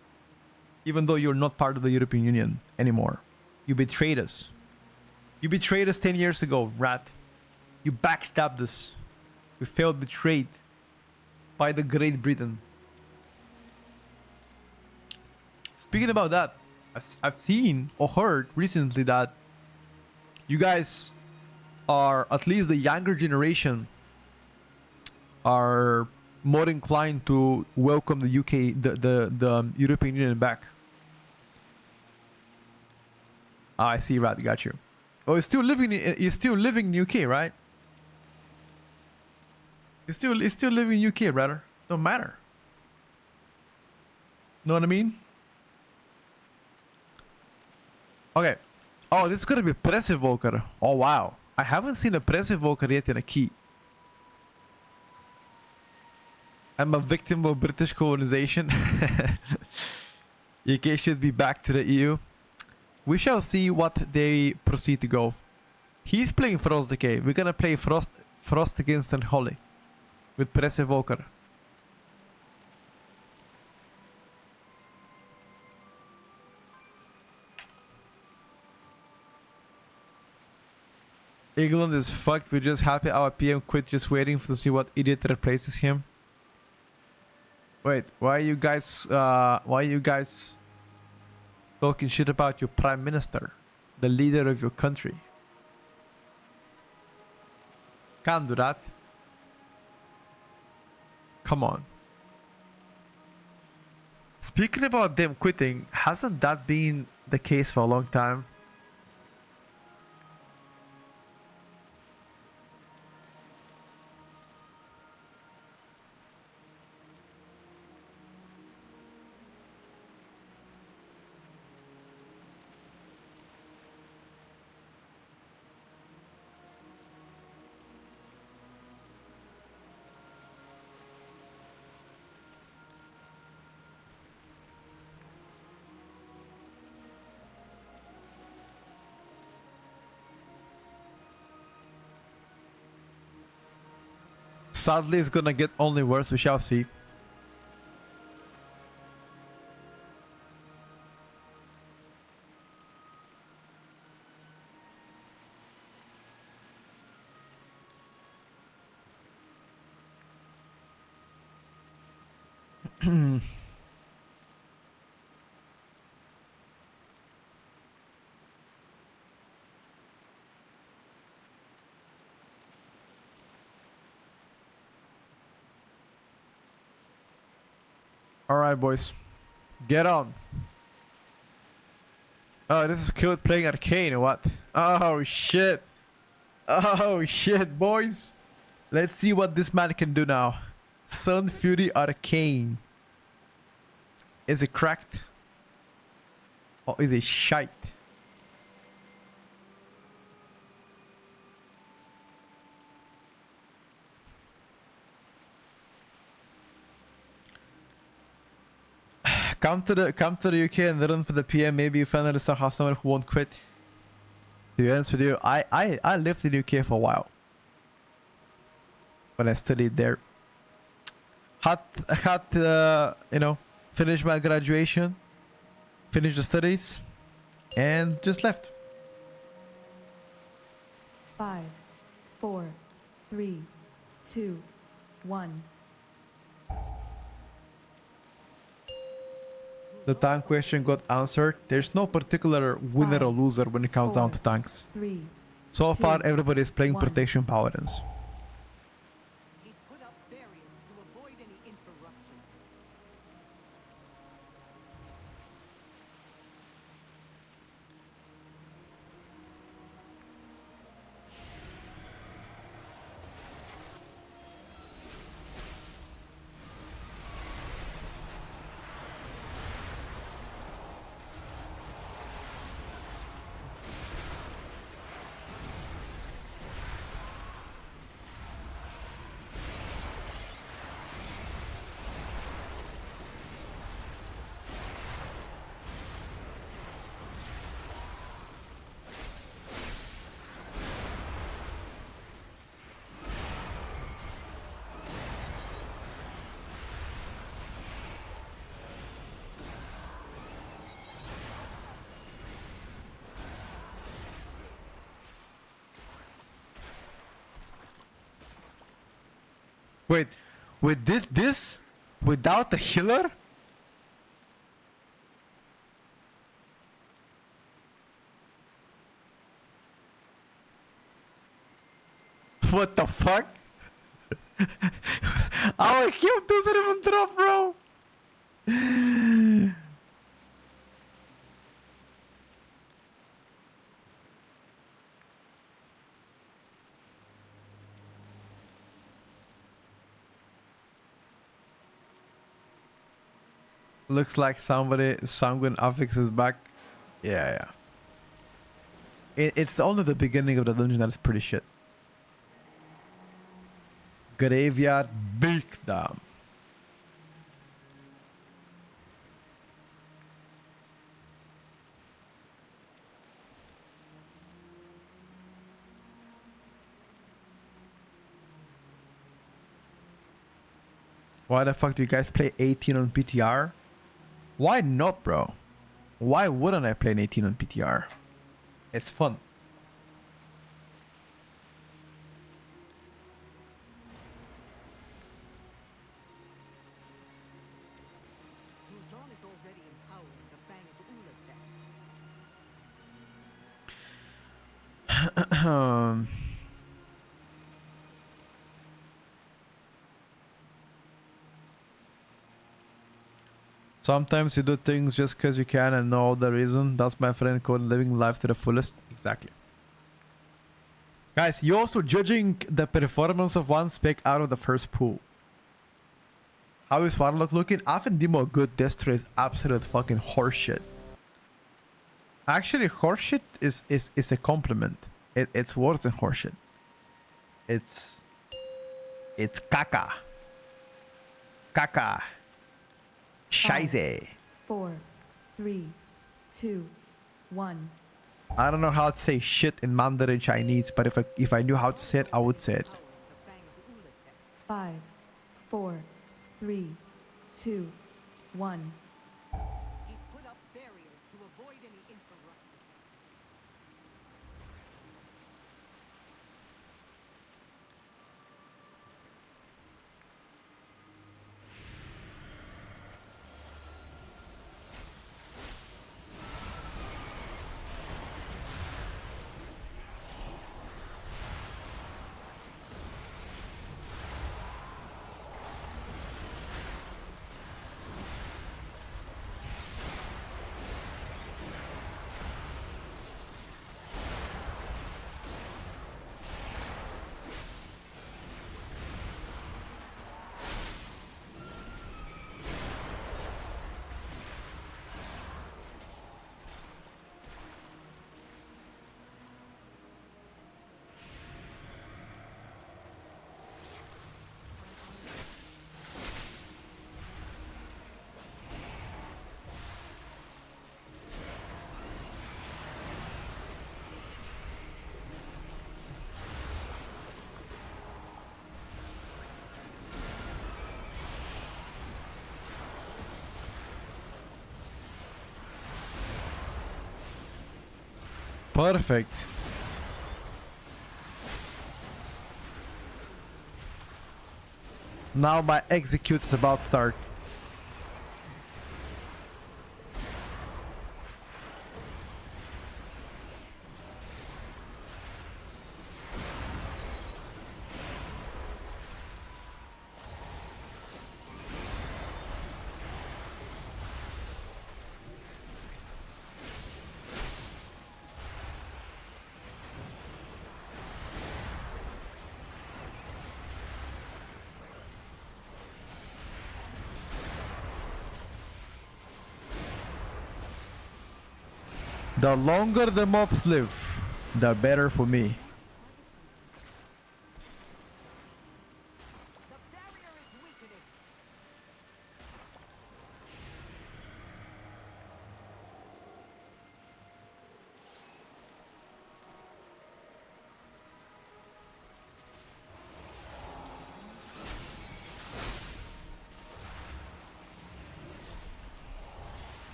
even though you're not part of the European Union anymore. You betrayed us. You betrayed us 10 years ago, rat. You backstabbed us. We felt betrayed by the Great Britain. Speaking about that, I've seen or heard recently that you guys are, at least the younger generation, are more inclined to welcome the UK, the European Union back. Ah, I see, Rat, got you. Oh, you're still living in UK, right? You're still living in UK, brother. Don't matter. Know what I mean? Okay. Oh, this is gonna be Press Evoker. Oh wow. I haven't seen a Press Evoker yet in a key. I'm a victim of British colonization. UK should be back to the EU. We shall see what they proceed to go. He's playing Frost Decay. We're gonna play Frost against Unholy with Press Evoker. England is fucked. We're just happy our PM quit, just waiting to see what idiot replaces him. Wait, why are you guys talking shit about your prime minister, the leader of your country? Can't do that. Come on. Speaking about them quitting, hasn't that been the case for a long time? Sadly, it's gonna get only worse. We shall see. Alright, boys. Get on. Oh, this is cute playing Arcane or what? Oh, shit. Oh, shit, boys. Let's see what this man can do now. Sun Fury Arcane. Is it cracked? Or is it shite? Come to the UK and run for the PM. Maybe you finally have someone who won't quit. To be honest with you, I lived in UK for a while when I studied there. Had you know, finished my graduation, finished the studies, and just left. 5, 4, 3, 2, 1. The tank question got answered. There's no particular winner or loser when it comes down to tanks. 3. So far, 2, everybody is playing 1. protection paladins. Wait, with this without the healer? What the fuck? Our heal doesn't even drop, bro. Looks like somebody Sanguine Affix is back. Yeah. It's only the beginning of the dungeon that is pretty shit. Graveyard Beakdam. Why the fuck do you guys play 18 on PTR? Why not, bro? Why wouldn't I play an 18 on PTR? It's fun. Suzon is already empowering the Fang of Ulatech. Sometimes you do things just because you can and know the reason. That's my friend called living life to the fullest. Exactly. Guys, you're also judging the performance of one spec out of the first pool. How is Warlock looking? Often Demo good destro is absolute fucking horseshit. Actually, horseshit is a compliment. It's worse than horseshit. It's caca. Caca. Scheiße. 5, 4, 3, 2, 1. I don't know how to say shit in Mandarin Chinese, but if I knew how to say it, I would say it. 5, 4, 3, 2, 1. He's put up barriers to avoid any interruption. Perfect. Now my execute is about to start. The longer the mobs live, the better for me. The barrier is weakening.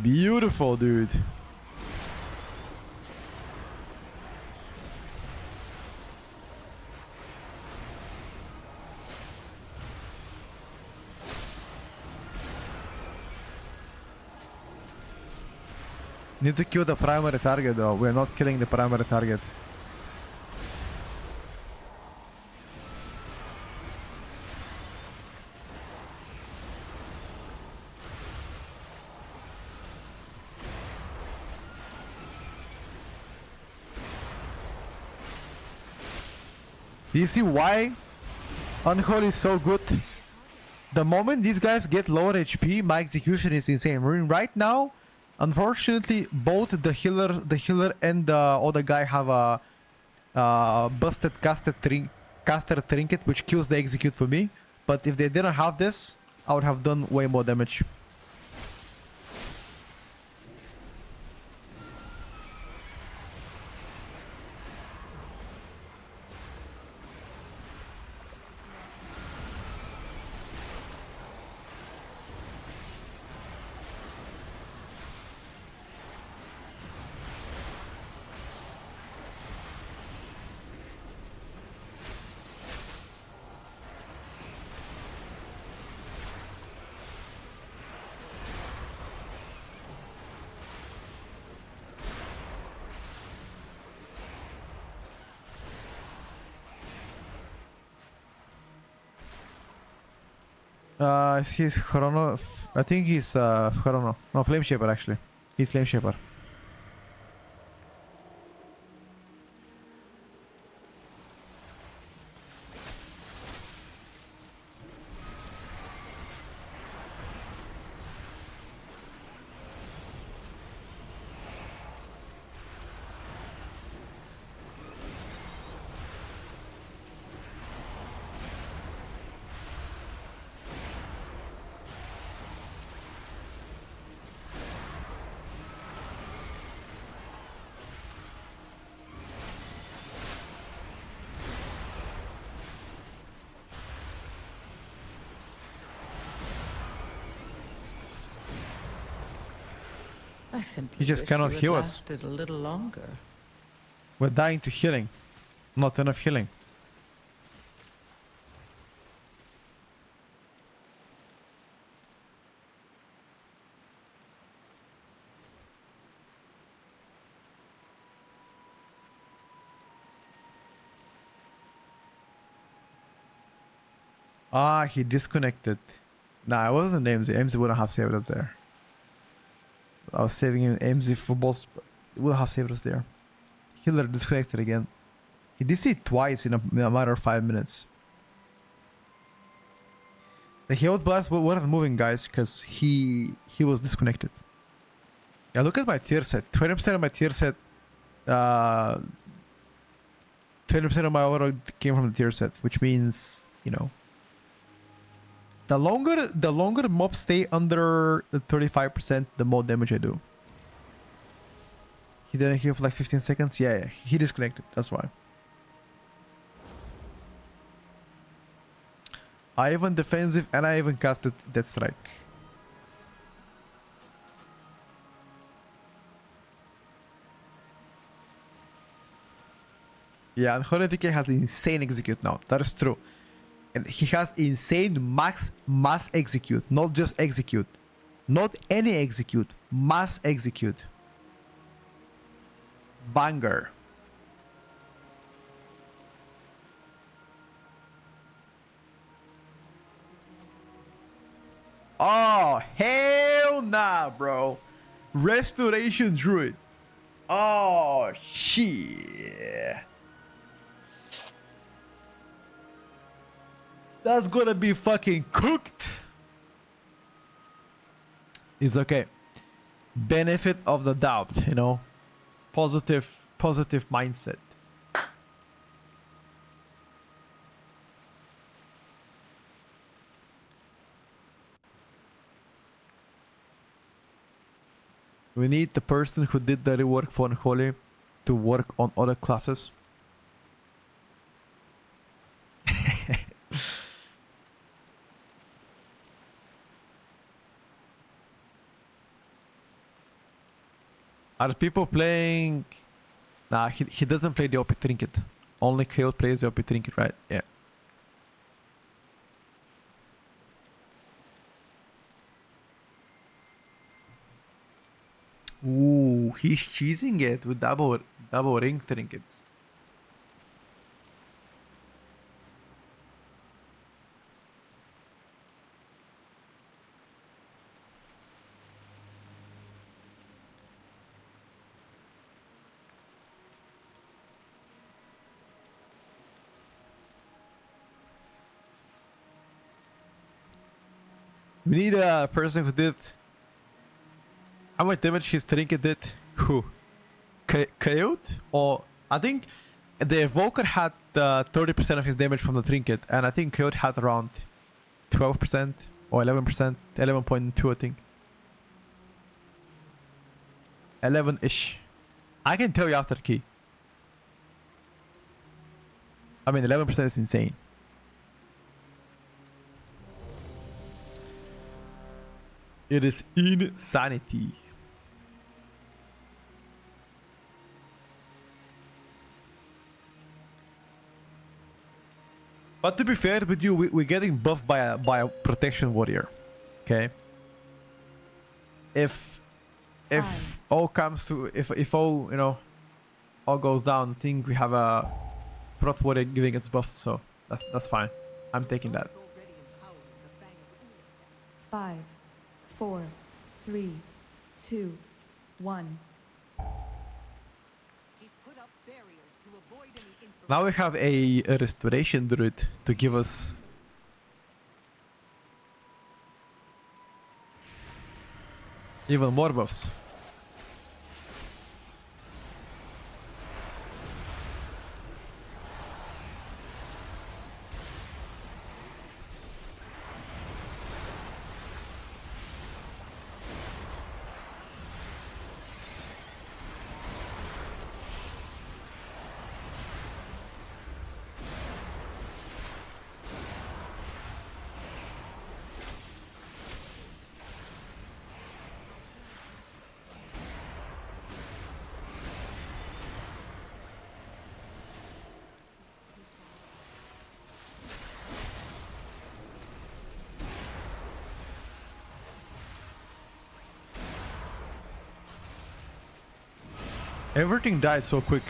Beautiful, dude. Need to kill the primary target though. We're not killing the primary target. Do you see why Unholy is so good? The moment these guys get lower HP, my execution is insane. Right now, unfortunately, both the healer and the other guy have a busted caster trinket, which kills the execute for me. But if they didn't have this, I would have done way more damage. He's Chrono. I think he's Chrono. No, Flame Shaper actually. He's Flame Shaper. I simply He just wish cannot you had heal us. lasted a little longer. We're dying to healing. Not enough healing. Ah, he disconnected. Nah, it wasn't AMZ. AMZ wouldn't have saved us there. I was saving him AMZ for boss. It would have saved us there. Healer disconnected again. He did it twice in a matter of 5 minutes. The health blast wasn't moving, guys, because he was disconnected. Yeah, look at my tier set. 20% of my tier set. 20% of my auto came from the tier set, which means, you know, the longer mobs stay under 35%, the more damage I do. He didn't heal for like 15 seconds. Yeah, he disconnected. That's why. I even defensive and I even casted Death Strike. Yeah, and Horadike has insane execute now. That is true. And he has insane mass execute, not just execute. Not any execute, mass execute. Banger. Oh, hell nah, bro. Restoration Druid. Oh, shit. That's gonna be fucking cooked. It's okay. Benefit of the doubt, you know. Positive mindset. We need the person who did the rework for Unholy to work on other classes. Are people playing? Nah, he doesn't play the OP trinket. Only Coyote plays the OP trinket, right? Yeah. Ooh, he's cheesing it with double ring trinkets. We need a person who did. How much damage his trinket did? Who? Coyote? Or I think the Evoker had 30% of his damage from the trinket, and I think Coyote had around 12% or 11%, 11.2 I think. 11-ish. I can tell you after the key. I mean, 11% is insane. It is insanity. But to be fair with you, we're getting buffed by a protection warrior. Okay. If all comes to if all all goes down, I think we have a prot warrior giving us buffs, so that's fine. I'm taking that. Already empowering the Fang of Ulitek. 5, 4, 3, 2, 1. He's put up barriers to avoid any infiltration. Now we have a restoration druid to give us even more buffs. Everything died so quick.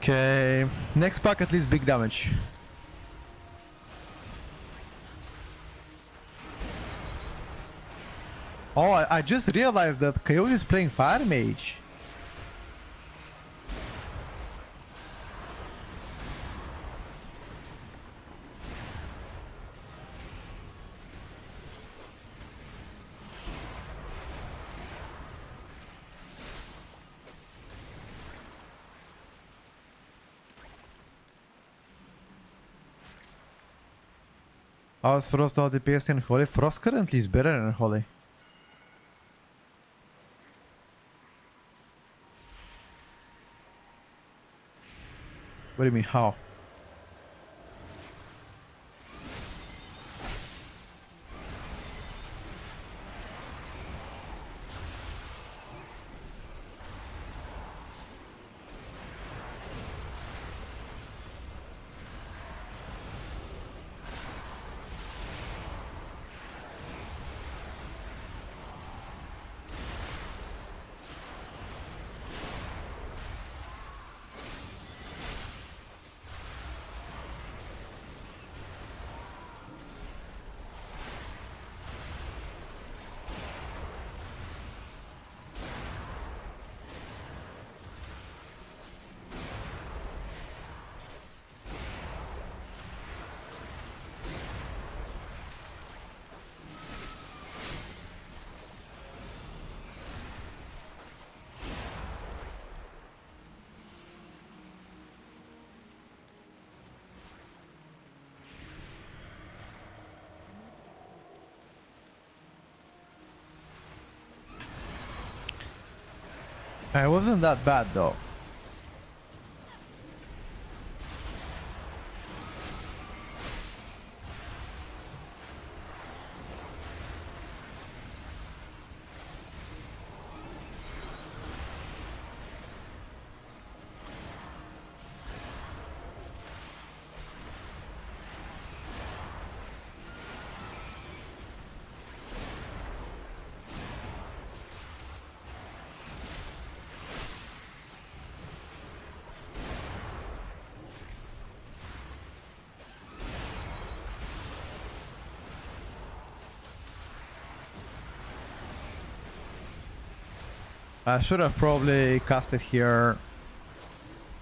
Okay, next pack at least big damage. Oh, I just realized that Coyote is playing Fire Mage. How's Frost out DPS in Holy? Frost currently is better than Holy. What do you mean, how? It wasn't that bad though. I should have probably casted here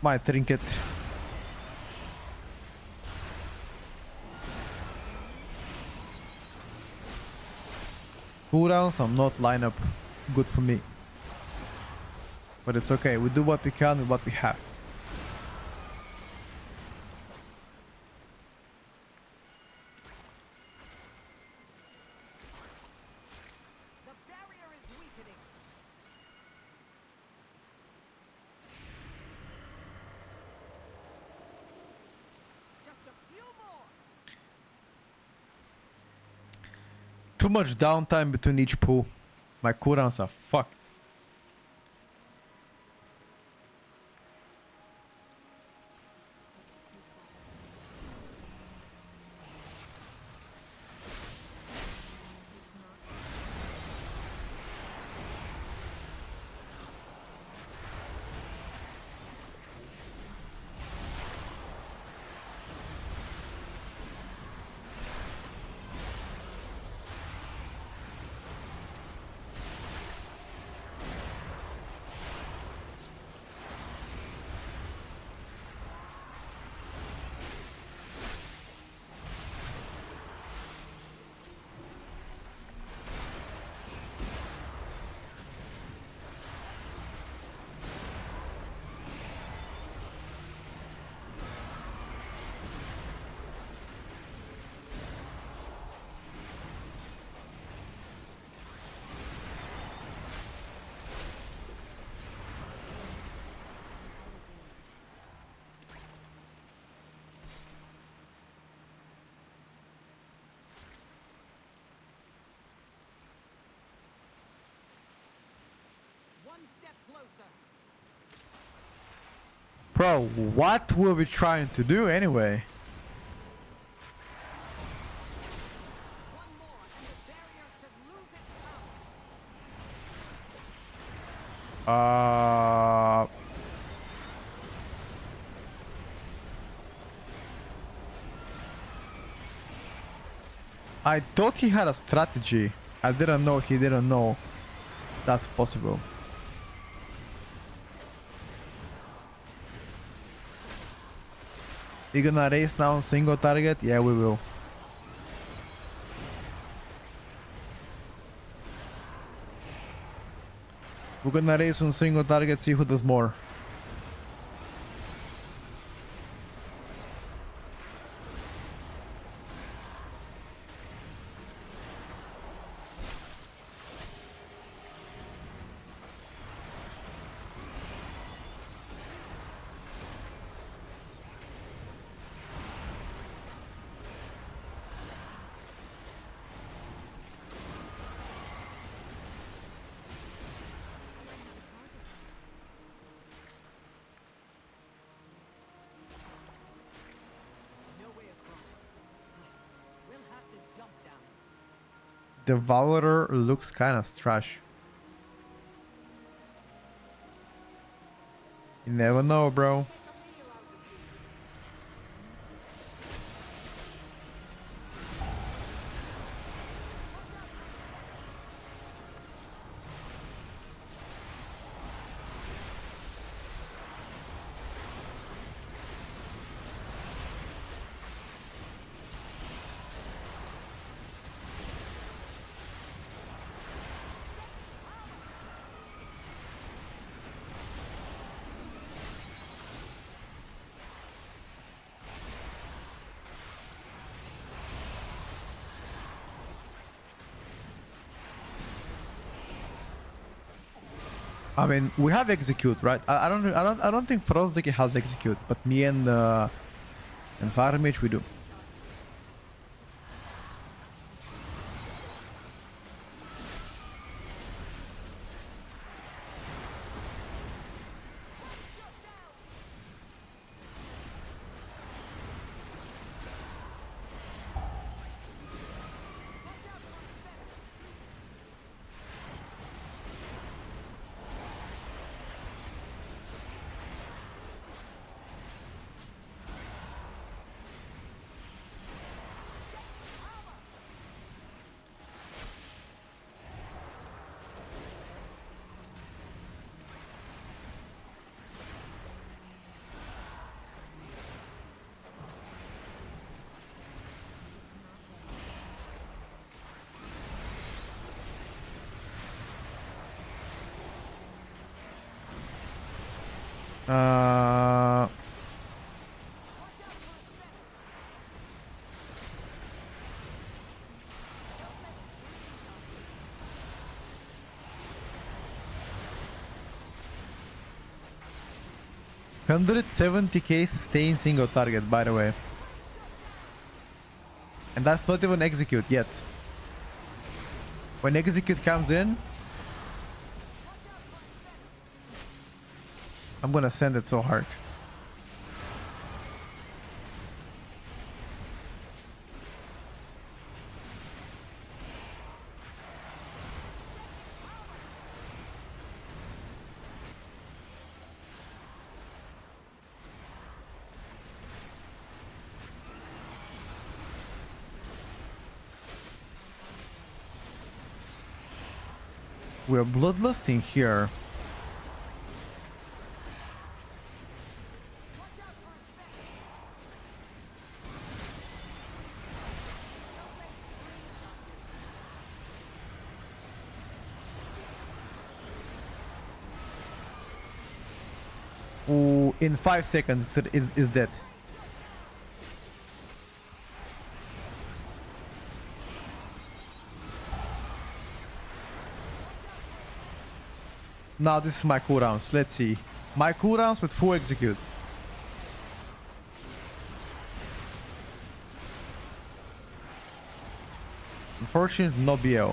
my trinket. Cooldowns are not line up good for me. But it's okay, we do what we can with what we have. The barrier is weakening. Just a few more. Too much downtime between each pull. My cooldowns are fucked. One step closer. Bro, what were we trying to do anyway? One more, and the barrier should lose its power. I thought he had a strategy. I didn't know he didn't know that's possible. We gonna race now on single target? Yeah, we will. We're gonna race on single target, see who does more. No way across. We'll have to jump down. Devourer looks kind of trash. You never know, bro. I mean, we have execute, right? I don't think Frostdiki has execute, but me and Fire Mage we do. Uh, 170k sustain single target, by the way. And that's not even execute yet. When execute comes in, I'm gonna send it so hard. We're bloodlusting here. Ooh, in 5 seconds is dead. Now this is my cooldowns. Let's see. My cooldowns with full execute. Unfortunately, no BL.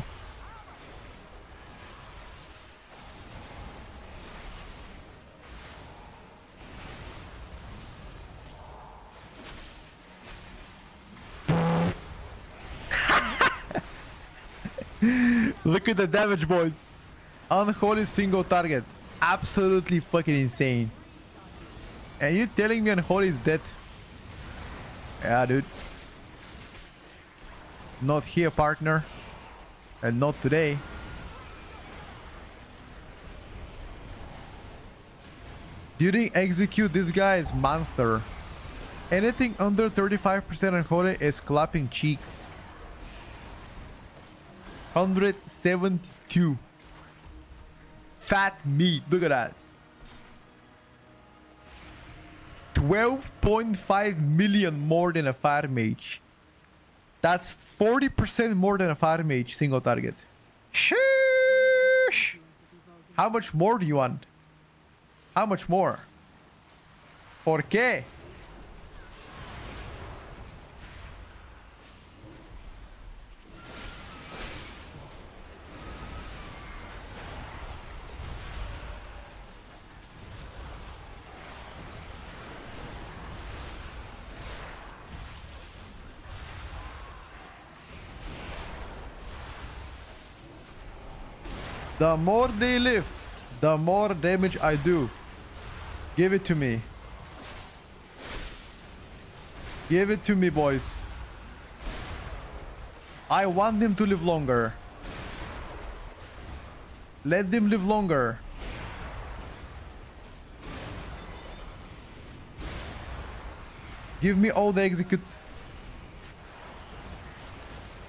Look at the damage, boys. Unholy single target. Absolutely fucking insane. And you telling me Unholy is dead? Yeah, dude. Not here, partner. And not today. During execute, this guy is monster. Anything under 35% Unholy is clapping cheeks. 172. Fat meat. Look at that. 12.5 million more than a fire mage. That's 40% more than a fire mage single target. Sheesh. How much more do you want? How much more? ¿Por qué? The more they live, the more damage I do. Give it to me. Give it to me, boys. I want them to live longer. Let them live longer. Give me all the execute.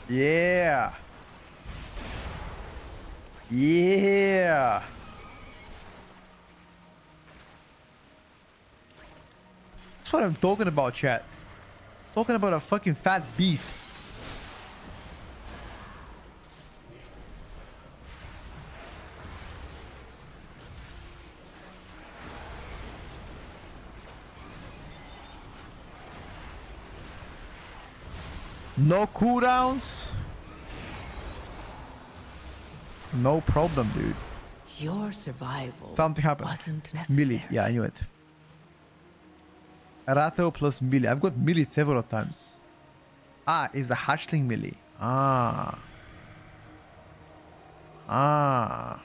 Yeah. Yeah. That's what I'm talking about, chat. Talking about a fucking fat beef. No cooldowns. No problem, dude. Your survival Something happened. wasn't necessary. Melee. Yeah, I knew it. Ratho plus melee. I've got melee several times. Ah, is the hatchling melee. Ah. Ah.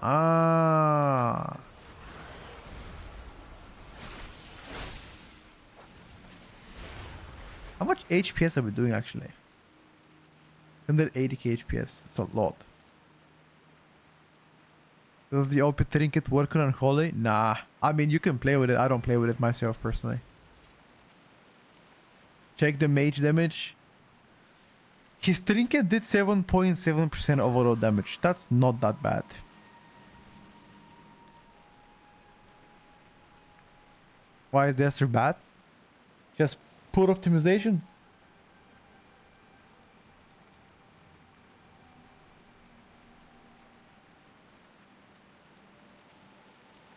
Ah. How much HPS are we doing actually? 180k HPS. It's a lot. Does the OP trinket work on Unholy? Nah. I mean, you can play with it. I don't play with it myself personally. Check the mage damage. His trinket did 7.7% overall damage. That's not that bad. Why is this so bad? Just poor optimization.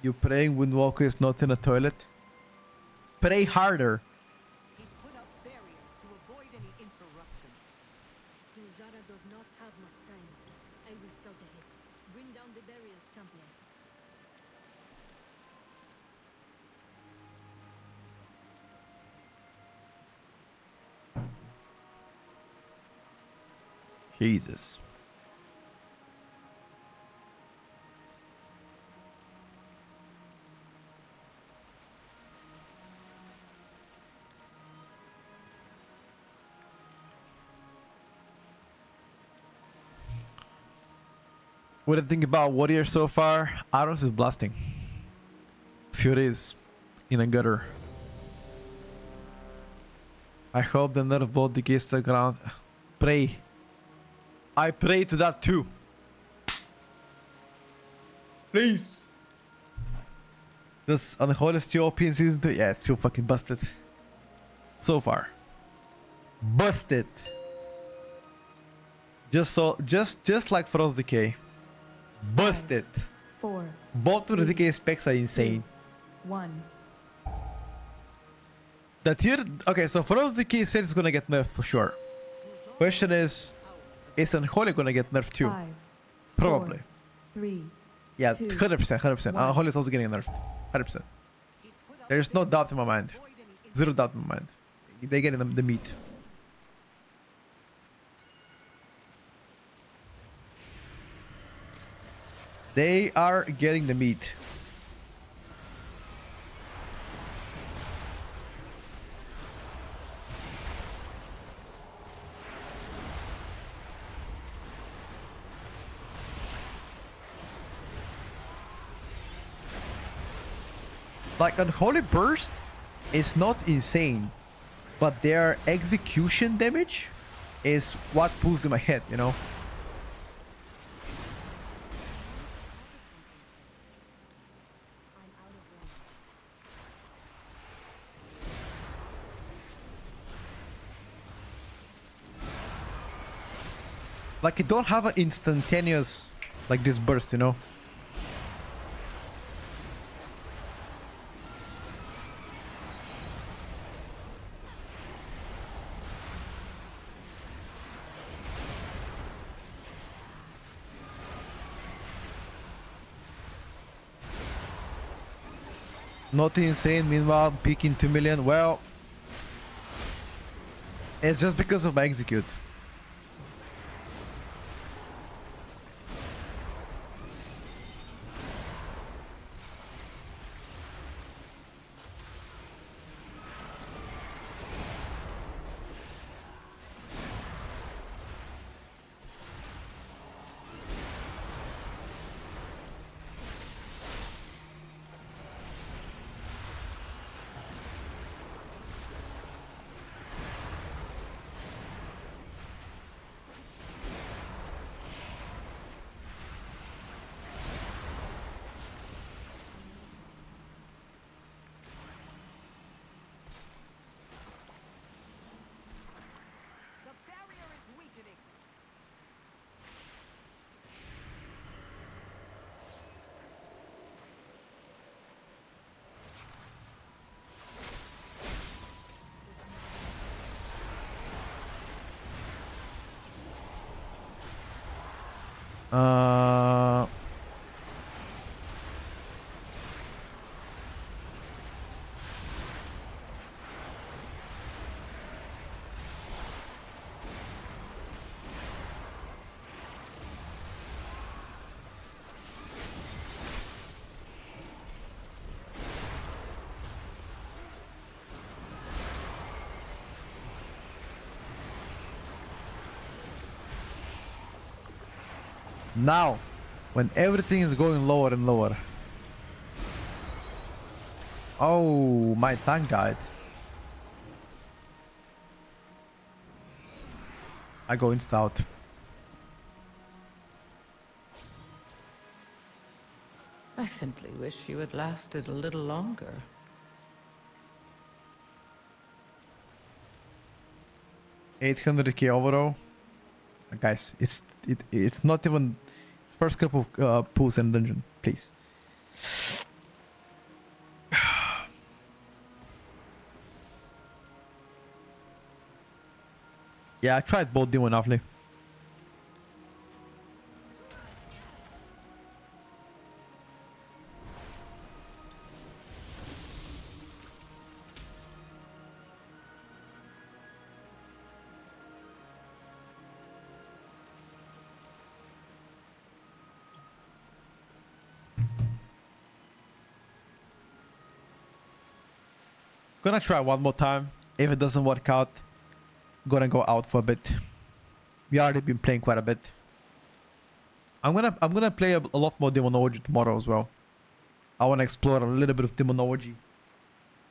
You praying Windwalker is not in a toilet? Pray harder. He's put up barriers to avoid any interruptions. Tunjara does not have much time. I will scout ahead. Bring down the barriers, champion. Jesus. What do you think about Warrior so far? Aros is blasting. Fury is in a gutter. I hope the nerf ball decays to the ground. Pray. I pray to that too. Please. Does Unholy still OP in season 2? Yeah, it's still fucking busted. So far. Busted. Just like Frost Decay. Busted. 4, Both of the decay specs are insane. 1. The tier. Okay, so Frost Decay said it's gonna get nerfed for sure. Question is Unholy gonna get nerfed too? 5, Probably. 4, 3, Yeah, 2, 100%. one. Unholy is also getting nerfed. 100%. There's no doubt in my mind. Zero doubt in my mind. They get the meat. They are getting the meat. Like Unholy Burst is not insane, but their execution damage is what pulls in my head, you know? Like, you don't have an instantaneous, like, this burst, you know? Not insane, meanwhile, peaking 2 million. Well, it's just because of my execute. Uh, now, when everything is going lower and lower. Oh, my tank died. I go insta out. I simply wish you had lasted a little longer. $800k overall. Guys, it's not even first couple of pulls in dungeon, please. Yeah, I tried both demon awfully. Gonna try one more time. If it doesn't work out, gonna go out for a bit. We already been playing quite a bit. I'm gonna play a lot more demonology tomorrow as well. I wanna explore a little bit of demonology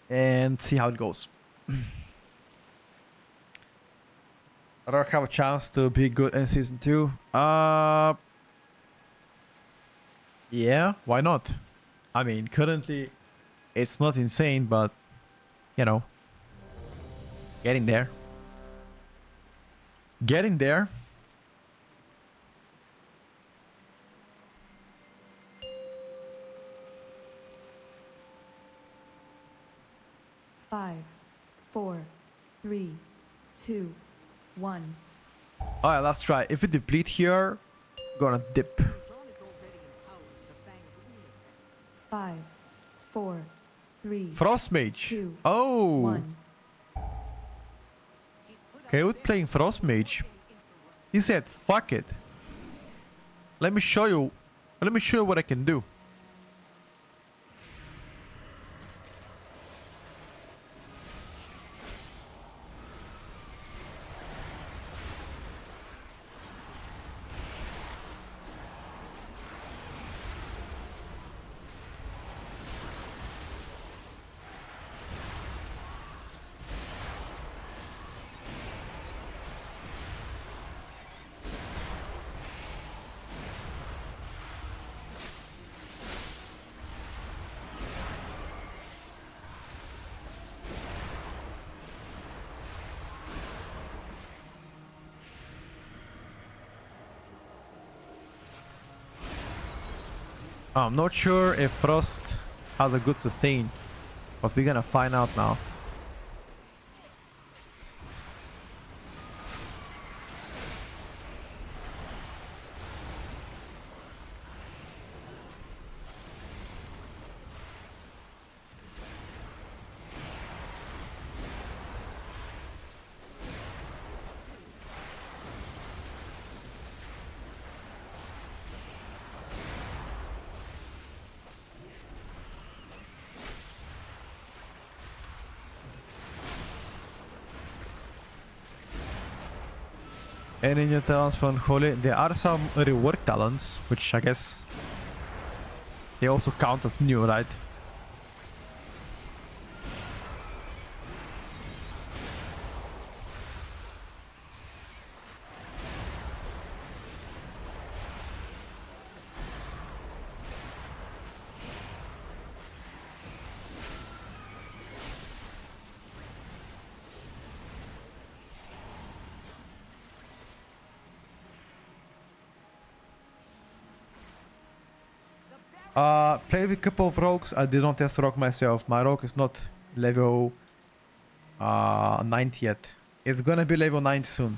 and see how it goes. I don't have a chance to be good in season 2. Yeah, why not? I mean, currently it's not insane, but you know, getting there. Getting there. Five, four, three, two, one. Alright, let's try. If we deplete here, gonna dip. John is already empowered with the Fang of Ulatech. Five, four, three, Frost Mage. two, Oh. one. Okay, with playing Frost Mage. He said, fuck it. Let me show you what I can do. I'm not sure if Frost has a good sustain, but we're gonna find out now. Any new talents from Holy? There are some rework talents, which I guess they also count as new, right? Play with a couple of rogues. I did not test rogue myself. My rogue is not level 90 yet. It's gonna be level 90 soon.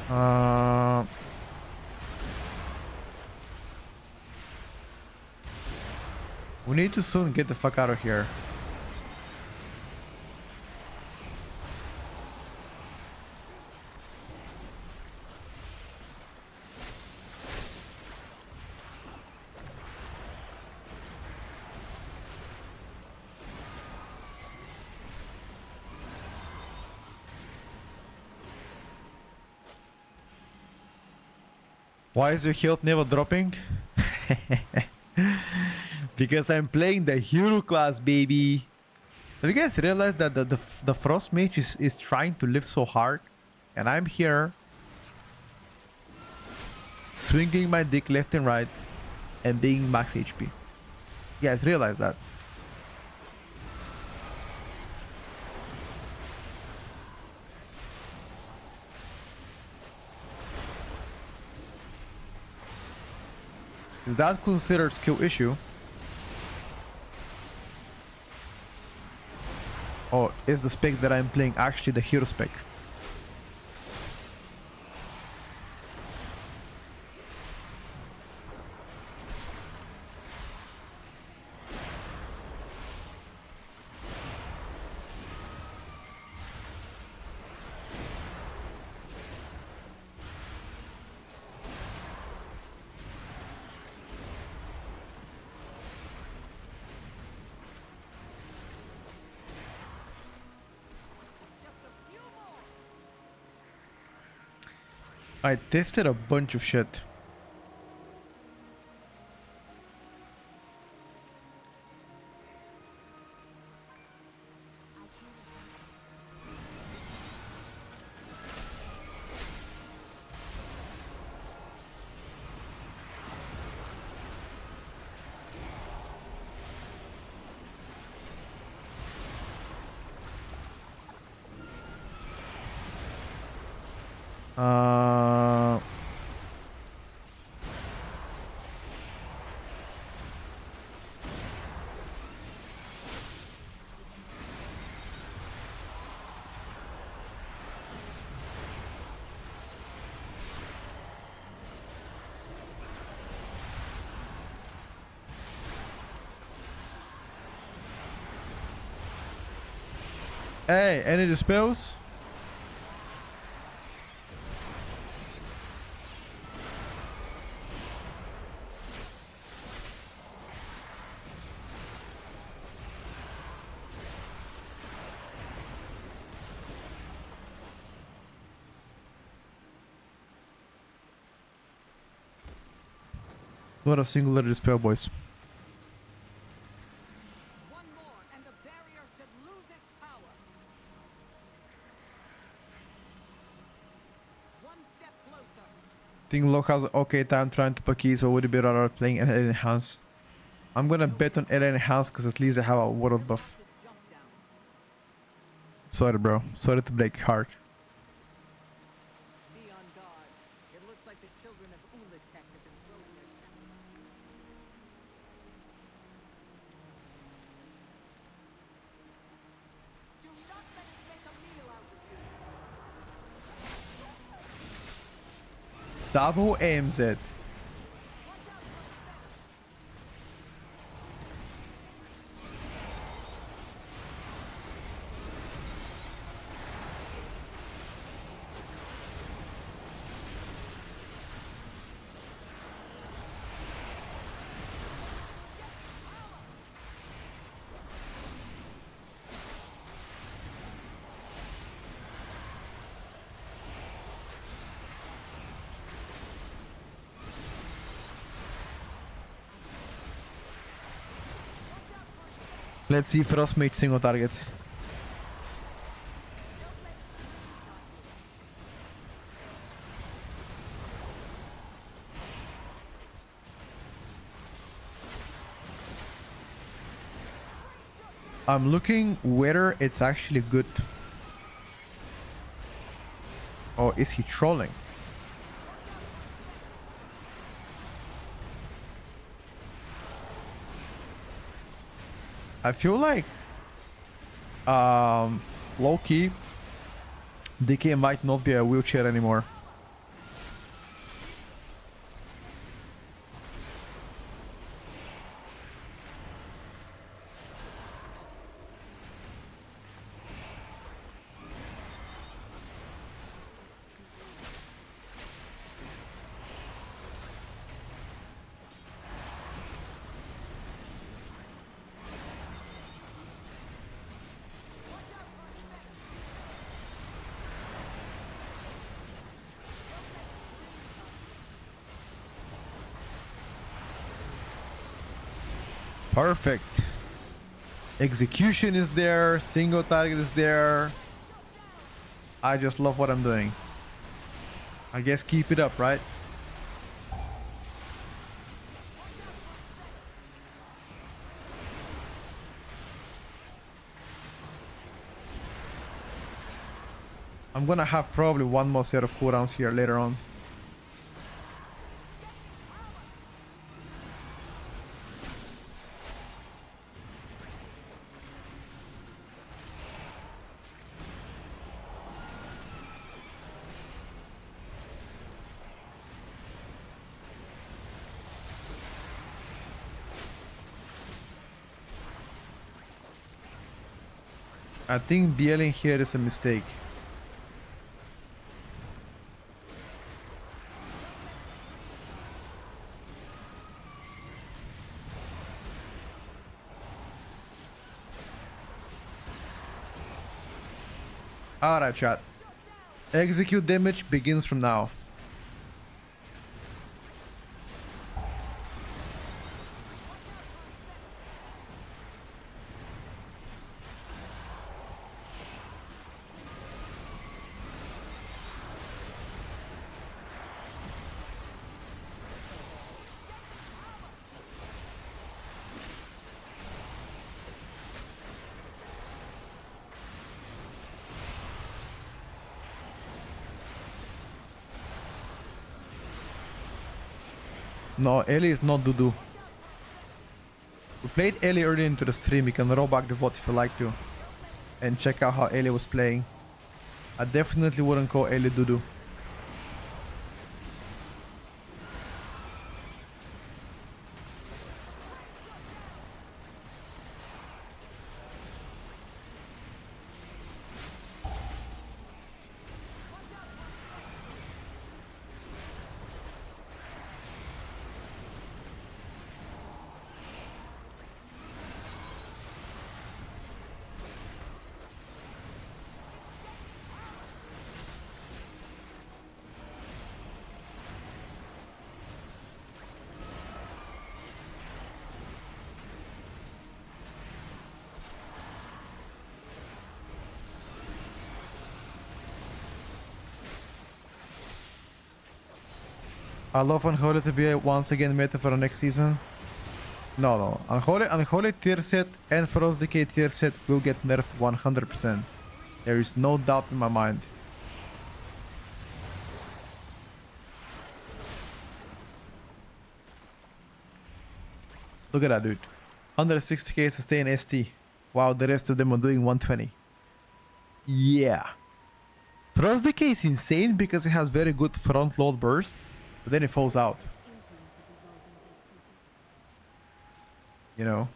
Uh, we need to soon get the fuck out of here. Why is your health never dropping? Because I'm playing the hero class, baby. Have you guys realized that the frost mage is trying to live so hard, and I'm here swinging my dick left and right and being max HP. You guys realize that? Is that considered skill issue? Or is the spec that I'm playing actually the hero spec? I tested a bunch of shit. Hey, any dispels? What a singular dispel, boys. One more, and the barrier should lose its power. One step closer. Think Locke has okay time trying to Paki, so would it be rather playing an Alien Enhance? I'm gonna bet on Alien Enhance because at least I have a world buff. The jump down. Sorry, bro. Sorry to break your heart. Be on guard. It looks like the children of Ulitek have been throwing their Do not let it make a meal out of you. Double aims it. Let's see Frostmate single target. I'm looking whether it's actually good. Or is he trolling? I feel like low-key DK might not be a wheelchair anymore. Perfect. Execution is there. Single target is there. I just love what I'm doing. I guess keep it up, right? I'm gonna have probably one more set of cooldowns here later on. I think BLing here is a mistake. Alright, chat. Execute damage begins from now. No, Ellie is not Dudu. We played Ellie early into the stream. You can roll back the VOD if you like to. And check out how Ellie was playing. I definitely wouldn't call Ellie Dudu. I love Unholy to be once again meta for the next season. No. Unholy tier set and Frost Decay tier set will get nerfed 100%. There is no doubt in my mind. Look at that, dude. 160k sustain ST. Wow, the rest of them are doing 120. Yeah. Frost Decay is insane because it has very good front load burst. But then it falls out. You know?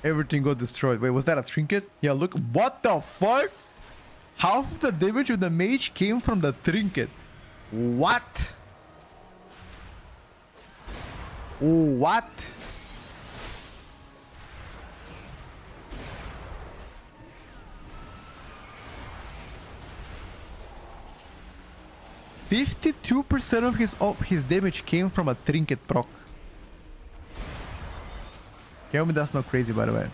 Everything got destroyed. Wait, was that a trinket? Yeah, look. What the fuck? Half of the damage of the mage came from the trinket. What? What? %52% of his damage came from a trinket proc. Tell me that's not crazy, by the way.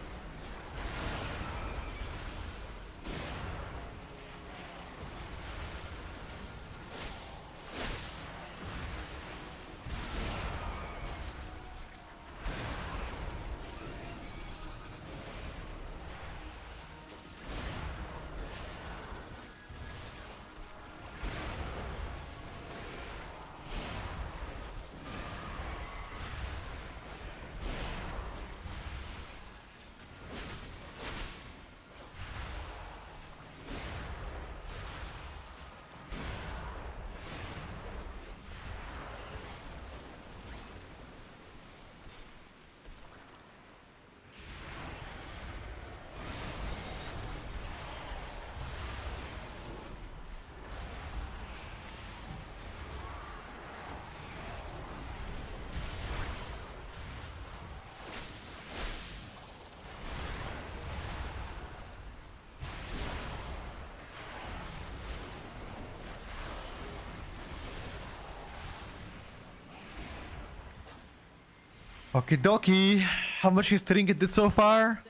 Okie dokie. How much his trinket did so far?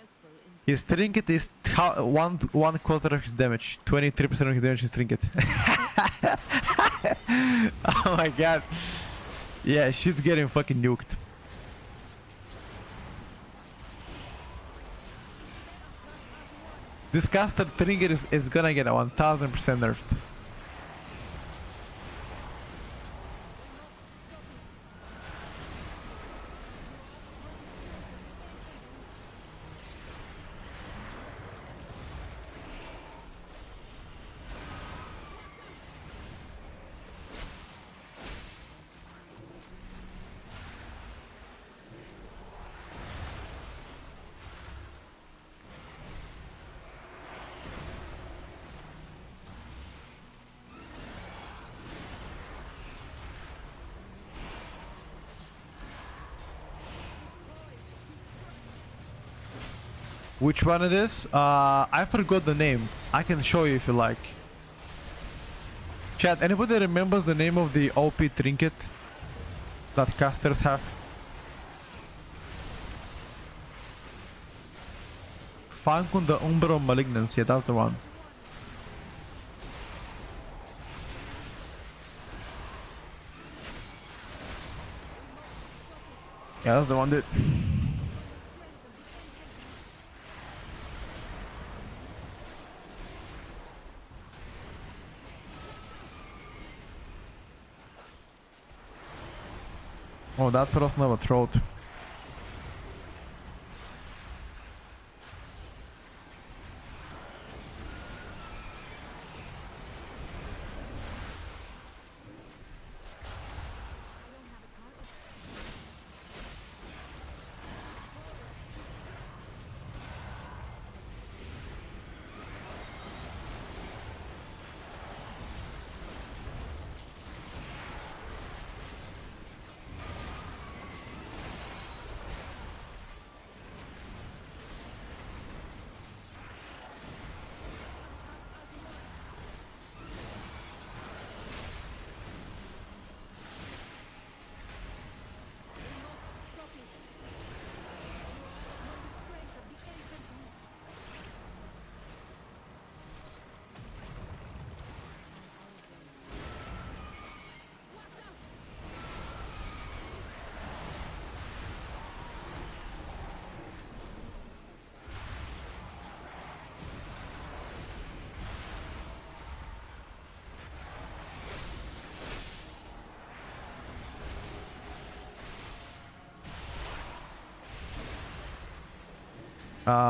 His trinket is one quarter of his damage. 23% of his damage is trinket. Oh my god. Yeah, she's getting fucking nuked. This caster trinket is gonna get a 1000% nerfed. Which one it is? I forgot the name. I can show you if you like. Chat, anybody remembers the name of the OP trinket that casters have? Fancun the Umbro Malignance, yeah, that's the one. Yeah, that's the one, dude. Oh, that Frost Nova throat.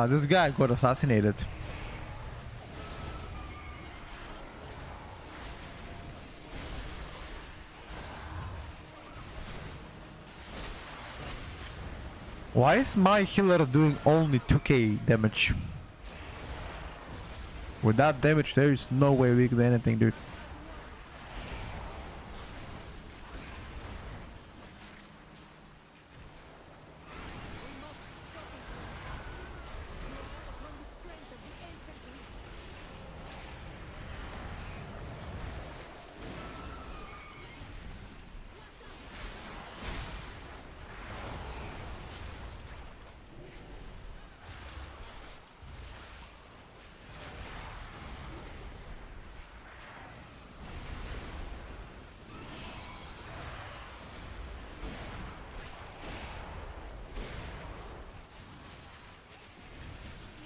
This guy got assassinated. Why is my healer doing only 2k damage? With that damage, there is no way we can do anything, dude.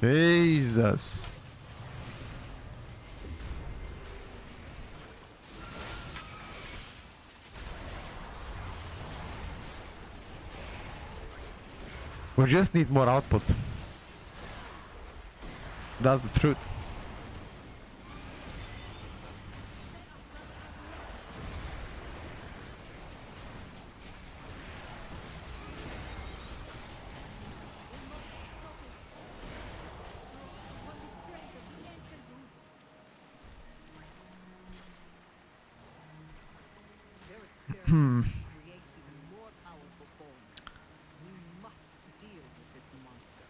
Jesus. We just need more output. That's the truth. Create even more powerful forms. We must deal with this monster.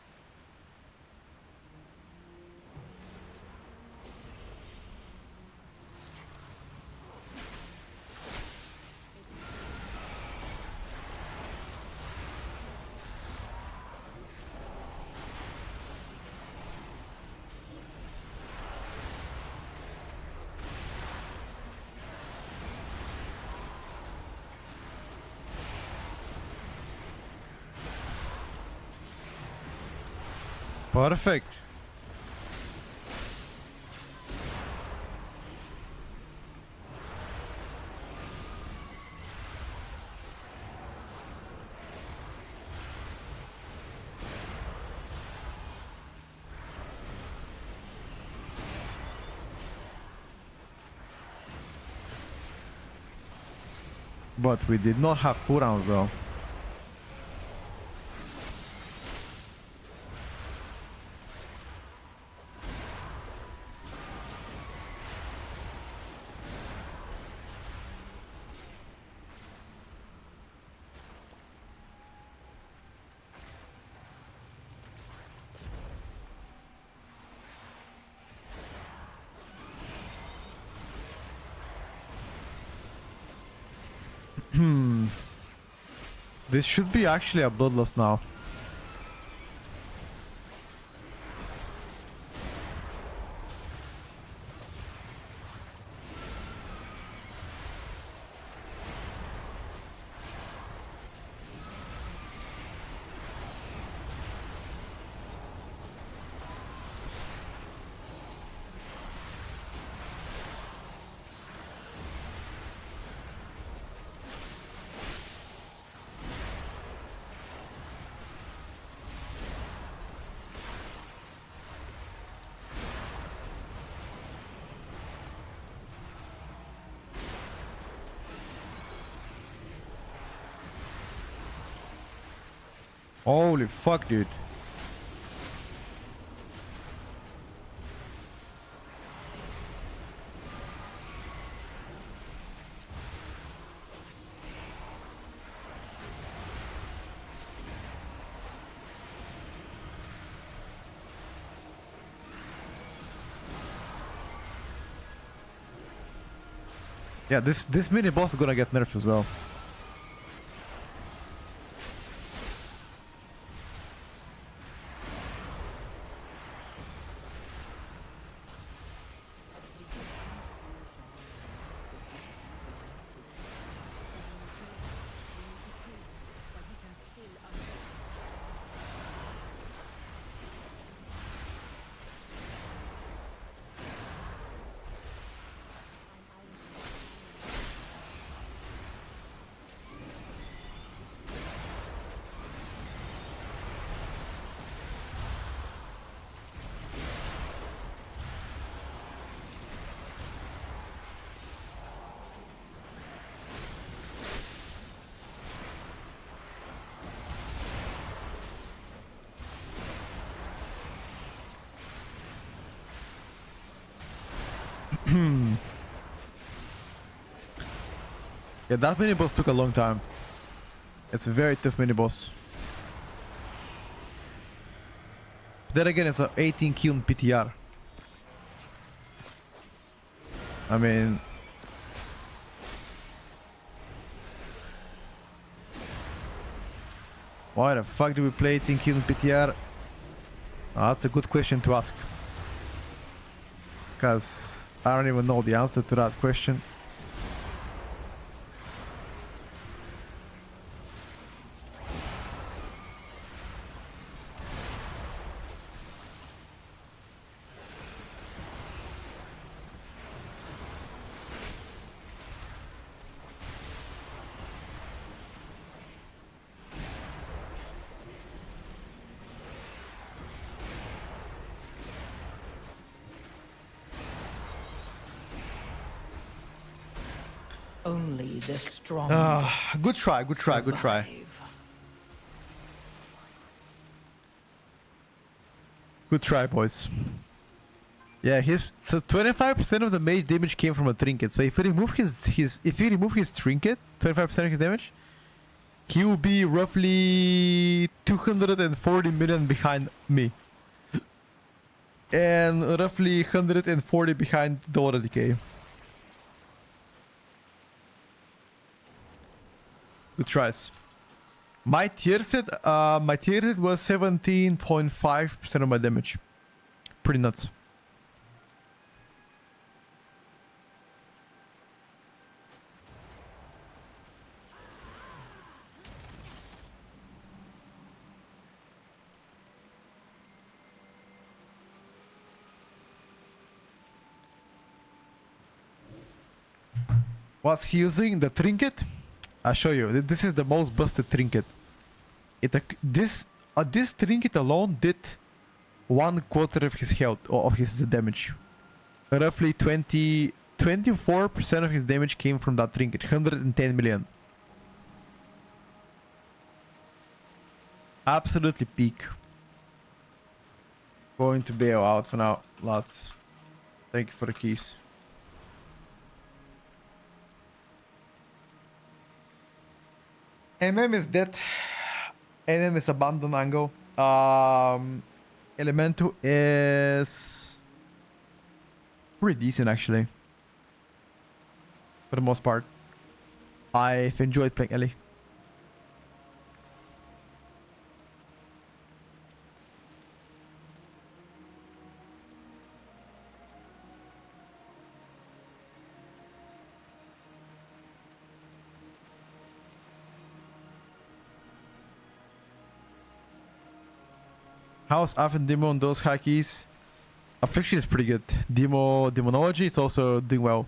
Perfect. But we did not have cooldowns though. This should be actually a bloodlust now. Holy fuck, dude. Yeah, this mini boss is gonna get nerfed as well. Yeah, that mini boss took a long time. It's a very tough mini boss. Then again, it's a 18 kill PTR. I mean, why the fuck do we play 18 kill PTR? That's a good question to ask. Because I don't even know the answer to that question. Only the strong. Good try, good try, good try. Good try, boys. Yeah, so 25% of the mage damage came from a trinket. So if you remove his trinket, 25% of his damage, he will be roughly 240 million behind me. And roughly 140 behind the other decay. Good tries. My tier set was 17.5% of my damage. Pretty nuts. What's he using? The trinket? I'll show you. This is the most busted trinket. This trinket alone did 1/4 of his health or of his damage. Roughly 24% of his damage came from that trinket. 110 million. Absolutely peak. Going to bail out for now. Lots. Thank you for the keys. MM is dead. MM is abandoned angle. Elemental is pretty decent actually. For the most part. I've enjoyed playing Ellie. How's Affin Demo on those hackies? Affliction is pretty good. Demonology is also doing well.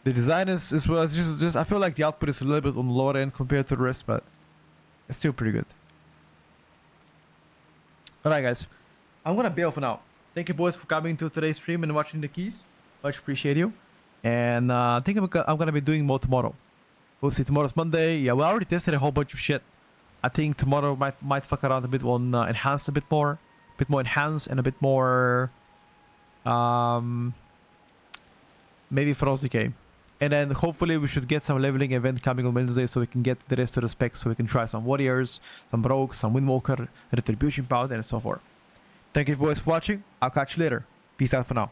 The design is well. It's just I feel like the output is a little bit on the lower end compared to the rest, but it's still pretty good. Alright guys, I'm gonna bail for now. Thank you boys for coming to today's stream and watching the keys. Much appreciate you. And I think I'm gonna be doing more tomorrow. We'll see. Tomorrow's Monday. Yeah, we already tested a whole bunch of shit. I think tomorrow might fuck around a bit on enhanced a bit more enhanced and a bit more maybe Frost Decay. And then hopefully we should get some leveling event coming on Wednesday so we can get the rest of the specs, so we can try some warriors, some rogues, some windwalker, retribution powder and so forth. Thank you boys for watching. I'll catch you later. Peace out for now.